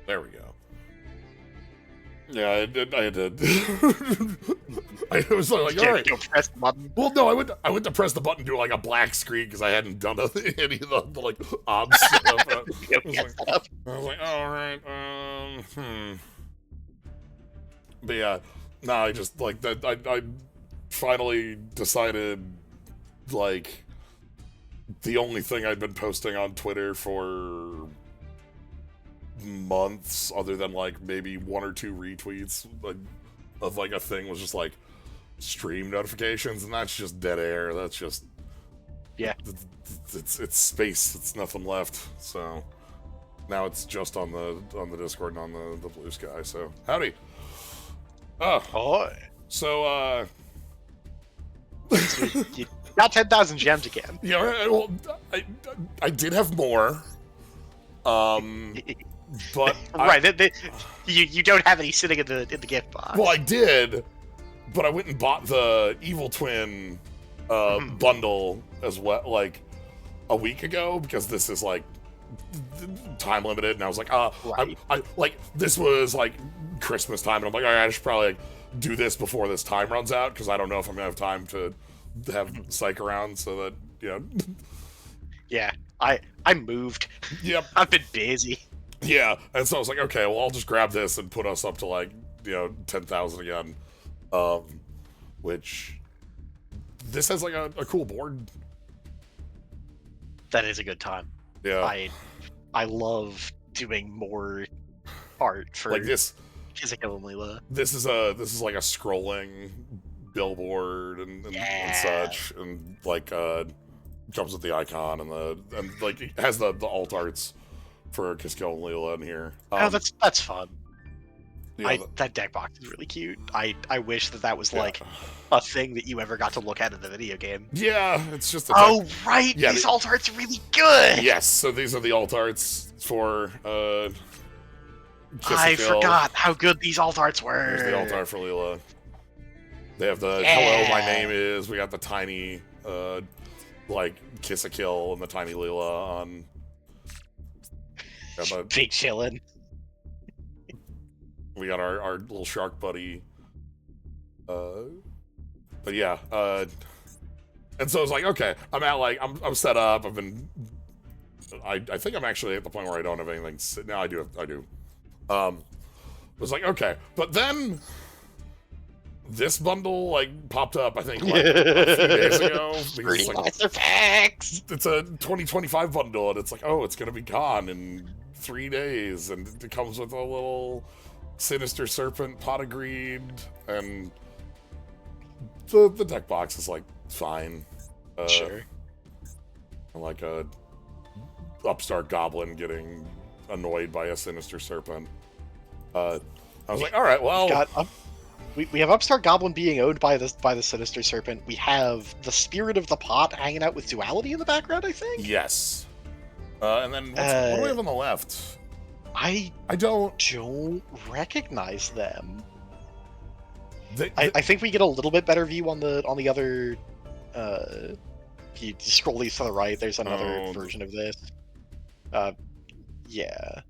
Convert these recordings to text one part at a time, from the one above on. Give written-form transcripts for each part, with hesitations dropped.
There we go. Yeah, I had to. I was like, all right. Go press the button. Well, no, I went to press the button to like a black screen because I hadn't done any of the like obs stuff. I was like, all right, But yeah, no, I just like that. I finally decided like the only thing I'd been posting on Twitter for months, other than like maybe 1 or 2 retweets like, of like a thing, was just like stream notifications, and that's just dead air. That's just it's space. It's nothing left. So now it's just on the Discord and on the Blue Sky. So howdy. Oh, So you got 10,000 gems again. yeah. Well, I did have more. But right, you don't have any sitting in the gift box. Well, I did, but I went and bought the Evil Twin bundle as well, like a week ago, because this is like time limited, and I was like, right. I like this was like Christmas time, and I'm like, all right, I should probably like do this before this time runs out, because I don't know if I'm gonna have time to have Psyche around, so that Yeah, I moved. Yep. I've been busy. Yeah, and so I was like, okay, well, I'll just grab this and put us up to like 10,000 again, which this has like a cool board. That is a good time. Yeah, I love doing more art for like this. Yugioh and Leela. This is like a scrolling billboard and such, and like comes with the icon and like it has the alt arts for Yugioh and Leela in here. Oh, that's fun. Yeah, that deck box is really cute. I wish that was like a thing that you ever got to look at in the video game. Yeah, it's just right. Yeah, these alt arts are really good. Yes, so these are the alt arts for I forgot how good these alt arts were. There's the alt art for Leela. They have the hello, my name is. We got the tiny like kiss a kill and the tiny Leela on. Big chillin'. We got our little shark buddy. But yeah, and so I was like, okay, I'm at like I'm set up. I think I'm actually at the point where I don't have anything. Now I do. I was like, okay, but then this bundle like popped up. I think like a few days ago. It's a 2025 bundle, and it's like, oh, it's gonna be gone in 3 days, and it comes with a little Sinister Serpent pot of greed, and the deck box is like fine. Sure. Like a upstart goblin getting annoyed by a Sinister Serpent. I was like, all right, well, we have Upstart Goblin being owned by the Sinister Serpent. We have the Spirit of the Pot hanging out with Duality in the background, I think. Yes. And then what do we have on the left? I don't recognize them. I think we get a little bit better view on the other. If you scroll these to the right, there's another version of this. Yeah.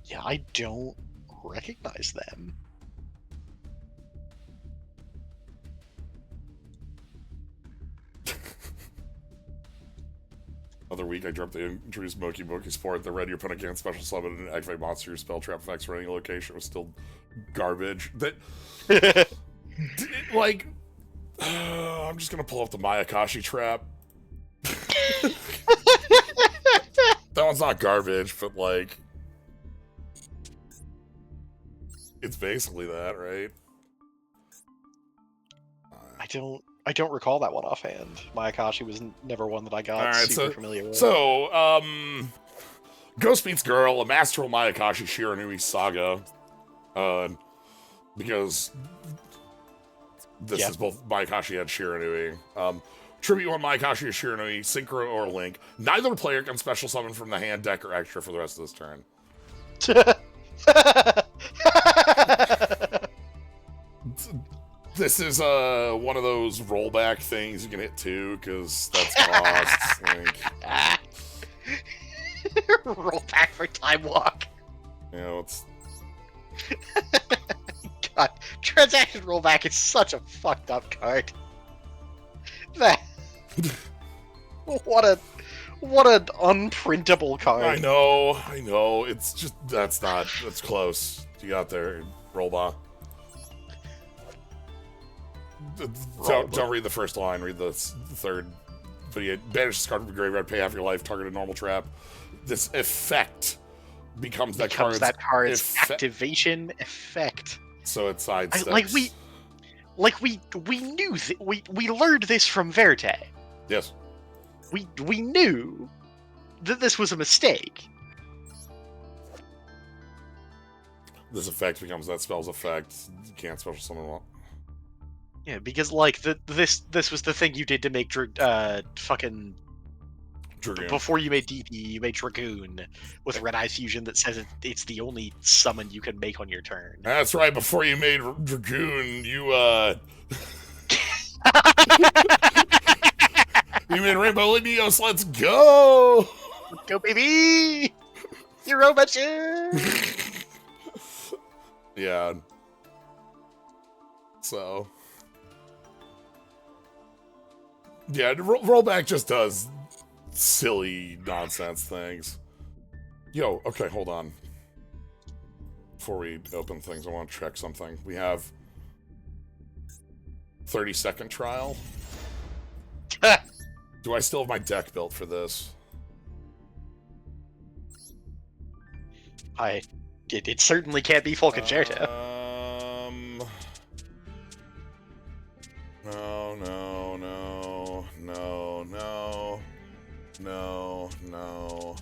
Yeah, I don't recognize them. Other week, I dropped the introduced Moki Sport. The red your opponent can't special summon and activate monster spell trap effects for any location was still garbage. That like I'm just gonna pull up the Mayakashi trap. That one's not garbage, but like it's basically that, right? I don't recall that one offhand. Mayakashi was never one that I got super familiar with. So, Ghost Meets Girl, a Master Mayakashi Shiranui saga. Because this is both Mayakashi and Shiranui. Tribute 1 Mayakashi is Shiranui, Synchro or Link. Neither player can special summon from the hand, deck, or extra for the rest of this turn. This is one of those rollback things you can hit 2 because that's costs. Roll back for time walk. You know, it's God, transaction rollback is such a fucked up card. That what an unprintable card. I know. It's just that's close. You got there, Rollba. Don't read the first line. Read the third. But yeah, banish this card from your graveyard. Pay half your life. Target a normal trap. This effect becomes that card's activation effect. So it sidesteps. We knew we learned this from Verte. Yes. We knew that this was a mistake. This effect becomes that spell's effect. You can't special summon one. Yeah, because like this was the thing you did to make fucking Dragoon. Before you made DP, you made Dragoon with Red Eye Fusion that says it's the only summon you can make on your turn. That's right. Before you made Dragoon, you you made Rainbow Linios. Let's go. Let's go, baby. You're robot. Yeah. So. Yeah, rollback just does silly nonsense things. Yo, okay, hold on. Before we open things, I want to check something. We have 30-second trial. Do I still have my deck built for this? It certainly can't be full concerto.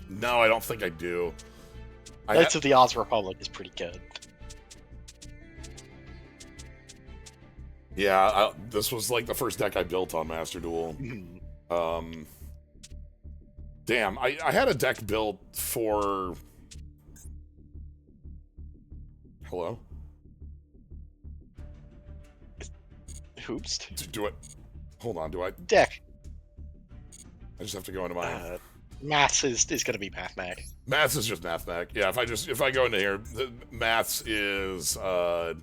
No, I don't think I do. Knights of the Oz Republic is pretty good. Yeah, this was like the first deck I built on Master Duel. Damn, I had a deck built for... Hello? Hoops? Do it. Hold on, do I? Deck. I just have to go into my... Maths is going to be Math Mag. Maths is just Math Mag. Yeah, if I go into here, the Maths is... yeah,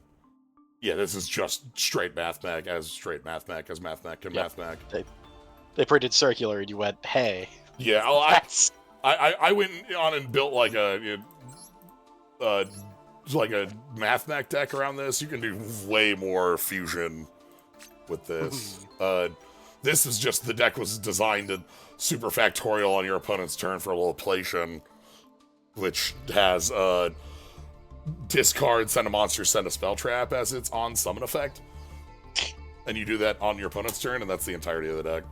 this is just straight Math Mag as straight Math Mag as Math Mag and Math Mag. They printed circular and you went, hey. Yeah, I went on and built like a Math Mag deck around this. You can do way more fusion with this. This is just, the deck was designed to super factorial on your opponent's turn for a little Plation, which has discard, send a monster, send a spell trap as its on summon effect. And you do that on your opponent's turn, and that's the entirety of the deck.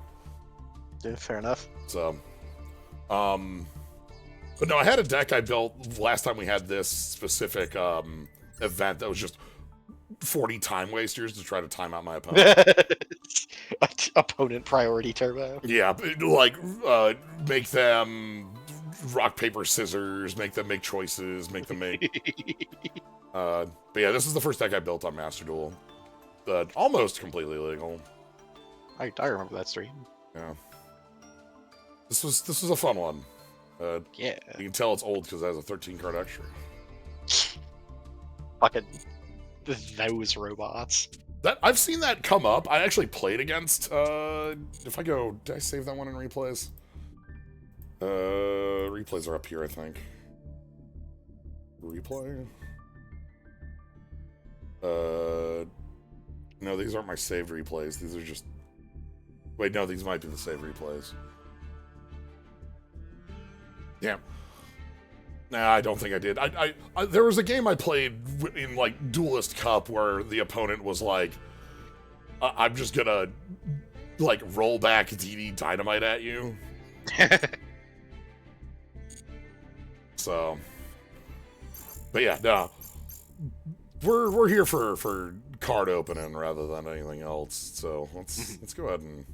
Yeah, fair enough. So, but no, I had a deck I built last time we had this specific event that was just 40 time wasters to try to time out my opponent. Opponent priority turbo. Yeah, like make them rock, paper, scissors, make them make choices, make them make... but yeah, this is the first deck I built on Master Duel. Almost completely legal. I remember that stream. Yeah. This was a fun one. Yeah. You can tell it's old because it has a 13-card extra. Fucking those robots. I've seen that come up. I actually played against, if I go, did I save that one in replays? Replays are up here, I think. Replay? No, these aren't my saved replays. These are just... Wait, no, these might be the saved replays. Damn. Nah, I don't think I did. I there was a game I played in, like, Duelist Cup where the opponent was like, I'm just gonna, like, roll back DD Dynamite at you. So. But yeah, no. We're here for card opening rather than anything else. So let's go ahead and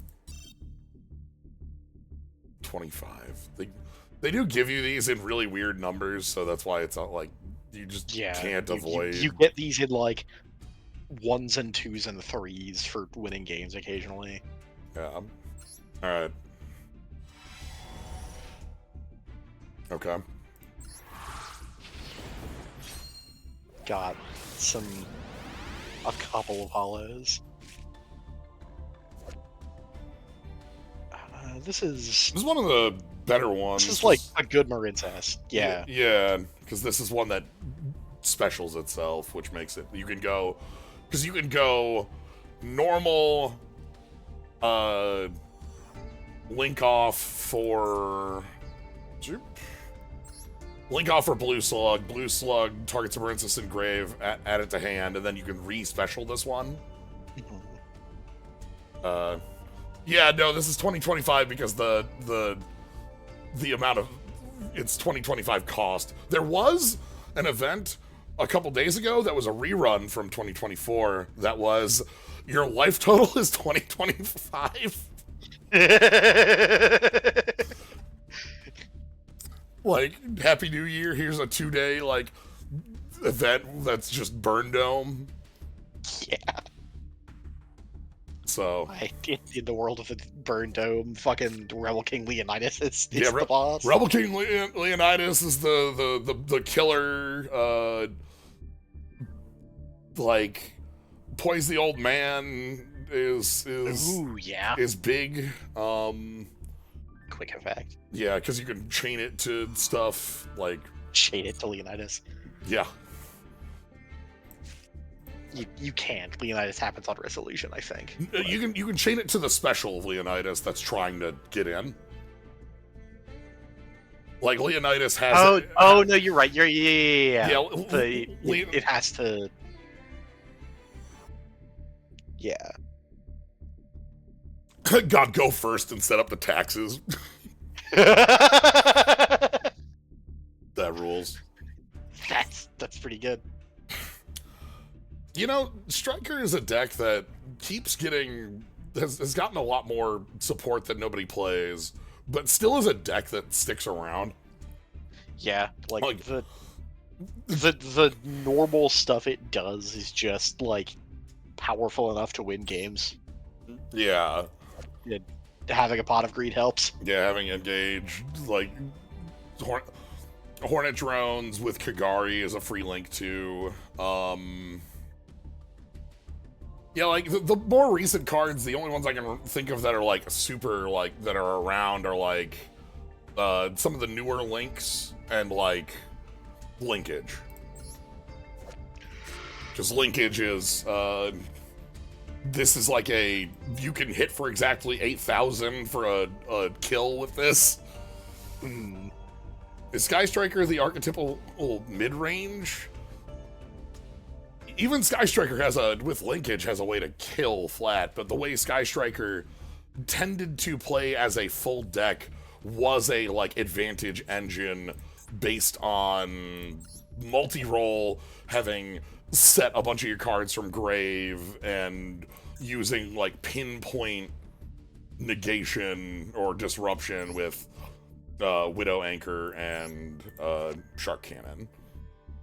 25. They do give you these in really weird numbers, so that's why it's not like you just can't avoid. You get these in like 1s and 2s and 3s for winning games occasionally. Yeah. All right. Okay. Got a couple of hollows. This is one of the better ones. This is like a good Marincess. Yeah. Yeah, because this is one that specials itself, which makes it you can go normal link off for blue slug. Blue slug targets a Marincess in grave, add it to hand, and then you can re-special this one. Yeah, no, this is 2025 because the amount of it's 2025 cost. There was an event a couple days ago that was a rerun from 2024 that was your life total is 2025. Like, Happy New Year, here's a 2-day like event that's just burn dome. Yeah. So in the world of the burn dome, fucking Rebel King Leonidas is the boss. Rebel King Leonidas is the killer. Like, Poise the Old Man is ooh, yeah, is big. Quick effect. Yeah, because you can chain it to stuff like chain it to Leonidas. Yeah. You can't. Leonidas happens on resolution, I think. You can chain it to the special of Leonidas that's trying to get in. Like Leonidas has. Oh no, you're right. Yeah. It has to. Yeah. God, go first and set up the taxes. That rules. That's pretty good. You know, Striker is a deck that keeps has gotten a lot more support that nobody plays, but still is a deck that sticks around. Yeah, like the normal stuff it does is just like powerful enough to win games. Yeah. Having a Pot of Greed helps. Yeah, having Engage, like Hornet Drones with Kagari is a free link too. Yeah, like the more recent cards, the only ones I can think of that are like super like that are around are like some of the newer links and like Linkage. Because Linkage is this is like you can hit for exactly 8,000 for a kill with this. Is Sky Striker the archetypal mid-range? Even Sky Striker with Linkage has a way to kill flat, but the way Sky Striker tended to play as a full deck was a like advantage engine based on multi-roll, having set a bunch of your cards from grave and using like pinpoint negation or disruption with Widow Anchor and Shark Cannon.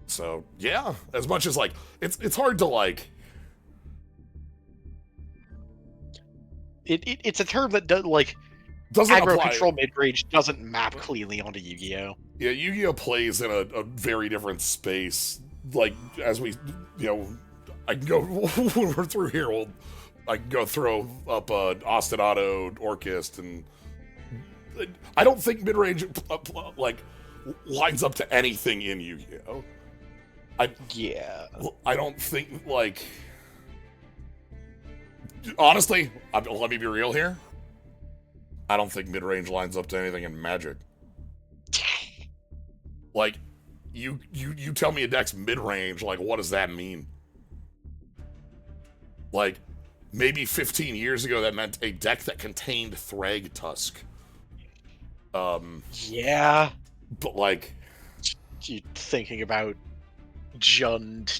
So yeah, as much as like it's hard to like. It's a term that doesn't aggro apply. Control mid-range doesn't map cleanly onto Yu-Gi-Oh. Yeah, Yu-Gi-Oh plays in a very different space. Like as we, I can go when we're through here. I can go throw up Austin Auto Orchist, and I don't think mid-range like lines up to anything in Yu-Gi-Oh. I don't think, like, honestly, let me be real here. I don't think mid-range lines up to anything in Magic. Like, you tell me a deck's mid-range, like, what does that mean? Like, maybe 15 years ago that meant a deck that contained Thrag Tusk. Yeah. But, like, you thinking about Jund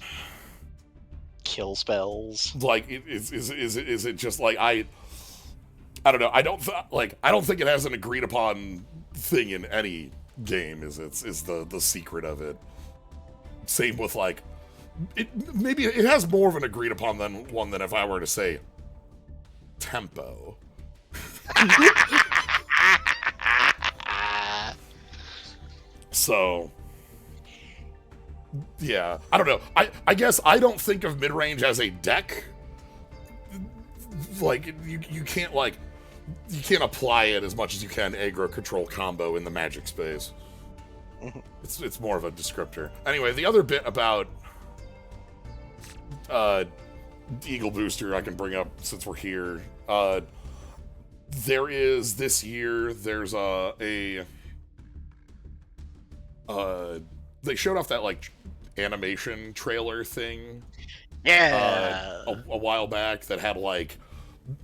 kill spells? Like, is it just like I don't know. I don't think it has an agreed upon thing in any game. Is the secret of it? Same with like maybe it has more of an agreed upon one than if I were to say tempo. So, yeah, I don't know. I guess I don't think of mid-range as a deck. Like, you can't, like, you can't apply it as much as you can aggro control combo in the Magic space. It's more of a descriptor. Anyway, the other bit about Eagle Booster I can bring up since we're here. There is this year. There's they showed off that like animation trailer thing. Yeah. A while back that had like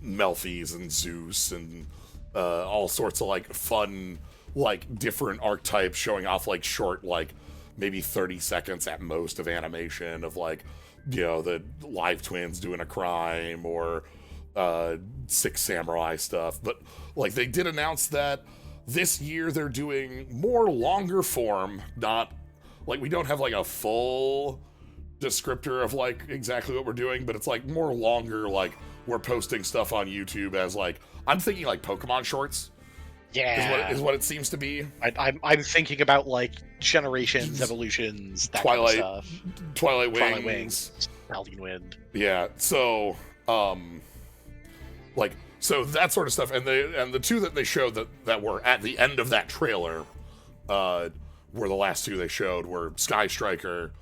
Melfi's and Zeus and all sorts of like fun like different archetypes showing off like short like maybe 30 seconds at most of animation of like, you know, the live twins doing a crime or Six Samurai stuff. But like they did announce that this year they're doing more longer form, not like we don't have like a full descriptor of like exactly what we're doing, but it's like more longer, like we're posting stuff on YouTube as like, I'm thinking like Pokemon shorts. Yeah, is what it seems to be. I'm thinking about like generations, evolutions, that Twilight, kind of stuff. Twilight Wings, Maldine Wind. Yeah, so like so that sort of stuff, and the two that they showed that were at the end of that trailer, were the last two they showed were Sky Striker,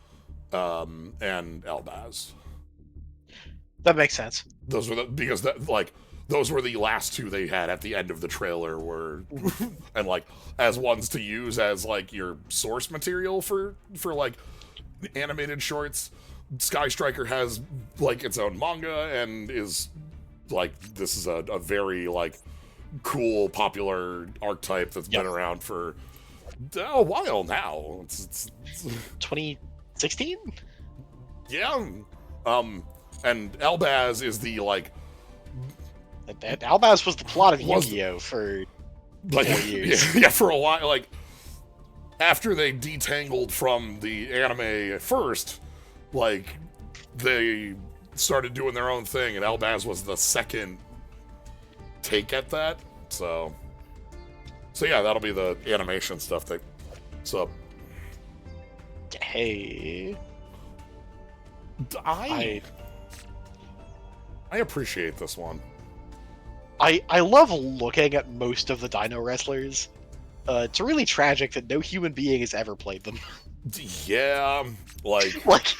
and Elbaz. That makes sense. Those were because that like. Those were the last two they had at the end of the trailer were, and like as ones to use as like your source material for like animated shorts. Sky Striker has like its own manga and is like, this is a very like cool, popular archetype that's been around for a while now. It's 2016? Yeah. And Elbaz is the like, Albaz was the plot of Yu-Gi-Oh! For like 4 years. Yeah, for a while. Like after they detangled from the anime at first, like they started doing their own thing, and Albaz was the second take at that. So yeah, that'll be the animation stuff. So hey, I appreciate this one. I love looking at most of the Dino Wrestlers. It's really tragic that no human being has ever played them. Yeah, like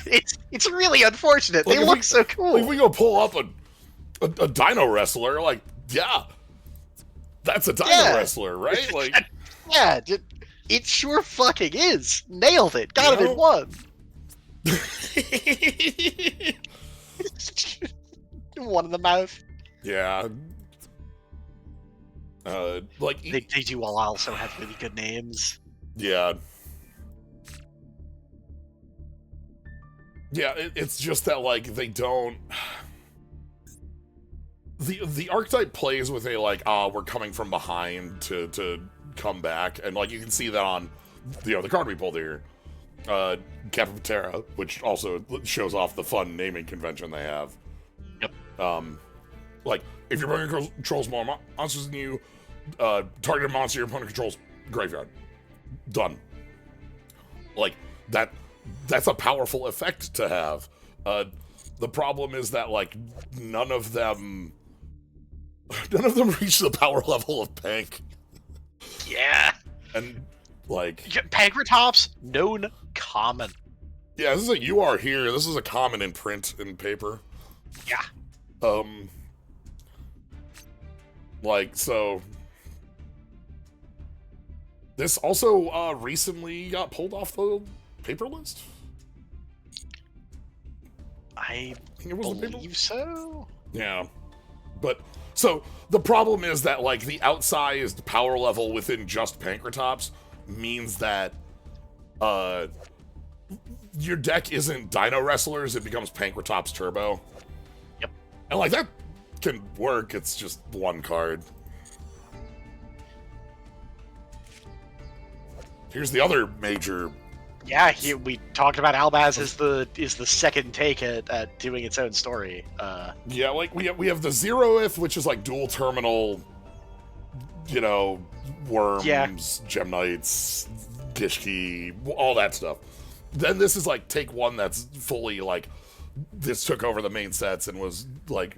it's really unfortunate. They look so cool. If we go pull up a Dino Wrestler, like yeah, that's a Dino Wrestler, right? Like yeah, it sure fucking is. Nailed it. Got it in one. One in the mouth. Yeah. Like they do all also have really good names. Yeah. Yeah, it's just that like they don't. The archetype plays with a like, we're coming from behind to come back, and like you can see that on the card we pulled here, Capipatera, which also shows off the fun naming convention they have. Yep. Like if your opponent controls more monsters than you, target a monster your opponent controls graveyard. Done. Like that's a powerful effect to have. The problem is that like none of them reach the power level of Pank. Yeah. And like Pankratops, known common. Yeah, this is a UR here. This is a common in print and paper. Yeah. Like so this also recently got pulled off the paper list. I think it was believe so. Yeah. But so the problem is that like the outsized power level within just Pankratops means that your deck isn't Dino Wrestlers, it becomes Pankratops Turbo. Yep. And like that can work, it's just one card. Here's the other major. Yeah, we talked about Albaz is the second take at doing its own story. Yeah, like we have the Zeroth, which is like dual terminal, worms, Gem Knights, Gishki, all that stuff. Then this is like take one that's fully like this took over the main sets and was like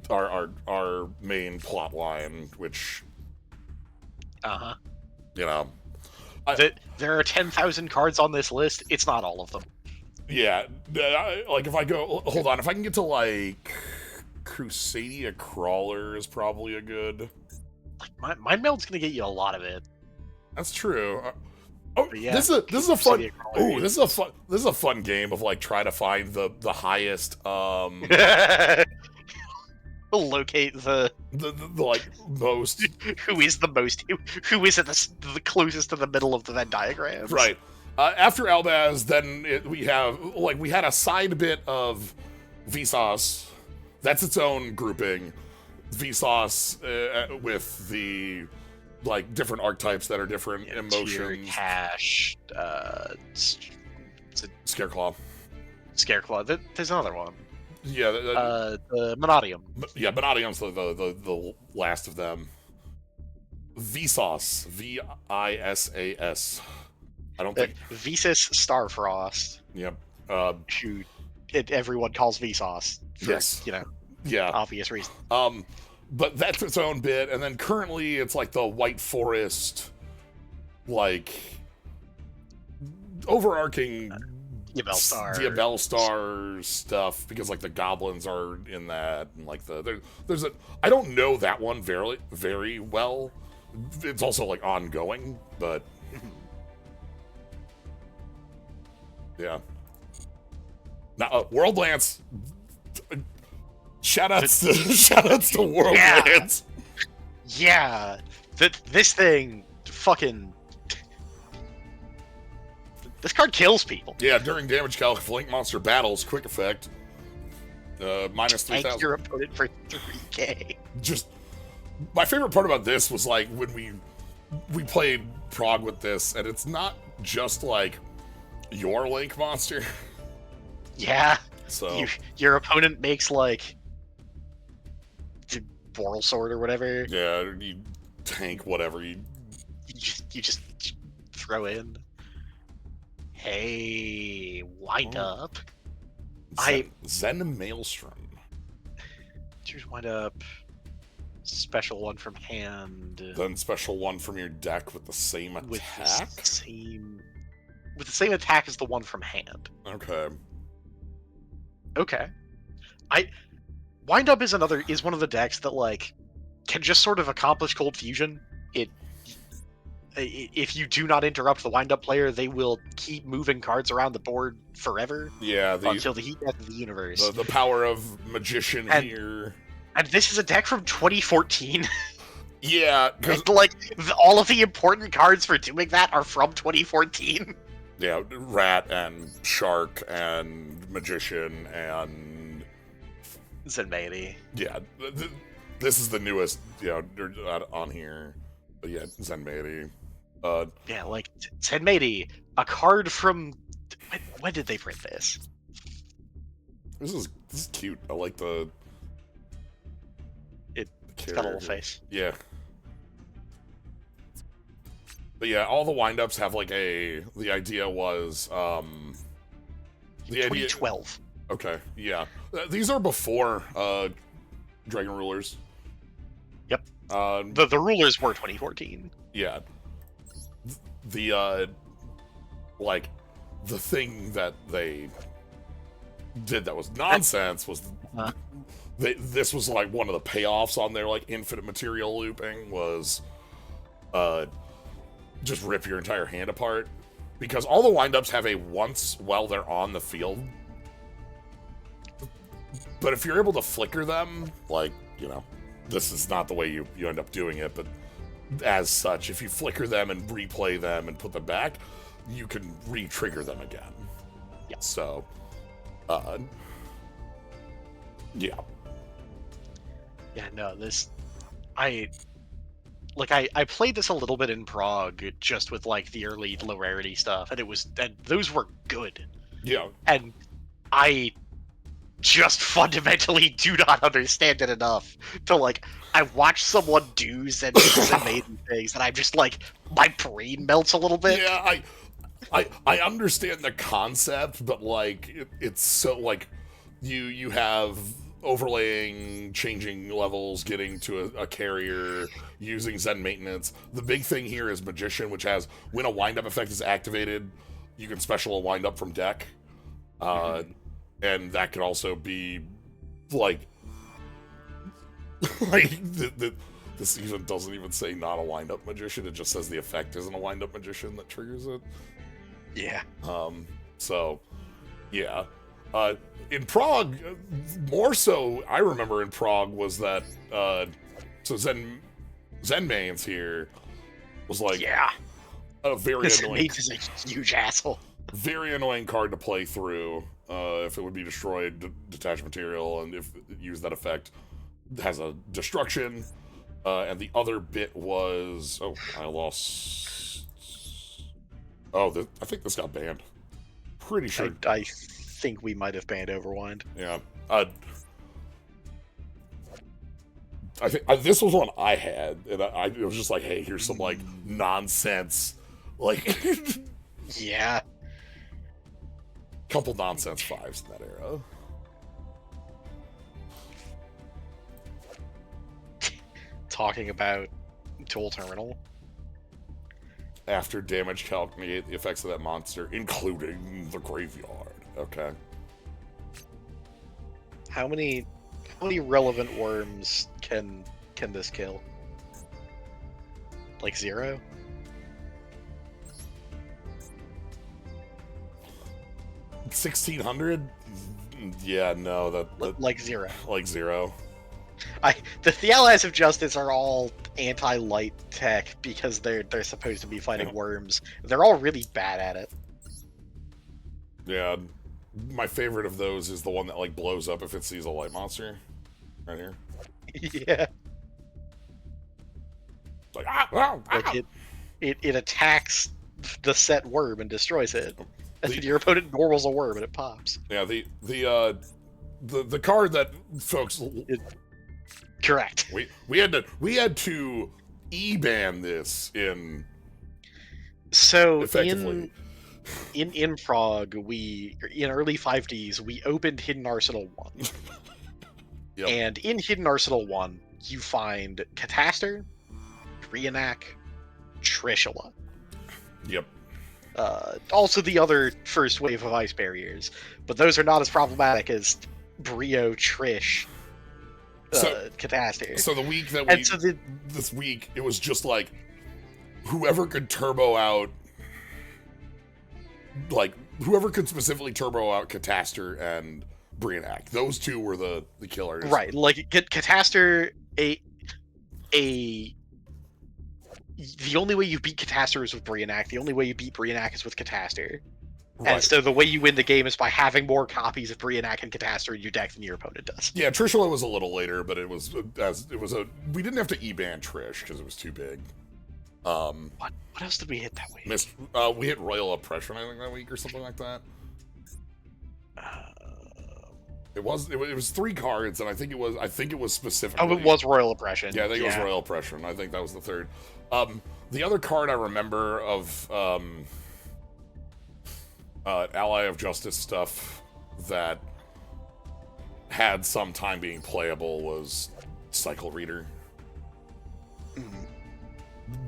our main plot line, which you know, there are 10,000 cards on this list. It's not all of them. Yeah, like if I go, hold on, if I can get to like Crusadia Crawler is probably a good. Like Mind Meld's gonna get you a lot of it. That's true. Yeah, this is a fun. Oh, this is a fun game of like trying to find the highest. Locate the like most. Who is at the closest to the middle of the Venn diagram? Right. After Albaz, then we had a side bit of Vsauce. That's its own grouping. Vsauce with the like different archetypes that are different emotions. Cash, Scareclaw. There's another one. Yeah. The Monodium. Yeah, Monodium's the last of them. Vsauce. Visas. I don't think Visas Starfrost. Yep. Who everyone calls Vsauce. Yes. Yeah. Obvious reason. But that's its own bit, and then currently it's like the White Forest, like overarching Diabell Star stuff, because like the goblins are in that, and like there's a I don't know that one very very well. It's also like ongoing, but yeah. Now Worldlands. Shoutouts to Worldlands. Yeah. This thing fucking. This card kills people. Yeah, during damage calc, flank monster battles, quick effect. Minus 3,000. Tank your opponent for 3k. Just. My favorite part about this was like when we played Prog with this, and it's not just like your link monster. Yeah. So your opponent makes like Boral Sword or whatever. Yeah, you tank whatever you just throw in. Hey, wind up. Zen Maelstrom. Choose wind up. Special one from hand. Then special one from your deck with the same attack? With the same attack as the one from hand. Okay. Wind Up is one of the decks that like can just sort of accomplish Cold Fusion. If you do not interrupt the Wind Up player, they will keep moving cards around the board forever. Yeah, until the heat death of the universe. The power of Magician here. And this is a deck from 2014. Yeah, because like all of the important cards for doing that are from 2014. Yeah, Rat and Shark and Magician and Zenmaity. Yeah, this is the newest, on here. But yeah, Zenmaity. Yeah, like Zenmaity, a card from when did they print this? This is cute. I like the. It's got a little face. Yeah. But yeah, all the wind-ups have like the idea was, 2012. Okay, yeah. These are before, Dragon Rulers. Yep. The Rulers were 2014. Yeah. The thing that they did that was nonsense was this was like one of the payoffs on their like infinite material looping was just rip your entire hand apart, because all the windups have a once while they're on the field, but if you're able to flicker them, like, this is not the way you end up doing it, but as such, if you flicker them and replay them and put them back, you can re-trigger them again. Yeah. So yeah. Yeah, no, I played this a little bit in Prague, just with like the early low rarity stuff, and those were good. Yeah. And just fundamentally do not understand it enough to, like, I watch someone do Zen amazing things, and I'm just like, my brain melts a little bit. Yeah, I understand the concept, but like it's so like you have overlaying, changing levels, getting to a carrier, using Zen maintenance. The big thing here is Magician, which has when a wind-up effect is activated, you can special a wind-up from deck. And that could also be like this even doesn't even say not a wind-up magician, it just says the effect isn't a wind-up magician that triggers it. Yeah. So yeah. In Prague, more so I remember in Prague was that so Zen Mains here was like a very annoying. This is a huge asshole. Very annoying card to play through if it would be destroyed, detached material, and if it used that effect, it has a destruction. And the other bit was I lost. I think this got banned. Pretty sure. I think we might have banned Overwind. Yeah. I think this was one I had, and it was just like, hey, here's some like nonsense, like yeah. Couple nonsense fives in that era. Talking about Tool Terminal. After damage, calculate the effects of that monster, including the graveyard. Okay. How many relevant worms can this kill? Like 0? $1,600? Yeah, no, that like 0. Like 0. The Allies of Justice are all anti-light tech because they're supposed to be fighting worms. They're all really bad at it. Yeah, my favorite of those is the one that like blows up if it sees a light monster. Right here. Yeah. It's like Like it attacks the set worm and destroys it. And then your opponent normals a worm and it pops. Yeah, the card that folks correct. We had to e-ban this in effectively. In Prague, in early 5Ds, we opened Hidden Arsenal 1. Yep. And in Hidden Arsenal 1, you find Cataster, Reenact, Trishula. Yep. Also the other first wave of ice barriers, but those are not as problematic as Brio, Trish, Cataster. So the week that this week, it was just like whoever could turbo out, like whoever could specifically turbo out Cataster and Breenac. Those two were the killers. Right, like Cataster, the only way you beat Cataster is with Breenac. The only way you beat Breenac is with Cataster. Right. And so the way you win the game is by having more copies of Breenac and Cataster in your deck than your opponent does. Yeah, Trishula was a little later, but we didn't have to e-ban Trish because it was too big. What else did we hit that week? We hit Royal Oppression, I think, that week or something like that. It was 3 cards, and I think it was specifically. Oh, it was Royal Oppression. Yeah, I think it was Royal Oppression. I think that was the third. The other card I remember of Ally of Justice stuff that had some time being playable was Cycle Reader.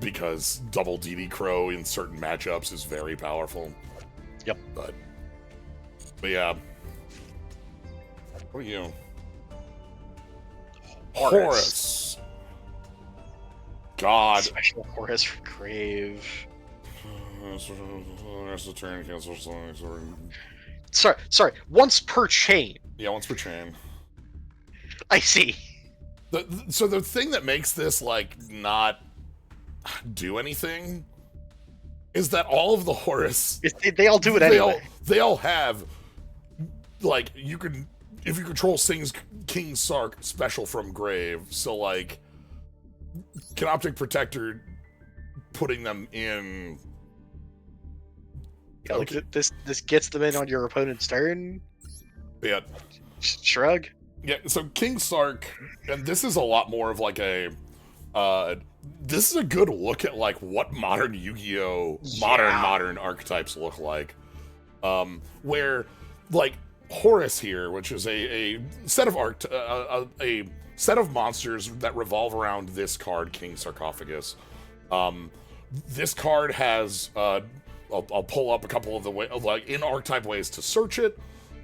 Because double DD Crow in certain matchups is very powerful. Yep. But yeah. What are you? Horus. God. Special Horus for Grave. Sorry. Once per chain. Yeah, once per chain. I see. So the thing that makes this like not do anything is that all of the Horus, they all do it anyway. They all have like you can. If you control King Sark special from grave, so like Canoptic Protector putting them in. Yeah, like this gets them in on your opponent's turn. Yeah. Shrug. Yeah, so King Sark, and this is a lot more of like a this is a good look at like what modern Yu-Gi-Oh! Modern archetypes look like. Where like Horus here, which is a set of a set of monsters that revolve around this card, King Sarcophagus. This card has I'll pull up a couple of the way like in archetype ways to search it.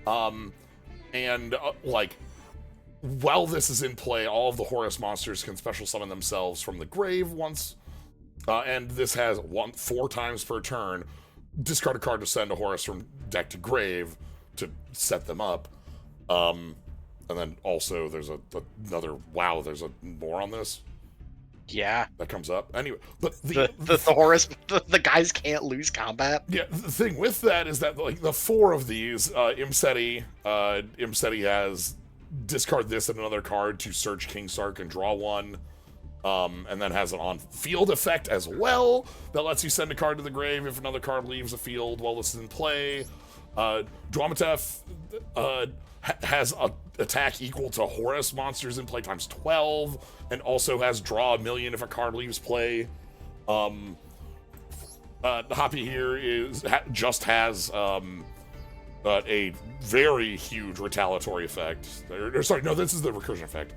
And like while this is in play, all of the Horus monsters can special summon themselves from the grave once, and this has 4 times per turn. Discard a card to send a Horus from deck to grave to set them up. And then also there's another. Wow, there's more on this. Yeah, that comes up anyway. But the Horus, the guys can't lose combat. Yeah, the thing with that is that like the 4 of these, Imseti has discard this and another card to search King Sark and draw 1. And then has an on-field effect as well that lets you send a card to the grave if another card leaves the field while this is in play. Dramatef has an attack equal to Horus monsters in play times 12, and also has draw 1,000,000 if a card leaves play. Hoppy here just has a very huge retaliatory effect. Sorry, no, this is the recursion effect.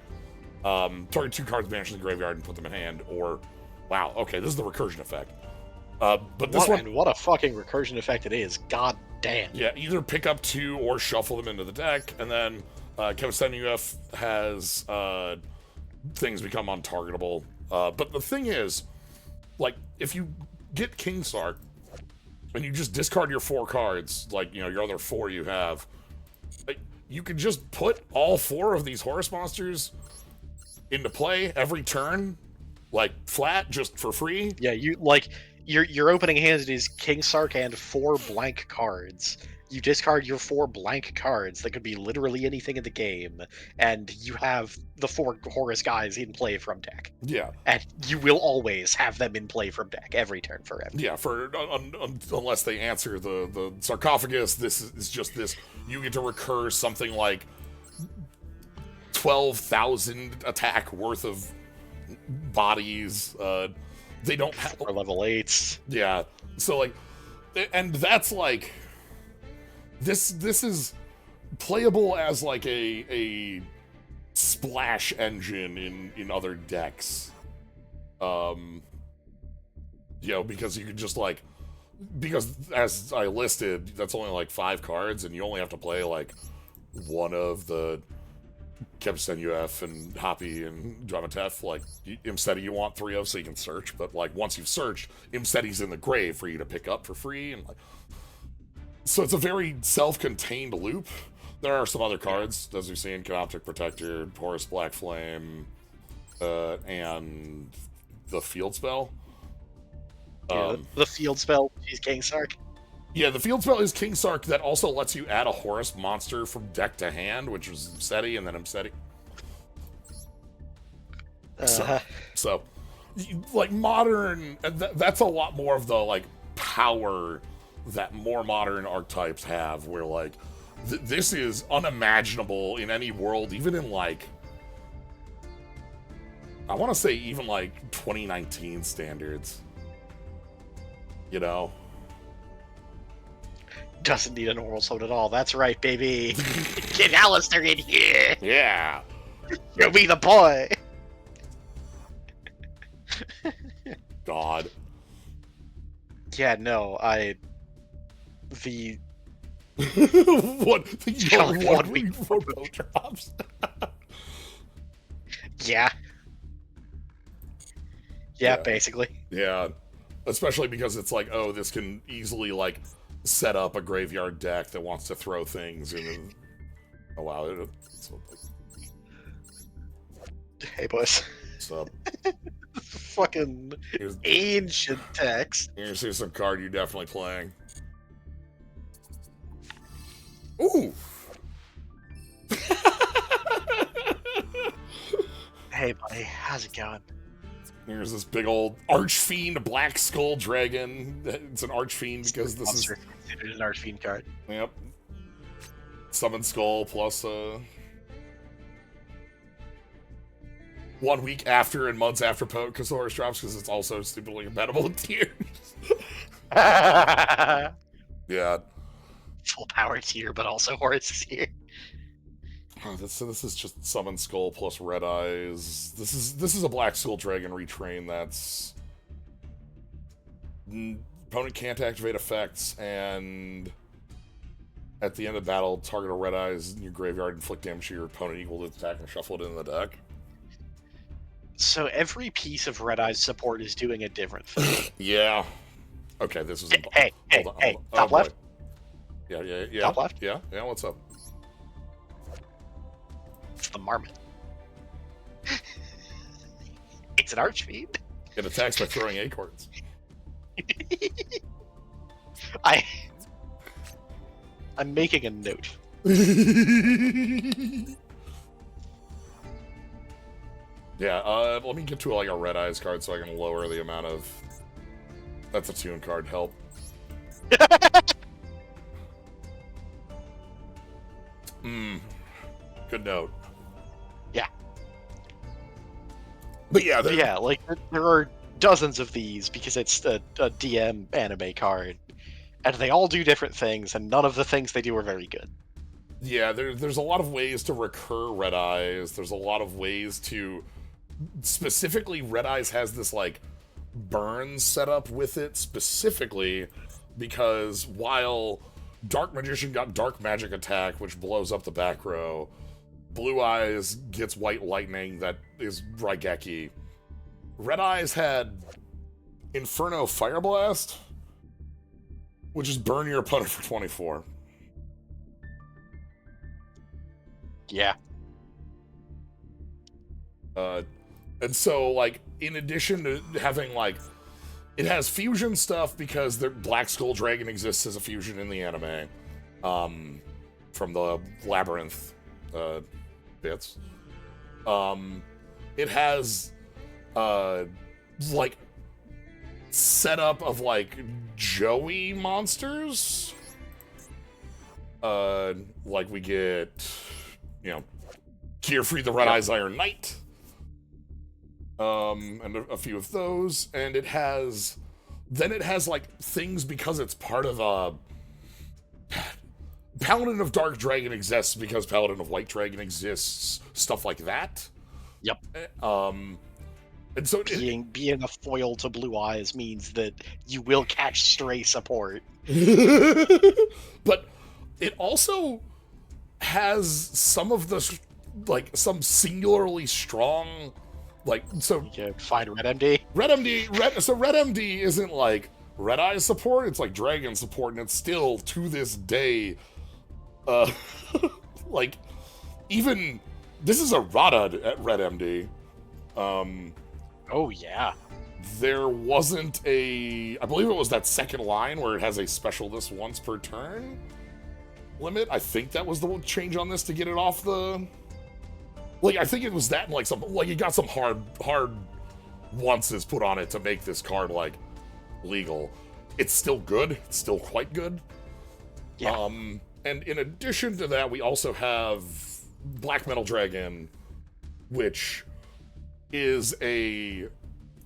Target 2 cards banished in the graveyard and put them in hand, or wow, okay, this is the recursion effect. But this one, and what a fucking recursion effect it is. God damn. Yeah, either pick up 2 or shuffle them into the deck, and then Kevin UF has things become untargetable. But the thing is, like, if you get King Sark and you just discard your 4 cards, like, you know, your other 4 you have, like, you could just put all 4 of these Horus monsters into play every turn, like flat, just for free. Yeah, your opening hand is King Sark and 4 blank cards. You discard your 4 blank cards that could be literally anything in the game, and you have the 4 Horus guys in play from deck. Yeah, and you will always have them in play from deck every turn forever. Yeah, unless they answer the sarcophagus. This is just this. You get to recur something like 12,000 attack worth of bodies. They don't have level 8s. Yeah, so like, and that's like, this is playable as like a splash engine in other decks. You know, because you could just like, because as I listed, that's only like 5 cards, and you only have to play like one of the Kevsten UF and Hoppy and Dramatef. Like, Imseti you want 3 of so you can search, but like once you've searched, Imseti's in the grave for you to pick up for free, and like, so it's a very self-contained loop. There are some other cards, as we've seen, Canoptic Protector, Horus Black Flame, and the Field Spell. The Field Spell is King Sark. Yeah, the Field Spell is King Sark that also lets you add a Horus monster from deck to hand, which was Imseti and then Imseti. So, like, modern, that's a lot more of the, like, power that more modern archetypes have, where, like, this is unimaginable in any world, even in, like, I want to say even, like, 2019 standards. You know? Doesn't need an oral sword at all. That's right, baby. Get Alistair in here. Yeah. You'll be the boy. God. Yeah, no, what? One week for drops. Yeah. Yeah, basically. Yeah. Especially because it's like, oh, this can easily, like, set up a graveyard deck that wants to throw things in. Oh, wow. Hey, boys. What's up? Fucking ancient text. Here's some card you're definitely playing. Ooh! Hey, buddy. How's it going? Here's this big old Archfiend Black Skull Dragon. It's an Archfiend because this is considered an Archfiend card. Yep. Summon Skull plus 1 week after and months after Pokesaurus drops because it's also stupidly compatible with tiers. Yeah. Full power tier, but also Horus tier. Oh, so this is just Summon Skull plus Red Eyes. This is a Black Skull Dragon retrain that's opponent can't activate effects, and at the end of battle, target a Red Eyes in your graveyard, inflict damage to your opponent equal to its attack, and shuffle it into the deck. So every piece of Red Eye's support is doing a different thing. Yeah. Okay, this is Hey, top left. Yeah. Top left. Yeah. What's up? It's the Marmot. It's an Archfiend. It attacks by throwing acorns. I'm making a note. Yeah, let me get to like a Red Eyes card so I can lower the amount of... That's a tune card, help. Good note. Yeah. But yeah, like there are dozens of these because it's a DM anime card, and they all do different things, and none of the things they do are very good. Yeah, there's a lot of ways to recur Red Eyes. There's a lot of ways to... Specifically, Red Eyes has this, like, burn setup with it, specifically because while Dark Magician got Dark Magic Attack, which blows up the back row, Blue Eyes gets White Lightning that is Raigeki. Red Eyes had Inferno Fire Blast, which is burn your opponent for 24. Yeah. And so, like, in addition to having, like, it has fusion stuff because the Black Skull Dragon exists as a fusion in the anime, from the Labyrinth, bits. It has, like, setup of, like, Joey monsters. Like, we get, you know, Gearfree the Red Eyes Iron Knight. And a few of those, and it has like things because it's part of Paladin of Dark Dragon exists because Paladin of White Dragon exists, stuff like that. Yep. And so being a foil to Blue Eyes means that you will catch stray support. But it also has some of the, like, some singularly strong, like, so... You find Red MD? Red MD isn't, like, Red Eye support, it's, like, Dragon support, and it's still, to this day, like, even... This is a Rada at Red MD. Oh, yeah. There wasn't a... I believe it was that second line where it has a special this once per turn limit. I think that was the change on this to get it off the... Like, I think it was that, and, like, some, like, it got some hard onces put on it to make this card, like, legal. It's still good. It's still quite good. Yeah. And in addition to that, we also have Black Metal Dragon, which is a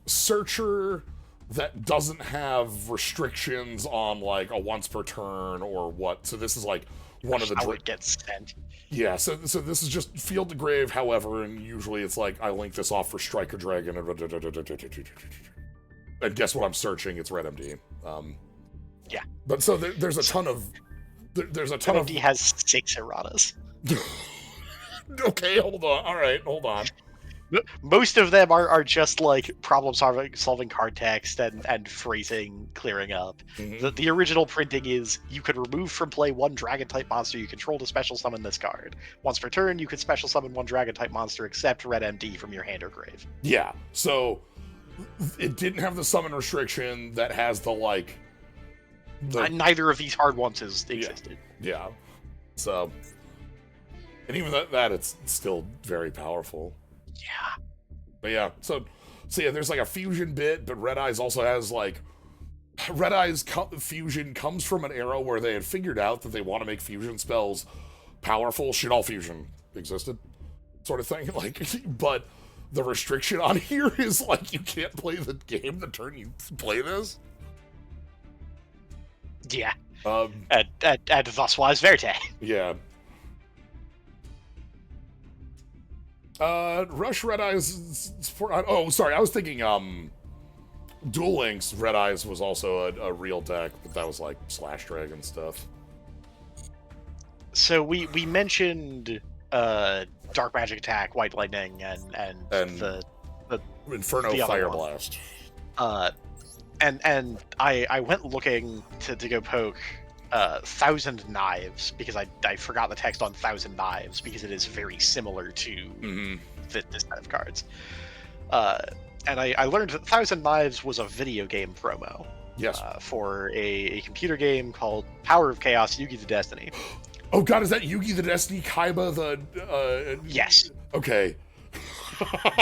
searcher that doesn't have restrictions on, like, a once per turn or what. So this is, like, one of the... How it gets sent. Yeah, so this is just field to grave, however, and usually it's like, I link this off for Striker Dragon, and guess what I'm searching? It's Red MD. Yeah. But so there's a ton of... There's a ton Red of... MD has 6 erratas. Okay, hold on. All right, hold on. Most of them are just like problem-solving card text and phrasing clearing up. Mm-hmm. The original printing is you could remove from play 1 dragon-type monster you control to special summon this card. Once per turn, you could special summon 1 dragon-type monster except Red MD from your hand or grave. Yeah, so it didn't have the summon restriction that has the, like... Neither of these hard ones existed. Yeah. So... And even that it's still very powerful. Yeah. But yeah, so yeah, there's like a fusion bit, but Red Eyes also has like... Red Eyes fusion comes from an era where they had figured out that they want to make fusion spells powerful, Shadal Fusion existed, sort of thing. Like, but the restriction on here is like you can't play the game the turn you play this. Yeah. And thus was Verte. Yeah. Rush Red Eyes. Oh, sorry. I was thinking. Duel Links Red Eyes was also a real deck, but that was like Slash Dragon stuff. So we mentioned Dark Magic Attack, White Lightning, and the Inferno the Fire one. Blast. And I went looking to go poke Thousand Knives because I forgot the text on Thousand Knives because it is very similar to this set of cards. And I learned that Thousand Knives was a video game promo. Yes. For a computer game called Power of Chaos, Yugioh the Destiny. Oh god, is that Yugioh the Destiny, Kaiba the... Yes. Okay.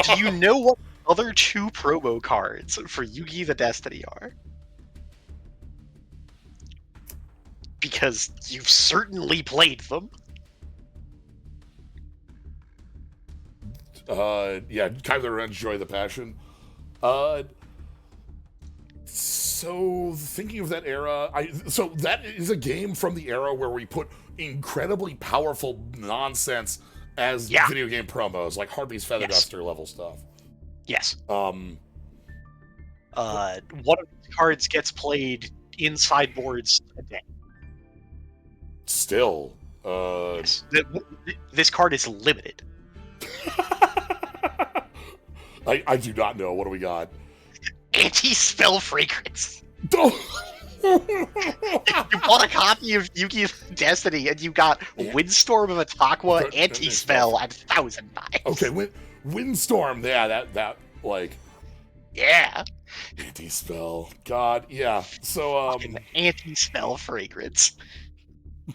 Do you know what other two promo cards for Yugioh the Destiny are? Because you've certainly played them. Yeah, Kaiba the Revenge, Joy the Passion. So thinking of that era, so that is a game from the era where we put incredibly powerful nonsense as video game promos, like Harpy's Feather Duster level stuff. Yes. One of these cards gets played in sideboards a day. Still. Yes. This card is limited. I do not know. What do we got? Anti-spell fragrance. You bought a copy of Yugioh Destiny and you got Windstorm of Atakwa, Anti-spell, and Thousand Knives. Okay, Windstorm, yeah, that like... Yeah. Anti-spell. God, yeah. So, Fucking anti-spell fragrance.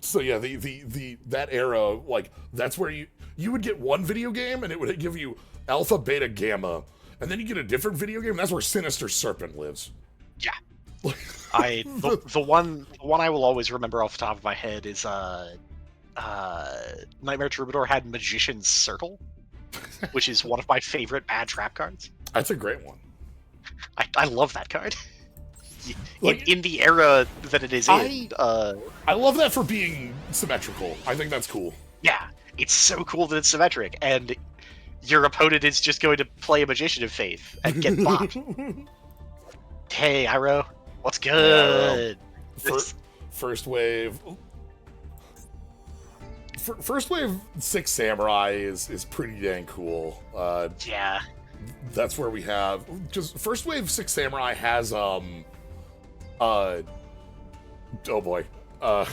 So yeah, the that era, like, that's where you would get one video game and it would give you Alpha, Beta, Gamma, and then you get a different video game, and that's where Sinister Serpent lives. Yeah. The one I will always remember off the top of my head is Nightmare Troubadour had Magician's Circle, which is one of my favorite bad trap cards. That's a great one. I love that card. In the era that it is in. I love that for being symmetrical. I think that's cool. Yeah, it's so cool that it's symmetric, and your opponent is just going to play a Magician of Faith and get bopped. Hey, Iroh, what's good? First wave. First wave 6 Samurai is pretty dang cool. Yeah. That's where we have, because first wave 6 Samurai has oh boy. Alright,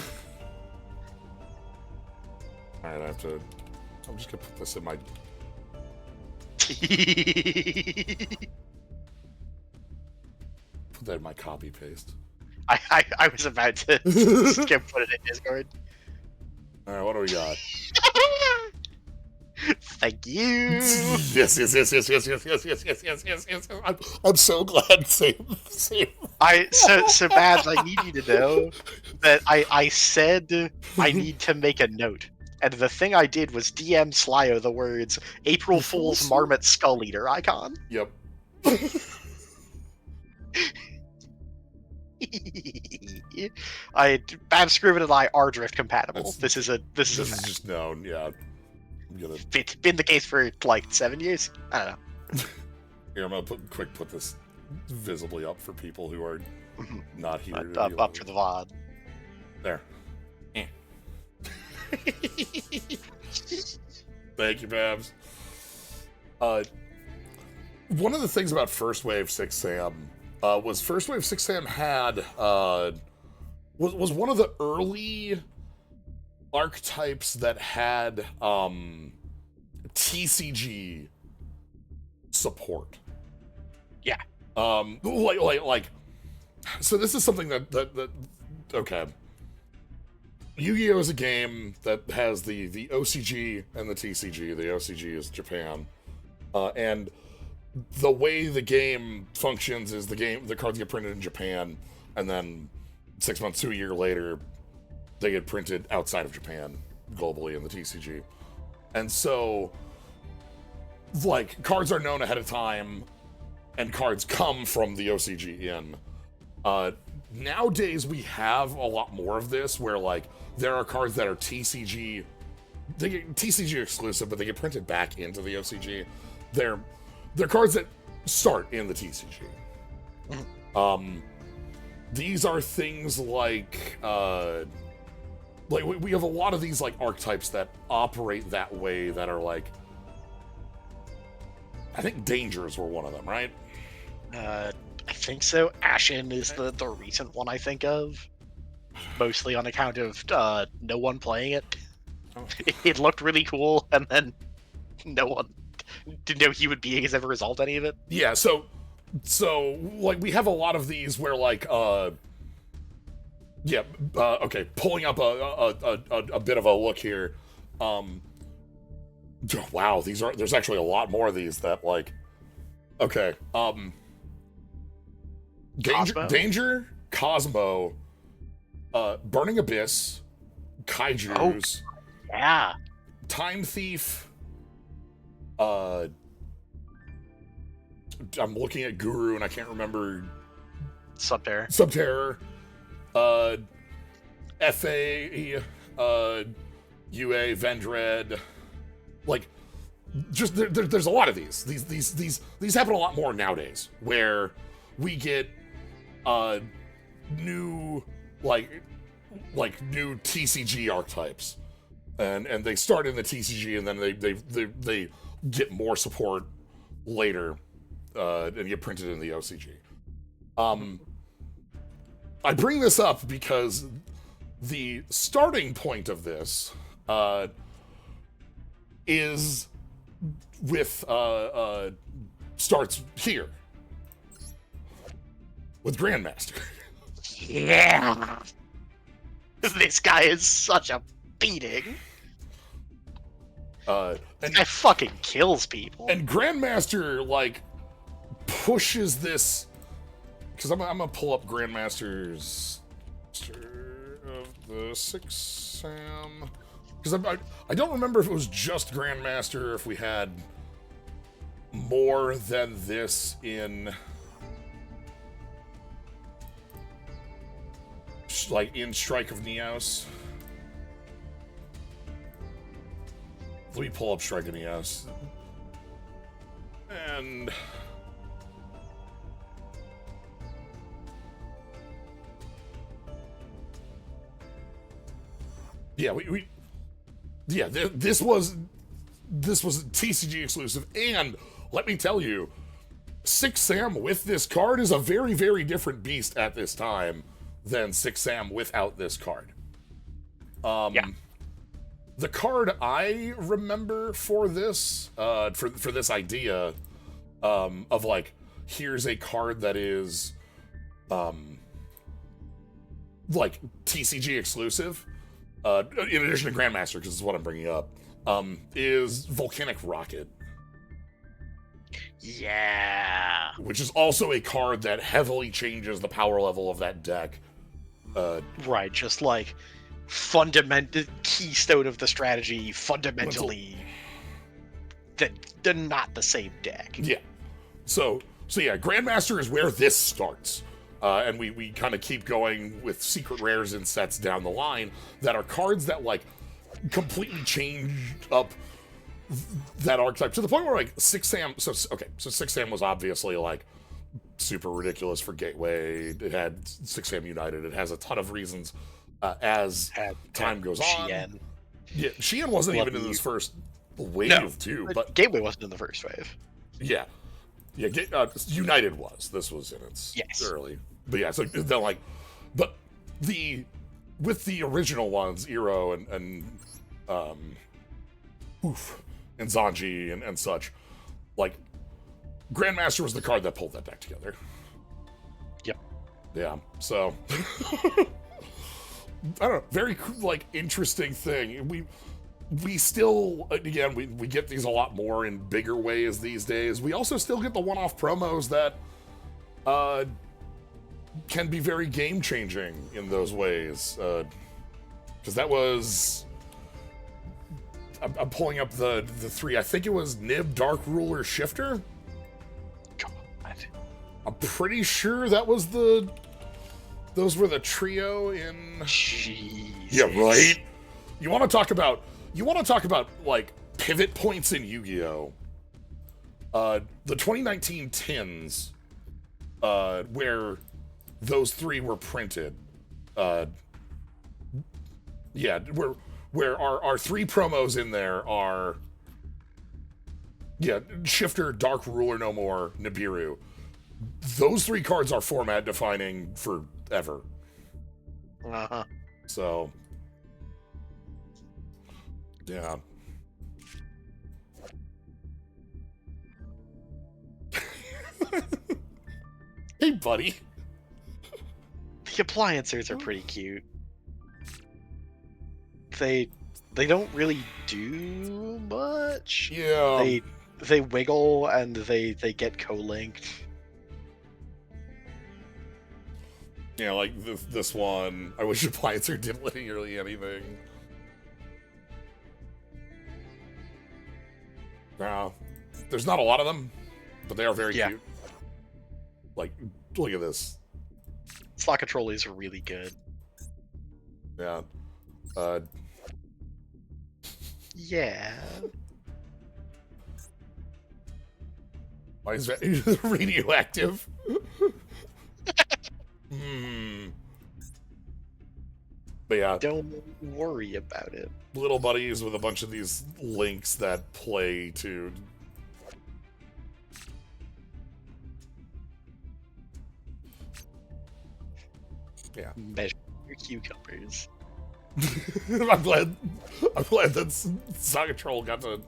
I'm just gonna put this in my... Put that in my copy paste. I was about to skip put it in Discord. Alright, what do we got? Thank you. Yes. I'm so glad. Same. So Babs, I need you to know that I said I need to make a note. And the thing I did was DM Slyo the words April Fool's Marmot Skull Eater icon. Yep. Babs Scriven and I are drift compatible. This is just known, yeah. It's been the case for like 7 years. I don't know. Here, I'm gonna put this visibly up for people who are not here. Up for the VOD. There. Thank you, Babs. One of the things about First Wave 6 Sam was First Wave 6 Sam had was one of the early archetypes that had TCG support. Yeah. Like so this is something that okay. Yu-Gi-Oh! Is a game that has the OCG and the TCG. The OCG is Japan. And the way the game functions is the cards get printed in Japan, and then 6 months to a year later, they get printed outside of Japan globally in the TCG. And so, like, cards are known ahead of time, and cards come from the OCG in. Nowadays, we have a lot more of this, where, like, there are cards that are TCG exclusive, but they get printed back into the OCG. They're cards that start in the TCG. These are things like we have a lot of these like archetypes that operate that way that are like, I think Dangers were one of them, right? I think so. Ashen is the recent one I think of, mostly on account of no one playing it. Oh. It looked really cool, and then no one, no human being has ever resolved any of it. Yeah, so like we have a lot of these where like okay, pulling up a bit of a look here. Wow, there's actually a lot more of these that like, okay, Danger, Cosmo, Burning Abyss, Kaijus, yeah, Time Thief, I'm looking at Guru and I can't remember. Subterror, FA, UA, Vendred, like, just there's a lot of these. These happen a lot more nowadays, where we get new new TCG archetypes, and they start in the TCG and then they get more support later, and get printed in the OCG. I bring this up because the starting point of this is with starts here with Grandmaster. Yeah, this guy is such a beating. And this guy fucking kills people. And Grandmaster like pushes this, because I'm gonna pull up Grandmaster's of the 6 Sam, because I don't remember if it was just Grandmaster or if we had more than this in like in Strike of Neos. Let me pull up Strike of Neos. And yeah, this was TCG exclusive, and let me tell you, 6 Sam with this card is a very, very different beast at this time than 6 Sam without this card. Yeah. The card I remember for this, for this idea, of like, here's a card that is, like TCG exclusive, in addition to Grandmaster, because it's what I'm bringing up, is Volcanic Rocket. Yeah. Which is also a card that heavily changes the power level of that deck. Right, just like fundamental keystone of the strategy, fundamentally they're not the same deck. Yeah. So yeah, Grandmaster is where this starts. And we kind of keep going with secret rares and sets down the line that are cards that like completely changed up that archetype to the point where like 6 Sam. So 6 Sam was obviously like super ridiculous for Gateway. It had 6 Sam United. It has a ton of reasons as time goes on. Yeah, Xi'an wasn't even in this first wave too, but Gateway wasn't in the first wave. Yeah. Yeah, United was. This was in its early. But yeah, so they're like, but with the original ones, Eero and Zanji and such, like, Grandmaster was the card that pulled that deck together. Yep. Yeah, so I don't know, very like interesting thing. We still, again, we get these a lot more in bigger ways these days. We also still get the one-off promos that can be very game-changing in those ways. Because that was I'm pulling up the three. I think it was Nib, Dark Ruler, Shifter. God. I'm pretty sure that was those were the trio in. Jesus. Yeah, right. You want to talk about like pivot points in Yu-Gi-Oh. The 2019 tins, where those three were printed. Yeah, where our three promos in there are. Yeah, Shifter, Dark Ruler No More, Nibiru. Those three cards are format defining forever. Uh-huh. So, yeah. Hey, buddy. The appliancers are pretty cute. They don't really do much. Yeah. They wiggle and they get co-linked. Yeah, like this one. I wish Appliancer did literally anything. No, there's not a lot of them, but they are very cute. Like, look at this. Slot Controllies are really good. Yeah. Yeah. Why is that radioactive? But yeah. Don't worry about it. Little buddies with a bunch of these links that play to. Yeah. Measure your cucumbers. I'm glad that Saga Troll got to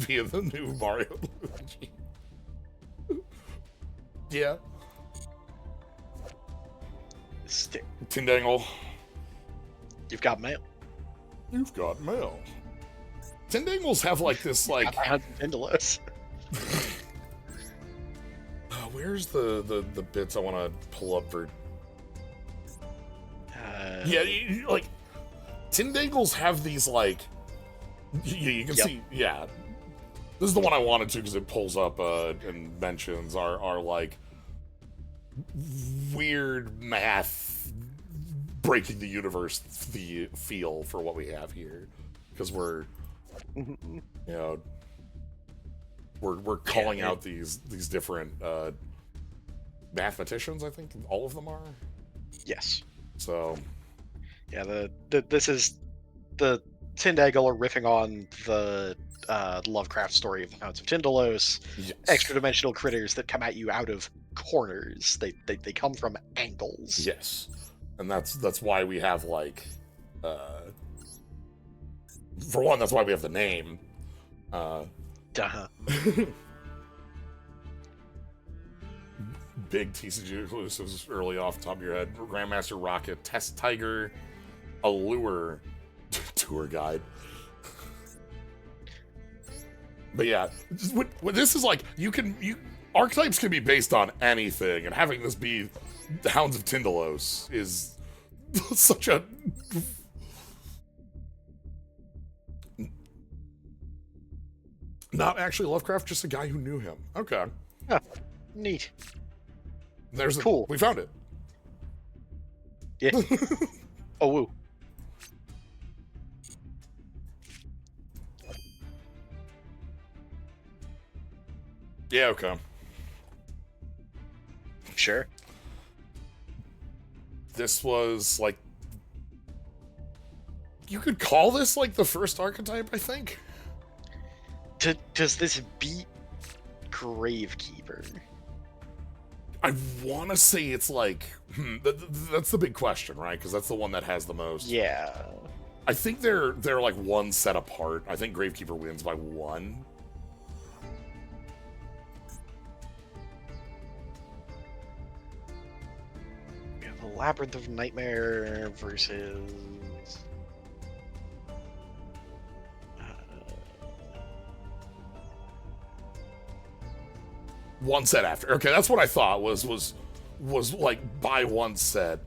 be in the new Mario Luigi. Yeah. Tindangle. You've got mail. You've got mail. Tindangles have like this like. Tindalos. Where's the bits I want to pull up for? Yeah, like Tindangles have these like. You can see, yeah. This is the one I wanted to because it pulls up and mentions are like weird math breaking the universe feel for what we have here, because we're we're calling out these different mathematicians. I think all of them are. Yes. So. Yeah, this is the Tindagle are riffing on the Lovecraft story of the Hounds of Tindalos. Yes. Extra-dimensional critters that come at you out of corners. They come from angles. Yes, and that's why we have like, for one, that's why we have the name. Big TCG exclusives early off the top of your head. Grandmaster Rocket, Test Tiger, Allure, Tour Guide. But yeah, this is like, archetypes can be based on anything, and having this be the Hounds of Tindalos is such a... Not actually Lovecraft, just a guy who knew him. Okay. Huh. Neat. There's cool. We found it. Yeah. Oh, woo. Yeah, okay. Sure. This was like... You could call this like the first archetype, I think. Does this beat Gravekeeper? I want to say it's like... that's the big question, right? Because that's the one that has the most. Yeah. I think they're like one set apart. I think Gravekeeper wins by one. We have a Labyrinth of Nightmare versus... One set after. Okay, that's what I thought was like by one set.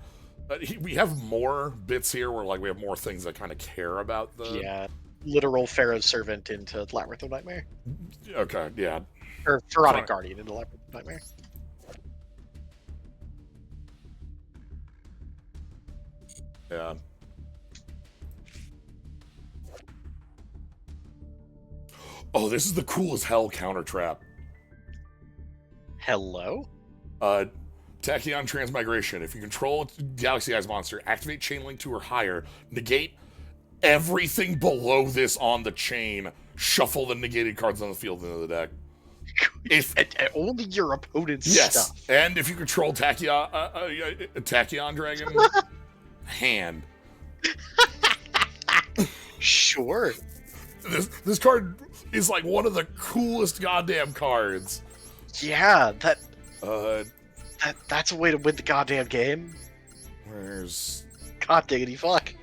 We have more bits here where like we have more things that kind of care about the literal Pharaoh's servant into Labyrinth of Nightmare. Okay, yeah. Or Pharaonic Guardian into Labyrinth of Nightmare. Yeah. Oh, this is the coolest hell counter trap. Hello? Tachyon Transmigration. If you control a Galaxy Eyes monster, activate Chain Link 2 or higher, negate everything below this on the chain, shuffle the negated cards on the field into the deck. If only your opponent's stuff. And if you control Tachyon Dragon, hand. Sure. This card is like one of the coolest goddamn cards. Yeah, that's a way to win the goddamn game. Where's... God diggity fuck.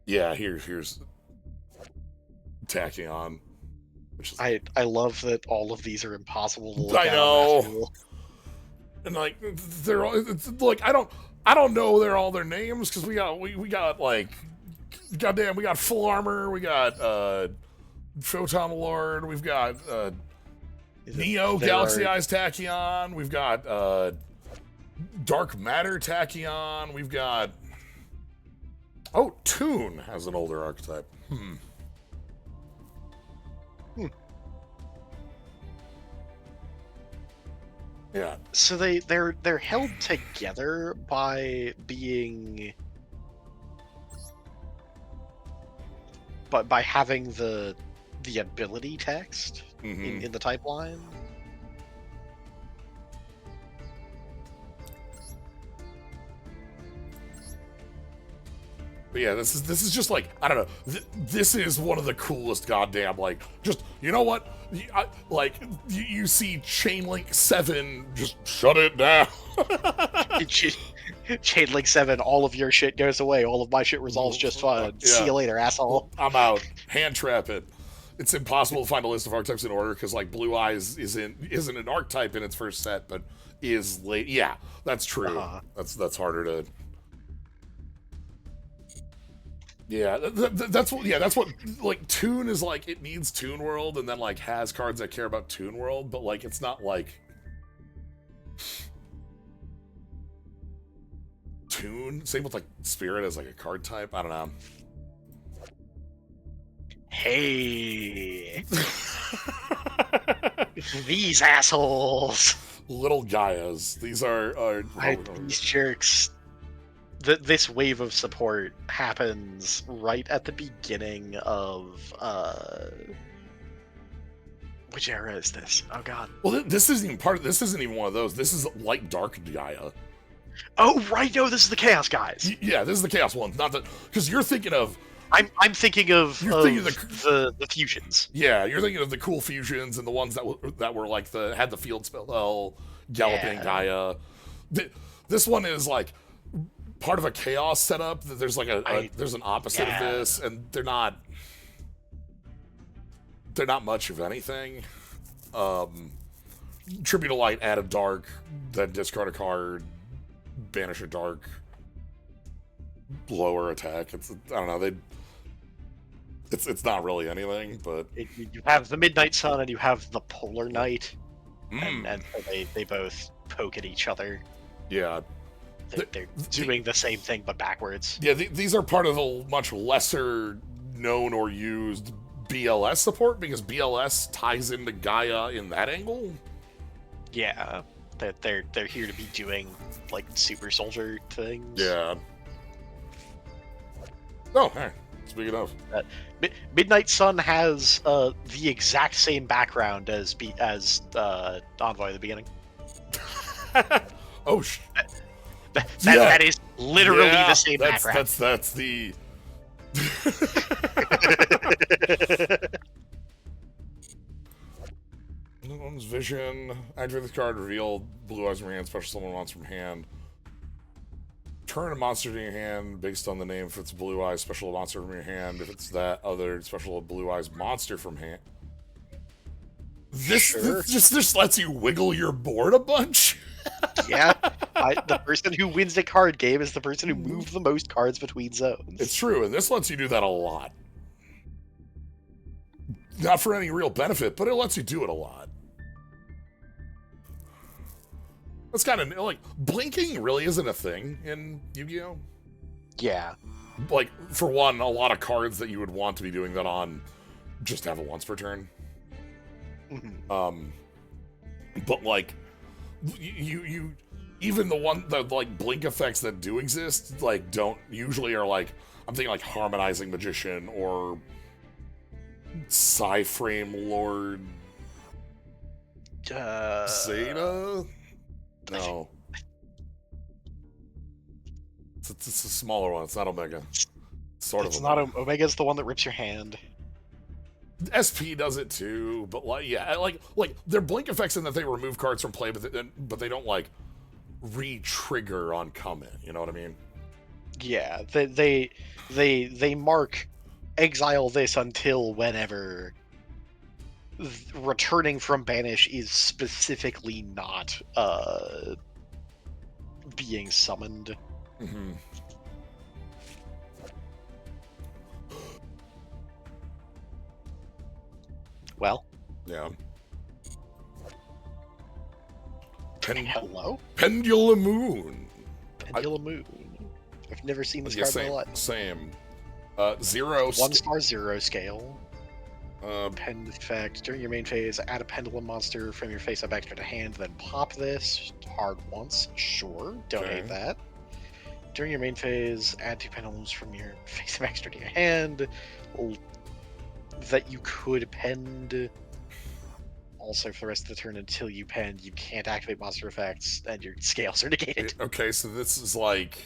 Yeah, here's Tachyon. Which is... I love that all of these are impossible to look I at. know. And like they're all, it's like I don't know they're all their names because we got like goddamn, we got Full Armor, we got Photon Lord, we've got Neo Galaxy Eyes Tachyon, we've got Dark Matter Tachyon, we've got Toon has an older archetype. Yeah. So they're held together by being by having the ability text in the type line. But yeah, this is just like, I don't know. This is one of the coolest goddamn, like, just, you know what? You see Chain Link 7, just shut it down. Chain Link 7, all of your shit goes away. All of my shit resolves just fine. Yeah. See you later, asshole. I'm out. Hand trap it. It's impossible to find a list of archetypes in order because, like, Blue Eyes isn't an archetype in its first set, but is late. Yeah, that's true. That's harder to... Yeah, that's what like Toon is like. It needs Toon World, and then like has cards that care about Toon World, but like it's not like Toon. Same with like Spirit as like a card type. I don't know. Hey, these assholes, little Gaias. These are these jerks. This wave of support happens right at the beginning of which era is this? Oh god. Well, this isn't even part of this. Isn't even one of those. This is Light Dark Gaia. Oh right, no, this is the Chaos guys. Yeah, this is the Chaos one. Not that because you're thinking of. I'm thinking of the fusions. Yeah, you're thinking of the cool fusions and the ones that were like had the field spell Galloping Gaia. This one is like part of a chaos setup. There's like there's an opposite of this, and they're not much of anything. Tribute to Light, add a dark, then discard a card, banish a dark, lower attack. I don't know. It's not really anything, but you have the Midnight Sun and you have the Polar Night, and they both poke at each other. Yeah. They're doing the same thing but backwards. Yeah, these are part of a much lesser known or used BLS support because BLS ties into Gaia in that angle. Yeah, they're here to be doing like super soldier things. Yeah. Oh, hey, speaking of, Midnight Sun has the exact same background as Envoy at the beginning. Oh that is literally the same background. That's the. One's vision. Activate this card. Reveal Blue Eyes from your hand. Special summon monster from hand. Turn a monster to your hand based on the name. If it's Blue Eyes, special monster from your hand. If it's that other, special Blue Eyes monster from hand. This just lets you wiggle your board a bunch. Yeah, the person who wins a card game is the person who moved the most cards between zones. It's true, and this lets you do that a lot. Not for any real benefit, but it lets you do it a lot. That's kind of like blinking really isn't a thing in Yu-Gi-Oh. Yeah. Like, for one, a lot of cards that you would want to be doing that on just have it once per turn. Mm-hmm. But like, you even the like blink effects that do exist, like don't usually are like, I'm thinking like Harmonizing Magician or Psy-Frame Lord Zeta? No. It's a smaller one. It's not Omega. It's not Omega's the one that rips your hand. SP does it too, but like yeah, like they're blink effects in that they remove cards from play, but they don't like re-trigger on come in. You know what I mean? Yeah, they mark exile this until whenever returning from banish is specifically not being summoned. Mm-hmm. Well. Yeah. Hello? Pendulum Moon. Pendulum Moon. I've never seen this card in my life. Same. 0. 1-star 0 scale. Pen effect. During your main phase, add a pendulum monster from your face up extra to hand, then pop this. Hard once. Sure. Don't hate that. During your main phase, add 2 pendulums from your face up extra to your hand that you could pend. Also, for the rest of the turn until you pend, you can't activate monster effects, and your scales are negated. Okay, so this is like...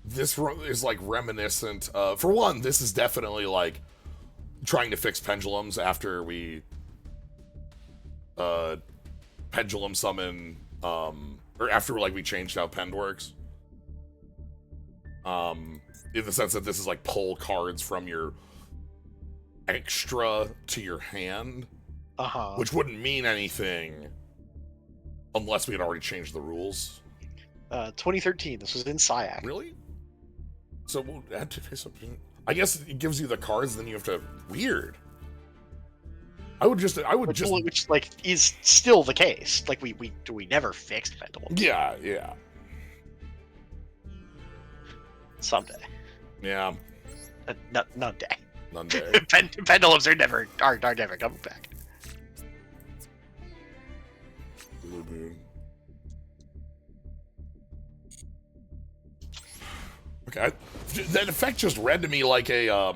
This is like reminiscent of... For one, this is definitely like trying to fix pendulums after we pendulum summon, or after like we changed how pend works. In the sense that this is like pull cards from your extra to your hand, which wouldn't mean anything unless we had already changed the rules. 2013. This was in Psyche. Really? So we'll add to face up. I guess it gives you the cards, then you have to. Weird. Which like is still the case. Like we never fixed pendulum. Yeah. Someday. Yeah. None day. None day. Pendulums are never coming back. Blue Moon. Okay, that effect just read to me like a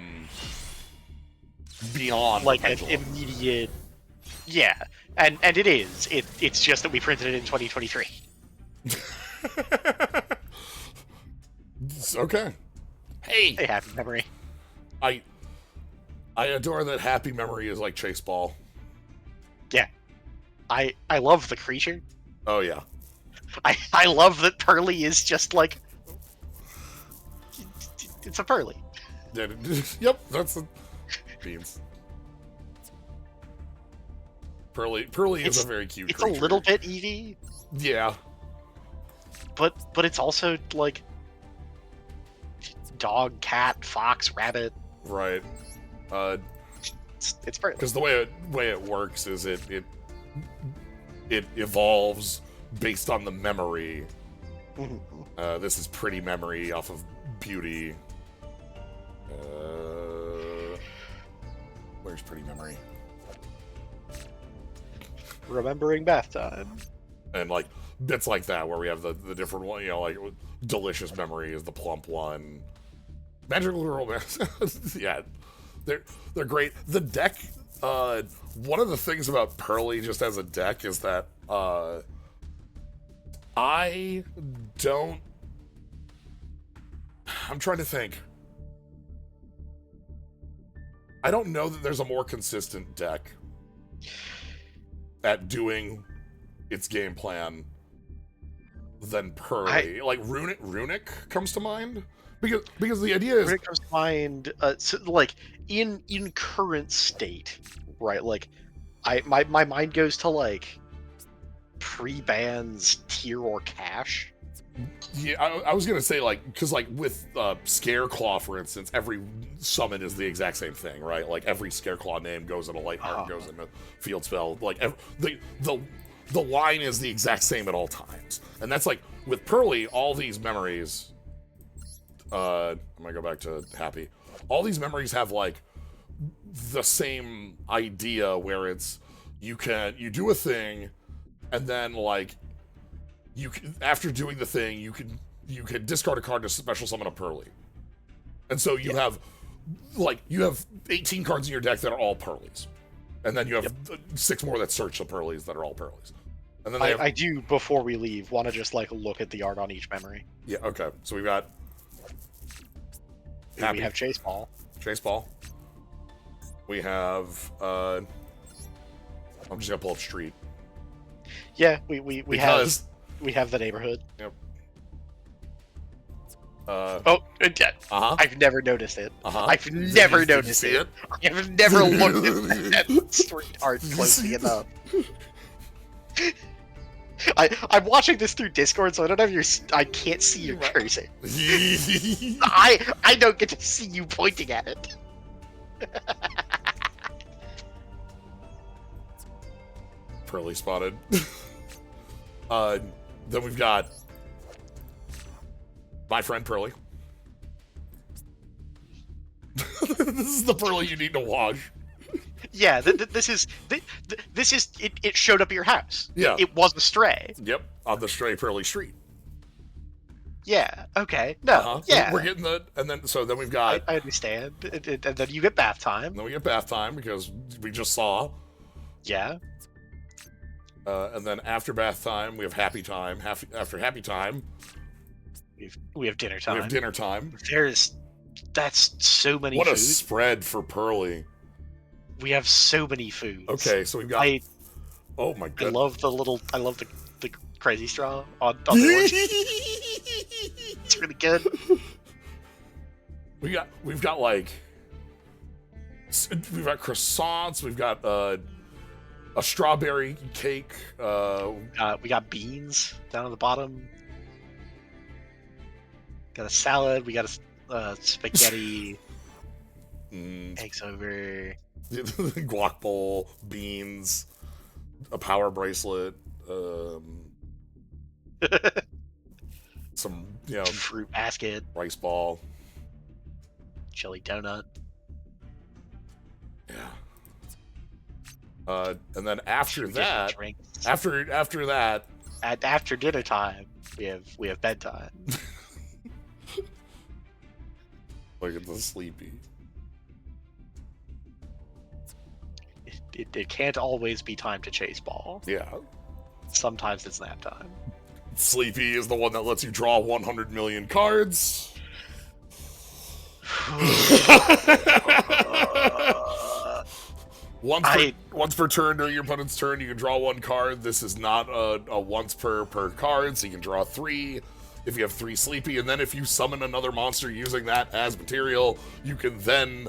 beyond like pendulum. An immediate. Yeah, and it is. It's just that we printed it in 2023. Okay. Hey, happy memory. I adore that happy memory is like Chase Ball. Yeah, I love the creature. Oh yeah. I love that Pearly is just like. It's a Pearly. Yep, that's the beans. Pearly is a very cute creature. It's a little bit Eevee. Yeah. But it's also like dog, cat, fox, rabbit. Right. It's Pearly. Because the way it works is it evolves based on the memory. This is pretty memory off of beauty. Where's pretty memory? Remembering bath time. And like bits like that where we have the different one, you know, like delicious memory is the plump one. Magical Girl, yeah, they're great. The deck, one of the things about Pearly just as a deck is that I'm trying to think. I don't know that there's a more consistent deck at doing its game plan than Pearly. Like Runic comes to mind because the idea is Runic comes to mind. So, like in current state, right? Like my mind goes to like pre-bans tier or cash? Yeah, I was gonna say, like, because, like, with Scareclaw, for instance, every summon is the exact same thing, right? Like, every Scareclaw name goes in a light heart, goes in a field spell. Like, the line is the exact same at all times. And that's, like, with Pearly, all these memories... I'm gonna go back to Happy. All these memories have, like, the same idea where it's, you do a thing, and then, like, after doing the thing, you can discard a card to special summon a Pearly. And so you have 18 cards in your deck that are all Pearlies. And then you have 6 more that search the Pearlies that are all Pearlies. And then I do, before we leave, want to just, like, look at the art on each memory. Yeah, okay. So we've got Happy. We have Chase Ball. Chase Ball. We have I'm just gonna pull up Street. Yeah, we have the neighborhood. Yep. I've never noticed it. I've never noticed it. I've never looked at street art closely enough. I'm watching this through Discord, so I don't have I can't see your cursor. I don't get to see you pointing at it. Pearly spotted. Then we've got my friend Pearly. This is the Pearly you need to wash. Yeah, this is it showed up at your house. Yeah. It was a stray. Yep, on the stray Pearly Street. Yeah, okay. No, yeah. We're getting and then we've got... I understand. And then you get bath time. And then we get bath time, because we just saw. Yeah. And then after bath time, we have happy time. After happy time... We have dinner time. We have dinner time. That's so many What foods. a spread for Pearly. We have so many foods. Okay, so we've got... oh my god. I love the crazy straw on the orange. It's really good. We've got like... We've got croissants, we've got a strawberry cake. We got beans down at the bottom. Got a salad, we got a spaghetti, eggs over... guac bowl, beans, a power bracelet, some, fruit basket, rice ball, chili donut. Yeah. And then after that, after dinner time, we have bedtime. Look at the sleepy. It can't always be time to chase ball. Yeah. Sometimes it's nap time. Sleepy is the one that lets you draw 100 million cards. Once per turn during your opponent's turn, you can draw 1 card. This is not a once per card, so you can draw 3 if you have 3 Sleepy. And then if you summon another monster using that as material, you can then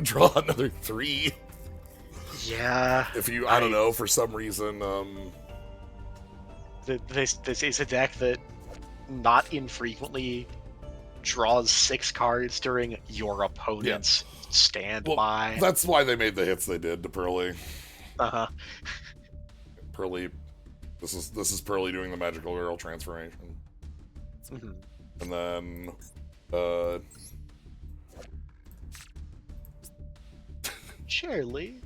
draw another 3. Yeah. If you, I don't know, for some reason, this is a deck that not infrequently draws 6 cards during your opponent's standby. Well, that's why they made the hits they did to Pearly. Pearly, this is Pearly doing the Magical Girl transformation. And then, surely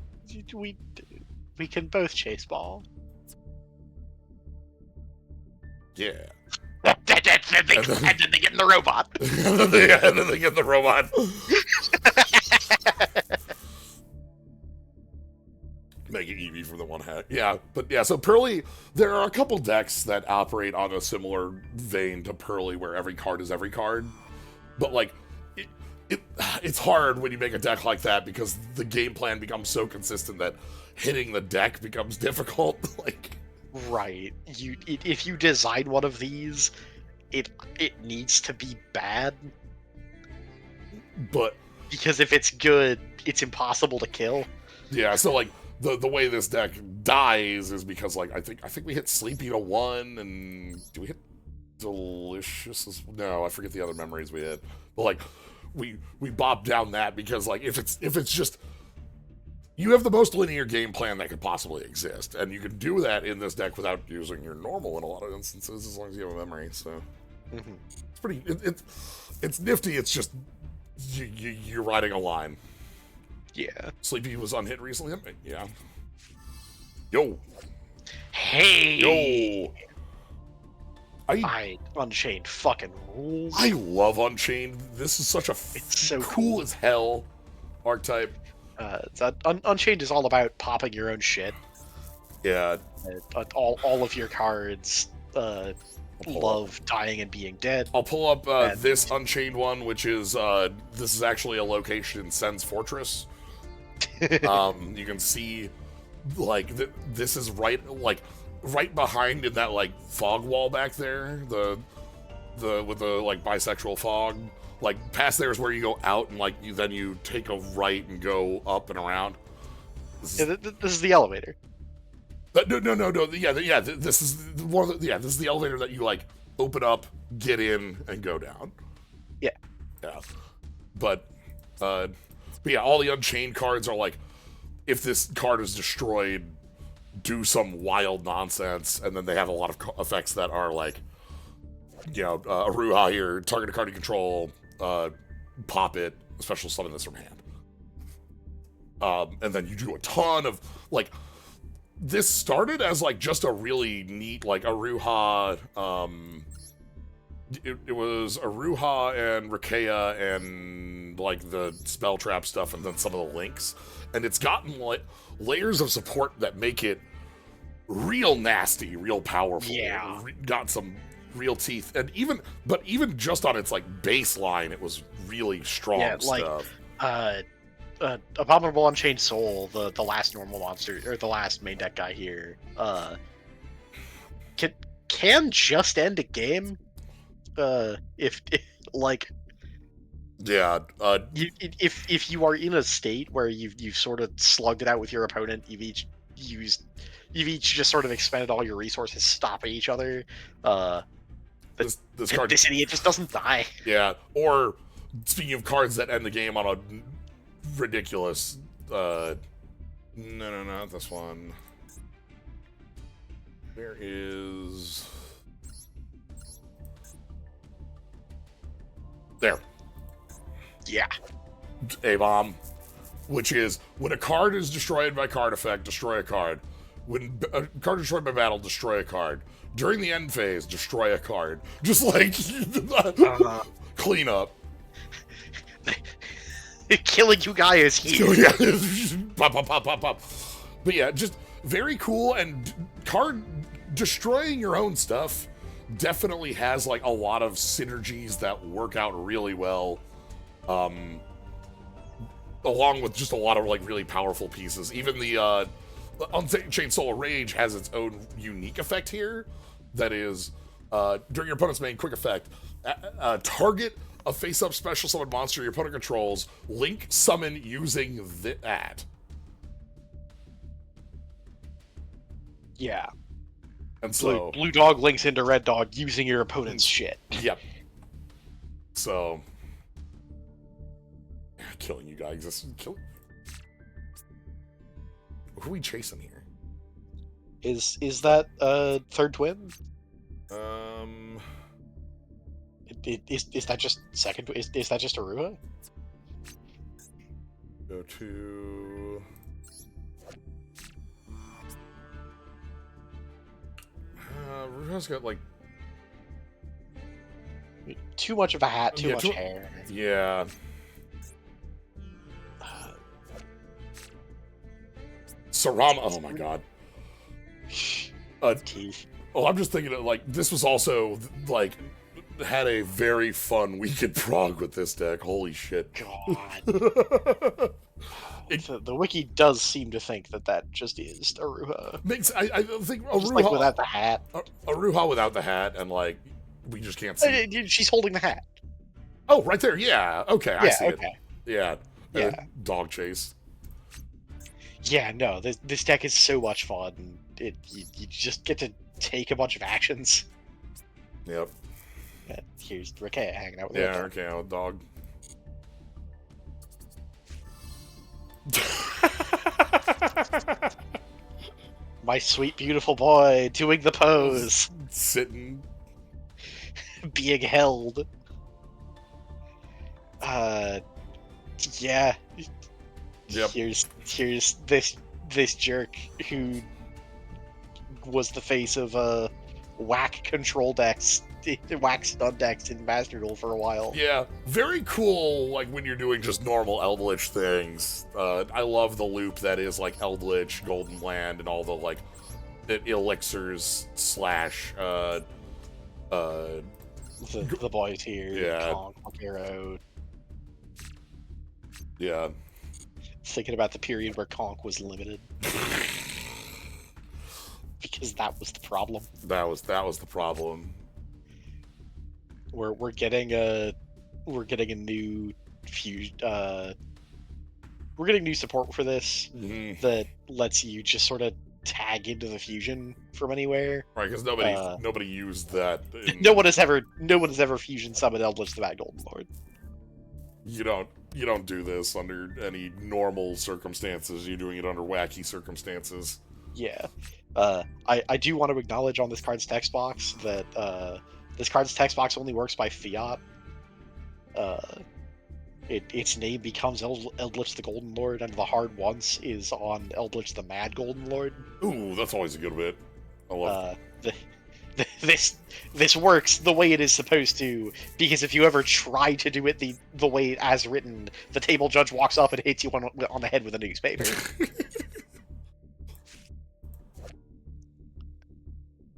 we can both chase ball. Yeah. And then they get in the robot. And then they get the robot. Make it Eevee for the 1 hat. Yeah, but yeah, so Pearly, there are a couple decks that operate on a similar vein to Pearly, where every card is every card. But, like, it's hard when you make a deck like that, because the game plan becomes so consistent that hitting the deck becomes difficult. Like, right. If you design one of these, it needs to be bad. But because if it's good, it's impossible to kill. Yeah, so like the way this deck dies is because like I think we hit Sleepy to 1, and do we hit Delicious? No, I forget the other memories we hit. But like we bop down that because like if it's just you have the most linear game plan that could possibly exist, and you can do that in this deck without using your normal in a lot of instances as long as you have a memory. So it's pretty it's nifty. It's just you're riding a line. Yeah. Sleepy was unhit recently. Yeah. Yo. Hey. Yo. Unchained fucking rules. I love Unchained. This is such a it's so cool as hell archetype. Unchained is all about popping your own shit. Yeah. All of your cards love dying and being dead. I'll pull up this Unchained one, which is this is actually a location in Sen's Fortress. You can see like this is right behind in that like fog wall back there, the with the like bisexual fog. Like past there is where you go out and like you take a right and go up and around. This is the elevator. No. Yeah. This is one of this is the elevator that you like open up, get in, and go down. Yeah. But yeah, all the Unchained cards are like, if this card is destroyed, do some wild nonsense, and then they have a lot of effects that are like, Aruha here, target a card you control, pop it, special summon this from hand. And then you do a ton of like. This started as like just a really neat like Aruha. It was Aruha and Rakea and like the spell trap stuff, and then some of the links, and it's gotten like layers of support that make it real nasty, real powerful. Yeah, got some real teeth, and even just on its like baseline, it was really strong stuff. Abominable Unchained Soul, the last normal monster, or the last main deck guy here, can just end a game, if you are in a state where you've sort of slugged it out with your opponent, you've each just sort of expended all your resources stopping each other. This idiot just doesn't die. Yeah, or speaking of cards that end the game on a ridiculous no, not this one. There is there. Yeah. A-bomb, which is when a card is destroyed by card effect, destroy a card. When a card is destroyed by battle, destroy a card. During the end phase, destroy a card. Just like clean up. Killing you guys here. Pop. But yeah, just very cool, and card destroying your own stuff definitely has like a lot of synergies that work out really well. Along with just a lot of like really powerful pieces. Even the Unchained Soul of Rage has its own unique effect here. That is, during your opponent's main quick effect, target a face-up special summon monster your opponent controls, link summon using that. Yeah. And so blue dog links into red dog using your opponent's shit. Yep. So killing you guys. Who are we chasing here? Is that third twin? Is that just second? Is that just Aruha? Go to. Aruha's got like too much of a hat, too much hair. Yeah. Sarama. Oh my god. Teeth. Oh, I'm just thinking of, like, this was also like had a very fun week at Prague with this deck. Holy shit. God. The wiki does seem to think that just is Aruha. I think Aruha just like without the hat. Aruha without the hat, and like we just can't see. She's holding the hat. Oh, right there. Yeah. Okay. I see it. Yeah. Yeah. Dog chase. Yeah, no, this deck is so much fun. You just get to take a bunch of actions. Yep. Here's Rickea hanging out with Yeah, the okay, old dog. My sweet, beautiful boy doing the pose, Sitting. being held. Yeah. Yep. Here's this jerk who was the face of whack control decks, whack stun decks in Master Duel for a while. Yeah, very cool, like, when you're doing just normal Eldritch things. I love the loop that is, like, Eldritch, Golden Land, and all the, like, elixirs slash, The boys here, yeah. Conk, Hero. Yeah. Thinking about the period where Conk was limited. Because that was the problem. That was the problem. We're getting a new we're getting new support for this that lets you just sort of tag into the fusion from anywhere. Right, because nobody used that. No one has ever fusion summoned Eldritch the Mad Golden Lord. You don't do this under any normal circumstances. You're doing it under wacky circumstances. Yeah. I do want to acknowledge on this card's text box that this card's text box only works by fiat. Its name becomes Eldritch the Golden Lord, and the hard once is on Eldritch the Mad Golden Lord. Ooh, that's always a good bit. I love this works the way it is supposed to, because if you ever try to do it the way as written, the table judge walks up and hits you on the head with a newspaper.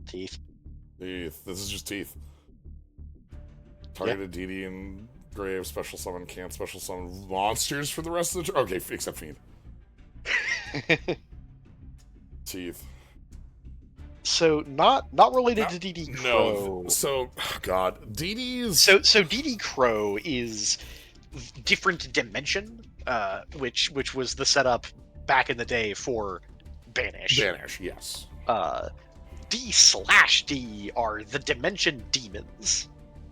Teeth. Teeth. This is just teeth. Targeted DD and Grave, special summon, can't special summon monsters for the rest of the okay, except Fiend. Teeth. So not related to DD Crow. No. So God, DD's so DD Crow is different dimension, which was the setup back in the day for Banish. Banish, yes. D/D are the dimension demons.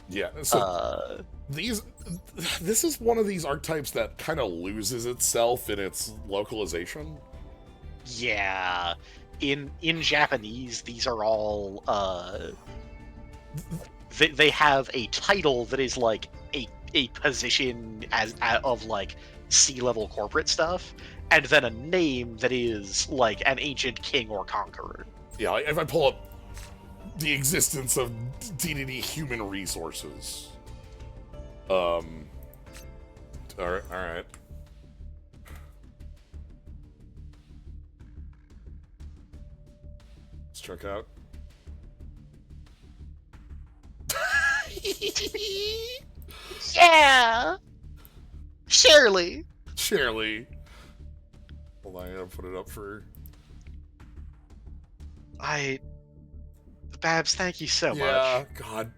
Yeah. So this is one of these archetypes that kind of loses itself in its localization. Yeah. In Japanese, these are all they have a title that is like a position of like C-level corporate stuff, and then a name that is like an ancient king or conqueror. Yeah, like if I pull up the existence of DDD human resources. All right. Let's check out. Yeah! Surely. Hold on, I gotta put it up for... Babs, thank you so much. Yeah, God.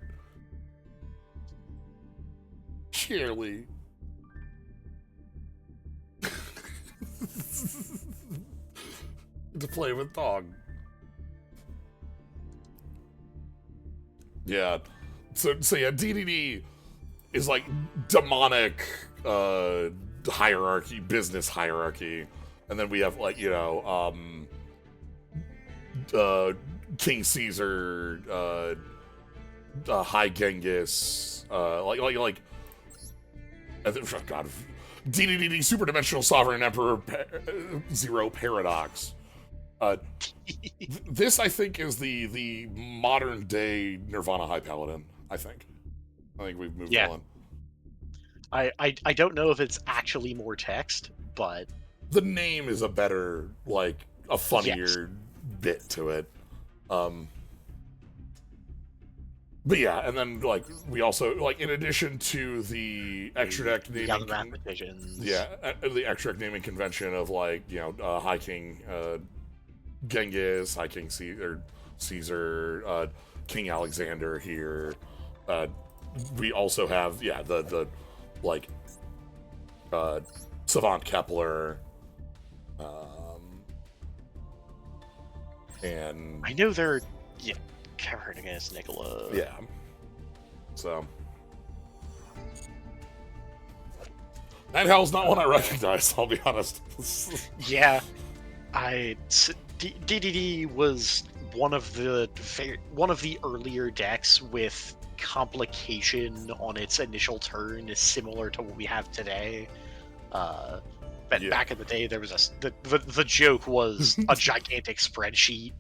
Surely. To play with dog. Yeah. So yeah, DDD is like demonic hierarchy, business hierarchy. And then we have like, you know, King Caesar, High Genghis, like I think, oh God, DDD Super Dimensional Sovereign Emperor Zero Paradox. This I think is the modern day Nirvana High Paladin. I think we've moved on. I don't know if it's actually more text, but the name is a better, like, a funnier bit to it. But yeah, and then like we also like in addition to the extra deck naming, the extra deck naming convention of like, you know, High King Genghis, High King Caesar, King Alexander here. We also have the like Savant Kepler. And I know they're covered against Nicola. yeah. So that hell's not one I recognize, I'll be honest. Yeah, DDD was one of the earlier decks with complication on its initial turn, similar to what we have today. But back in the day, there was the joke was a gigantic spreadsheet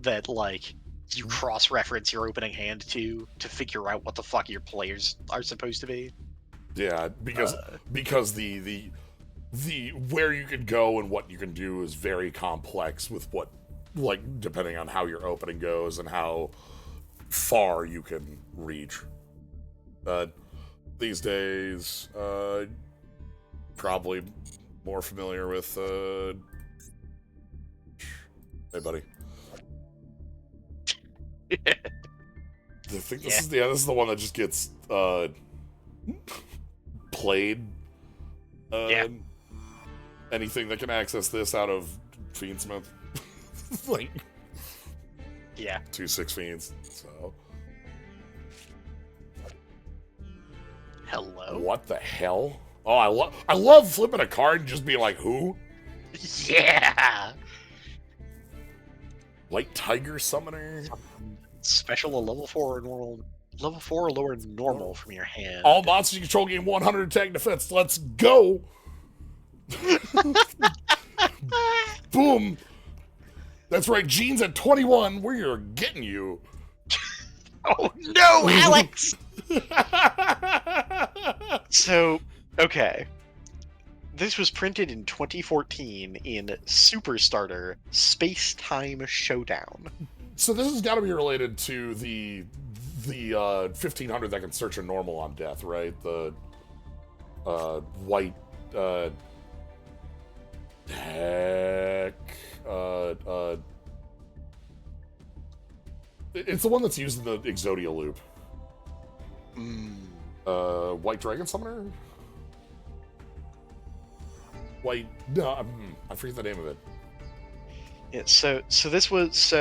that like you cross-reference your opening hand to figure out what the fuck your players are supposed to be. Yeah, because the where you can go and what you can do is very complex with what, like, depending on how your opening goes and how far you can reach. But these days, probably more familiar with hey buddy. I think this is the one that just gets played. Anything that can access this out of Fiendsmith. Like 2/6 Fiends. So hello. What the hell? Oh, I love flipping a card and just being like, who? Yeah. White Tiger Summoner. Special a level 4 normal. Level 4 or lower normal from your hand. All monsters you control gain 100 attack defense. Let's go. Boom. That's right. Gene's at 21. We're getting you. Oh no, Alex. So, okay. This was printed in 2014 in Superstarter Space Time Showdown. So this has got to be related to the 1500 that can search a normal on death, right? The white heck it's the one that's used in the Exodia loop. White Dragon Summoner? I forget the name of it. Yeah, so this was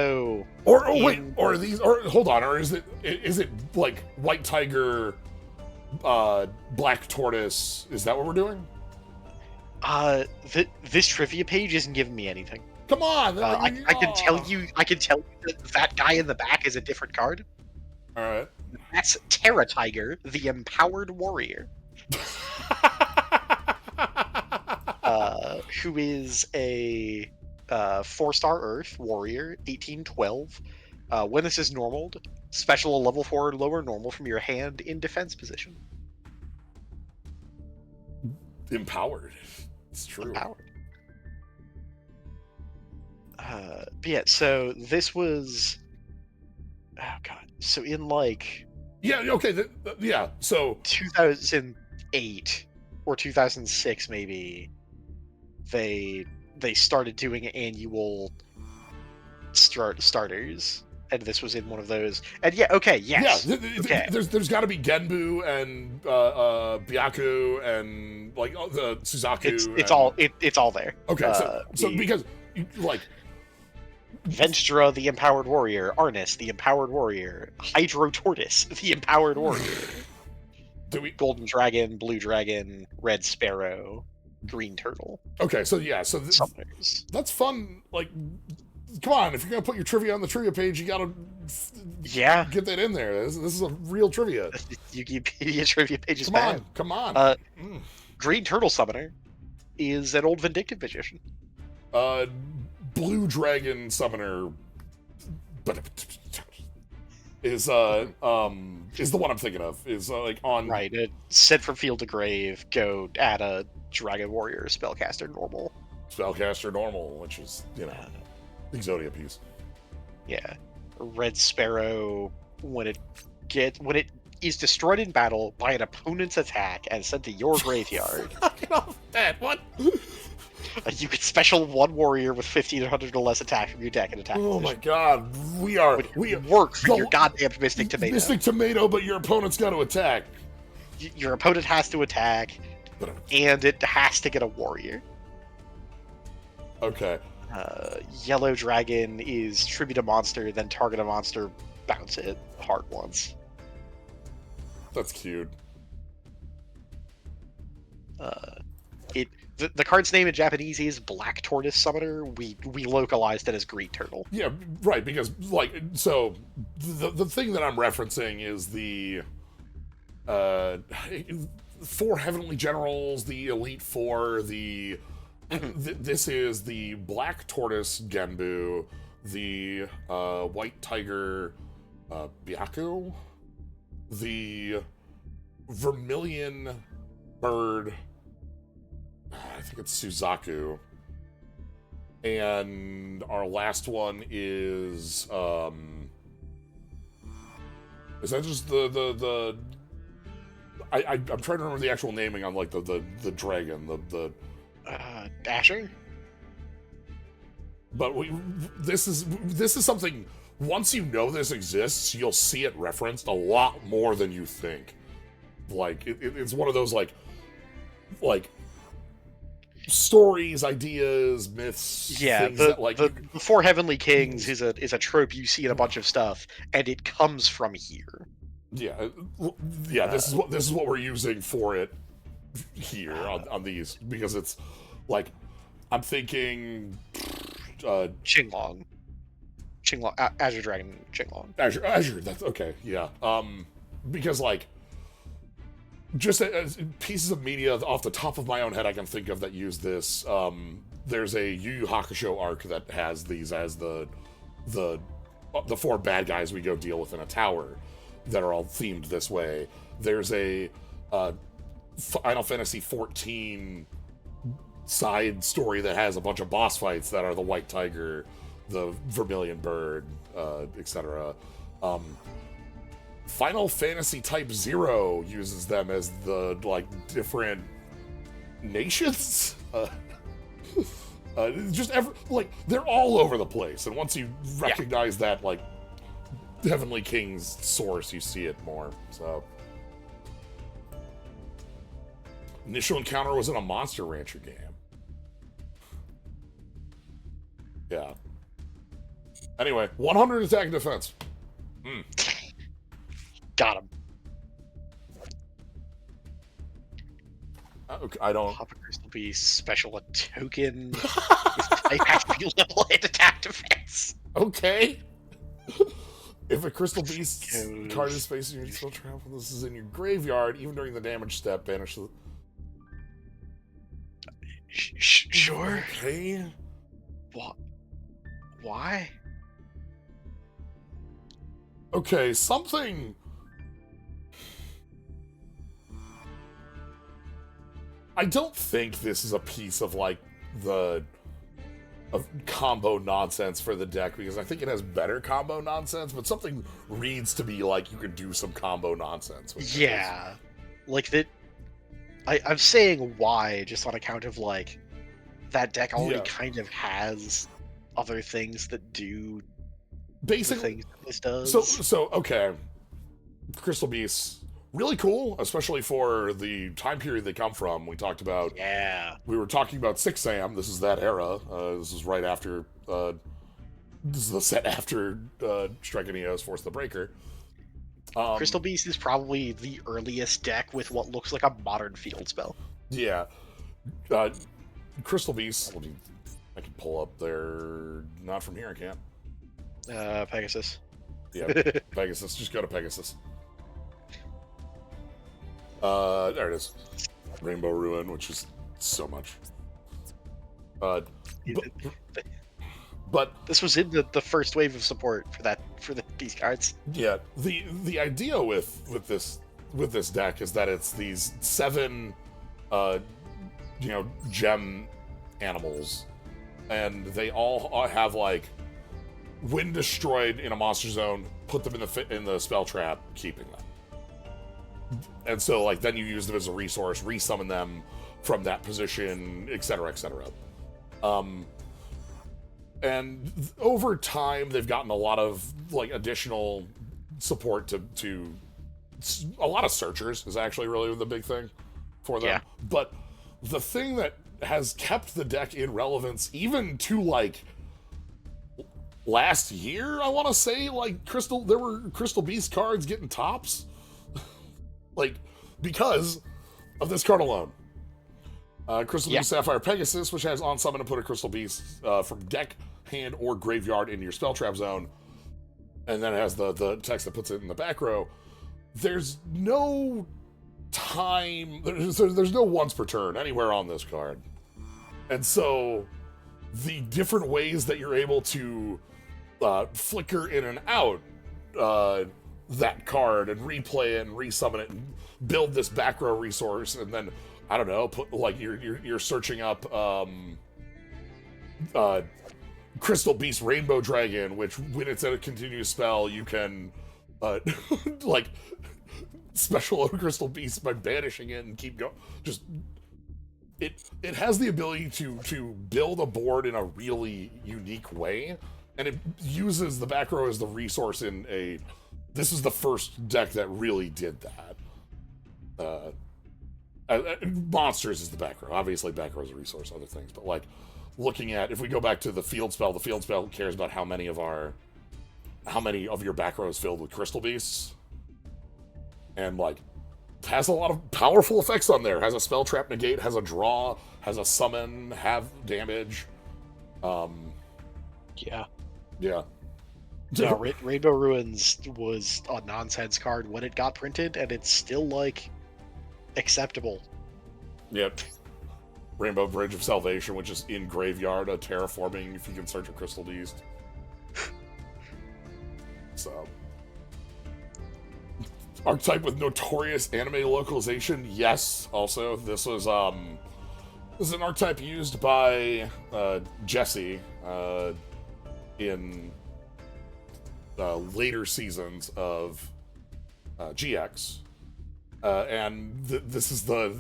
or hold on, or is it like White Tiger, Black Tortoise? Is that what we're doing? This trivia page isn't giving me anything. Come on, I can tell you that guy in the back is a different card. All right, that's Terra Tiger, the Empowered Warrior. Who is a 4-star Earth Warrior, 1812. When this is normaled, special a level 4 or lower normal from your hand in defense position. Empowered. It's true. Empowered. But yeah, so this was... Oh, God. So in, like... Yeah, okay, so... 2008 or 2006, maybe, they started doing annual starters, and this was in one of those. And there's got to be Genbu and Byaku and like the Suzaku. It's all there. Okay, so because like Venstra, the Empowered Warrior, Arnis, the Empowered Warrior, Hydro Tortoise, the Empowered Warrior, Golden Dragon, Blue Dragon, Red Sparrow, Green Turtle. Okay, so that's fun. Like, come on, if you're gonna put your trivia on the trivia page, you gotta get that in there. This is a real trivia. Wikipedia trivia page is bad. Come on. Green Turtle Summoner is an old Vindictive Magician. Blue Dragon Summoner is the one I'm thinking of. Is like on right. Sent from field to grave. Go add a Dragon Warrior Spellcaster normal, which is Exodia piece. Yeah, Red Sparrow when it is destroyed in battle by an opponent's attack and sent to your graveyard. Get off that! What? You can special one warrior with 1500 or less attack from your deck and attack. Oh my god, we work for your goddamn Mystic Tomato. Mystic Tomato, but your opponent's got to attack. Your opponent has to attack, and it has to get a warrior. Okay. Yellow dragon is tribute a monster, then target a monster, bounce it hard once. That's cute. The card's name in Japanese is Black Tortoise Summoner. We localized it as Green Turtle. Yeah, right, because, like, so, the thing that I'm referencing is the, 4 Heavenly Generals, the Elite Four, this is the Black Tortoise Genbu, the, White Tiger, Byaku, the Vermilion Bird, I think it's Suzaku. And our last one is that just the I'm trying to remember the actual naming on like the dragon, the Dasher? But this is something, once you know this exists, you'll see it referenced a lot more than you think. Like it's one of those like stories, ideas, myths. Yeah, things that, like, the 4 Heavenly Kings is a trope you see in a bunch of stuff, and it comes from here. Yeah, this is what we're using for it here on these, because it's like I'm thinking Qinglong, Azure Dragon, Qinglong. Azure. That's okay. Yeah. Because like, just as pieces of media off the top of my own head I can think of that use this. There's a Yu Yu Hakusho arc that has these as the 4 bad guys we go deal with in a tower that are all themed this way. There's a Final Fantasy 14 side story that has a bunch of boss fights that are the White Tiger, the Vermilion Bird, etc. Final Fantasy Type 0 uses them as the, like, different nations. They're all over the place, and once you recognize that, like, Heavenly King's source, you see it more. So, initial encounter was in a Monster Rancher game. Yeah. Anyway, 100 attack and defense. Got him. Okay, I don't. Pop a Crystal Beast, special a token. I have to be level and attack defense. Okay. If a Crystal Beast card is facing your spell trap, this is in your graveyard, even during the damage step, banish the. Sure. Okay. What? Why? Okay, something. I don't think this is a piece of like of combo nonsense for the deck, because I think it has better combo nonsense, but something reads to be like you could do some combo nonsense with Yeah. Like that. I'm saying why just on account of like that deck already kind of has other things that do basically the things that this does. So okay. Crystal Beasts, really cool, especially for the time period they come from. We talked about. Yeah. We were talking about 6 Sam. This is that era. This is right after. This is the set after Strike and Eos Force the Breaker. Crystal Beast is probably the earliest deck with what looks like a modern field spell. Yeah. Crystal Beast. I can pull up their. Not from here, I can't. Pegasus. Yeah, Pegasus. Just go to Pegasus. There it is. Rainbow Ruin, which is so much. But this was in the first wave of support for these cards. Yeah, the idea with this deck is that it's these 7 gem animals, and they all have like when destroyed in a monster zone, put them in the spell trap, keeping them. And so, like, then you use them as a resource, resummon them from that position, etc., etc. And over time, they've gotten a lot of like additional support to a lot of searchers is actually really the big thing for them. Yeah. But the thing that has kept the deck in relevance even to like last year. I want to say like there were Crystal Beast cards getting tops, like because of this card alone. Crystal Beast Sapphire Pegasus, which has on summon to put a Crystal Beast from deck, hand, or graveyard into your spell trap zone, and then it has the text that puts it in the back row. There's no time. There's no once per turn anywhere on this card, and so the different ways that you're able to flicker in and out that card and replay it and resummon it and build this back row resource, and then I don't know, put like you're searching up Crystal Beast Rainbow Dragon, which when it's a continuous spell, you can like special Crystal Beast by banishing it and keep going. Just it has the ability to build a board in a really unique way, and it uses the back row as the resource in a. This is the first deck that really did that. Monsters is the back row. Obviously, back row is a resource, other things. But like, looking at if we go back to the field spell cares about how many of your back row is filled with Crystal Beasts, and like has a lot of powerful effects on there. Has a spell trap negate, has a draw, has a summon, have damage. Yeah. Yeah, Rainbow Ruins was a nonsense card when it got printed, and it's still like acceptable. Yep. Rainbow Bridge of Salvation, which is in graveyard, a terraforming if you can search a Crystal Beast. So. Archetype with notorious anime localization, yes. Also, this is an archetype used by Jesse in later seasons of GX. And this is the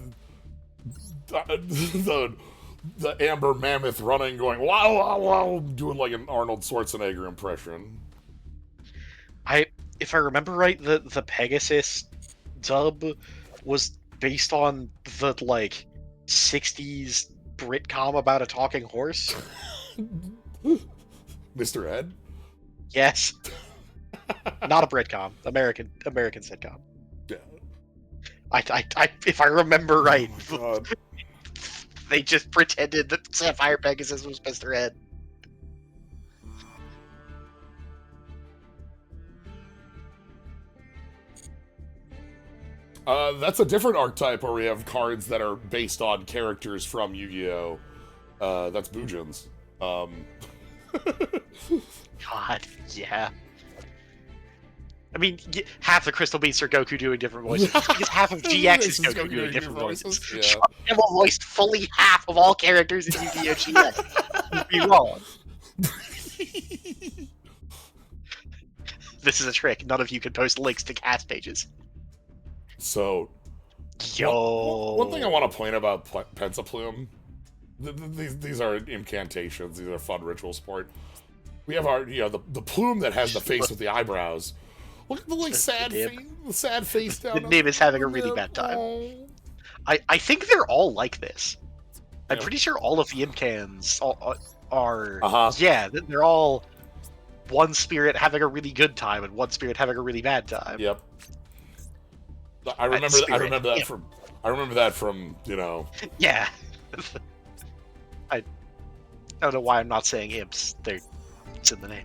Amber Mammoth running, going wow, wow, wow, doing like an Arnold Schwarzenegger impression. If I remember right, the Pegasus dub was based on the like 60s Britcom about a talking horse. Mr. Ed? Yes. Not a Britcom, American sitcom. Yeah. I if I remember right, Oh, they just pretended that Sapphire Pegasus was Mr. Ed. That's a different archetype where we have cards that are based on characters from Yu-Gi-Oh! That's Bujins. God, yeah. I mean, half the Crystal Beasts are Goku doing different voices. Because half of GX is Goku doing different voices. Yeah. Emma voiced fully half of all characters in Yu-Gi-Oh! GX. You'd be wrong. This is a trick. None of you can post links to cast pages. So, one thing I want to point about Pensaplume, these are incantations, these are fun ritual support. We have our, the plume that has the face with the eyebrows. Look at the like sad face down. The nib is having a really bad time. I think they're all like this. I'm pretty sure all of the Imcans are. Yeah, they're all one spirit having a really good time and one spirit having a really bad time. Yep. I remember that from Yeah. I don't know why I'm not saying imps. It's in the name.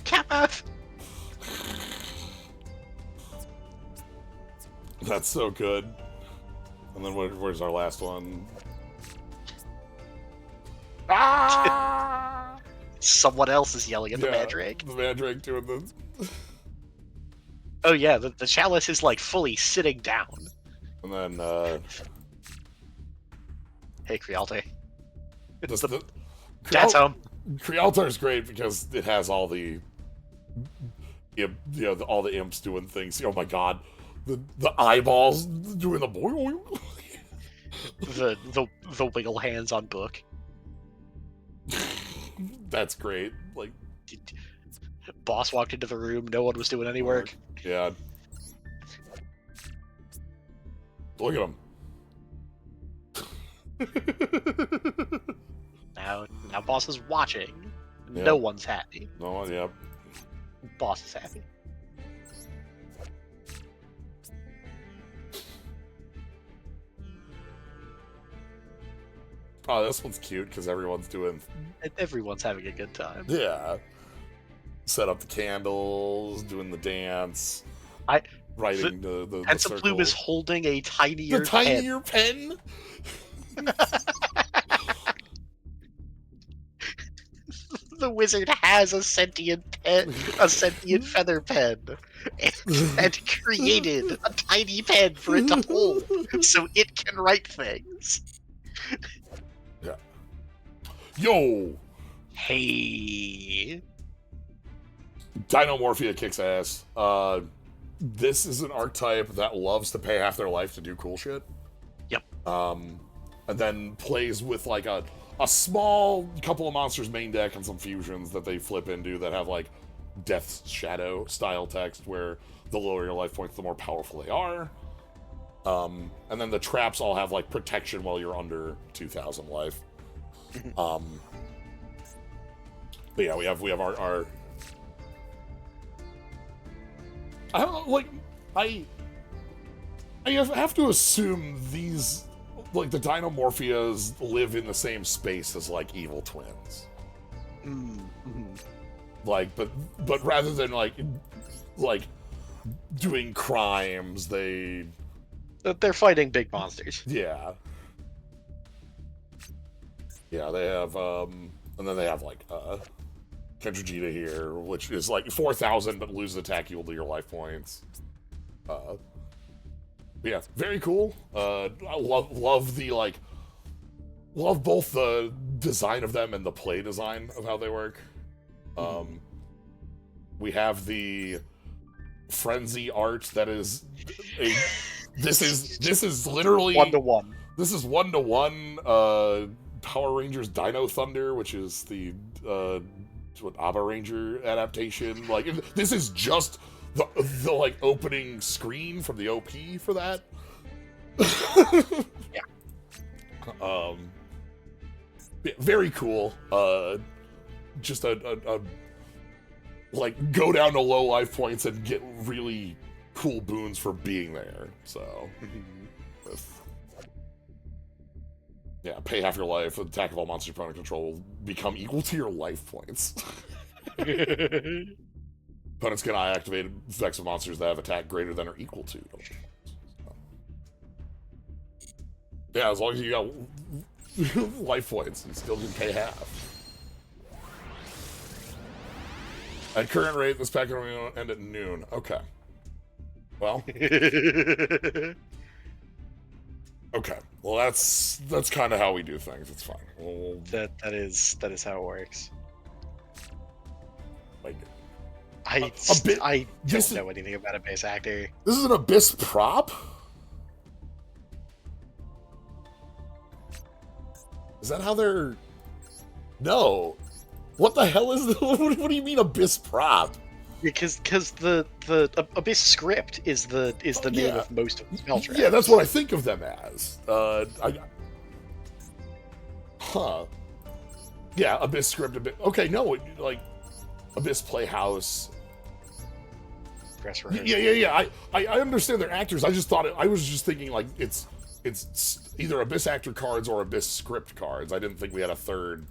Cat. That's so good. And then where's our last one? Ah! Someone else is yelling at the Mandrake. The Mandrake doing this. Oh yeah, the chalice is like fully sitting down. And then hey Crialte. Dad's home. Crialtar is great because it has all the all the imps doing things. Oh my god. The eyeballs doing the boing. the wiggle hands on book. That's great. Like, boss walked into the room, no one was doing any work. Yeah. Look at him. Now boss is watching. Yep. No one's happy. No one, yep. Boss is happy. Oh, this one's cute because everyone's doing... Everyone's having a good time. Yeah. Set up the candles, doing the dance, writing the Handsome circle. Plume is holding a tinier The tinier pen? The wizard has a sentient pen, a sentient feather pen, and created a tiny pen for it to hold, so it can write things. Yeah. Yo! Hey. Dinomorphia kicks ass. This is an archetype that loves to pay half their life to do cool shit. Yep. And then plays with like a small couple of monsters main deck and some fusions that they flip into that have like Death's Shadow style text where the lower your life points, the more powerful they are. And then the traps all have like protection while you're under 2,000 life. But yeah, we have our I don't know, like, I have to assume these, like, the Dinomorphias live in the same space as, like, evil twins. Mm-hmm. Like, but rather than, like, doing crimes, they're fighting big monsters. Yeah. Yeah, they have, and then they have, like, Kentrajita here, which is like 4,000 but loses attack equal to your life points. Yeah, very cool. I love the love both the design of them and the play design of how they work. We have the frenzy art that is this is literally 1-to-1. This is 1-to-1 Power Rangers Dino Thunder, which is the Abba Ranger adaptation. Like, this is just the like opening screen from the OP for that. Yeah. Very cool. Just a like go down to low life points and get really cool boons for being there. So, yeah, pay half your life. Attack of all monsters prone to control will become equal to your life points. Opponents can activate effects of monsters that have attack greater than or equal to. Yeah, as long as you got life points, you still can pay half. At current rate, this pack will end at noon. Okay. Well. Okay. Well, that's kind of how we do things. It's fine. That is how it works. Like, I don't know anything about a base actor. This is an Abyss prop? Is that how they're... No. What the hell is the... What do you mean Abyss prop? Because the Abyss script is the name of most of the spell traps. Yeah, that's what I think of them as. Yeah, Abyss script. Okay, no, like Abyss Playhouse. Press rehearsal. Yeah. I understand they're actors. I just thought I was just thinking like it's either Abyss actor cards or Abyss script cards. I didn't think we had a third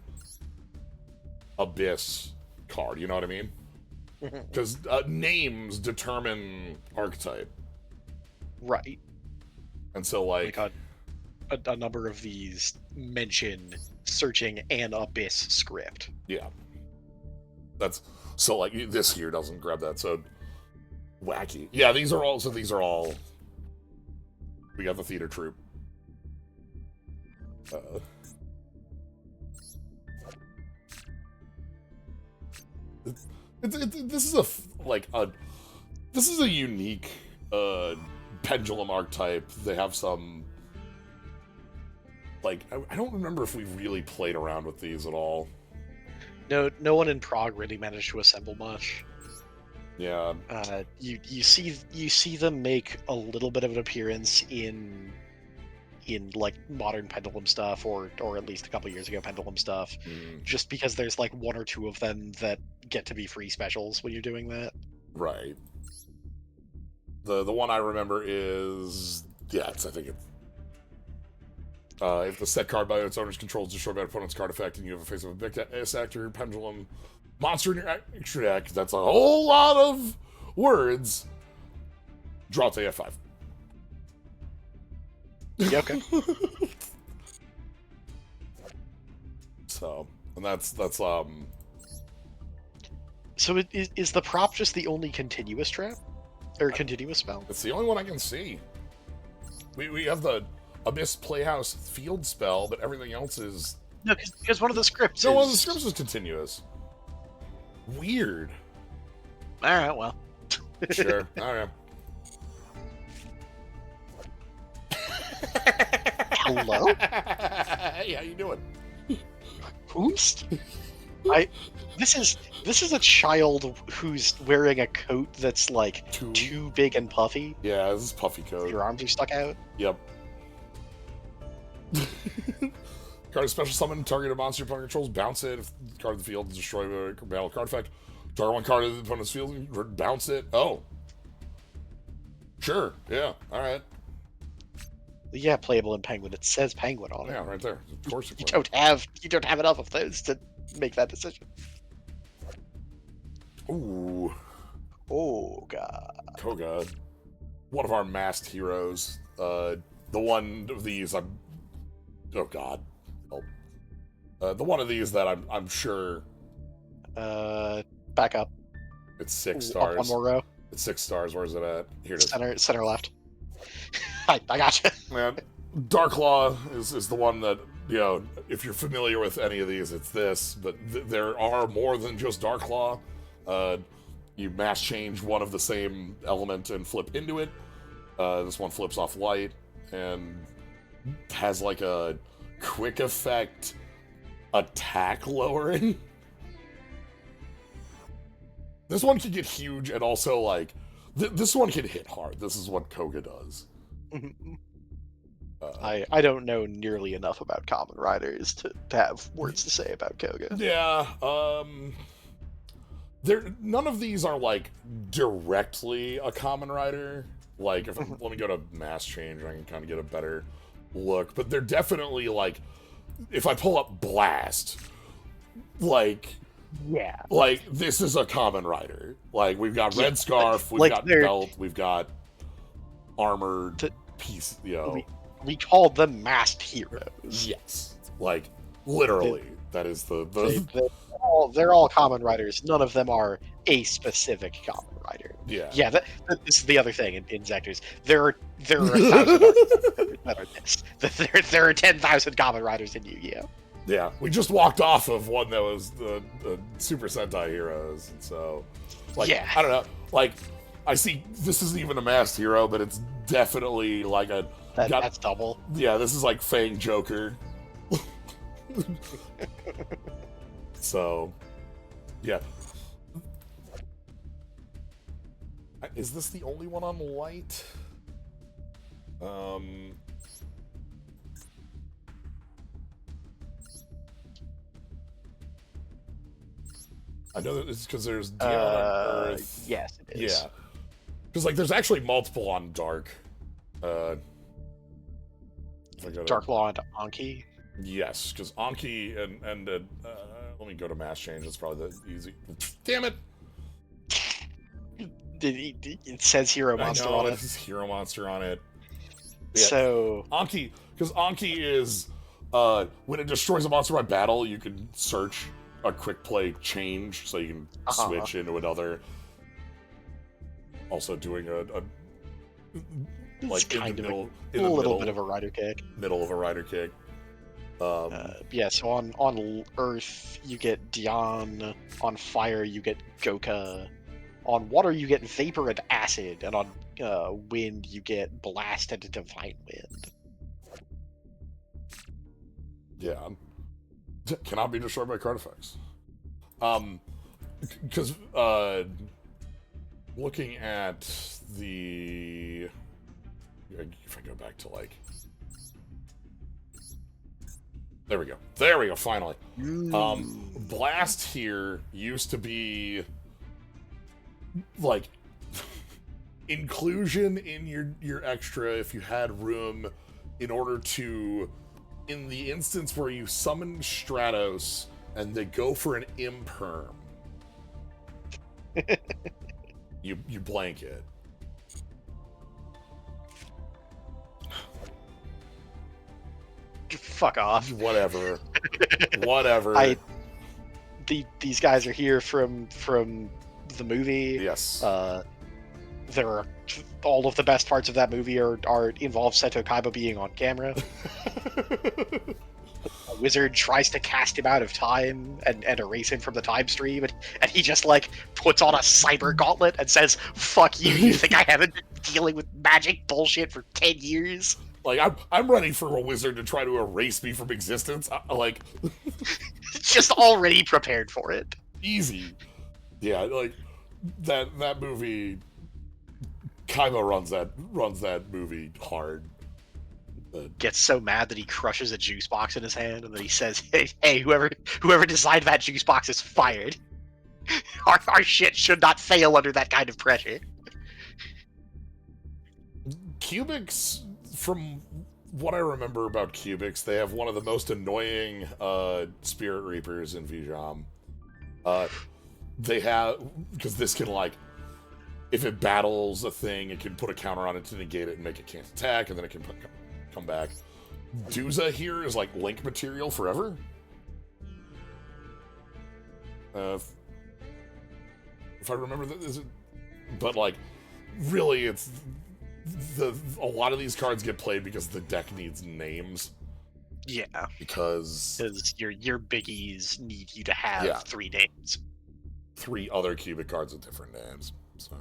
Abyss card. You know what I mean? Because names determine archetype. Right. And so, like a number of these mention searching an Abyss script. Yeah. That's... So, like, this here doesn't grab that, so... Wacky. Yeah, these are all... So these are all... We got the theater troupe. This is this is a unique pendulum archetype. They have some like I don't remember if we really played around with these at all. No one in Prague really managed to assemble much. Yeah. You see them make a little bit of an appearance in like modern Pendulum stuff, or at least a couple years ago Pendulum stuff, just because there's like one or two of them that get to be free specials when you're doing that. Right. The one I remember is I think it's if the set card by its owner's control is destroyed by an opponent's card effect, and you have a face of a big actor, pendulum, monster in your extra deck, that's a whole lot of words. Draw to F5. Yeah, okay. So, and that's So is the prop just the only continuous trap? Or continuous spell? It's the only one I can see. We have the Abyss Playhouse field spell, but everything else is... No, because one of the scripts one of the scripts is continuous. Weird. Alright, well. Sure, alright. Hello? Hey, how you doing? Boost? This is a child who's wearing a coat that's like too big and puffy. Yeah, this is puffy coat. Your arms are stuck out. Yep. Card of special summon, target a monster your opponent controls, bounce it. If the card of the field is destroyed by a battle card effect, target one card of the opponent's field, bounce it. Oh. Sure, yeah, alright. Yeah, playable in Penguin. It says Penguin on it. Yeah, right there. Of course you don't have enough of those to make that decision. Ooh. Oh god. Oh god. One of our masked heroes. The one of these I'm... Oh god. Oh. The one of these that I'm sure... Back up. It's 6 stars. Up one more row. It's 6 stars. Where's it at? Here it is. Center left. I gotcha. Man, Darklaw is the one that, you know, if you're familiar with any of these, it's this, but there are more than just Darklaw. You mass change one of the same element and flip into it. This one flips off light and has like a quick effect attack lowering. This one can get huge and also like, this one can hit hard. This is what Koga does. I don't know nearly enough about Common Riders to have words to say about Koga. Yeah, none of these are like directly a Common Rider. Like, let me go to Mass Change, I can kind of get a better look. But they're definitely like, if I pull up Blast, like, yeah, like this is a Common Rider. Like, we've got Red Scarf, we've got Belt, we've got armored piece, you know. We call them masked heroes. Yes, like literally, that is they're all Common Riders. None of them are a specific Common Rider. Yeah. This is the other thing in Zectors. There are 1,000 that are this. There are 10,000 Common Riders in Yu-Gi-Oh. Yeah, we just walked off of one that was the Super Sentai heroes, and so like, yeah, I don't know, like I see this isn't even a masked hero, but it's definitely like that's double. Yeah, this is like Fang Joker. So, yeah. Is this the only one on light? I know that it's because there's Dion on Earth. Yes, it is. Yeah. Because, like, there's actually multiple on Dark. Darklaw and Anki? Yes, because Anki and let me go to Mass Change. It's probably the easy... Damn it! It says Hero Monster on it. It says Hero Monster on it. Yeah. So... Anki, because Anki is... when it destroys a monster by battle, you can search a quick play change, so you can switch into another. Also doing a like kind in the of middle, a little bit of a rider kick. Middle of a rider kick. Yeah, so on Earth you get Dion, on Fire you get Goka, on Water you get Vapor and Acid, and on Wind you get Blast and Divine Wind. Yeah. Cannot be destroyed by card effects. Because looking at the... If I go back to, like... There we go. There we go, finally. Blast here used to be, like, inclusion in your extra if you had room in order to, in the instance where you summon Stratos and they go for an imperm, you blank it. Fuck off. Whatever. Whatever. These guys are here from the movie. Yes. There are all of the best parts of that movie are involve Seto Kaiba being on camera. A wizard tries to cast him out of time and erase him from the time stream, and he just like puts on a cyber gauntlet and says, "Fuck you! You think I haven't been dealing with magic bullshit for 10 years?" Like, I'm ready for a wizard to try to erase me from existence. Like, just already prepared for it. Easy. Yeah, like that movie. Kaiba runs that movie hard. Gets so mad that he crushes a juice box in his hand, and then he says, "Hey, whoever designed that juice box is fired. Our shit should not fail under that kind of pressure." Cubics, from what I remember about Cubics, they have one of the most annoying Spirit Reapers in Vijam. They have, because this can, like, if it battles a thing, it can put a counter on it to negate it and make it can't attack, and then it can come back. Duza here is like link material forever. If I remember that, but like, really, it's a lot of these cards get played because the deck needs names. Yeah, because your biggies need you to have 3 names, 3 other cubic cards with different names. So,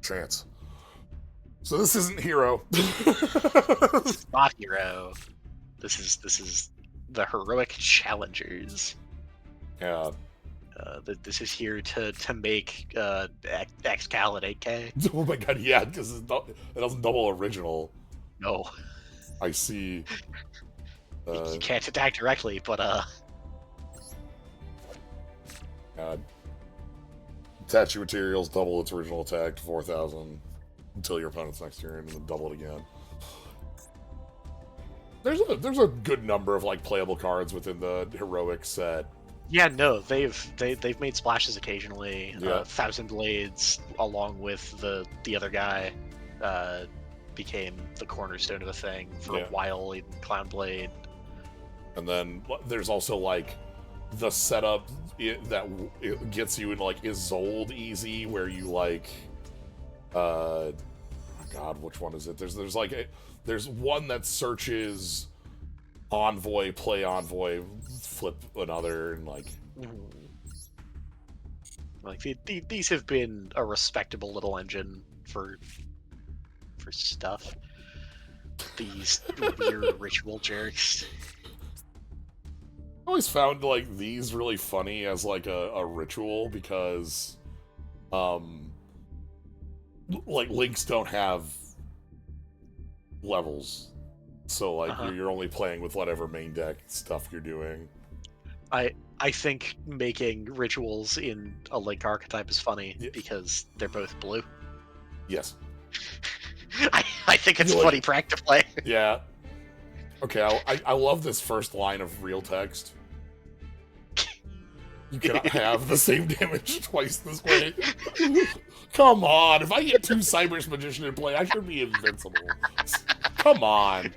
chance. So this isn't Hero. It's not Hero. This is the Heroic Challengers. Yeah. This is here to make X-Cal at 8K. Oh my god, yeah, because it doesn't double original. No. I see. You can't attack directly, but attach your materials, double its original attack to 4,000 until your opponent's next turn, and then double it again. There's a good number of like playable cards within the heroic set. Yeah, no, they've made splashes occasionally. Yeah. Thousand Blades, along with the other guy, became the cornerstone of the thing for a while in Clown Blade. And then there's also like the setup that it gets you in like Isolde Easy, where you like, oh god, which one is it? There's one that searches Envoy, play Envoy, flip another, and like these have been a respectable little engine for stuff. These weird ritual jerks. I always found like these really funny as like a ritual because like links don't have levels, so like you're only playing with whatever main deck stuff you're doing. I think making rituals in a link archetype is funny because they're both blue. Yes. I think it's funny prank to play. Yeah. Okay, I love this first line of real text. You cannot have the same damage twice this way. Come on, if I get 2 Cyber's Magician in play, I should be invincible. Come on.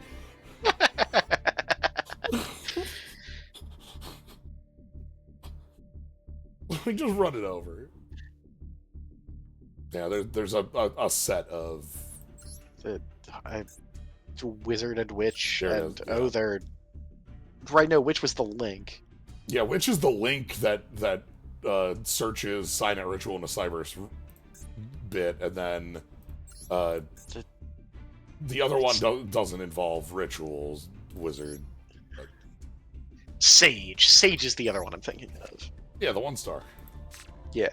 Let me just run it over. Yeah, there's a set of... Wizard and Witch, and they're... Right, no, Witch was the link. Yeah, Witch is the link that searches Signet Ritual in a Cyber's bit, and then the other one doesn't involve rituals. Wizard. Sage. Sage is the other one I'm thinking of. Yeah, the 1-star. Yeah.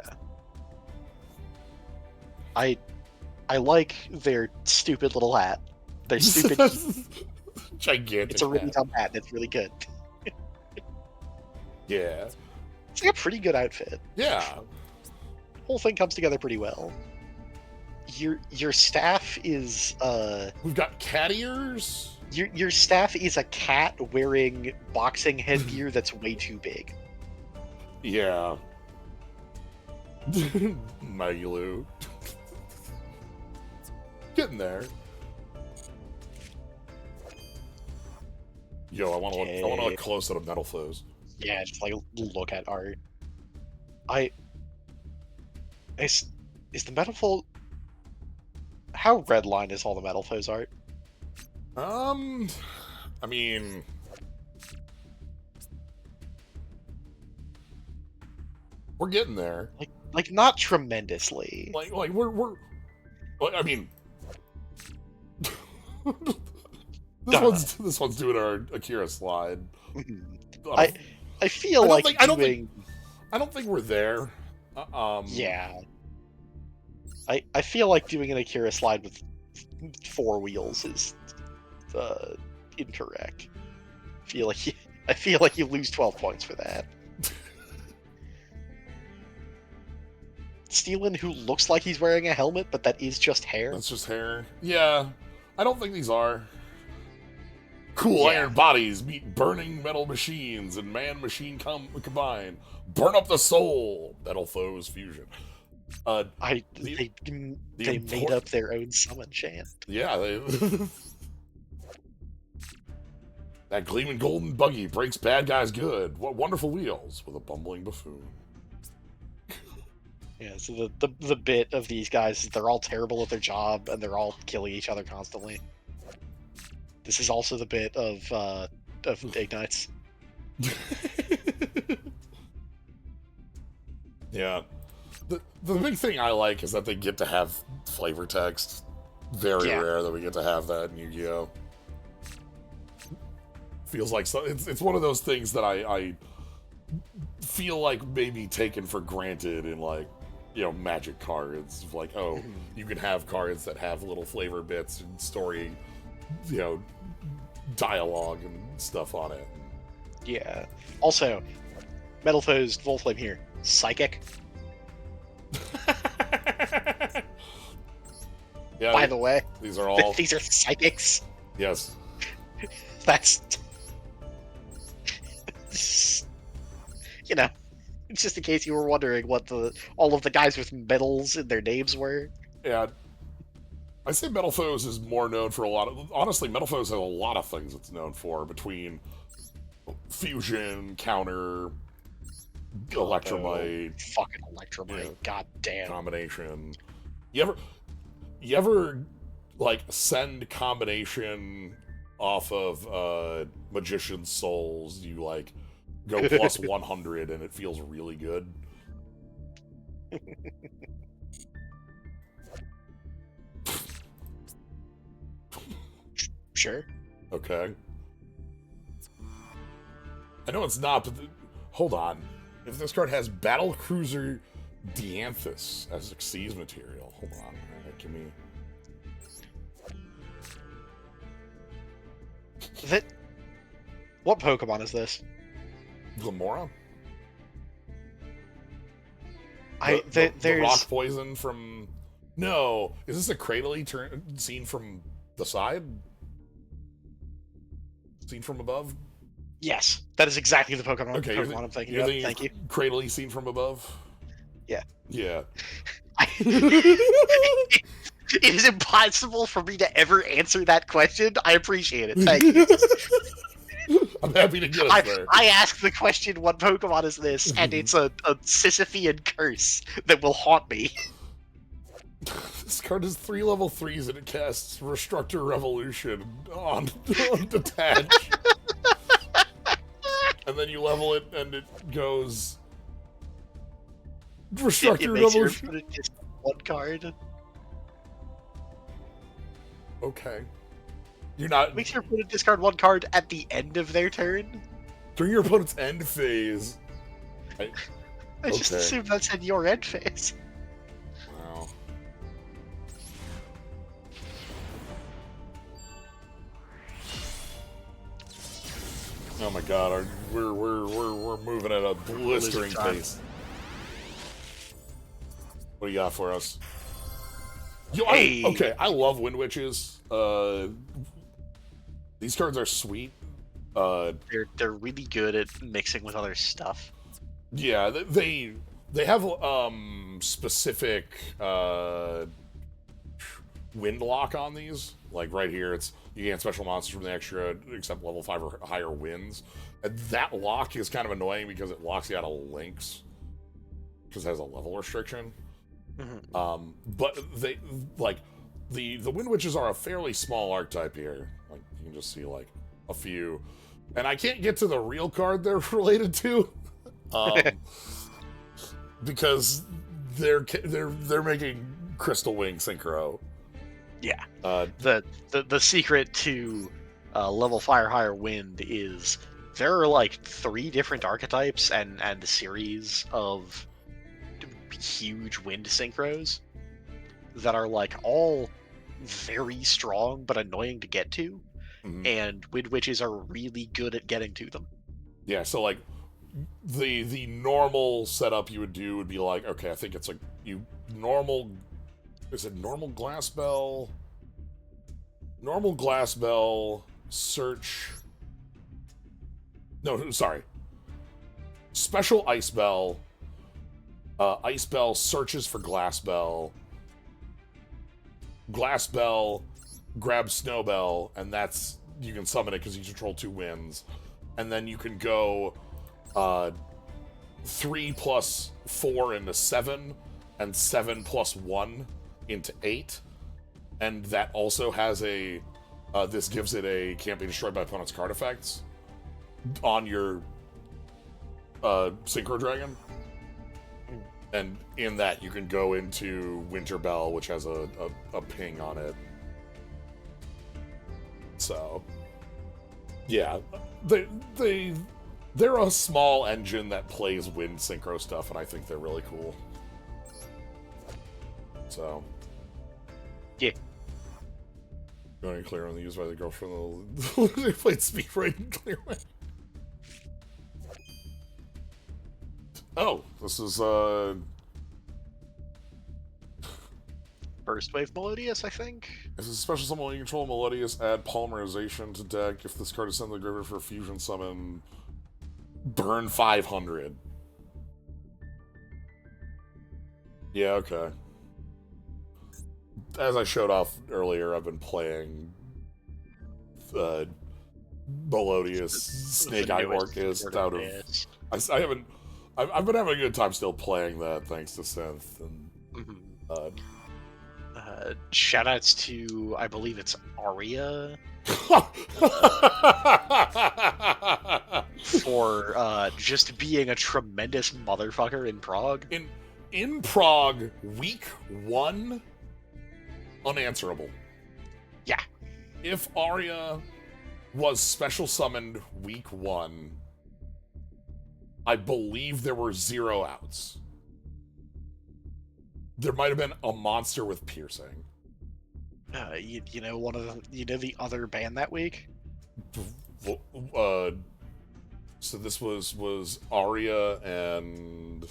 I like their stupid little hat. Their stupid. Gigantic. It's a really hat. dumb hat. And it's really good. Yeah. It's like a pretty good outfit. Yeah. Whole thing comes together pretty well. Your staff is We've got cat ears. Your staff is a cat wearing boxing headgear that's way too big. Yeah. Magalu. Getting there. Yo, I want to look close at a metal foes. Yeah, just like look at art. Is the metal foe? How redline is all the metal foes art? I mean, we're getting there. Like not tremendously. Like we're. I mean, this one's doing our Akira slide. I feel I don't think we're there. Yeah. I feel like doing an Akira slide with 4 wheels is incorrect. I feel like you lose 12 points for that. Stealing who looks like he's wearing a helmet, but that is just hair. That's just hair. Yeah, I don't think these are. Cool iron bodies meet burning metal machines and man-machine combine. Burn up the soul. Metal foes fusion. They made up their own summon chant. Yeah, that gleaming golden buggy breaks bad guys good. What wonderful wheels with a bumbling buffoon. Yeah, so the bit of these guys is they're all terrible at their job and they're all killing each other constantly. This is also the bit of Ignites. Yeah. The big thing I like is that they get to have flavor text. Very rare that we get to have that in Yu-Gi-Oh! Feels like it's one of those things that I feel like maybe taken for granted in, like, you know, Magic cards. Like, oh, you can have cards that have little flavor bits and story, you know, dialogue and stuff on it. Yeah. Also, Metal Foes, Volflame here. Psychic. Yeah. By the way, these are all these are psychics. Yes. That's you know, it's just in case you were wondering what all of the guys with medals in their names were. Yeah. I say Metal Foes is more known for a lot of... Honestly, Metal Foes has a lot of things it's known for, between fusion, counter, electromite... Fucking electromite, yeah. God damn. Combination. You ever, like, send combination off of Magician's Souls, you, like, go plus 100 and it feels really good? Sure. Okay. I know it's not, but hold on. If this card has Battle Cruiser Dianthus as Xyz material, hold on. Give me... What Pokemon is this? Glamora? There's the rock poison from... No. Is this a Cradley seen from the side? Seen from above? Yes, that is exactly the Pokemon, okay, Pokemon I'm thinking of. Thank you. Cradley seen from above? Yeah. Yeah. It is impossible for me to ever answer that question. I appreciate it. Thank you. I'm happy to get us there. I asked the question, what Pokemon is this? And it's a Sisyphean curse that will haunt me. This card is 3 level 3s and it casts Restructor Revolution on Detach. And then you level it and it goes... Restructor Revolution. It makes one card. Okay. You're not... Makes your opponent discard 1 card at the end of their turn? During your opponent's end phase. I just assumed that said your end phase. Wow. Oh my god, we're moving at a blistering pace. What do you got for us? Yo, Hey. I love Wind Witches. These cards are sweet. They're really good at mixing with other stuff. Yeah, they have specific wind lock on these. Like right here, it's you gain special monsters from the extra except level 5 or higher winds. And that lock is kind of annoying because it locks you out of links because it has a level restriction. Mm-hmm. But they like the Wind Witches are a fairly small archetype here. Like you can just see like a few, and I can't get to the real card they're related to, because they're making Crystal Wing Synchro. Yeah. The secret to level 5 or higher wind is there are like 3 different archetypes and a series of huge wind synchros that are like all very strong but annoying to get to, and Wind Witches are really good at getting to them. Yeah, so like the normal setup you would do would be like, okay, I think it's like is it normal glass bell, search, no, sorry, special ice bell, ice bell searches for glass bell grabs snow bell, and that's you can summon it because you control 2 winds, and then you can go 3 plus 4 into 7 and 7 plus 1 into 8, and that also has a this gives it a can't be destroyed by opponent's card effects on your Synchro Dragon. And in that, you can go into Winter Bell, which has a ping on it. So, yeah, they're a small engine that plays wind synchro stuff, and I think they're really cool. So, yeah. Going clear on the used by the girlfriend. They played Speed Raid and Clear. Oh, this is Burst Wave Melodious, I think. This is a special summon when you control Melodious, add Polymerization to deck. If this card is sent to the graveyard for a fusion summon, burn 500. Yeah, okay. As I showed off earlier, I've been playing Melodious Snake Eye Orchis out of... I haven't... I've been having a good time still playing that, thanks to Synth. And, shoutouts to, I believe it's Aria, for just being a tremendous motherfucker in Prague. In Prague, week 1, unanswerable. Yeah. If Aria was special summoned week 1, I believe there were 0 outs. There might have been a monster with piercing. You know the other band that week? So this was Aria and...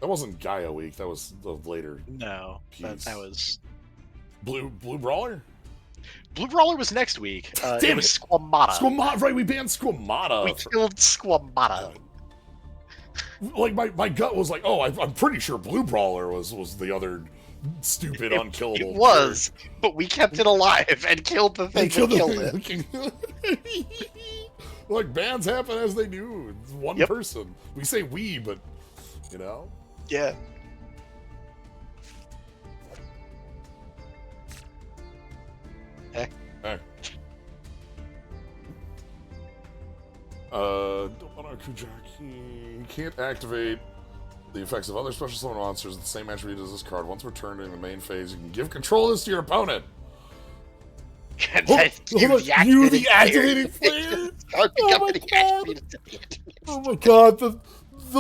That wasn't Gaia week, that was the later No, piece. that was... Blue Brawler? Blue Brawler was next week. Damn it was Squamata. Squamata, right, we banned Squamata. We killed Squamata. Like, my gut was like, oh, I'm pretty sure Blue Brawler was the other stupid, unkillable. It was, but we kept it alive and killed the thing that killed it. Like, bans happen as they do. It's one person. We say we, but, you know? Yeah. Hey. Kujaki can't activate the effects of other special summon monsters with the same attribute as this card. Once returned during the main phase, you can give control of this to your opponent. You, the activating player? Oh my god! Oh my god, the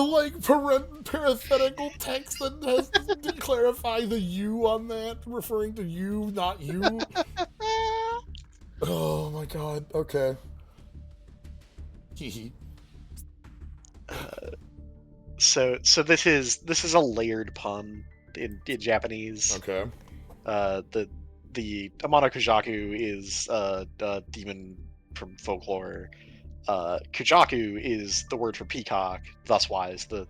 like parenthetical text that has to clarify the you on that, referring to you, not you. Oh my god. Okay. So this is a layered pun in Japanese. Okay. The Amano Kujaku is a demon from folklore. Kujaku is the word for peacock, thus why is the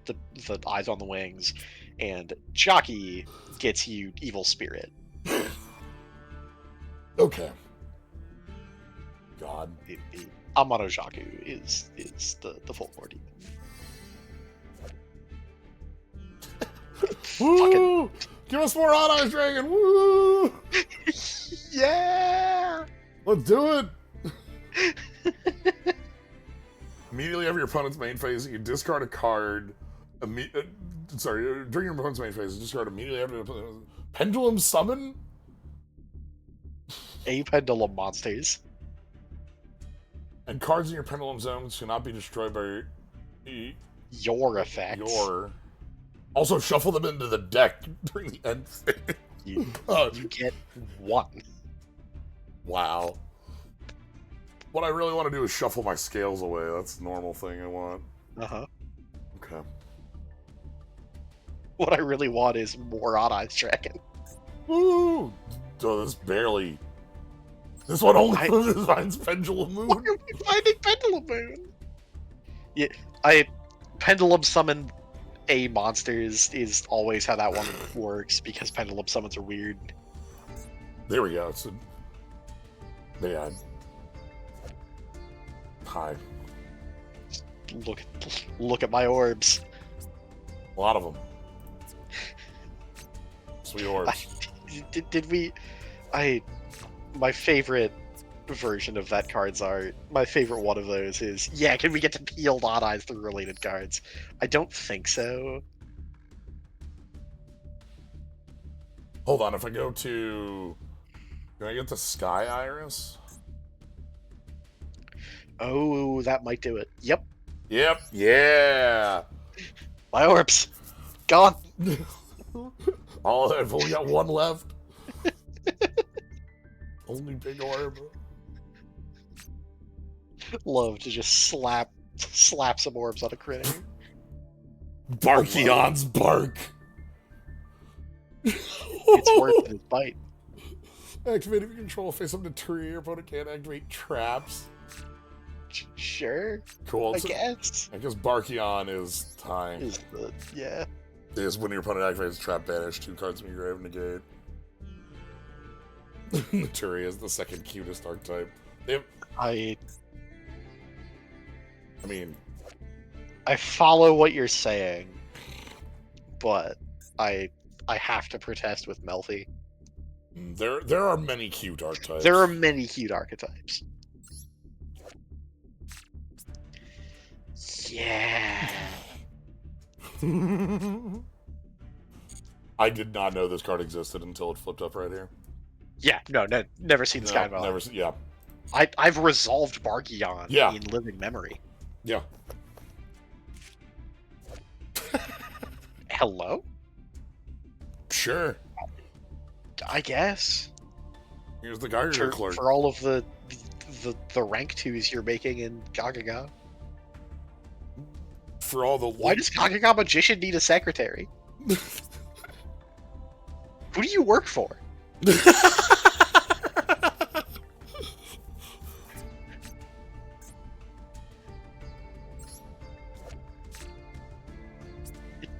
eyes on the wings, and Jaki gets you evil spirit. Okay. God. The Amano Jaku is the folklore demon. Woo! Give us more Odd Eyes Dragon! Woo! Yeah! Let's do it! Immediately after your opponent's main phase, you discard a card. During your opponent's main phase, you discard immediately after the Pendulum Summon? A pendulum monsters. And cards in your Pendulum Zones cannot be destroyed by Your effects. Also, shuffle them into the deck during the end phase. You get one. Wow. What I really want to do is shuffle my scales away. That's the normal thing I want. Uh-huh. Okay. What I really want is more Odd Eyes Dragon. Woo! Oh, this barely... This one only finds Pendulum Moon. Why are we finding Pendulum Moon? Yeah, Pendulum Summon a monsters is always how that one works, because Pendulum Summons are weird. There we go. Yeah. Hi. Look at my orbs. A lot of them. Sweet orbs. Did we... My favorite version of that card's art, my favorite one of those is, yeah, can we get to peel Odd Eyes through related cards? I don't think so. Hold on, if I go to... Can I get the Sky Iris? Oh, that might do it. Yep. Yep. Yeah. My orbs. Gone. I've only got one left. Only big orb. Love to just slap some orbs on a critter. Barkion's bark. It's worth his bite. Activate if you control face up to tree. Your opponent can't activate traps. Sure. Cool. I guess. I guess Barkion is time. Yeah. Is when your opponent activates trap, banish 2 cards from your grave, negate. Naturi is the second cutest archetype. I mean, I follow what you're saying, but I have to protest with Melfi. There are many cute archetypes. There are many cute archetypes. Yeah. I did not know this card existed until it flipped up right here. Yeah, no, never seen Skyball. Never. Yeah. I've resolved Barkion in living memory. Yeah. Hello? Sure. I guess. Here's the Geiger clerk. For all of the rank 2s you're making in Gagaga. For all the... Why does Gagaga Magician need a secretary? Who do you work for?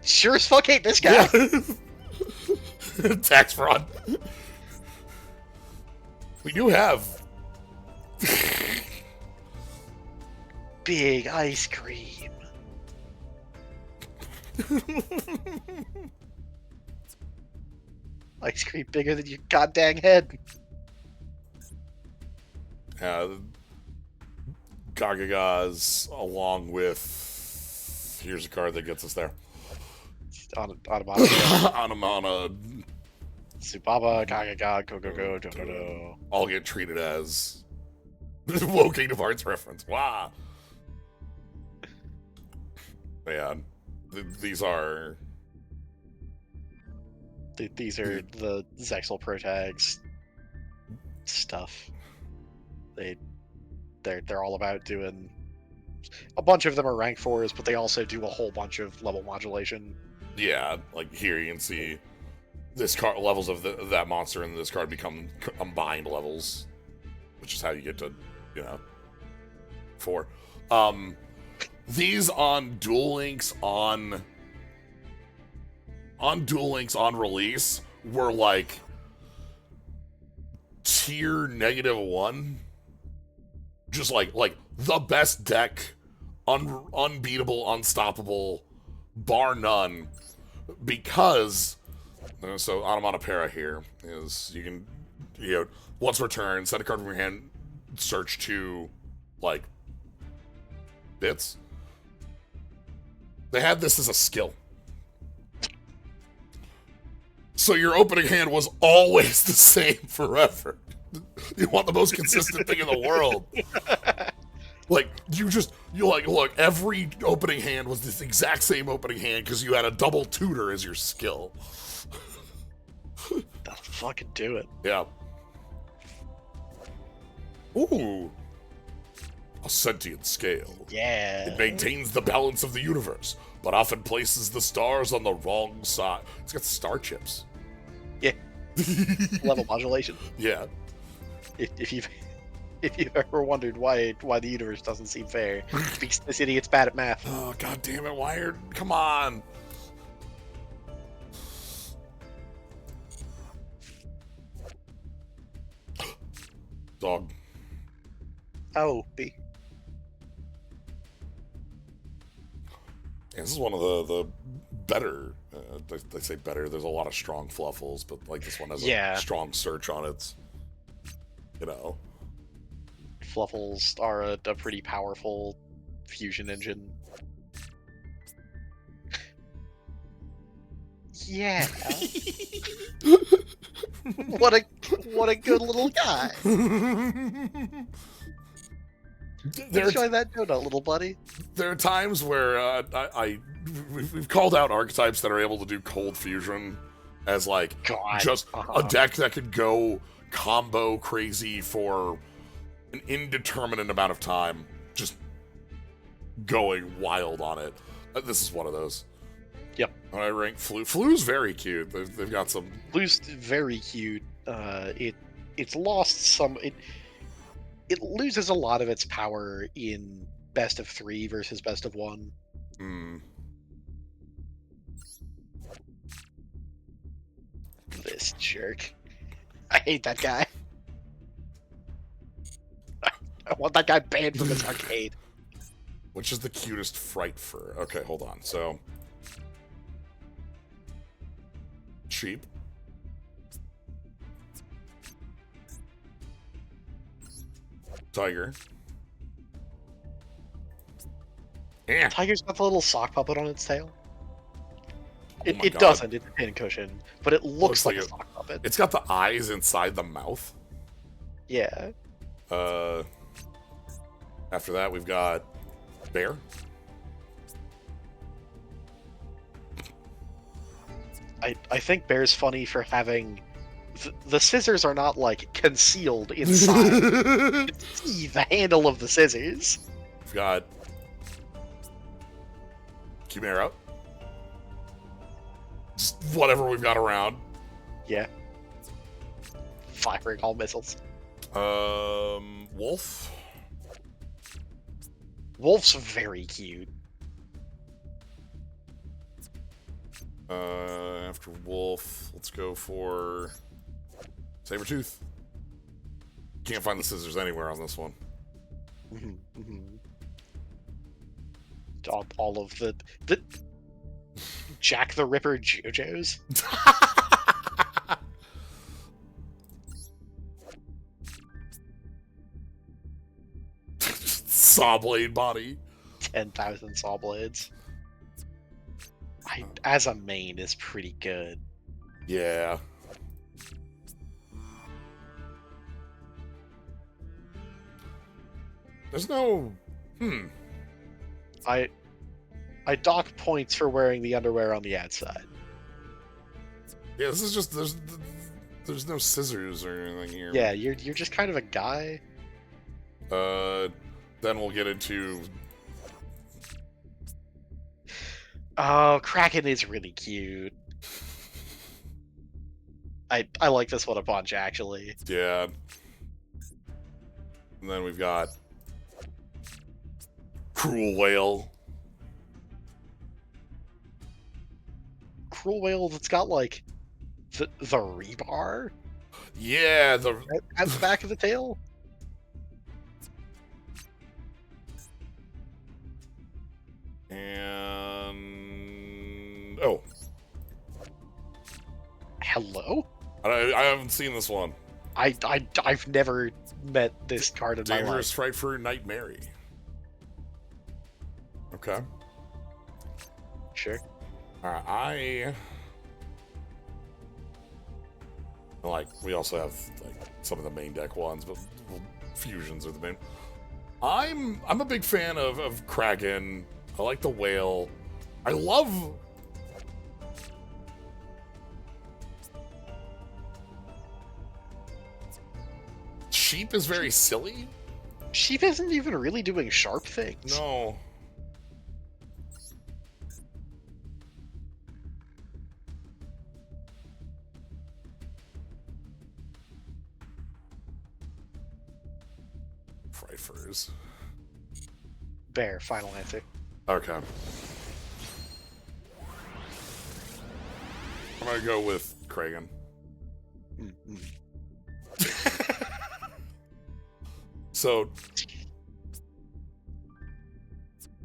Sure as fuck ain't this guy. Yeah. Tax fraud. We do have big ice cream. Ice cream bigger than your goddamn head. Gagagas along with... Here's a card that gets us there. Anamana. Subaba, Gagaga, Go, Do. All get treated as... WoW Kingdom Hearts reference. Wow. Yeah, these are these are the Zexal protags stuff. They're all about doing. A bunch of them are rank 4s, but they also do a whole bunch of level modulation. Yeah, like here you can see this card levels of that monster and this card become combined levels, which is how you get to, 4. These on Duel Links on Duel Links on release were like tier -1, just like the best deck, unbeatable, unstoppable, bar none, because so Onomatopoeia here is you can once returned, set a card from your hand, search 2 like bits. They had this as a skill. So your opening hand was always the same forever. You want the most consistent thing in the world. Like, look, every opening hand was this exact same opening hand because you had a double tutor as your skill. That'll fucking do it. Yeah. Ooh. A sentient scale. Yeah. It maintains the balance of the universe, but often places the stars on the wrong side. It's got star chips. Yeah. Level modulation. Yeah. If you've ever wondered why the universe doesn't seem fair, it's because this idiot's bad at math. Oh, god damn it, Wired. Come on. Dog. Oh, B. Yeah, this is one of the better. They say better. There's a lot of strong fluffles, but like this one has a strong search on it. Fluffles are a pretty powerful fusion engine. Yeah. What a good little guy. Enjoy that donut, little buddy. There are times where we've called out archetypes that are able to do cold fusion as like just a deck that could go combo crazy for an indeterminate amount of time, just going wild on it. This is one of those. Yep. I rank Flu. Flu's very cute. They've got some. Flu's very cute. It's lost some. It loses a lot of its power in best of 3 versus best of 1. This jerk. I hate that guy. I want that guy banned from his arcade. Which is the cutest fright fur? Okay, hold on. So, sheep. Tiger. Yeah. Tiger's got the little sock puppet on its tail. It doesn't. It's a pincushion, but it looks like a sock puppet. It's got the eyes inside the mouth. Yeah. After that, we've got bear. I think bear's funny for having the scissors are not like concealed inside. You can see the handle of the scissors. We've got Chimera. Just whatever we've got around. Yeah. Firing all missiles. Wolf. Wolf's very cute. After Wolf, let's go for Sabretooth. Can't find the scissors anywhere on this one. All of the Jack the Ripper JoJo's. Sawblade body. 10,000 saw blades. As a main is pretty good. Yeah. There's no... I dock points for wearing the underwear on the outside. Yeah, this is just there's no scissors or anything here. Yeah, you're just kind of a guy. Then we'll get into. Oh, Kraken is really cute. I like this one a bunch, actually. Yeah. And then we've got Cruel Whale. Cruel Whale that's got, like, the rebar Yeah, at the back of the tail. And oh, Hello? I haven't seen this one. I've never met this card in my life. Dangerous Frightfur Nightmare. Okay. Sure. Alright, we also have like some of the main deck ones, but fusions are the main. I'm a big fan of Kraken. I like the whale. I love. Sheep is very silly. Sheep isn't even really doing sharp things. No. Frightfurs. Bear, final answer. Okay. I'm gonna go with Kragan. So,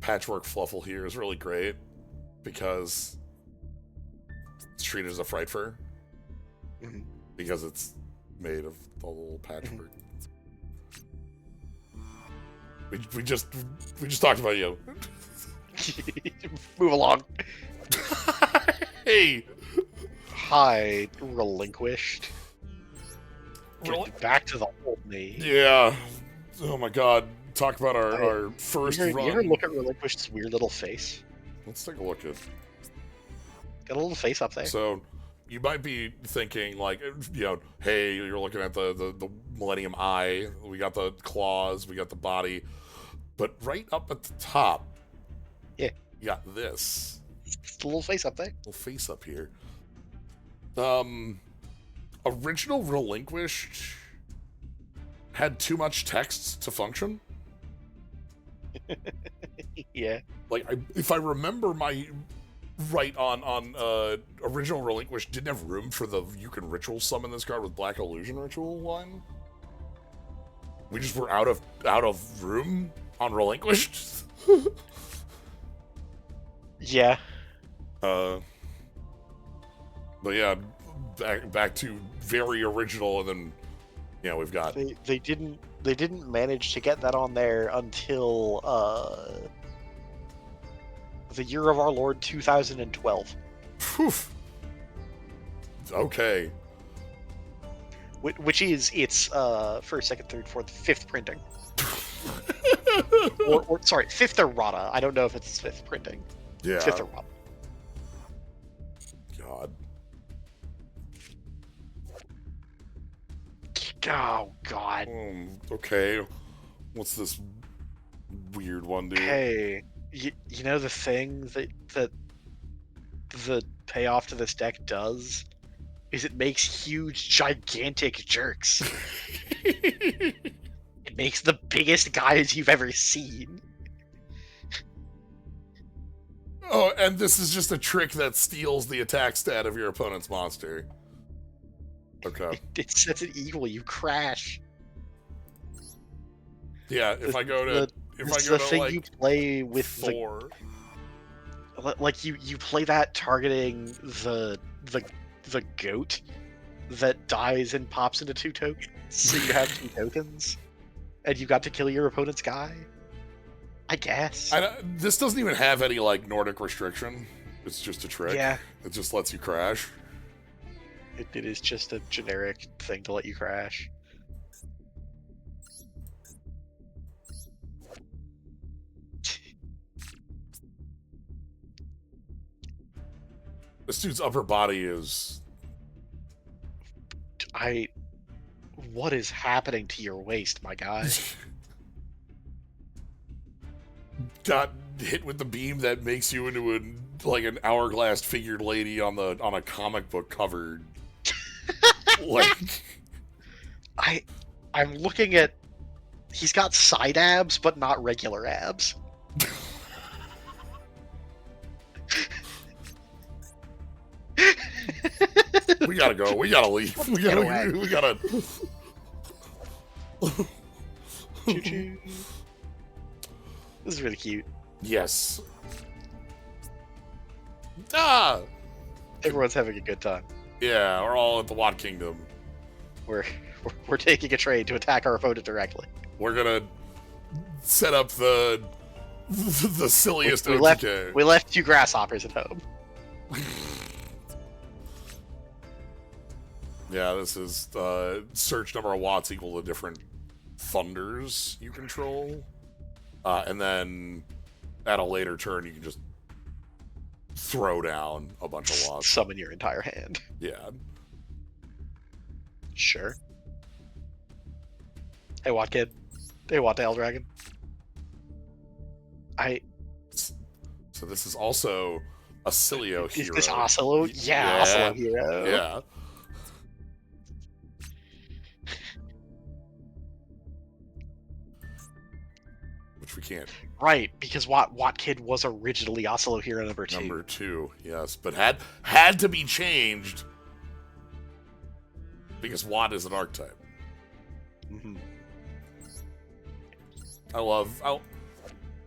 Patchwork Fluffle here is really great because it's treated as a Frightfur because it's made of the little patchwork. We just talked about you. Move along. Hey. Hi, relinquished. Back to the old me. Yeah. Oh my god. Talk about our first run. You ever look at Relinquished's weird little face? Let's take a look at. Got a little face up there. So, you might be thinking, like, hey, you're looking at the Millennium Eye. We got the claws. We got the body. But right up at the top, yeah, you got this. It's a little face up there. Little face up here. Original Relinquished had too much text to function. Yeah. Like, if I remember right on original Relinquished didn't have room for you can ritual summon this card with Black Illusion Ritual line. We just were out of room on Relinquished. Yeah. But yeah, back to very original, and then we've got they didn't manage to get that on there until the year of our Lord 2012. Whew. Okay. Which is its first, second, third, fourth, fifth printing. or sorry, fifth errata. I don't know if it's fifth printing. Yeah. Fifth errata. God. Oh God. Okay. What's this weird one, dude? Hey, you know the thing that the payoff to this deck does is it makes huge, gigantic jerks. It makes the biggest guys you've ever seen. Oh, and this is just a trick that steals the attack stat of your opponent's monster. Okay. It sets it equal. You crash. Yeah, if I go to thing you play with 4. Like you play that targeting the goat that dies and pops into 2 tokens, so you have 2 tokens, and you got to kill your opponent's guy. I guess. This doesn't even have any like Nordic restriction. It's just a trick. Yeah. It just lets you crash. It is just a generic thing to let you crash. This dude's upper body is... What is happening to your waist, my guy? Got hit with the beam that makes you into an hourglass figured lady on a comic book cover. Like, I'm looking at. He's got side abs, but not regular abs. we gotta go. We gotta leave. We gotta. Choo-choo. This is really cute. Yes. Ah. Everyone's having a good time. Yeah, we're all at the Watt Kingdom. We're taking a train to attack our opponent directly. We're gonna set up the silliest we OTK. We left 2 grasshoppers at home. Yeah, this is search number of watts equal to different thunders you control. And then at a later turn, you can just throw down a bunch of watts. Summon your entire hand. Yeah. Sure. Hey, Watt Kid. Hey, Watt Tail Dragon. So this is also a Yugioh hero. Is this Oslo? Yeah, Oslo hero. Yeah. Which we can't. Right, because Watt Kid was originally Oslo hero number 2. Number 2, yes, but had to be changed because Watt is an archetype. Mm-hmm. I love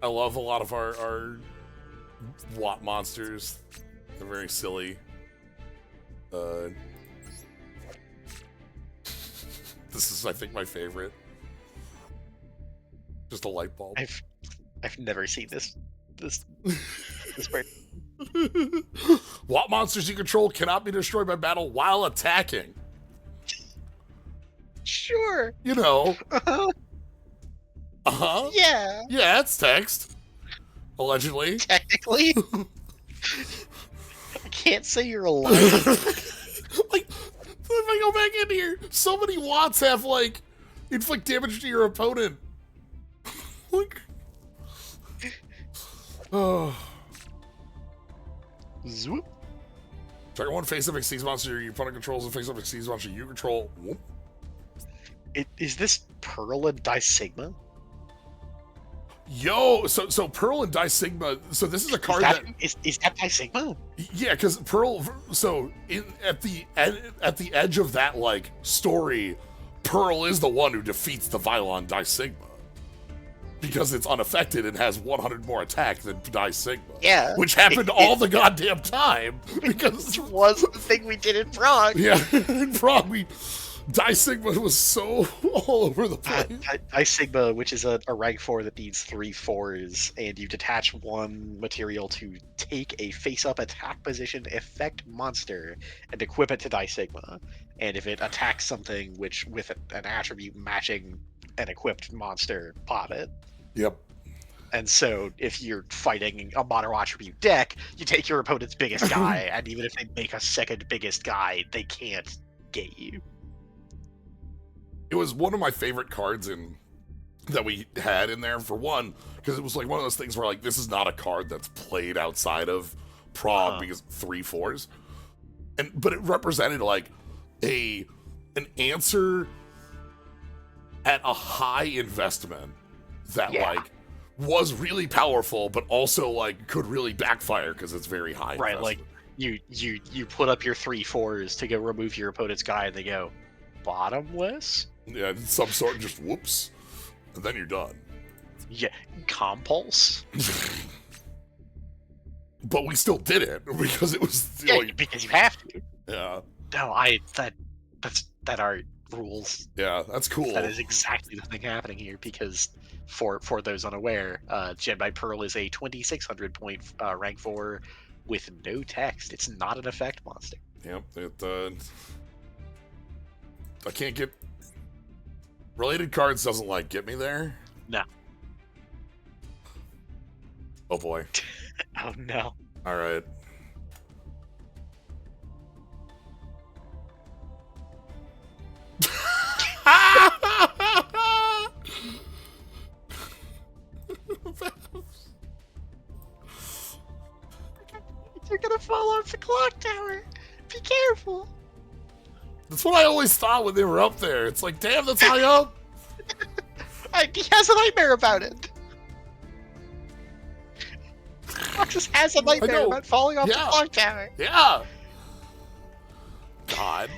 a lot of our Watt monsters. They're very silly. This is, I think, my favorite. Just a light bulb. I've never seen this part. Watt monsters you control cannot be destroyed by battle while attacking. Sure. You know. Uh-huh. Yeah. Yeah, it's text. Allegedly. Technically. I can't say you're a liar. Like, if I go back in here, so many watts have, like, inflict damage to your opponent. Like... Oh. Zoop. Target one face-up exceeds monster your opponent controls and face-up exceeds monster you control. Whoop. Is this Pearl and Dice Sigma? Yo, so Pearl and Dice Sigma. So this is a card is that Dice Sigma? Yeah, because Pearl. So at the edge of that like story, Pearl is the one who defeats the Vylon Dice Sigma because it's unaffected and has 100 more attack than Dice Sigma. Yeah, which happened all the goddamn time because which was the thing we did in Prague. Yeah, in Prague Dice Sigma was so all over the place. Dice Sigma, which is a rank 4 that needs 3 4s, and you detach 1 material to take a face-up attack position effect monster and equip it to Dice Sigma. And if it attacks something which with an attribute matching an equipped monster, pop it. Yep. And so if you're fighting a mono attribute deck, you take your opponent's biggest guy, and even if they make a second biggest guy, they can't get you. It was one of my favorite cards that we had in there, for one, because it was like one of those things where like this is not a card that's played outside of Prague because 3/4s, but it represented like an answer at a high investment that like was really powerful, but also like could really backfire because it's very high. Right, investment. like you put up your 3 4s to go remove your opponent's guy, and they go bottomless. Yeah, some sort of just whoops, and then you're done. Yeah, compulse. But we still did it because it was because you have to. Yeah. No, that art rules. Yeah, that's cool. That is exactly the thing happening here because for those unaware, Jedi Pearl is a 2600 point rank 4 with no text. It's not an effect monster. Yep. I can't get related cards doesn't like get me there. No. Oh boy. Oh no. All right. fall off the clock tower. Be careful. That's what I always thought when they were up there. It's like, damn, that's high up. He has a nightmare about it. Roxas has a nightmare about falling off the clock tower. Yeah. God.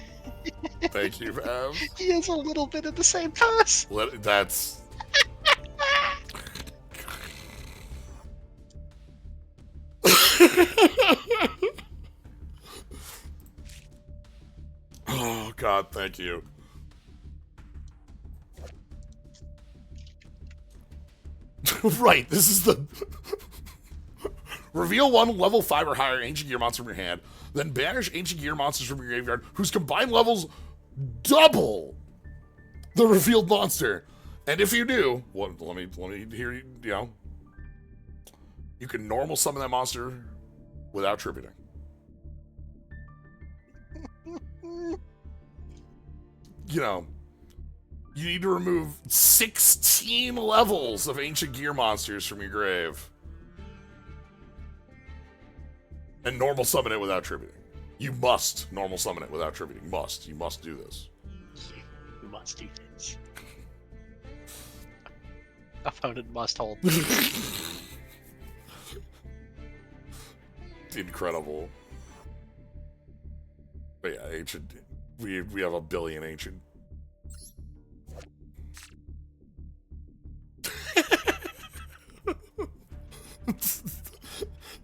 Thank you, Bev. He has a little bit of the same cause. That's... Oh, God, thank you. Right, this is the... Reveal one level 5 or higher ancient gear monster from your hand, then banish ancient gear monsters from your graveyard whose combined levels double the revealed monster. And if you do, let me hear you, you can normal summon that monster without tributing. You need to remove 16 levels of ancient gear monsters from your grave. And normal summon it without tributing. You must normal summon it without tributing. You must do this. You must do this. Opponent must hold. Incredible. But yeah, ancient. We have a billion ancient.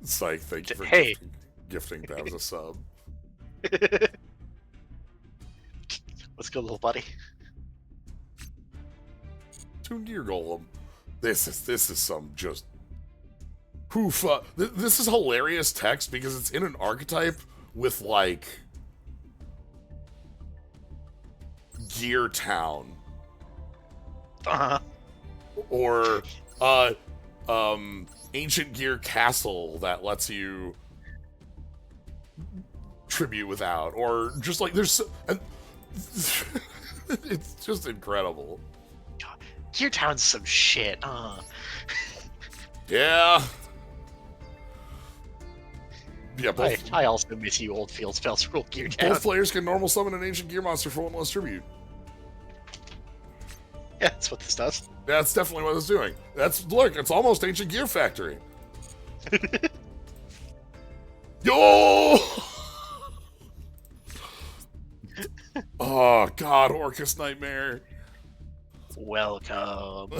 Psych, thank you for gifting Babs a sub. Let's go, little buddy. Tune Gear Golem. This is some just poof. This is hilarious text because it's in an archetype with like Gear Town. Or Ancient Gear Castle that lets you tribute without, or just like there's it's just incredible. God, Gear Town's some shit. Yeah. Yeah, both, I also miss you, old field spells rule Gear Town. Both players can normal summon an ancient gear monster for one less tribute. Yeah, that's what this does. That's definitely what it's doing. Look, it's almost Ancient Gear Factory. Yo! Oh, God, Orcus Nightmare. Welcome.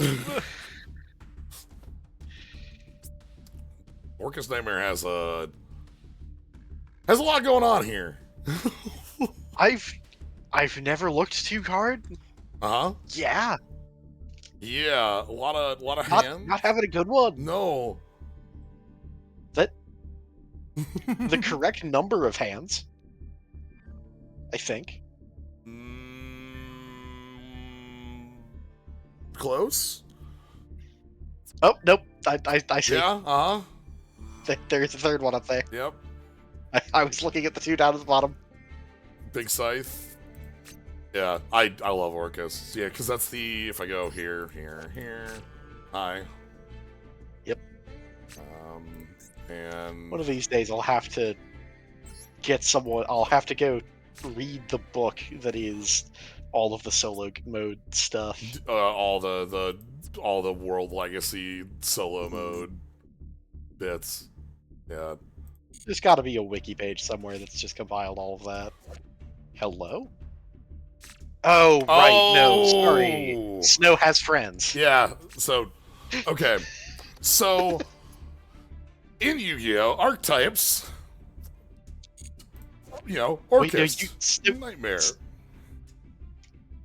Orcus Nightmare has a lot going on here. I've never looked too hard. Uh-huh. Yeah. Yeah, a lot of hands. Not having a good one. No. That the correct number of hands, I think. Close? Oh, nope. I see. Yeah, uh-huh. There's a third one up there. Yep. I was looking at the two down at the bottom. Big Scythe. Yeah, I love Orcus. Yeah, because that's the, if I go here, hi. Yep. And... One of these days I'll have to get someone, I'll have to go read the book that is all of the solo mode stuff. All the World Legacy solo mode bits. Yeah. There's got to be a wiki page somewhere that's just compiled all of that. Hello? Oh, right, no, sorry. Snow has friends. Yeah, so, okay. So, in Yu-Gi-Oh! Archetypes, Orcus, Nightmare.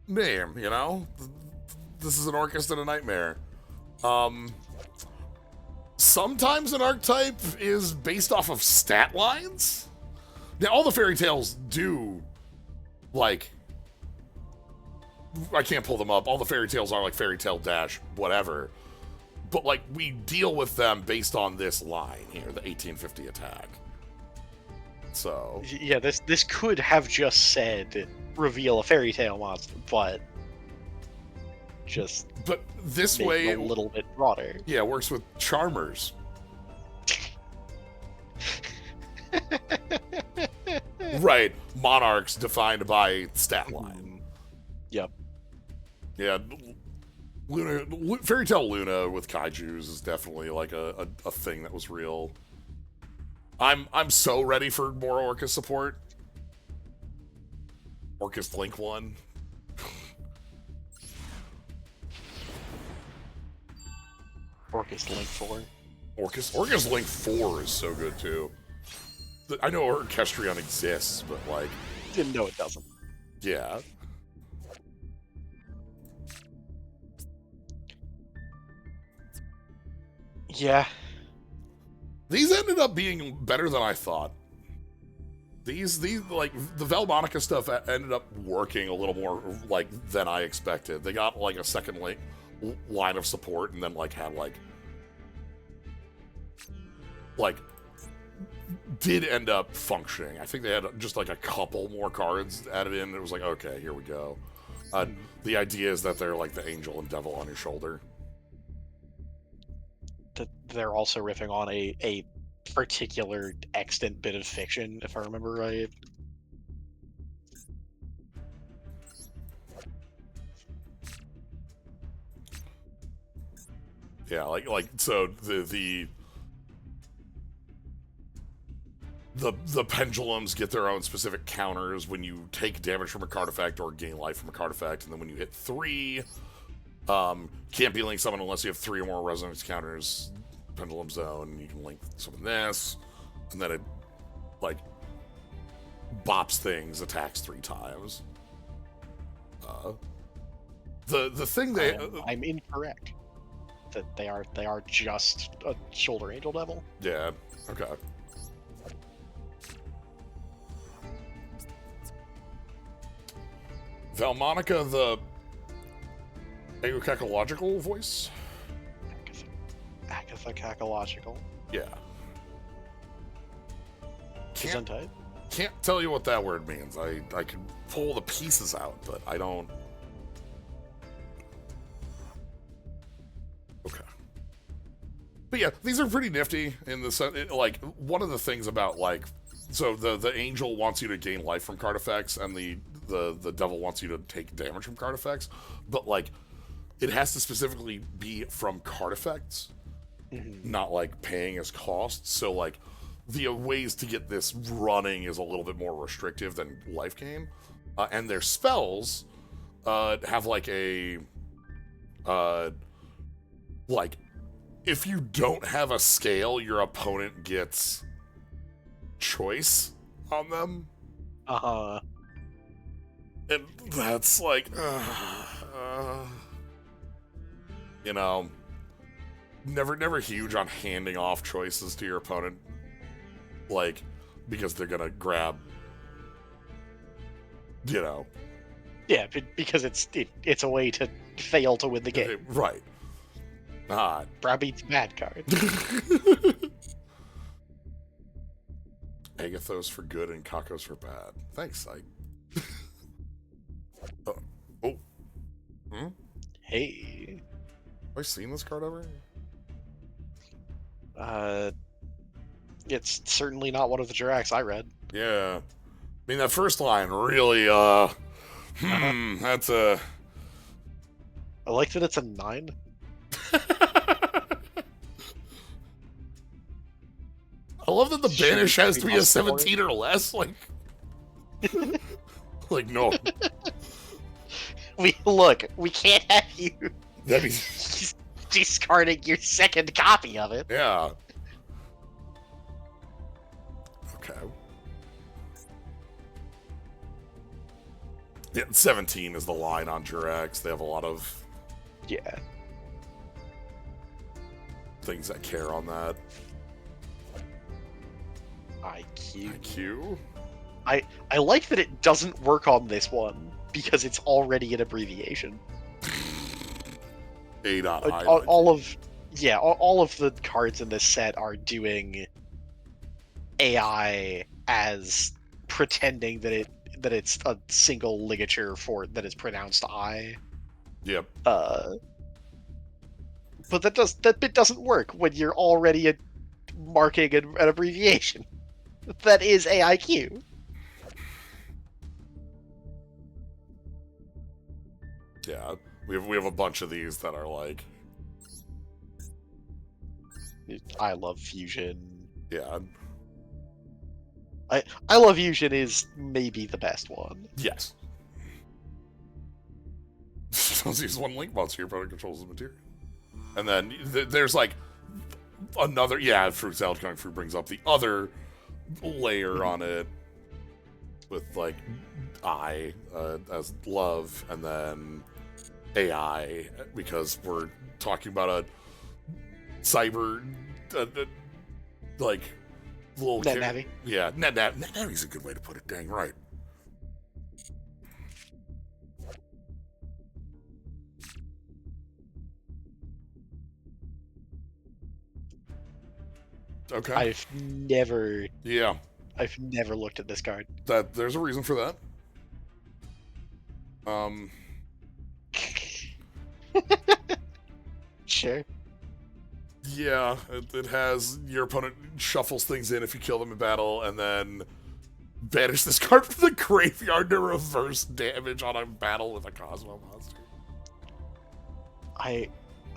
Name, This is an Orcus and a Nightmare. Sometimes an archetype is based off of stat lines. Now, all the fairy tales do, like... I can't pull them up. All the fairy tales are like fairy tale dash whatever. But like we deal with them based on this line here, the 1850 attack. So yeah, this could have just said reveal a fairy tale monster, but this way a little bit broader. Yeah, it works with charmers. Right. Monarchs defined by stat line. Yep. Yeah. Fairy Tale Luna with kaijus is definitely like a thing that was real. I'm so ready for more Orcus support. Orcus Link 1. Orcus Link 4. Orcus Link 4 is so good too. I know Orchestrion exists, but like... Didn't know it doesn't. Yeah. Yeah. These ended up being better than I thought. These like the Velmonica stuff ended up working a little more like than I expected. They got like a second line of support, and then like had like did end up functioning. I think they had just like a couple more cards added in. It was like, okay, here we go. The idea is that they're like the angel and devil on your shoulder. They're also riffing on a particular extant bit of fiction, if I remember right. Yeah, like so the pendulums get their own specific counters when you take damage from a card effect or gain life from a card effect, and then when you hit 3, can't be link summoned unless you have 3 or more resonance counters. Pendulum zone, you can link summon this, and then it like bops things, attacks 3 times. The thing they I'm incorrect. That they are just a shoulder angel devil. Yeah. Okay. Velmonica, the agocacological voice? Agatha Cacological. Yeah. Gesundheit. Can't tell you what that word means. I can pull the pieces out, but I don't... Okay. But yeah, these are pretty nifty in the sense, like, one of the things about, like, so the angel wants you to gain life from card effects, and the devil wants you to take damage from card effects, but, like, it has to specifically be from card effects, not, like, paying as costs, so, like, the ways to get this running is a little bit more restrictive than life gain, and their spells have, like, a, like, if you don't have a scale, your opponent gets choice on them. Uh-huh. And that's like, you know, never huge on handing off choices to your opponent, like, because they're gonna grab, you know. Yeah, because it's a way to fail to win the game. Right. Browbeat's bad card. Agathos for good and Kakos for bad. Thanks, Psyche. Oh. Hmm? Hey. Have I seen this card ever? It's certainly not one of the Jiracs I read. Yeah. I mean, that first line really, that's a... I like that it's a 9. I love that the banish has to be a 17 or less. Like, like no. We can't have you discarding your second copy of it. Yeah. Okay. Yeah, 17 is the line on Jiracs. They have a lot of things that care on that. IQ? I like that it doesn't work on this one because it's already an abbreviation. A.I. All of the cards in this set are doing AI as pretending that it's a single ligature for that is pronounced I. Yep. But that bit doesn't work when you're already marking an abbreviation. That is AIQ. Yeah, we have a bunch of these that are like, I love Fusion. yeah, I love Fusion is maybe the best one. yes. Let's use one link monster. Your product controls the material, and then there's like another. Yeah, fruit salad kung fu brings up the other layer on it with like I as love, and then AI because we're talking about a cyber like little Net Navi. Yeah, net Navi's a good way to put it. Dang right. Okay. I've never looked at this card. There's a reason for that. Sure. Yeah, it has your opponent shuffles things in if you kill them in battle, and then banish this card from the graveyard to reverse damage on a battle with a Cosmo monster.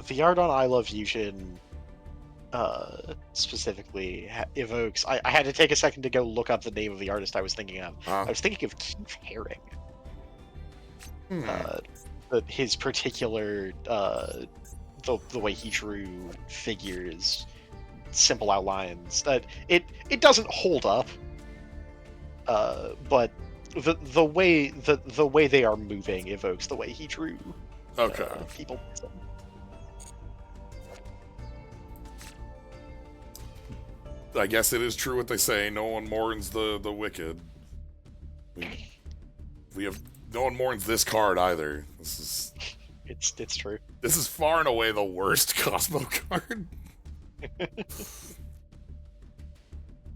The art on I Love Fusion specifically evokes. I had to take a second to go look up the name of the artist I was thinking of. I was thinking of Keith Haring. But his particular the way he drew figures, simple outlines, that it doesn't hold up. But the way they are moving evokes the way he drew. Okay. People. I guess it is true what they say. No one mourns the wicked. We have no one mourns this card either. This is. It's true. This is far and away the worst Cosmo card.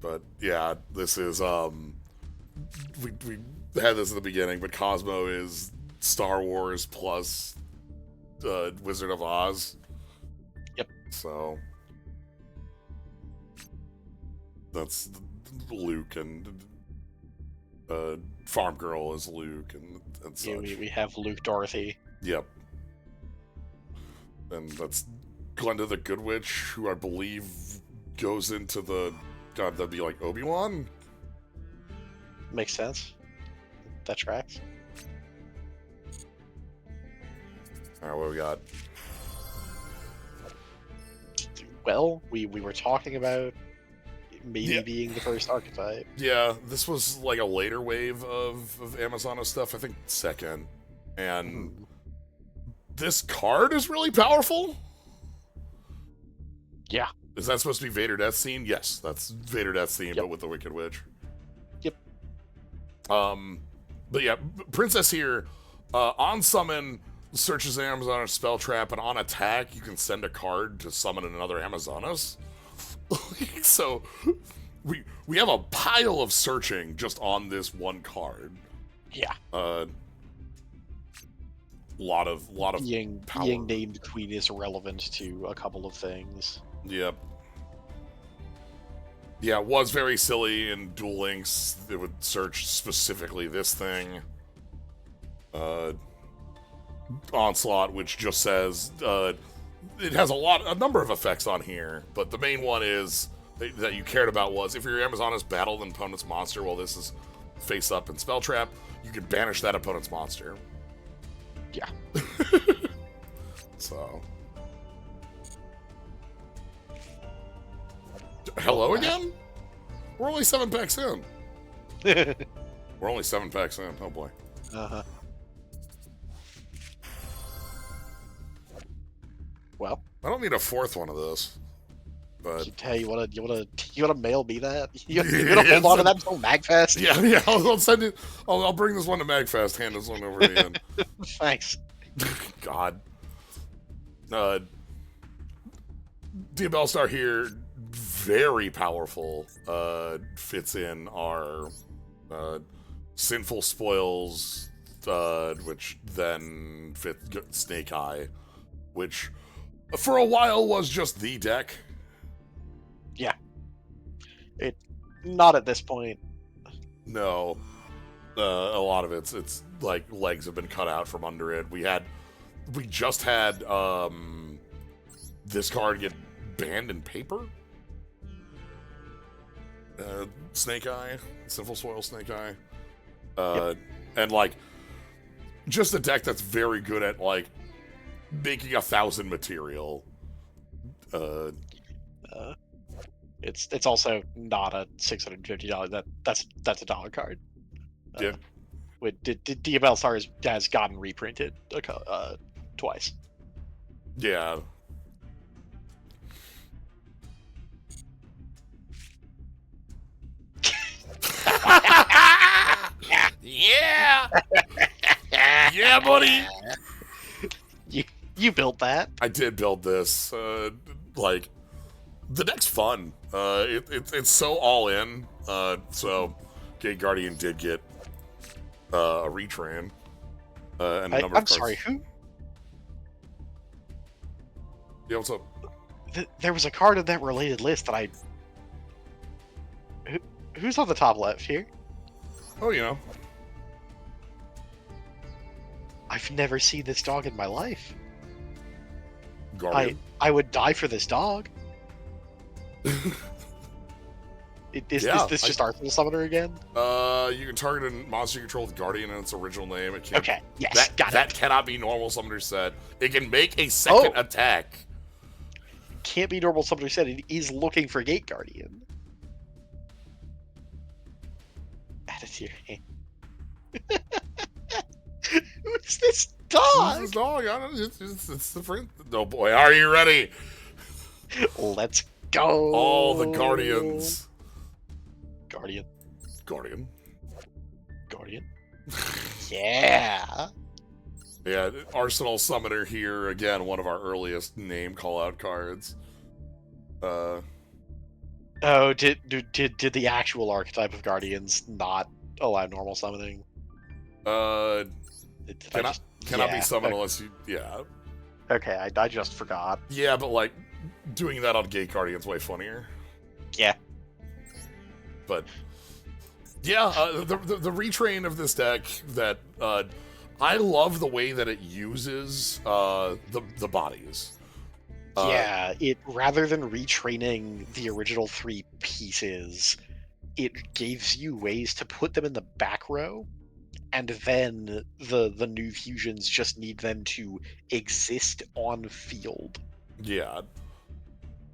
But yeah, this is we had this at the beginning, but Cosmo is Star Wars plus Wizard of Oz. Yep. So that's Luke, and Farm Girl is Luke, and such. Yeah, we have Luke Dorothy. Yep. And that's Glenda the Good Witch, who I believe goes into the... God, that'd be like Obi-Wan? Makes sense. That tracks. Alright, what do we got? Well, we were talking about maybe being the first archetype. Yeah, this was like a later wave of Amazona stuff, I think second. And this card is really powerful? Yeah. Is that supposed to be Vader Death Scene? Yes, that's Vader Death Scene, but with the Wicked Witch. Yep. But yeah, Princess here, on summon, searches an Amazona spell trap, and on attack, you can send a card to summon another Amazonas. So, we have a pile of searching just on this one card. Yeah. Lot of being power. Being named Queen is relevant to a couple of things. Yep. Yeah, it was very silly in Duel Links. It would search specifically this thing. Onslaught, which just says it has a number of effects on here, but the main one is that you cared about was if your Amazonas battled an opponent's monster while this is face up in spell trap, you can banish that opponent's monster. Yeah. So. Hello again? We're only 7 packs in. We're only 7 packs in. Oh boy. Uh-huh. Well, I don't need a fourth one of this. But hey, you wanna mail me that? You wanna hold on to that until Magfest? Yeah. I'll send it. I'll bring this one to Magfest. Hand this one over to Ian. Thanks. God. Diabell Star here, very powerful. Fits in our Sinful Spoils, which then fit Snake Eye, which for a while was just the deck. Yeah. Not at this point. No. A lot of it's like legs have been cut out from under it. We had we just had this card get banned in paper. Snake Eye, Sinful Soil Snake Eye, and like just a deck that's very good at like making 1,000 material. It's also not a $650. That's a dollar card. Yeah. DML Stars has gotten reprinted twice. Yeah. Yeah. Yeah, buddy. You built that. I did build this. Like, the deck's fun. It's so all in. So, Gate Guardian did get a retrain. And a number of I'm cards. sorry, who? Yeah, what's up? There was a card in that related list that I... Who's on the top left here? Oh, you know. I've never seen this dog in my life. Guardian. I would die for this dog. Is this just Arsenal Summoner again? You can target a monster you control with Guardian in its original name. It can't, Okay, yes, got it. That cannot be normal Summoner set. It can make a second attack. Can't be normal Summoner set. It is looking for Gate Guardian. Add it to your hand. Who's this dog? Who's this dog? I don't know. It's the friend. Oh boy, are you ready? Let's go. All the Guardians. Guardian. Guardian. Yeah. Yeah, Arsenal Summoner here again. One of our earliest name call-out cards. Oh, did the actual archetype of Guardians not allow normal summoning? Cannot be summoned unless you. Yeah. Okay, I just forgot. Yeah, but like doing that on Gate Guardian's way funnier. Yeah. But yeah, the retrain of this deck that I love the way that it uses the bodies. Yeah, it rather than retraining the original 3 pieces, it gives you ways to put them in the back row, and then the new fusions just need them to exist on field. Yeah.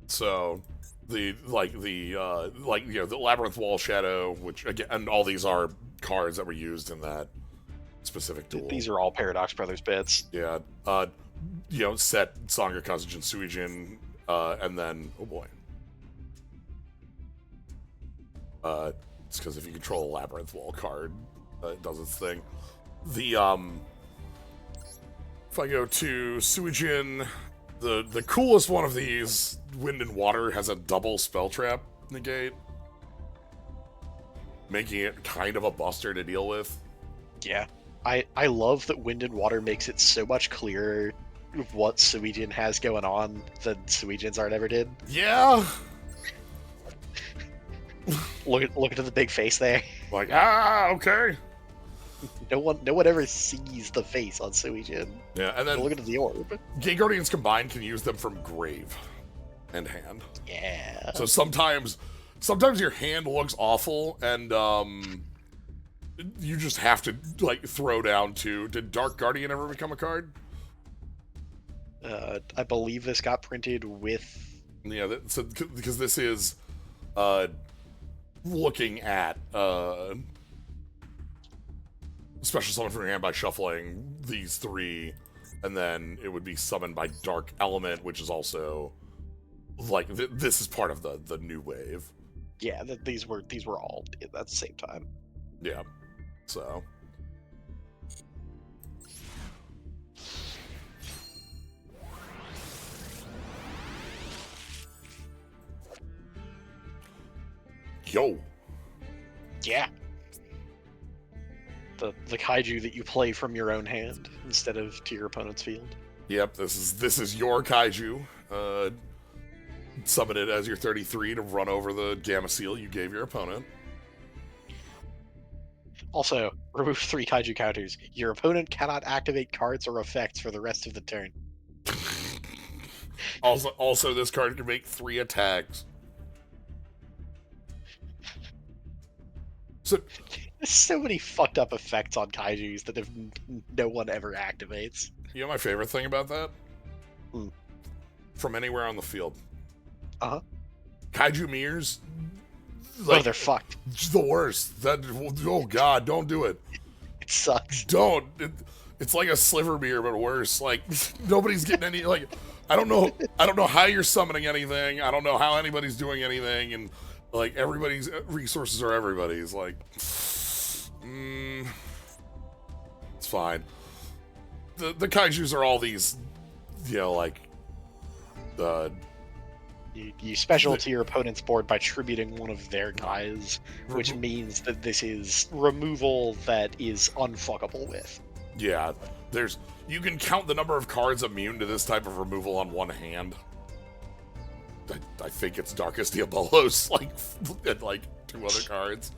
So the Labyrinth Wall Shadow, which again, and all these are cards that were used in that specific duel. These are all Paradox Brothers bits. Yeah. Set Sangha Kazujin Suijin, and then oh boy. It's because if you control a Labyrinth Wall card, it does its thing. The if I go to Suijin, the coolest one of these, Wind and Water, has a double spell trap negate, making it kind of a buster to deal with. Yeah. I love that Wind and Water makes it so much clearer what Suijin has going on than Suijin's art ever did. Yeah. Look at the big face there. Like, okay. No one ever sees the face on Suijin. Yeah, and then look at the orb. Gate Guardians combined can use them from grave and hand. Yeah. So sometimes your hand looks awful, and you just have to like throw down two. Did Dark Guardian ever become a card? I believe this got printed with. Yeah, because this is looking at special summon from your hand by shuffling these 3, and then it would be summoned by Dark Element, which is also like this is part of the new wave. Yeah, these were all at the same time. Yeah, so. Yo. Yeah. The kaiju that you play from your own hand instead of to your opponent's field. Yep, this is your kaiju. Summon it as your 33 to run over the Gamma Seal you gave your opponent. Also, remove 3 kaiju counters. Your opponent cannot activate cards or effects for the rest of the turn. Also, this card can make 3 attacks. So, There's so many fucked up effects on kaijus that if no one ever activates. you know my favorite thing about that? From anywhere on the field. Uh-huh. Kaiju mirrors. Like, they're fucked. The worst. Oh god, don't do it. It sucks. Don't. It's like a sliver mirror, but worse. Like nobody's getting any. Like I don't know how you're summoning anything. I don't know how anybody's doing anything, and like everybody's resources are everybody's. Like, it's fine. The kaijus are all these, like. You special to your opponent's board by tributing one of their guys, which means that this is removal that is unfuckable with. Yeah, you can count the number of cards immune to this type of removal on one hand. I think it's Darkest Diabolos, and 2 other cards.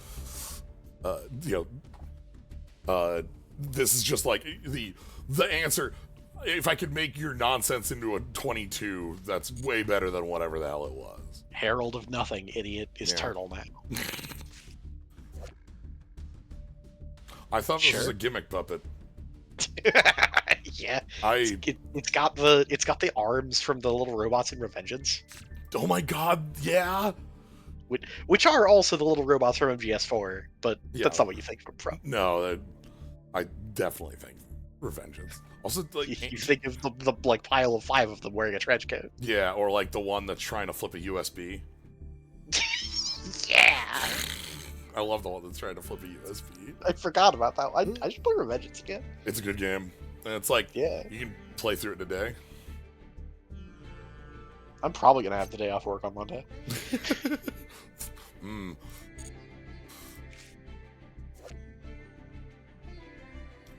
This is just like the answer. If I could make your nonsense into a 22, that's way better than whatever the hell it was. Herald of Nothing, idiot, is Turtle now. I thought this was a gimmick puppet. Yeah, it's got the arms from the little robots in Revengeance. Oh my god, yeah. Which are also the little robots from MGS4, but that's not what you think from. No, I definitely think Revengeance. Also, you think of the pile of 5 of them wearing a trench coat. Yeah, or the one that's trying to flip a USB. Yeah. I love the one that's trying to flip a USB. I forgot about that. I should play Revengeance again. It's a good game. And it's you can play through it in a day. I'm probably gonna have the day off work on Monday.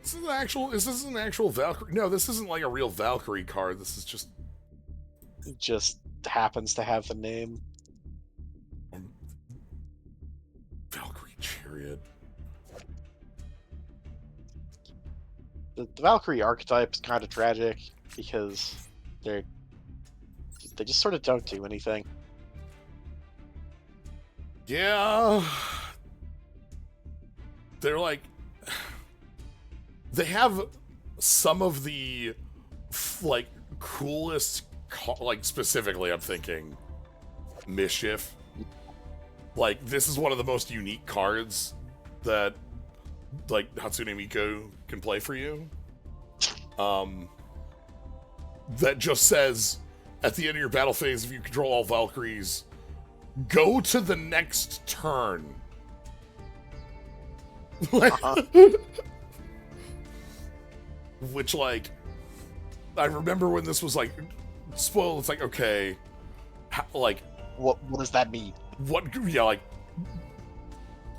Is this an actual Valkyrie? No, this isn't like a real Valkyrie card. This is just... It just happens to have the name. Valkyrie Chariot. The Valkyrie archetype is kind of tragic because they just sort of don't do anything. Yeah. They're they have some of the coolest specifically I'm thinking Mischief. This is one of the most unique cards that Hatsune Miku can play for you. That just says at the end of your battle phase, if you control all Valkyries, go to the next turn. Which, I remember when this was, spoiled, it's okay, What does that mean?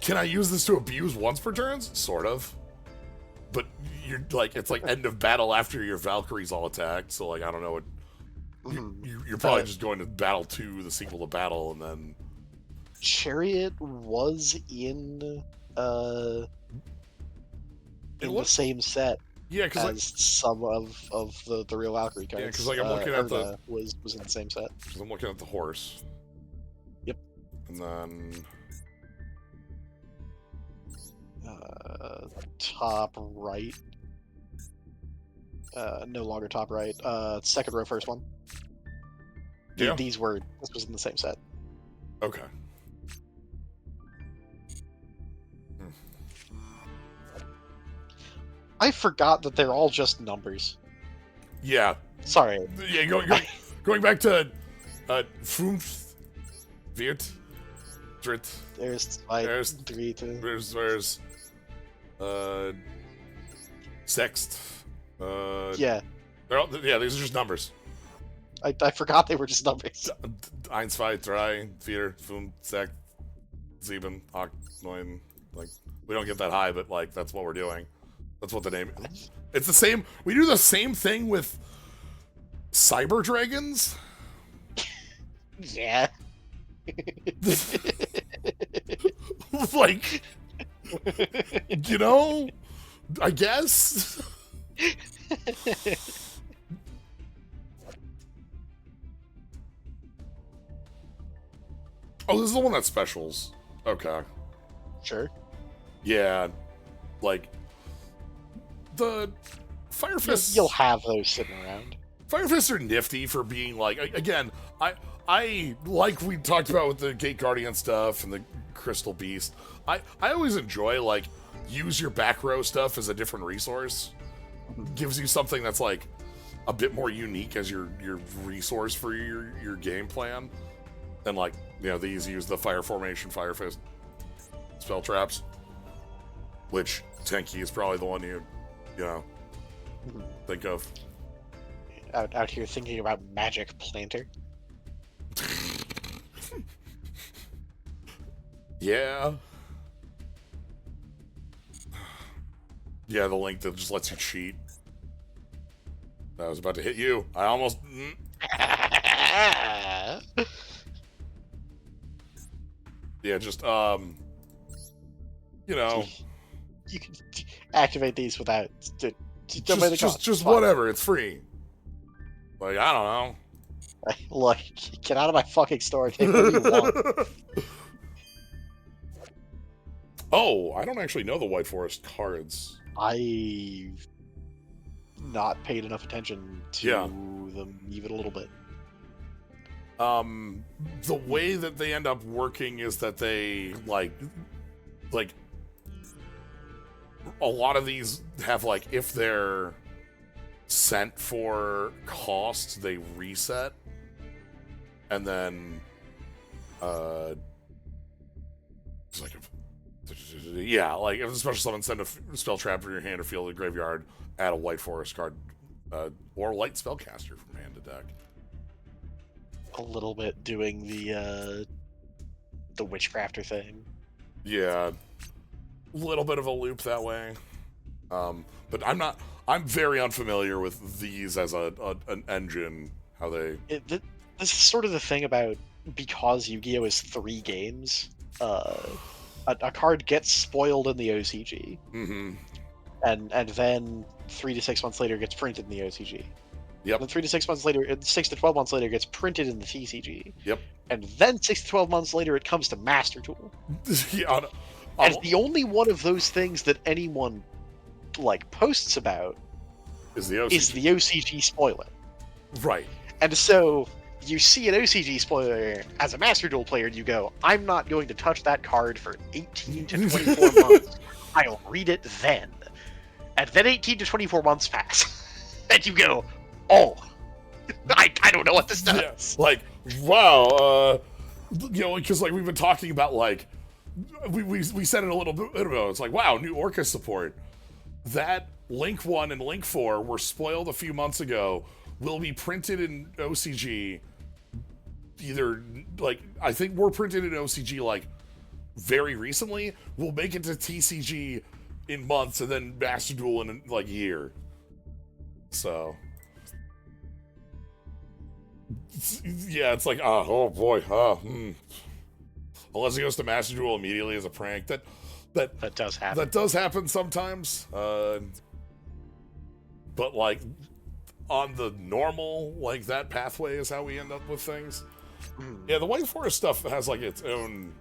Can I use this to abuse once per turns? Sort of. But you're, it's, end of battle after your Valkyries all attacked, so, I don't know what... You're probably just going to Battle 2, the sequel to Battle, and then... Chariot was in the same set. Yeah, as some of the real Valkyrie cards. Yeah, because I'm looking at the was in the same set. Because I'm looking at the horse. Yep. And then top right. No longer top right. Second row, first one. Yeah. This was in the same set. Okay. I forgot that they're all just numbers. Yeah. Sorry. Yeah, going back to Fünf wird Dritt. There's 3 too. There's Sext. Yeah. These are just numbers. I forgot they were just numbers. 1, 2, 3, 4, 5, 6, 7, 8, 9. We don't get that high, but that's what we're doing. That's what the name is. It's the same. We do the same thing with Cyber Dragons. Yeah. You know, I guess. Oh, this is the one that specials. Okay. Sure. Yeah, like the Fire Fists. You'll have those sitting around. Fire Fists are nifty for being like, again, I like we talked about with the Gate Guardian stuff and the Crystal Beast. I always enjoy like use your back row stuff as a different resource. Gives you something that's like a bit more unique as your resource for your game plan. And like, you know, these use the Fire Formation, Fire Fist spell traps, which Tenki is probably the one you know think of. Out here thinking about Magic Planter. Yeah. Yeah, the link that just lets you cheat. I was about to hit you. I almost... Yeah, just, you know... You can activate these without... Just whatever, it's free. Like, I don't know. Look, get out of my fucking store, take what you want. Oh, I don't actually know the White Forest cards. I've not paid enough attention to them even a little bit. The way that they end up working is that they, like a lot of these have, like, if they're sent for cost, they reset. And then, it's like, yeah, like if a special summon, send a spell trap from your hand or field to the graveyard, add a White Forest card, or Light Spellcaster from hand to deck. A little bit doing the Witchcrafter thing. Yeah, a little bit of a loop that way. But I'm very unfamiliar with these as an engine, how they... This is sort of the thing about, because Yu-Gi-Oh! Is 3 games, a card gets spoiled in the OCG, and then 3 to 6 months later gets printed in the OCG. Yep. And then 3 to 6 months later, 6 to 12 months later, gets printed in the TCG. Yep. And then 6 to 12 months later, it comes to Master Tool. Yeah, and the only one of those things that anyone like posts about is the OCG spoiler. Right. And so you see an OCG spoiler as a Master Duel player, and you go, I'm not going to touch that card for 18 to 24 months. I'll read it then. And then 18 to 24 months pass. And you go, oh, I don't know what this does. Yeah, like, wow, you know, because like we've been talking about, like, we said it a little bit ago. It's like, wow, new Orca support. That Link 1 and Link 4 were spoiled a few months ago. Will be printed in OCG. Either, like, I think we're printed in OCG, like, very recently. We'll make it to TCG in months, and then Master Duel in, like, a year. So... yeah, it's like, oh boy, unless it goes to Master Duel immediately as a prank. That does happen. That does happen sometimes. But like on the normal, like that pathway is how we end up with things. Yeah, the White Forest stuff has like its own,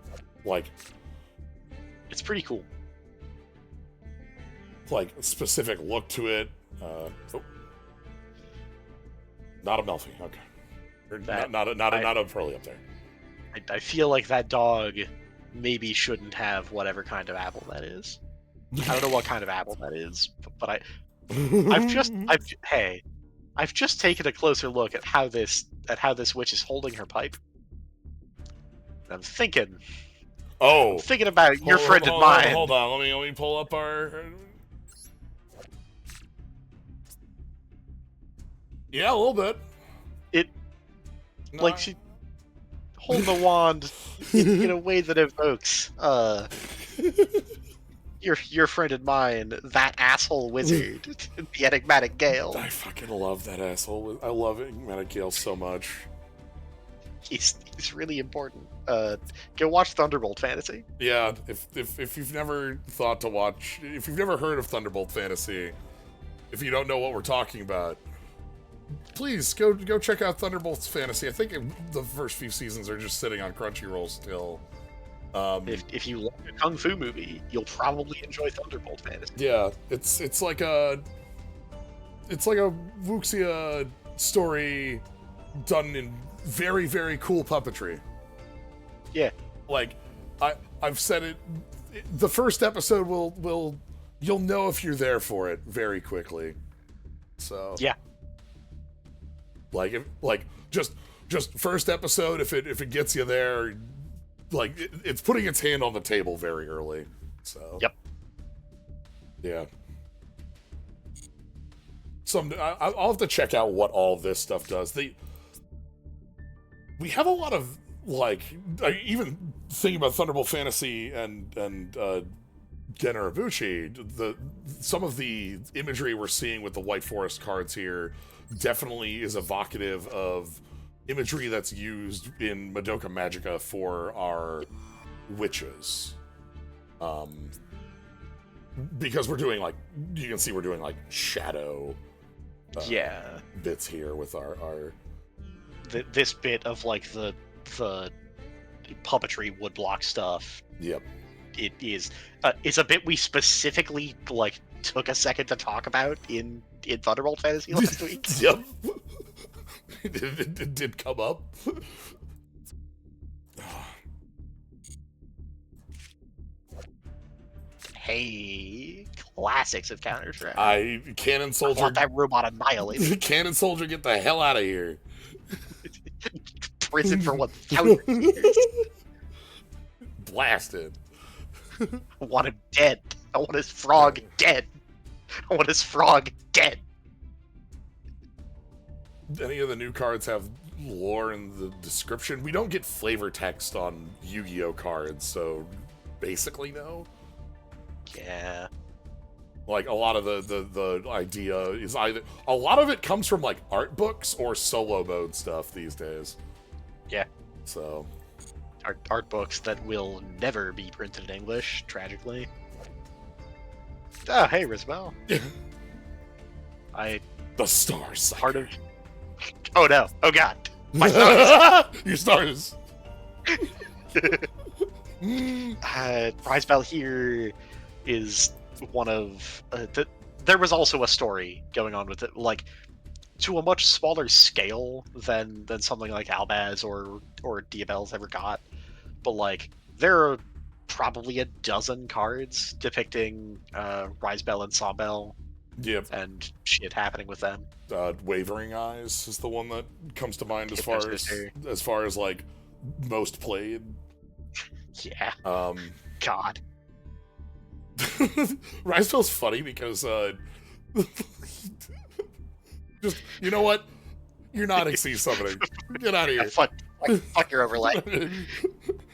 like, it's pretty cool. Like specific look to it. Not a Melfi, okay. Not a Pearly up there. I feel like that dog maybe shouldn't have whatever kind of apple that is. I don't know what kind of apple that is, but I've just taken a closer look at how this witch is holding her pipe. And I'm thinking about your friend and mine. Hold on, let me pull up our. Yeah, a little bit. Like she hold the wand in a way that evokes your friend and mine, that asshole wizard, the enigmatic Gale. I fucking love that asshole. I love enigmatic Gale so much. He's really important. Go watch Thunderbolt Fantasy. Yeah, if you've never thought to watch, if you've never heard of Thunderbolt Fantasy, if you don't know what we're talking about, please go check out Thunderbolt's Fantasy. I think the first few seasons are just sitting on Crunchyroll still. If you like a kung fu movie, you'll probably enjoy Thunderbolt Fantasy. Yeah, it's like a wuxia story done in very, very cool puppetry. Yeah. Like, I've said it, the first episode you'll know if you're there for it very quickly. So yeah. Just first episode, if it gets you there, like it's putting its hand on the table very early. So yep. Yeah. I'll have to check out what all this stuff does. We have a lot of, like, even thinking about Thunderbolt Fantasy and Generabuchi, some of the imagery we're seeing with the White Forest cards here definitely is evocative of imagery that's used in Madoka Magica for our witches. Because we're doing, like, you can see we're doing, like, shadow bits here with our this bit of, like, the puppetry woodblock stuff. Yep. It is it's a bit we specifically, like, took a second to talk about in Thunderbolt Fantasy last week. Yep. It did come up. Hey, classics of Counter-Strike. Cannon Soldier. I want that robot annihilated. Cannon Soldier, get the hell out of here. Prison for 1,000 years. Blasted. I want him dead. I want his frog dead. I want his frog dead. Any of the new cards have lore in the description? We don't get flavor text on Yu-Gi-Oh cards, so basically no. Yeah. Like, a lot of the idea is either... A lot of it comes from, like, art books or solo mode stuff these days. Yeah. So... Art books that will never be printed in English, tragically. Oh, hey, Rizbel. The stars. Part of... Oh, no. Oh, God. My stars. Your stars. Rizbel here is one of... there was also a story going on with it, like, to a much smaller scale than something like Albaz or Diabelle's ever got. But, like, there are probably a dozen cards depicting Rizbel and Sawbell. Yep. And shit happening with them. Wavering Eyes is the one that comes to mind as far as like most played. Yeah. God. Rizebell's funny because just, you know what? You're not XC summoning. Get out of here. Fuck your overlay.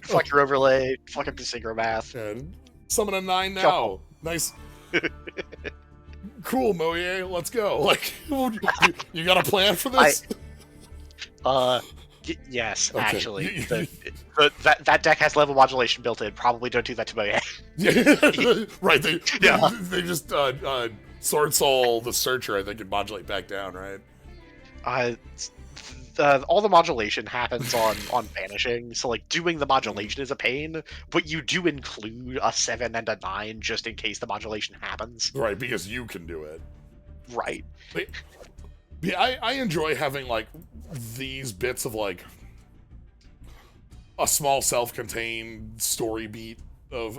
Fuck your overlay. Fuck up the synchromath. Yeah, summon a 9 now. Nice. Cool, Moye. Let's go. Like, you got a plan for this? Yes, okay. Actually. That deck has level modulation built in. Probably don't do that to Moye. Yeah, right. They just Sword Soul the Searcher, I think, and modulate back down, right? All the modulation happens on Vanishing, so, like, doing the modulation is a pain, but you do include a 7 and a 9 just in case the modulation happens. Right, because you can do it. Right. Yeah, I enjoy having, like, these bits of, like, a small self-contained story beat of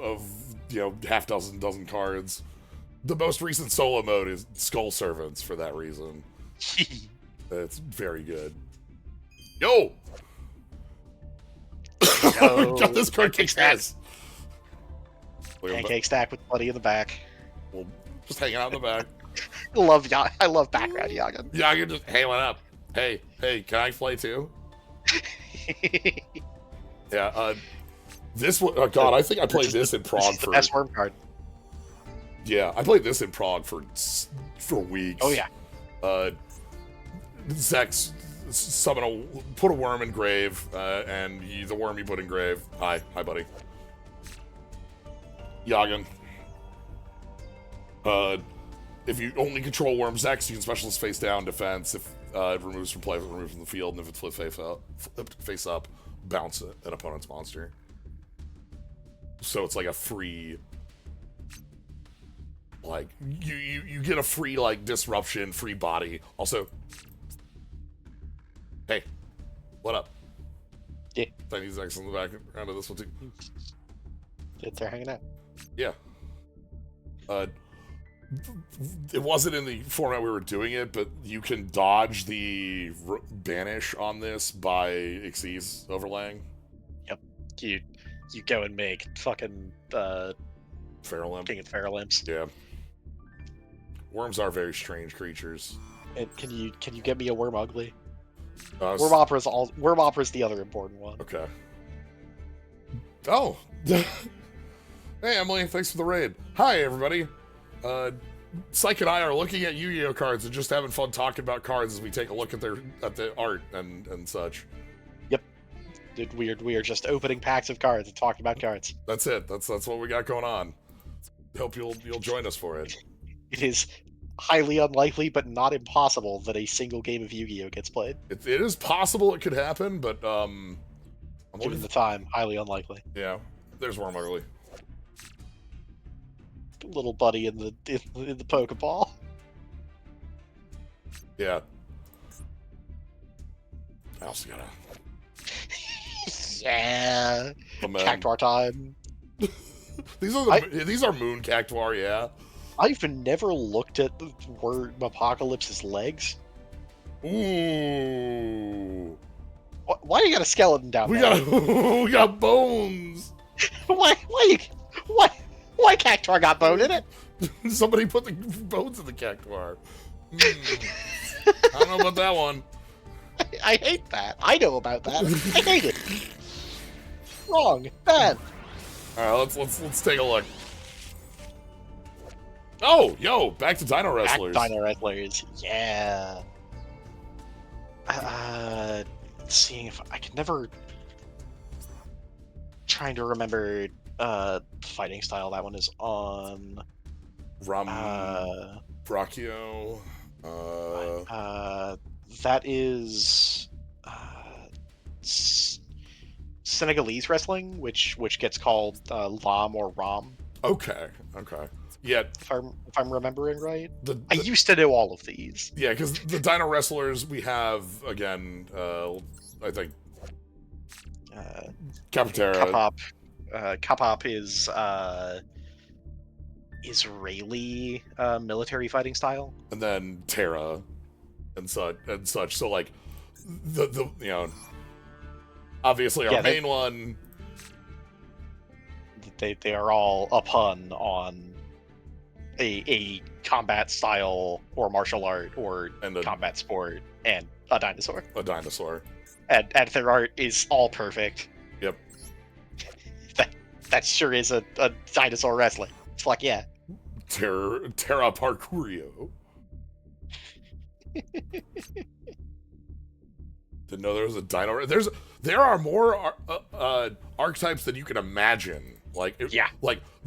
you know, dozen cards. The most recent solo mode is Skull Servants for that reason. It's very good. Yo! Got this card kicks ass. Pancake stack with Buddy in the back. Well, just hanging out in the back. I love background Yagan. Yagan just hanging up. Hey, can I play too? Yeah, this one, oh god, I think I played this in Prague for... Best worm card. Yeah, I played this in Prague for weeks. Oh yeah. Zach's put a worm in grave, and the worm you put in grave. Hi, buddy. Yagen. If you only control worms X, you can specialist face down defense. If it removes from play, removes from the field, and if it's flipped face up, bounce an opponent's monster. So it's like a free, like you get a free like disruption, free body. Also, hey, what up? Yeah. Tiny X in the background of this one too. They're hanging out. Yeah. It wasn't in the format we were doing it, but you can dodge the banish on this by Xyz overlaying. Yep. You go and make fucking Feral Imp. King of Feral Imps. Yeah. Worms are very strange creatures. And can you get me a Worm Ugly? Worm Opera's the other important one. Okay. Oh. Hey Emily, thanks for the raid. Hi everybody. Psyche and I are looking at Yu-Gi-Oh cards and just having fun talking about cards as we take a look at the art and such. Yep. We are just opening packs of cards and talking about cards. That's it. That's what we got going on. Hope you'll join us for it. It is highly unlikely, but not impossible, that a single game of Yu-Gi-Oh gets played. It is possible it could happen, but given the time, highly unlikely. Yeah. There's Worm Ugly. Little buddy in the Pokeball. Yeah. I also gotta. Yeah. Cactuar time. These are Moon Cactuar, yeah. I've never looked at the word Apocalypse's legs. Ooh. Why you got a skeleton down there? We got bones. Why Cactuar got bone in it? Somebody put the bones in the Cactuar. I don't know about that one. I hate that. I know about that. I hate it. Wrong. Bad. All right, let's take a look. Oh, yo, back to Dino Wrestlers. Dino Wrestlers. Yeah. Seeing if I can never. Trying to remember fighting style that one is on. Brachio. That is Senegalese wrestling, which gets called Lam or Ram. Okay. Yeah. If I'm remembering right, I used to know all of these. Yeah, because the Dino Wrestlers we have again. I think Capotera. Kapop is Israeli military fighting style, and then Terra, and such. So like, the obviously our main one. They are all a pun on a combat style or martial art or combat sport and a dinosaur. And their art is all perfect. Yep. That sure is a dinosaur wrestling. It's like, yeah. Terra Parkourio. Didn't know there was a dino. There are more archetypes than you can imagine. Like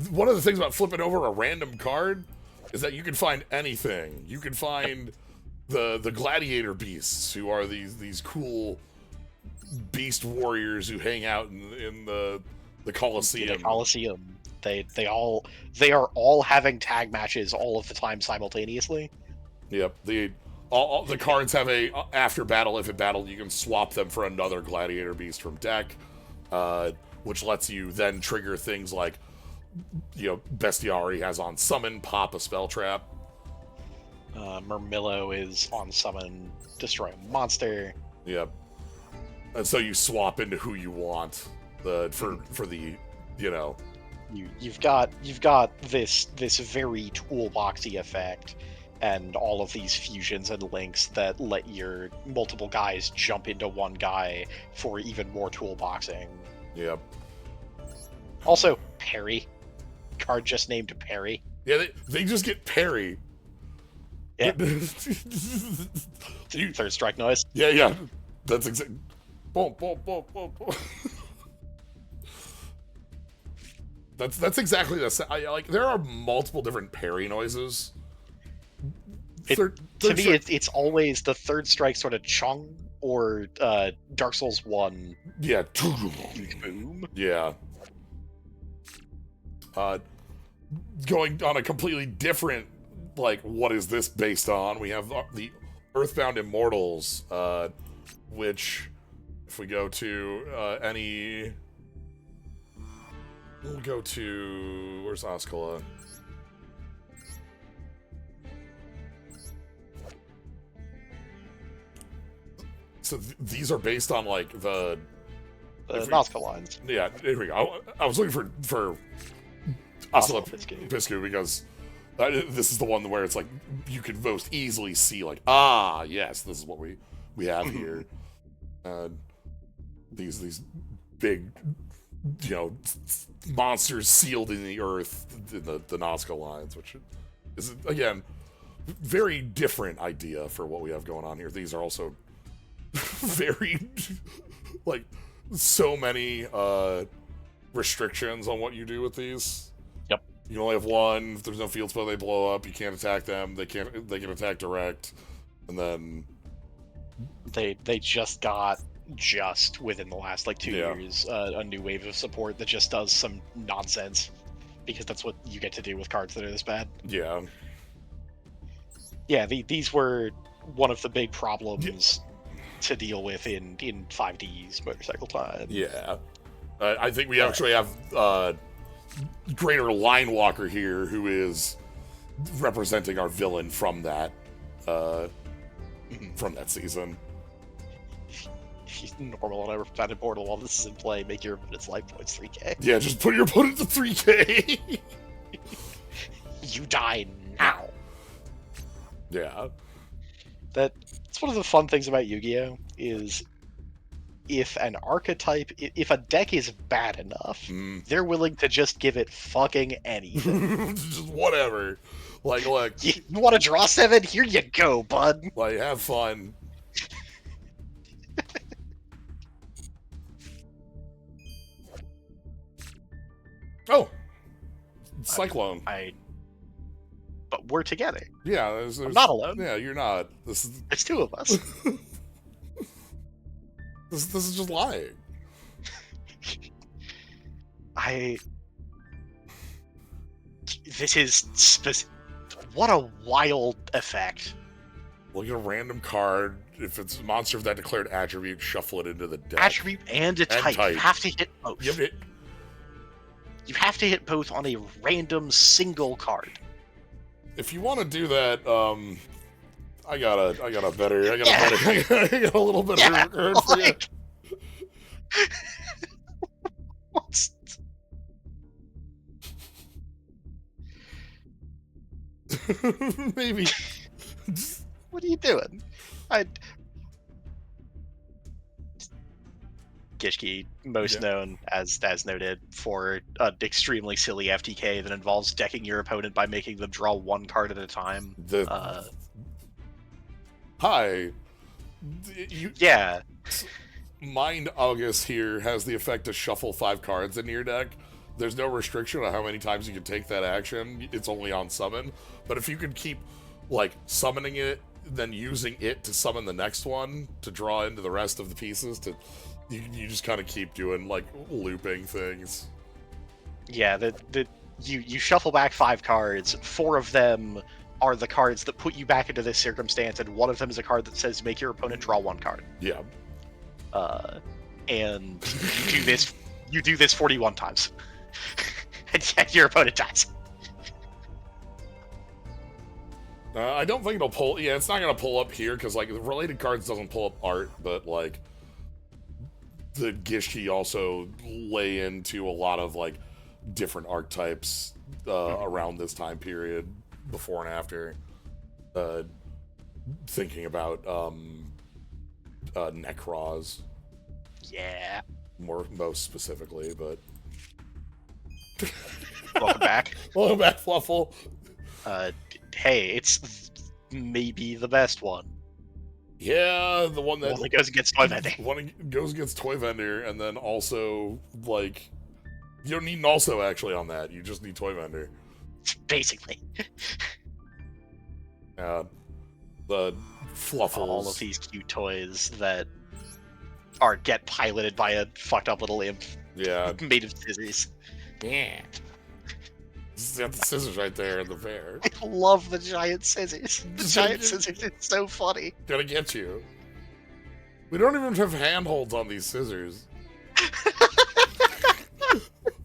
one of the things about flipping over a random card is that you can find anything. You can find the gladiator beasts, who are these cool beast warriors who hang out in the Colosseum. The Colosseum. They are all having tag matches all of the time simultaneously. Yep. All the cards have after battle, if it battled, you can swap them for another gladiator beast from deck, which lets you then trigger things like, Bestiari has on summon, pop a spell trap. Murmillo is on summon, destroy a monster. Yep. And so you swap into who you want for the. You've got this very toolboxy effect, and all of these fusions and links that let your multiple guys jump into one guy for even more toolboxing. Yep. Also, Perry. Card just named Perry. Yeah, they just get Perry. Yeah. You- Third strike noise. yeah. That's exactly. Boom, boom, boom, boom, boom. That's exactly the like. There are multiple different parry noises. To me, it's always the third strike sort of chung or Dark Souls 1. Yeah. Huge boom. Yeah. Going on a completely different, like, what is this based on? We have the Earthbound Immortals, which, if we go to any... We'll go to... Where's Ascala? So these are based on, like, the Nazca lines. Yeah, here we go. I was looking for Ascala Piscu because this is the one where it's like you could most easily see, like, yes, this is what we have here. These big, monsters sealed in the earth, in the Nazca lines, which is, again, very different idea for what we have going on here. These are also very, like, so many restrictions on what you do with these. Yep. You only have one. If there's no field spell, they blow up. You can't attack them. They can attack direct. And then they just got within the last like 2 years a new wave of support that just does some nonsense because that's what you get to do with cards that are this bad. Yeah. Yeah, these were one of the big problems to deal with in 5D's Motorcycle Time. Yeah. I think we actually have Greater Linewalker here, who is representing our villain from that season. He's normal on a portal while this is in play. Make your opponent's life points 3k. Yeah, just put your opponent to 3k. You die now. Yeah. It's one of the fun things about Yu-Gi-Oh! Is if an archetype, if a deck is bad enough, they're willing to just give it fucking anything. Just whatever. Like, look. You want to draw 7? Here you go, bud. Like, have fun. Oh! Cyclone. But we're together. Yeah, I'm not alone. Yeah, you're not. It's two of us. This is just lying. This is what a wild effect. Look at a random card. If it's a monster of that declared attribute, shuffle it into the deck. Attribute and a type. You have to hit both. Yep. You have to hit both on a random single card. If you want to do that, I got a little bit of card for you. What's... Maybe. What are you doing? Gishki, most known as noted for an extremely silly FTK that involves decking your opponent by making them draw one card at a time. Hi. Yeah. Mind August here has the effect to shuffle 5 cards into your deck. There's no restriction on how many times you can take that action. It's only on summon. But if you could keep, like, summoning it, then using it to summon the next one to draw into the rest of the pieces, you just kind of keep doing, like, looping things. Yeah, you shuffle back 5 cards. 4 of them are the cards that put you back into this circumstance, and one of them is a card that says make your opponent draw 1 card. Yeah. And you do this 41 times. And your opponent dies. I don't think it'll pull. Yeah, it's not gonna pull up here because, like, the related cards doesn't pull up art, but, like, the Gishki also lay into a lot of, like, different archetypes around this time period, before and after. Thinking about Necroz. Yeah. Most specifically, but. Welcome back. Welcome back, Fluffle. Hey, it's maybe the best one. Yeah, the one that goes against Toy Vendor. One goes against Toy Vendor, and then also, like, you don't need an also actually on that. You just need Toy Vendor. Basically. Yeah. The Fluffles. All of these cute toys that get piloted by a fucked up little imp. Yeah. Made of scissors. Yeah. Got the scissors right there in the fair. I love the giant scissors. The giant scissors, it's so funny. Gonna get you. We don't even have handholds on these scissors.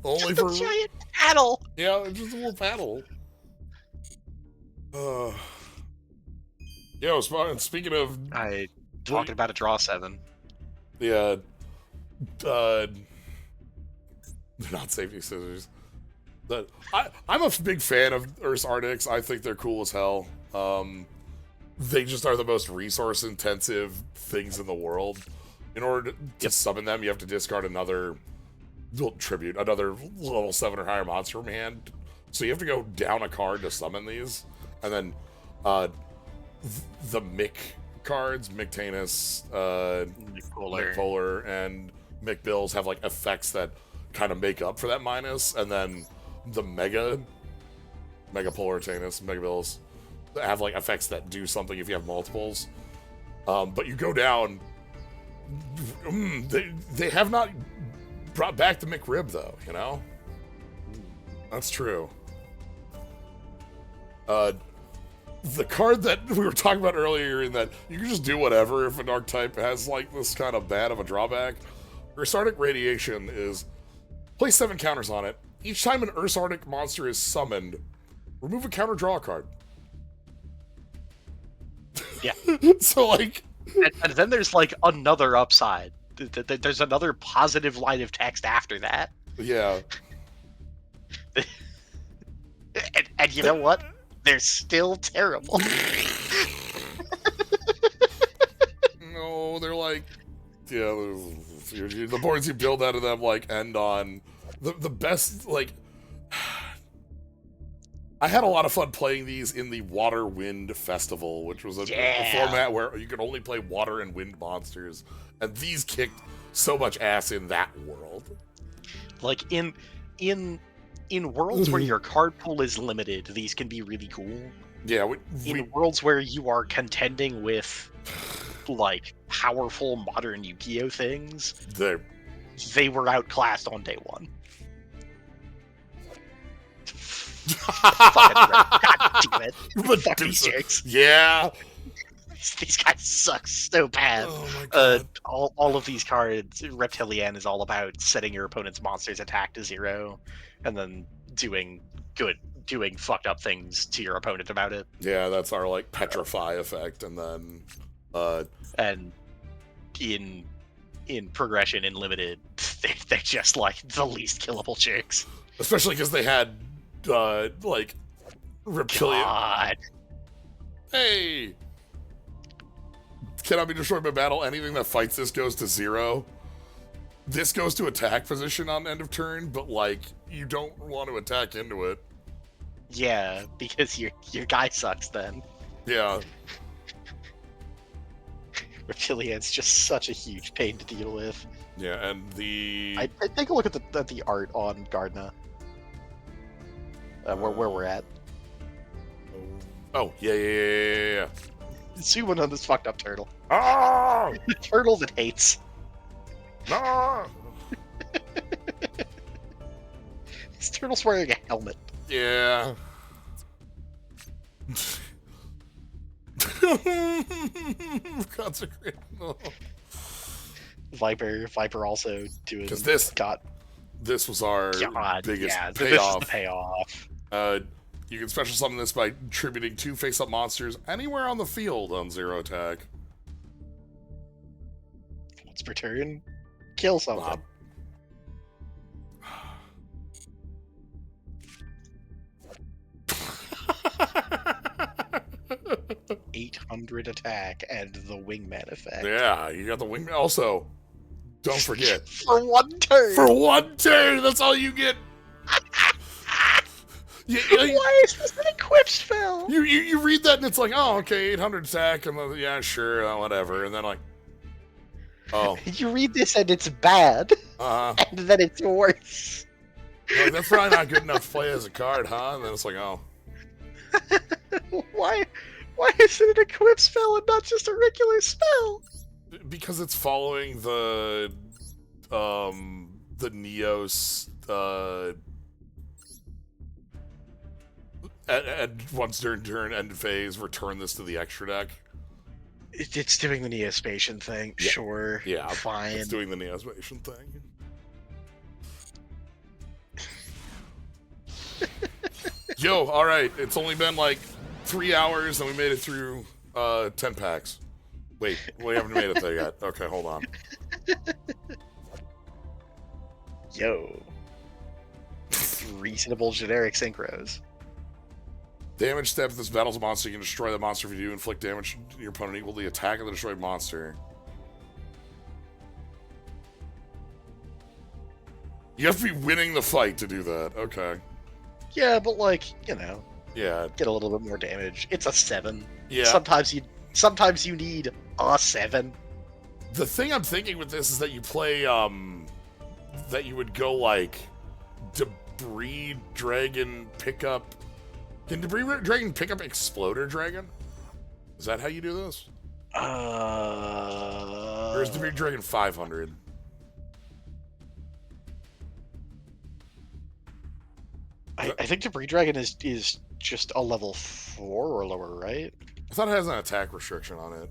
Only just for a giant paddle. Yeah, it's just a little paddle. Yo, speaking of... Talking about a draw 7. Yeah. They're not safety scissors. But I'm a big fan of Earth's Arctics. I think they're cool as hell. They just are the most resource-intensive things in the world. In order to summon them, you have to discard another tribute, another level 7 or higher monster from hand. So you have to go down a card to summon these. And then the Mick cards, Mictanus, Mick Polar, and Mick Bills have like effects that kind of make up for that minus. And then the Mega Polartanus, Mega Bills have like effects that do something if you have multiples. But you go down, they have not brought back the McRib though, you know? That's true. The card that we were talking about earlier in that you can just do whatever if an archetype has like this kind of bad of a drawback. Ursardic Radiation is place 7 counters on it. Each time an Ursardic monster is summoned, remove a counter, draw a card. Yeah. So like... And then there's like another upside. There's another positive line of text after that. Yeah. and you know what? They're still terrible. No, they're like... Yeah, the boards you build out of them like end on... The best, like... I had a lot of fun playing these in the Water Wind Festival, which was a format where you could only play water and wind monsters, and these kicked so much ass in that world. Like in worlds where your card pool is limited, these can be really cool. Yeah, in worlds where you are contending with like powerful modern Yugioh things, they were outclassed on day one. God damn it. Fucking jerks. Yeah. These guys suck so bad. Oh my God. All of these cards, Reptilian is all about setting your opponent's monster's attack to 0, and then doing fucked up things to your opponent about it. Yeah, that's our like petrify effect, and then and in progression in limited, they're just like the least killable jerks. Especially because they had like Reptilian. God. Hey, cannot be destroyed by battle. Anything that fights this goes to 0. This goes to attack position on end of turn, but like you don't want to attack into it. Yeah, because your guy sucks then. Yeah. Reptilian's just such a huge pain to deal with. Yeah, and I take a look at the art on Gardna. Where we're at. Oh, yeah. Zooming on this fucked up turtle. Ah! The turtle that hates. Ah! This turtle's wearing a helmet. Yeah. Consecrate. No. Viper also doing. Because this was our biggest payoff. This is the payoff. You can special summon this by tributing 2 face-up monsters anywhere on the field on 0 attack. Once per turn, kill something. 800 attack and the wingman effect. Yeah, you got the wingman. Also, don't forget. For 1 turn! For 1 turn! That's all you get! Why is this an equip spell? You read that and it's like, oh, okay, 800 attack, and then, yeah, sure, whatever, and then like, oh. You read this and it's bad, and then it's worse. Like, that's probably not good enough to play as a card, huh? And then it's like, oh. Why is it an equip spell and not just a regular spell? Because it's following the Neos, at once during turn end phase, return this to the extra deck. It's doing the Neospatian thing, yeah. Sure. Yeah, fine. It's doing the Neospatian thing. Yo, alright, it's only been like 3 hours and we made it through 10 packs. Wait, we haven't made it there yet. Okay, hold on. Yo. Reasonable generic synchros. Damage step. If this battles a monster, you can destroy the monster. If you do, inflict damage to your opponent equal to the attack of the destroyed monster. You have to be winning the fight to do that. Okay. Yeah, but like, you know. Yeah. Get a little bit more damage. It's a 7. Yeah. Sometimes you need a 7. The thing I'm thinking with this is that you play, that you would go like Debris Dragon pickup. Can Debris Dragon pick up Exploder Dragon? Is that how you do this? Or is Debris Dragon 500? I think Debris Dragon is just a level 4 or lower, right? I thought it has an attack restriction on it.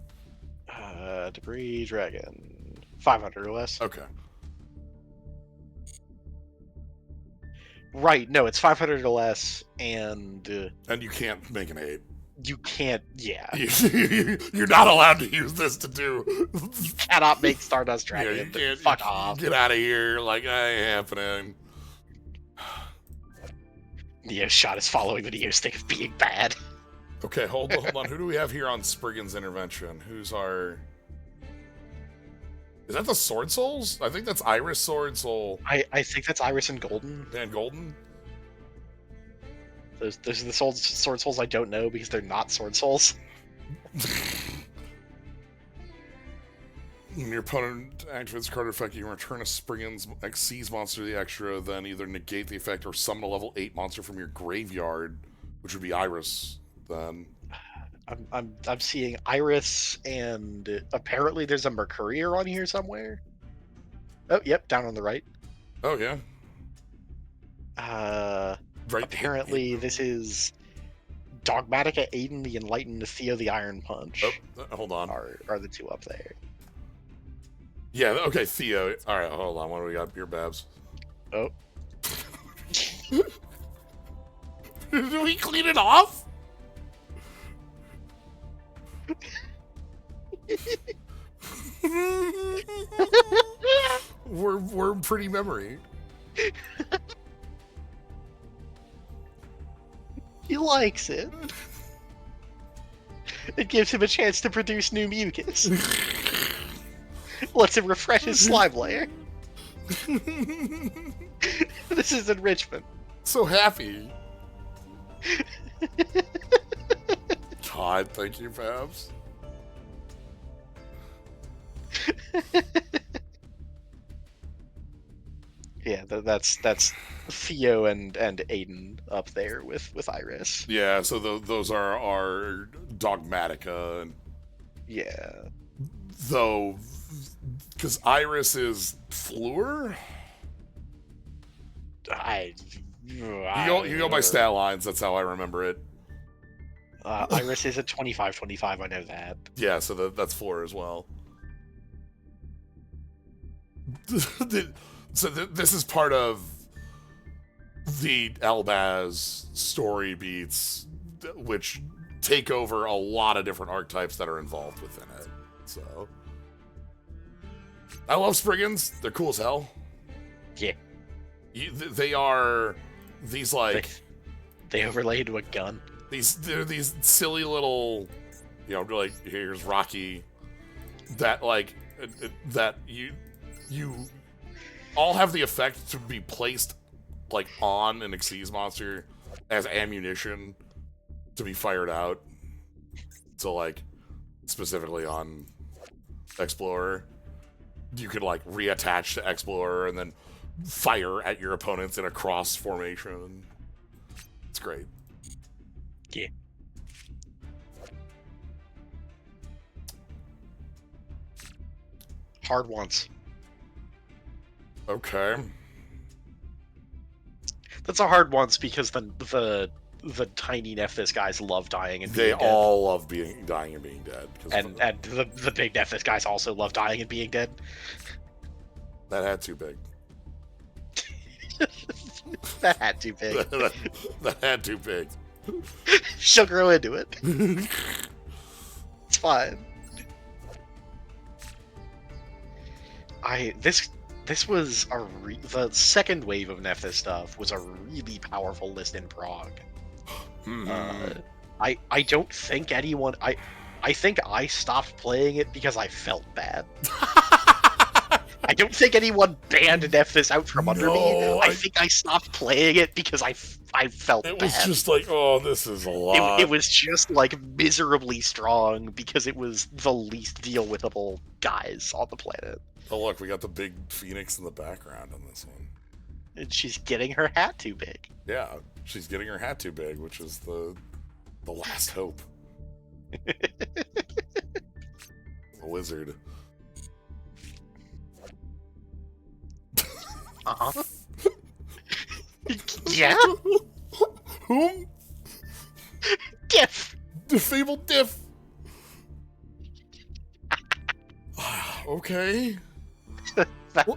Debris Dragon 500 or less. Okay. Right, no, it's 500 or less, and you can't make an 8. You can't, yeah. You're not allowed to use this to do. You cannot make Stardust Dragon. Yeah, you can't. Fuck off. Get out of here. Like, that ain't happening. Neo's shot is following the Neo stick of being bad. Okay, hold on. Who do we have here on Spriggan's Intervention? Who's our... Is that the Sword Souls? I think that's Iris Sword Soul. I think that's Iris and Golden. And Golden? Those are the Sword Souls I don't know because they're not Sword Souls. When your opponent activates a card effect, you can return a Spriggan's Xyz monster to the extra, then either negate the effect or summon a level 8 monster from your graveyard, which would be Iris, then. I'm seeing Iris, and apparently there's a Mercurier on here somewhere. Oh, yep, down on the right. Oh, yeah. Right. Apparently this is Dogmatica, Aiden the Enlightened, Theo the Iron Punch. Oh, hold on. Are the two up there. Yeah, okay, Theo. Alright, hold on. What do we got here, Babs? Oh. Did we clean it off? We're pretty memory. He likes it. It gives him a chance to produce new mucus. Lets him refresh his slime layer. This is enrichment. So happy. God, thank you, Babs. Yeah, that's Theo and Aiden up there with Iris. Yeah, so those are our Dogmatica. Yeah. Though, because Iris is Fleur? You go by stat lines, that's how I remember it. Iris is at 25/25, I know that. Yeah, so that's Fleur as well. So this is part of the Albaz story beats, which take over a lot of different archetypes that are involved within it. So I love Spriggans. They're cool as hell. Yeah. They are these like... They overlay into a gun. They're these silly little, you know, like, here's Rocky, that like, that you all have the effect to be placed like on an Xyz monster as ammunition to be fired out. So, like, specifically on Explorer, you could, like, reattach to Explorer and then fire at your opponents in a cross formation. It's great. Yeah. Hard once. Okay. That's a hard once because the tiny Nephthys guys love dying and being dead. They all love dying and being dead. And the big Nephthys guys also love dying and being dead. That hat too big. That hat too big. That hat too big. She'll grow into it. It's fine. This was the second wave of Nephthys stuff was a really powerful list in Prague. I don't think anyone I think I stopped playing it because I felt bad. I don't think anyone banned Nephthys out from under me. I think I stopped playing it because I felt bad. It was just like, oh, this is a lot. It was just like miserably strong because it was the least deal withable guys on the planet. Oh look, we got the big phoenix in the background on this one. And she's getting her hat too big. Yeah, she's getting her hat too big, which is the last hope. The wizard. Uh-huh. Yeah? Whom? Diff! The fabled Diff! Okay.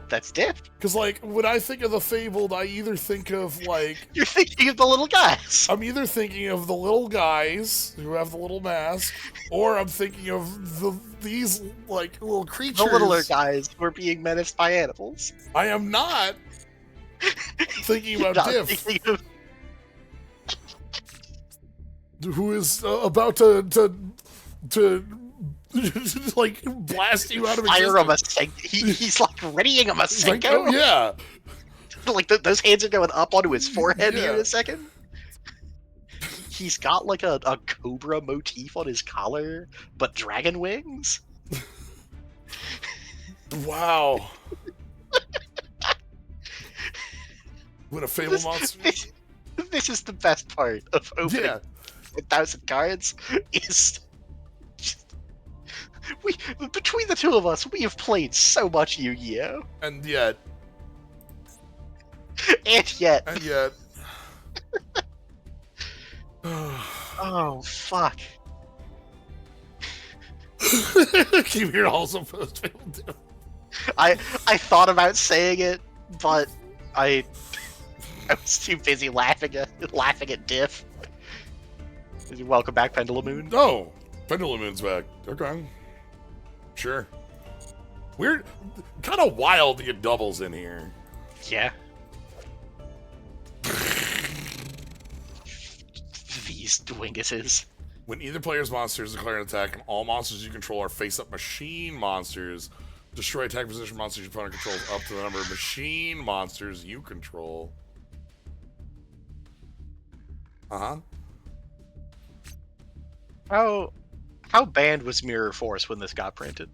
That's Diff. Because, like, when I think of the fabled, I either think of, like... You're thinking of the little guys. I'm either thinking of the little guys who have the little mask, or I'm thinking of these, like, little creatures. The littler guys who are being menaced by animals. I am not thinking about Diff. Thinking of... Who is about to like blast you out of existence. He's like readying a Masenko. Like, oh, yeah. Like those hands are going up onto his forehead here in a second. He's got like a cobra motif on his collar, but dragon wings. Wow. When a fable monster. This is the best part of opening 1,000 cards. Is between the two of us, we have played so much Yu-Gi-Oh! And yet. Oh, fuck. Keep your also post fable Diff. I thought about saying it, but I was too busy laughing at Diff. Welcome back, Pendulum Moon. Oh, Pendulum Moon's back. Okay. Sure. Weird. Kind of wild to get doubles in here. Yeah. These Dwinguses. When either player's monsters declare an attack, and all monsters you control are face-up machine monsters, destroy attack position monsters your opponent controls up to the number of machine monsters you control. Uh-huh. How banned was Mirror Force when this got printed?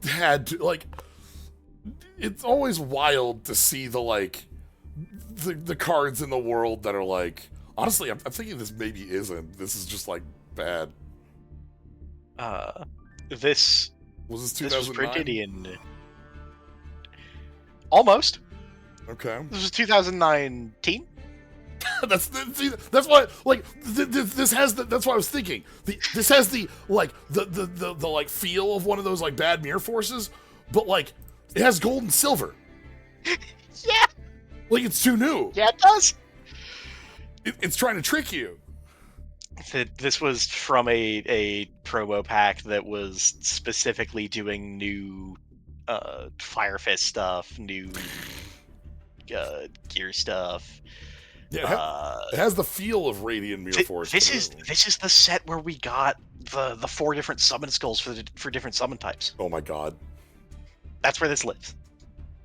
Had to, like, it's always wild to see the cards in the world that are like, honestly, I'm thinking this maybe isn't. This is just like bad. This was 2009? This was printed in almost. Okay. This was 2019. That's what, like, this has that's what I was thinking. This has the like feel of one of those like bad Mirror Forces, but like it has gold and silver. Yeah. Like it's too new. Yeah, it does. It's trying to trick you. This was from a promo pack that was specifically doing new Fire Fist stuff, new gear stuff. Yeah, it has the feel of Radiant Mirror Force. This is the set where we got the 4 different summon skulls for different summon types. Oh my god. That's where this lives.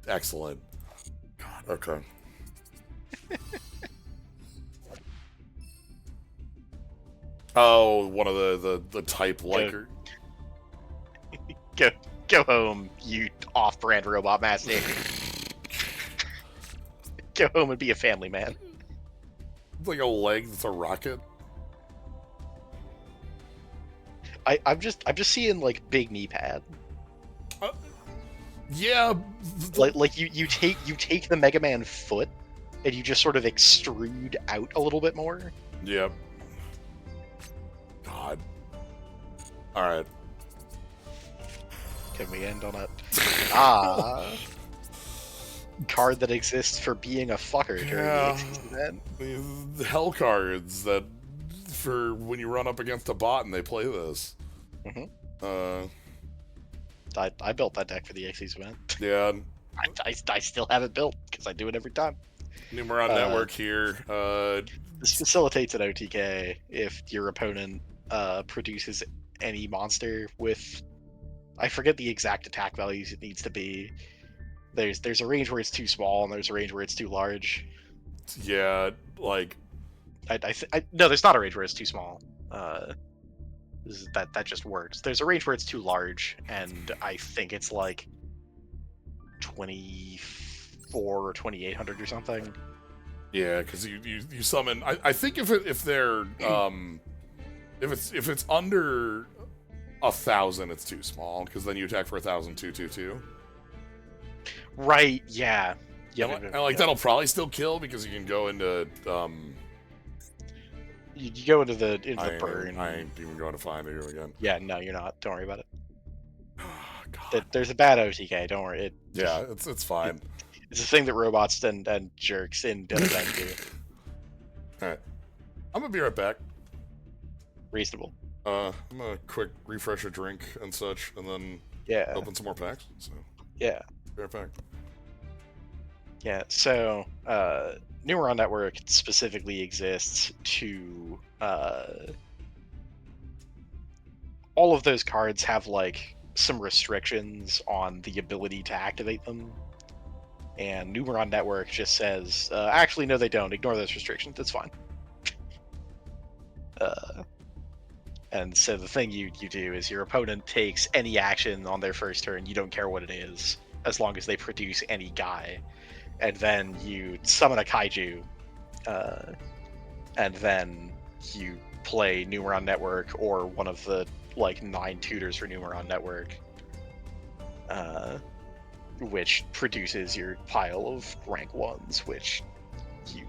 Excellent. Okay. Oh, one of the type liker. Go home, you off-brand robot master. Go home and be a family man. It's like a leg that's a rocket. I'm just seeing like big knee pad. Yeah. Like you take the Mega Man foot and you just sort of extrude out a little bit more. Yep. God. All right. Can we end on a card that exists for being a fucker during the X's event? The hell cards that for when you run up against a bot and they play this. Mm-hmm. I built that deck for the X's event. Yeah. I still have it built because I do it every time. Numeron Network here. This facilitates an OTK if your opponent produces any monster with, I forget the exact attack values it needs to be. There's a range where it's too small and there's a range where it's too large. Yeah, like no, there's not a range where it's too small. That just works. There's a range where it's too large, and I think it's like 24 or 2800 or something. Yeah, because you summon. I think if they're if it's under 1,000, it's too small because then you attack for 1,222. Right. Yeah. Yeah. And like that'll probably still kill because you can go into You go into the burn. I ain't even going to find it again. Yeah. No, you're not. Don't worry about it. Oh, God. There's a bad OTK. Don't worry. Yeah, it's fine. It's a thing that robots and jerks in Dead do. Alright. I'm gonna be right back. Reasonable. I'm gonna quick refresh a drink and such, and then open some more packs. So yeah. Be right back. Yeah, so Numeron Network specifically exists to all of those cards have like some restrictions on the ability to activate them. And Numeron Network just says, actually, no, they don't. Ignore those restrictions. It's fine. And so the thing you do is your opponent takes any action on their first turn. You don't care what it is, as long as they produce any guy. And then you summon a kaiju. And then you play Numeron Network or one of the, like, 9 tutors for Numeron Network. Which produces your pile of rank 1s, which you...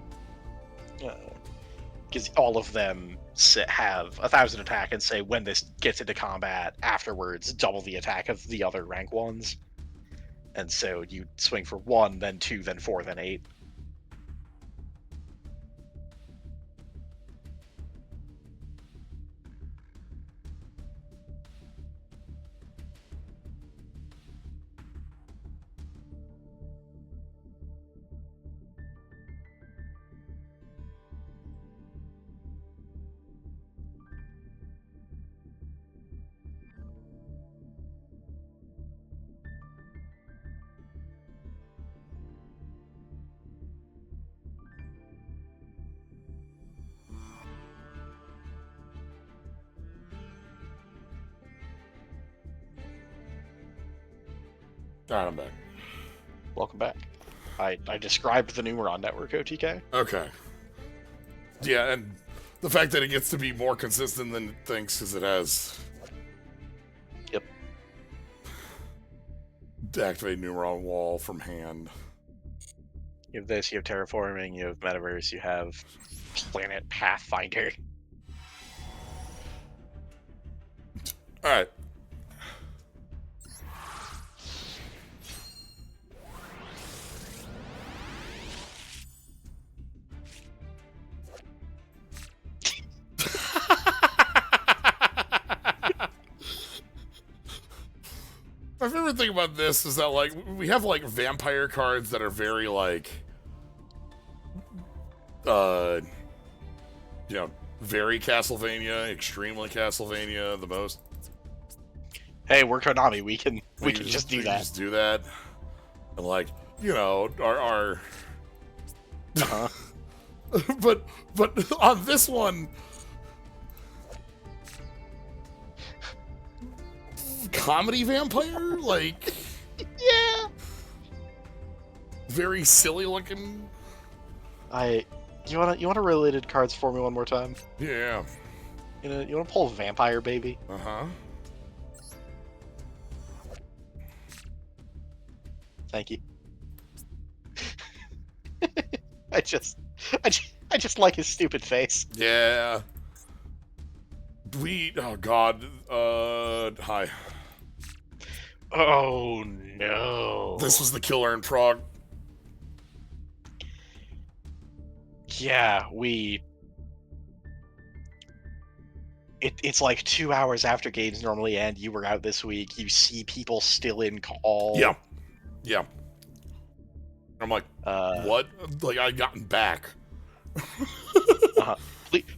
because all of them have 1,000 attack and say when this gets into combat, afterwards double the attack of the other rank 1s. And so you swing for 1, then 2, then 4, then 8. Alright, I'm back. Welcome back. I described the Numeron Network OTK. Okay. Yeah, and the fact that it gets to be more consistent than it thinks because it has... Yep. Activate Numeron Wall from hand. You have this, you have Terraforming, you have Metaverse, you have Planet Pathfinder. Alright. My favorite thing about this is that, like, we have, like, vampire cards that are very, like, you know, very Castlevania, extremely Castlevania, the most. Hey, we're Konami. We can just do that. Just do that. And, like, you know, are Uh-huh. but on this one, comedy vampire, like, Yeah. very silly looking. You wanna related cards for me one more time? Yeah. You wanna pull Vampire Baby? Uh-huh. Thank you. I just like his stupid face. Yeah. Oh god, hi. Oh no. This was the killer in Prague. Yeah, it's like 2 hours after games normally end. You were out this week. You see people still in call. Yeah. Yeah. I'm like, what? Like, I'd gotten back.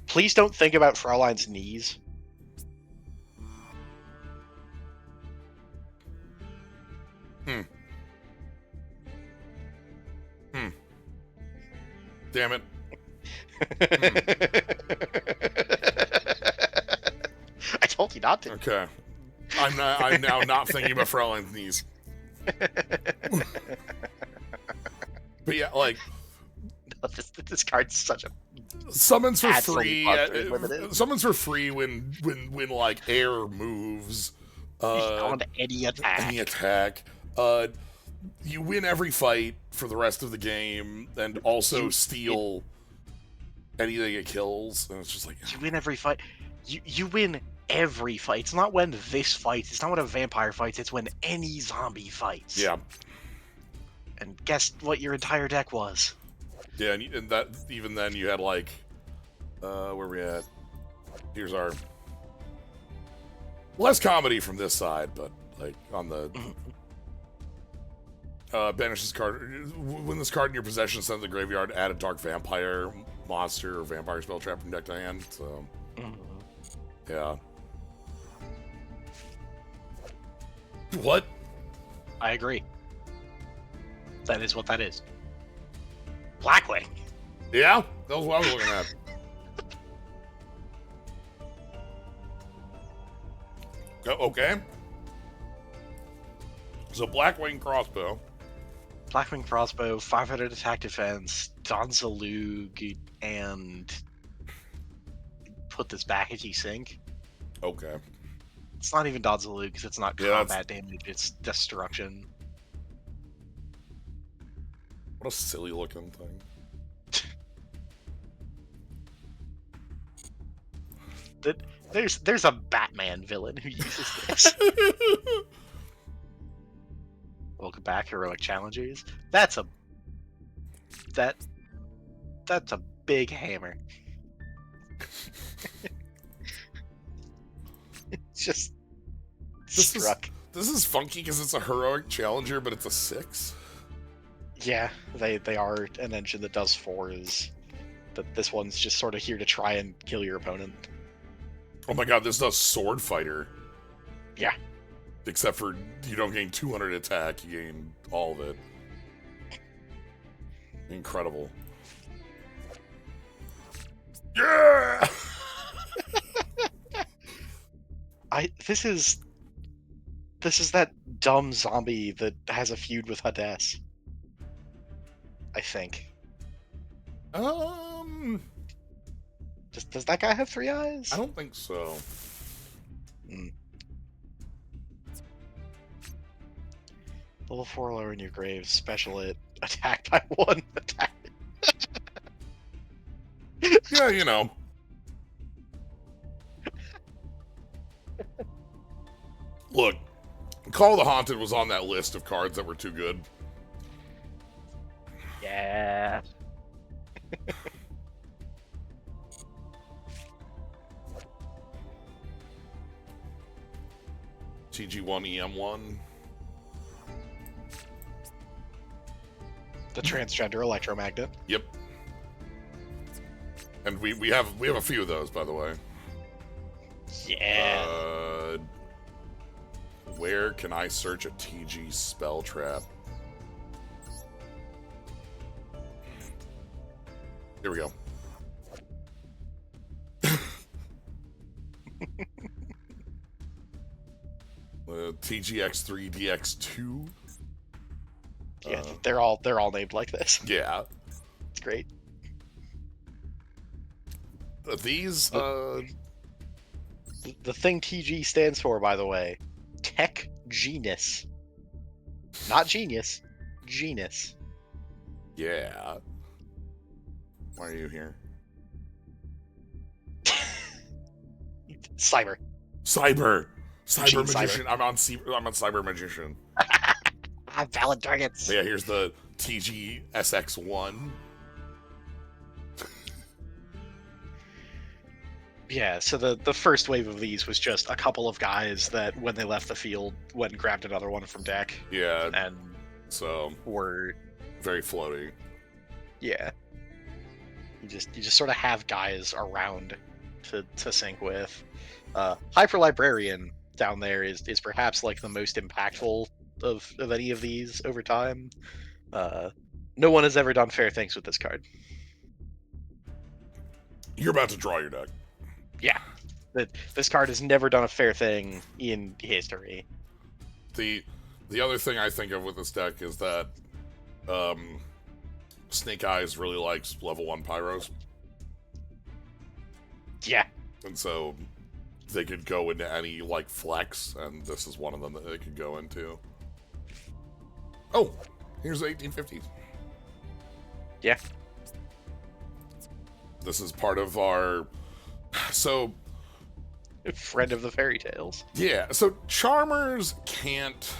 Please don't think about Fraulein's knees. Damn it. I told you not to. Okay. I'm now not thinking about Fraulein's knees. But yeah, like, this card's such a summons for absolute free. buster, limited. Summons for free when like air moves. On any attack. Any attack. You win every fight for the rest of the game, and also steal anything it kills. And it's just like, you win every fight. You win every fight. It's not when this fights. It's not when a vampire fights. It's when any zombie fights. yeah. And guess what your entire deck was? Yeah, and that even then you had like, where we at? Here's our less comedy from this side, but like on the banish this card. When this card in your possession sends to the graveyard, add a dark vampire monster or vampire spell trap from deck to hand. So yeah. What? I agree. That is what that is. Blackwing. Yeah, that was what I was looking at. Okay. So Blackwing crossbow. Blackwing crossbow, 500 attack defense, Donzalug, and put this back as you sink. Okay. It's not even Donzalug because it's not Yeah, combat damage, it's destruction. What a silly looking thing. There's a Batman villain who uses this. Welcome back, Heroic Challengers. That's a big hammer. It's just struck. This is funky because it's a heroic challenger, but it's a 6. Yeah, they are an engine that does 4s. But this one's just sort of here to try and kill your opponent. Oh my god, this does sword fighter. Yeah. Except for you don't gain 200 attack, you gain all of it. Incredible. Yeah! This is that dumb zombie that has a feud with Hades. I think. Does that guy have 3 eyes? I don't think so. Level 4 lower in your grave, special it, attack by 1, attack. Yeah, you know. Look, Call of the Haunted was on that list of cards that were too good. Yeah. TG1 EM1. The transgender electromagnet. Yep. And we have a few of those, by the way. Yeah. Where can I search a TG spell trap? Here we go. TGX3 DX2. Yeah, they're all named like this. Yeah, It's great. these The thing TG stands for, by the way, Tech Genus. Not genius, genus. Yeah. Why are you here? Cyber. Cyber Gene magician. Cyber. I'm on cyber magician. Valid targets. Yeah, here's the TG SX1. Yeah, so the first wave of these was just a couple of guys that, when they left the field, went and grabbed another one from deck. Yeah. And so were very floaty. Yeah. You just sort of have guys around to sync with. Hyper Librarian down there is perhaps like the most impactful of any of these over time. No one has ever done fair things with this card. You're about to draw your deck. Yeah. This card has never done a fair thing in history. The other thing I think of with this deck is that Snake Eyes really likes level 1 Pyros. Yeah. And so they could go into any, like, flex, and this is one of them that they could go into. Oh, here's the 1850s. Yeah. This is part of our... So... Friend of the Fairy Tales. Yeah, so Charmers can't...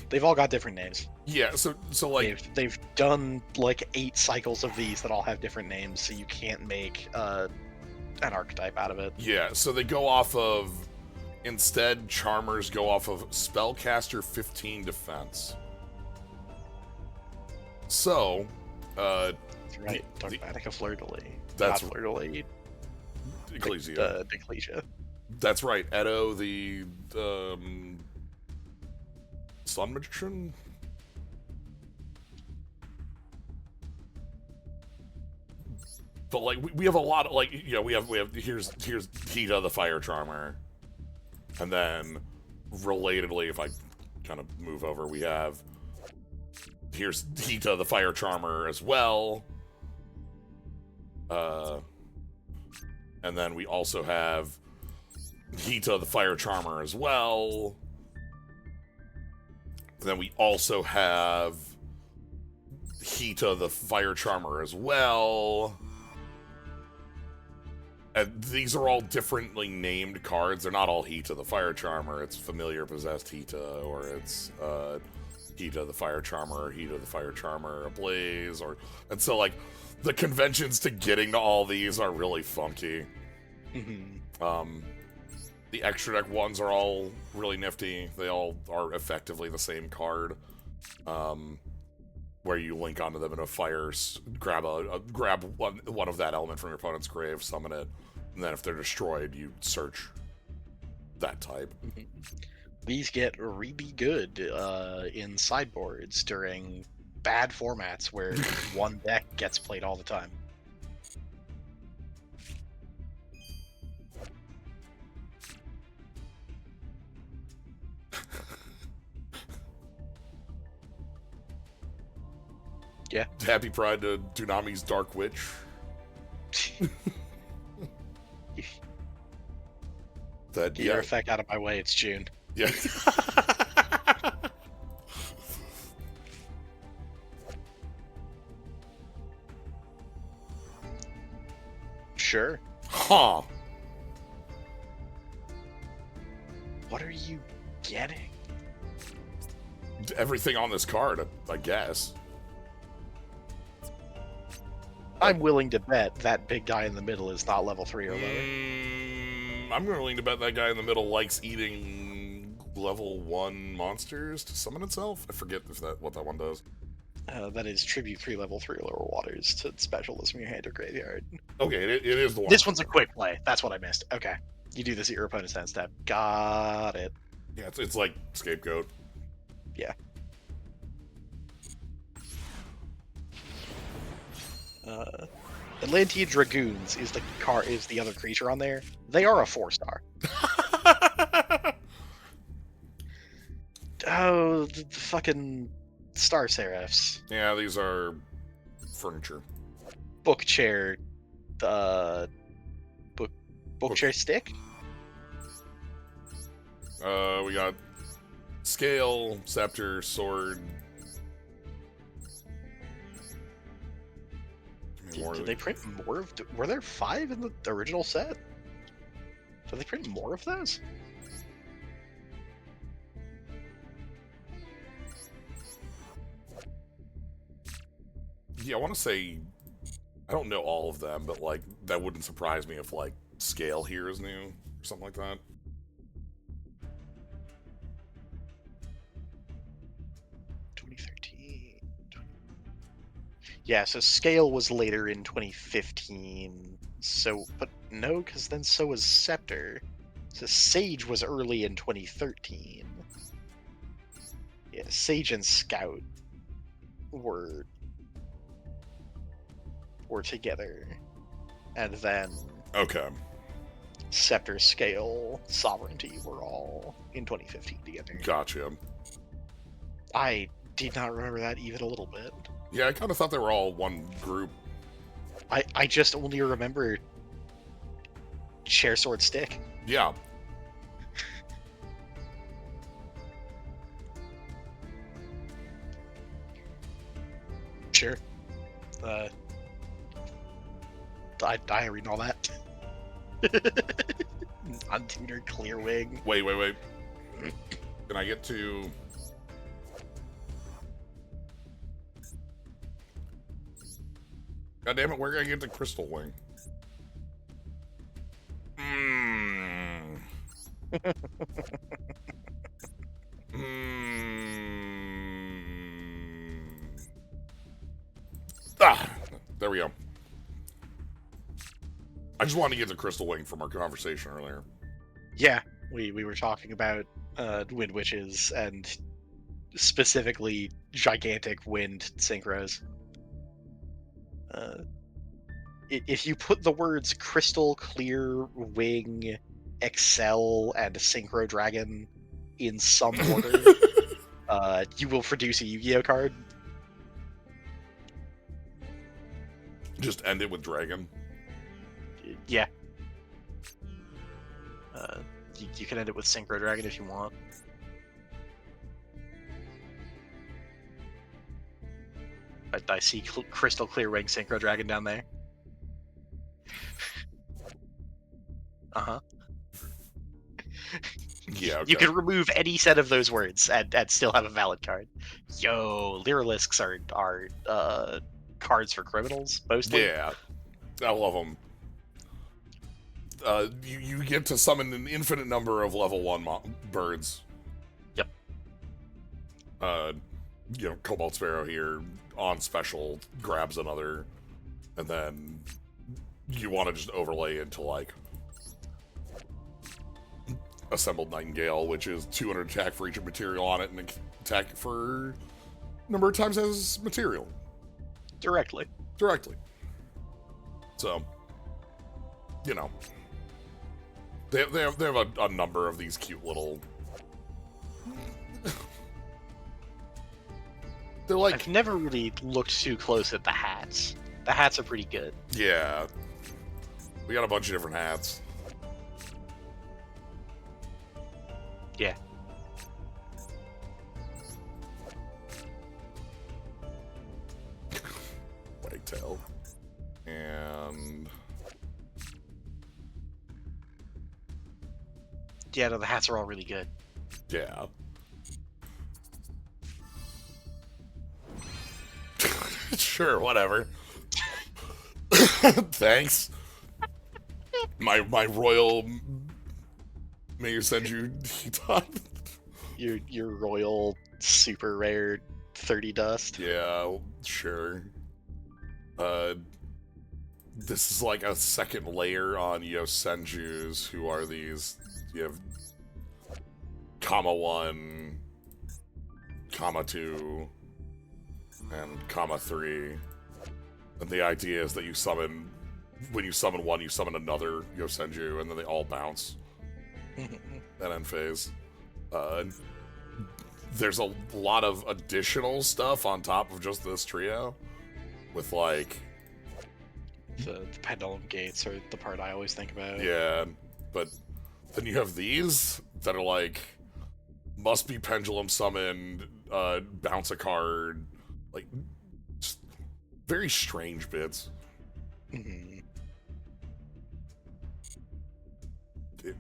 They've all got different names. Yeah, so like... They've done, like, 8 cycles of these that all have different names, so you can't make an archetype out of it. Yeah, so they go off of... Instead, Charmers go off of Spellcaster 15 Defense. So, That's right, Dogmatica Fleur-de-Lis. That's not Fleur-de-Lis. Ecclesia. That's right, Edo, the Sun Magician? But like we have a lot of like we have here's Hita the Fire Charmer. And then relatedly, if I kind of move over, we have here's Hita the Fire Charmer as well. And then we also have Hita the Fire Charmer as well. And then we also have Hita the Fire Charmer as well. And these are all differently named cards. They're not all Hita the Fire Charmer. It's Familiar Possessed Hita, or it's Hita the Fire Charmer, or Hita the Fire Charmer Ablaze, and so like the conventions to getting to all these are really funky. Mm-hmm. The extra deck ones are all really nifty. They all are effectively the same card, where you link onto them in a fire, grab one of that element from your opponent's grave, summon it, and then if they're destroyed, you search that type. Mm-hmm. These get really good in sideboards during bad formats where one deck gets played all the time. Yeah. Happy Pride to Dunami's Dark Witch. Get your effect out of my way, it's June. Yeah. Sure. Huh. What are you getting? Everything on this card, I guess. I'm willing to bet that big guy in the middle is not level 3 or lower. I'm willing to bet that guy in the middle likes eating level 1 monsters to summon itself. I forget what that one does. That is tribute 3 level 3 or lower waters to specialists from your hand or graveyard. Okay, it is the one. This one's a quick play. That's what I missed. Okay. You do this at your opponent's end step. Got it. Yeah, it's like Scapegoat. Yeah. Atlantean Dragoons is the other creature on there. They are a 4-star. Oh, the fucking Star Seraphs. Yeah, these are furniture. Book chair, book chair stick. We got scale, scepter, sword. Did they print more of? Were there 5 in the original set? Did they print more of those? Yeah, I want to say, I don't know all of them, but like that wouldn't surprise me if like scale here is new or something like that. Yeah, so Scale was later in 2015. So, but no, because then so was Scepter. So Sage was early in 2013. Yeah, Sage and Scout were together, and then Okay. Scepter, Scale, Sovereignty were all in 2015 together. Gotcha. I did not remember that even a little bit. Yeah, I kind of thought they were all one group. I just only remember Chair Sword Stick. Yeah. Sure. I read all that. Untutored clear wing. Wait. Can I get to... God damn it, where can I get the crystal wing? There we go. I just wanted to get the crystal wing from our conversation earlier. Yeah, we were talking about wind witches and specifically gigantic wind synchros. If you put the words crystal, clear, wing, excel, and synchro dragon in some order, you will produce a Yu-Gi-Oh card. Just end it with dragon. Yeah. You can end it with synchro dragon if you want. I see crystal clear wing synchro dragon down there. Uh-huh. Yeah, okay. You can remove any set of those words and still have a valid card. Yo, Lyralisks are cards for criminals, mostly. Yeah, I love them. You get to summon an infinite number of level 1 birds. Yep. Cobalt Sparrow here on special grabs another, and then you want to just overlay into like Assembled Nightingale, which is 200 attack for each material on it, and attack for number of times as material. Directly. So, they have a number of these cute little. They're like. I've never really looked too close at the hats. The hats are pretty good. Yeah, we got a bunch of different hats. Yeah. Wagtail. And... Yeah, no, the hats are all really good. Yeah. Sure, whatever. Thanks. My royal... May you send you... Your royal super rare 30 dust. Yeah, sure. This is like a second layer on Yosenju's, who are these... You have... Comma 1, Comma 2, and Comma 3. And the idea is that you summon, when you summon one, you summon another Yosenju, and then they all bounce. And end phase. There's a lot of additional stuff on top of just this trio, with like the pendulum gates are the part I always think about. Yeah, but then you have these that are like must be pendulum summoned, bounce a card, like just very strange bits.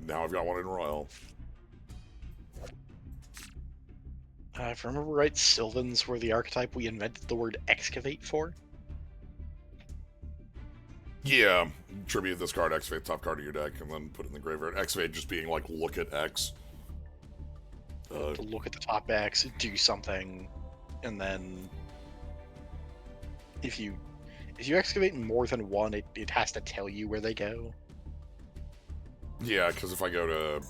Now I've got one in Royal. If I remember right, Sylvans were the archetype we invented the word excavate for. Yeah, tribute this card, excavate top card of your deck, and then put it in the graveyard. Excavate just being like, look at X. To look at the top X, do something, and then if you excavate more than one, it has to tell you where they go. Yeah, because if I go to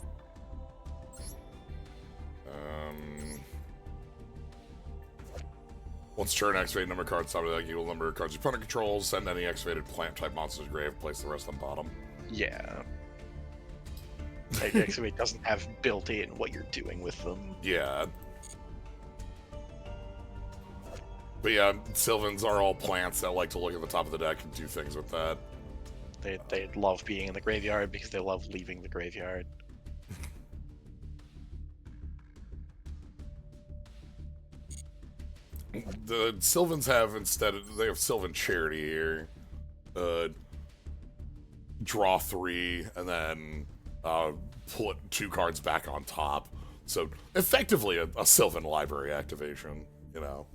once turn, activate number of cards top of the deck equal number of cards your opponent controls, send any activated plant type monsters to grave, place the rest on bottom. Yeah. Like, excavate doesn't have built in what you're doing with them. Yeah. But yeah, Sylvans are all plants that like to look at the top of the deck and do things with that. They love being in the graveyard because they love leaving the graveyard. The Sylvans have they have Sylvan Charity here. Draw 3 and then put 2 cards back on top. So effectively a Sylvan library activation, you know.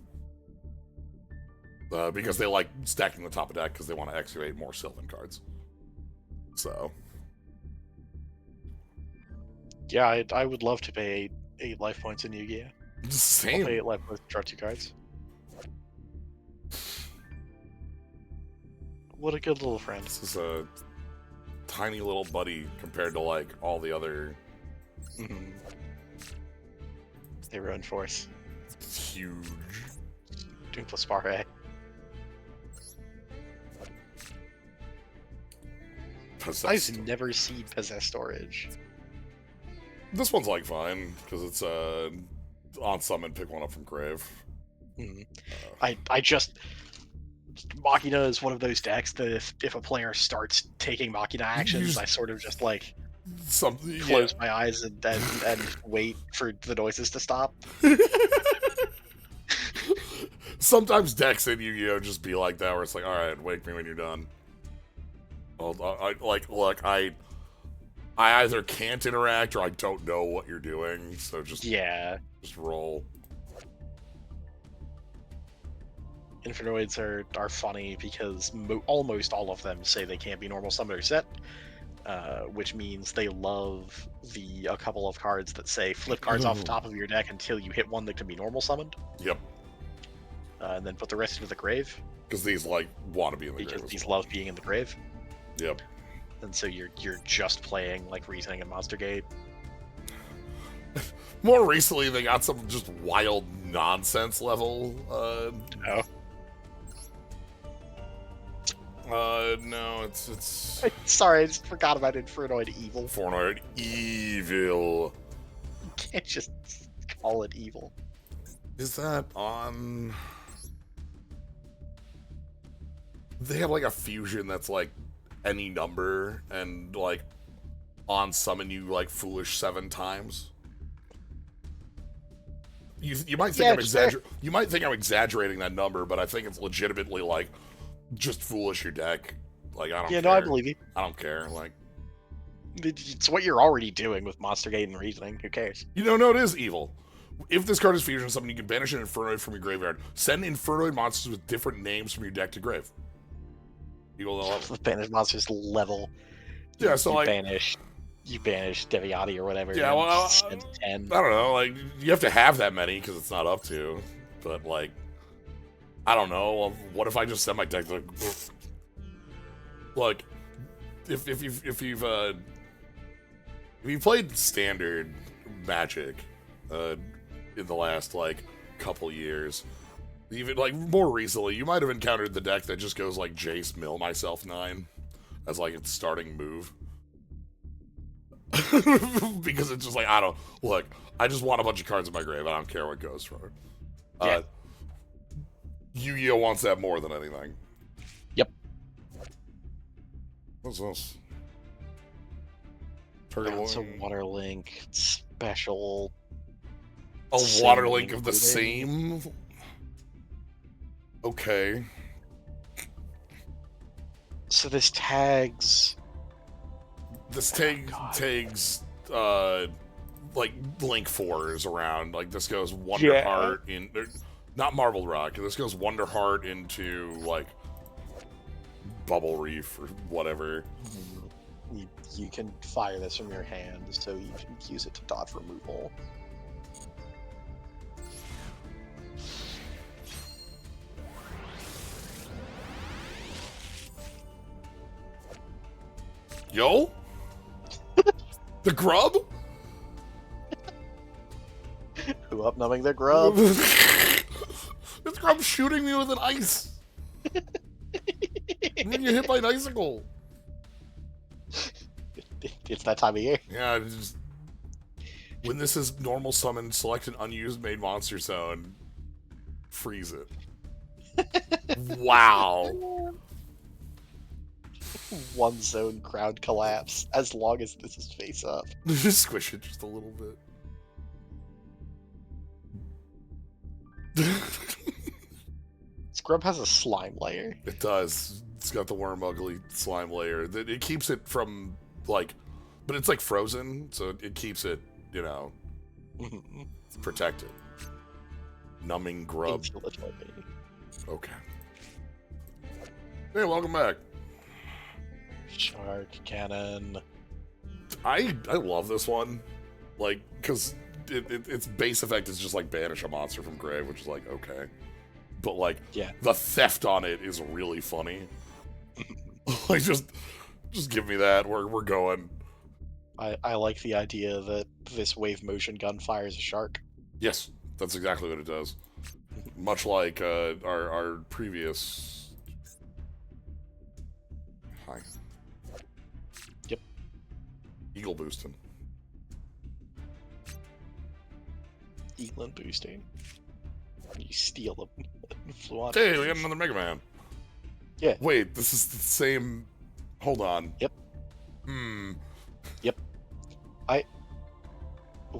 Because they like stacking the top of deck because they want to excavate more Sylvan cards. So. Yeah, I would love to pay 8 life points in Yu-Gi-Oh! Same. I'll pay 8 life points to draw 2 cards. What a good little friend. This is a tiny little buddy compared to like all the other. They run force. It's huge. Doom plus Barre. I've never seen Possessed Storage. This one's like fine because it's on summon, pick one up from grave. I just Machina is one of those decks that if a player starts taking Machina actions, I sort of just like close my eyes and wait for the noises to stop. Sometimes decks in Yu-Gi-Oh just be like that, where it's like, all right, wake me when you're done. I either can't interact or I don't know what you're doing, so just roll. Infernoids are funny because almost all of them say they can't be normal summoned or set, which means they love a couple of cards that say flip cards off the top of your deck until you hit one that can be normal summoned. Yep. And then put the rest into the grave. Because these like want to be in the grave. Because these love being in the grave. Yep. And so you're just playing like Reasoning and Monster Gate. More recently, they got some just wild nonsense level. No, it's. Sorry, I just forgot about Infernoid Evil. Infernoid Evil. You can't just call it evil. Is that on? They have like a fusion that's like any number and like on summon you like foolish 7 times. You might think you might think I'm exaggerating that number, but I think it's legitimately like just foolish your deck. Like I don't care. No, I believe you. I don't care. Like it's what you're already doing with Monster Gate and Reasoning. Who cares? No, it is evil. If this card is fusion something, you can banish an Infernoid from your graveyard. Send Infernoid monsters with different names from your deck to grave. Banish monsters level. Yeah, so you banish Deviati or whatever. Yeah, well, 10. I don't know. Like you have to have that many because it's not up to. But like, I don't know. Well, what if I just send my deck to like, if you've played Standard Magic, in the last like couple years, Even, like, more recently, you might have encountered the deck that just goes, like, Jace, mill myself 9 as, like, its starting move. Because it's just like, I don't... Look, I just want a bunch of cards in my grave. I don't care what goes for it. Yeah. Yu-Gi-Oh! Wants that more than anything. Yep. What's this? It's a water link special. A water link of the same? Okay. So this tags... This tags, like, Link 4s around. Like, this goes Wonderheart in... Not Marble Rock. This goes Wonderheart into, like, Bubble Reef or whatever. You can fire this from your hand, so you can use it to dodge removal. Yo? The grub? Who up numbing the grub? This grub's shooting me with an ice. When you hit by an icicle. It's that time of year. Yeah, just... When this is normal summon, select an unused main monster zone. Freeze it. Wow. One zone crowd collapse, as long as this is face up. Just squish it just a little bit. Scrub has a slime layer. It does. It's got the worm ugly slime layer. It keeps it from, like... But it's, like, frozen, so it keeps it, you know, protected. Numbing grub. Okay. Hey, welcome back. Shark cannon. I love this one. Like, because its base effect is just, like, banish a monster from grave, which is, like, okay. But, like, the theft on it is really funny. Like, just give me that. We're going. I like the idea that this wave motion gun fires a shark. Yes, that's exactly what it does. Much like our previous... Hi. Yep. Eagle boosting. Eagle boosting. You steal them. Hey, we got another Mega Man. Yeah. Wait, this is the same... Hold on. Yep. Yep.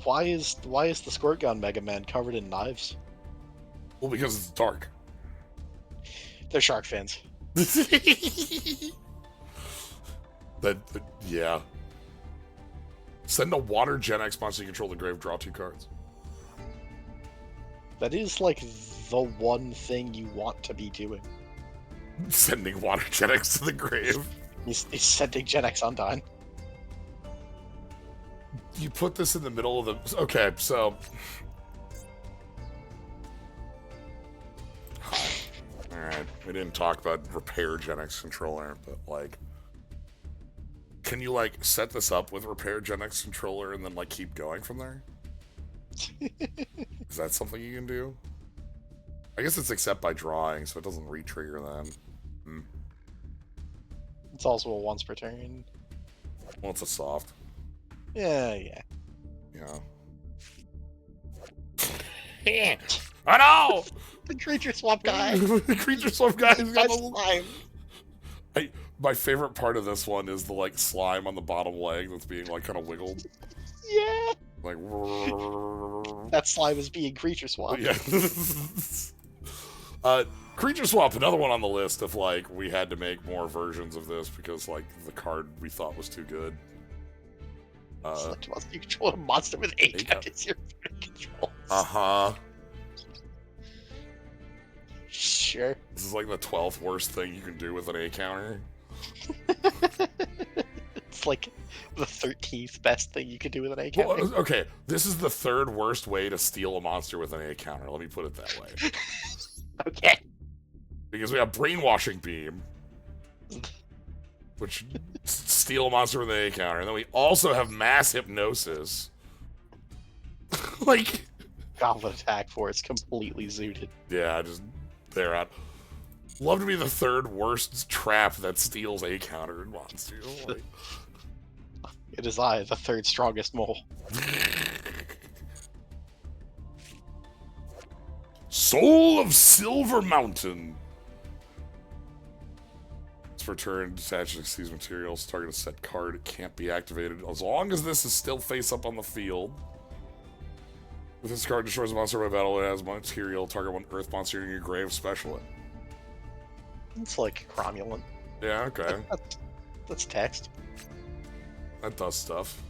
Why is the squirt gun Mega Man covered in knives? Well, because it's dark. They're shark fins. Yeah. Send a water Gen X monster you control the grave, draw 2 cards. That is, like, the one thing you want to be doing. Sending water Gen X to the grave. He's sending Gen X undone. You put this in the middle of the... Okay, so... Alright, we didn't talk about repair Gen X controller, but, like... Can you, like, set this up with repair Gen X controller and then, like, keep going from there? Is that something you can do? I guess it's except by drawing, so it doesn't re-trigger then. It's also a once per turn. Well, it's a soft. Yeah. Yeah. Oh no! The creature swap guy. The creature swap guy's got the slime. My favorite part of this one is the, like, slime on the bottom leg that's being, like, kind of wiggled. Yeah. Like, that slime is being creature swap. Yeah. Creature swap, another one on the list of, like, we had to make more versions of this because, like, the card we thought was too good. Select monster. You control a monster with 8 counts your control. Sure. This is like the 12th worst thing you can do with an A counter. It's like the 13th best thing you could do with an A counter. Well, okay, this is the 3rd worst way to steal a monster with an A counter. Let me put it that way. Okay. Because we have Brainwashing Beam, which steal a monster with an A counter, and then we also have Mass Hypnosis. Like, Goblin attack for it's completely zooted. Yeah, just they're out. Love to be the third worst trap that steals a counter and wants to. Like. It is I, the third strongest mole. Soul of Silver Mountain. It's for turn, detach and seize materials. Target a set card. It can't be activated as long as this is still face up on the field. If this card destroys a monster by battle, it has material. Target one earth monster in your grave. Special it. It's like cromulent. Yeah, okay. That's text. That does stuff.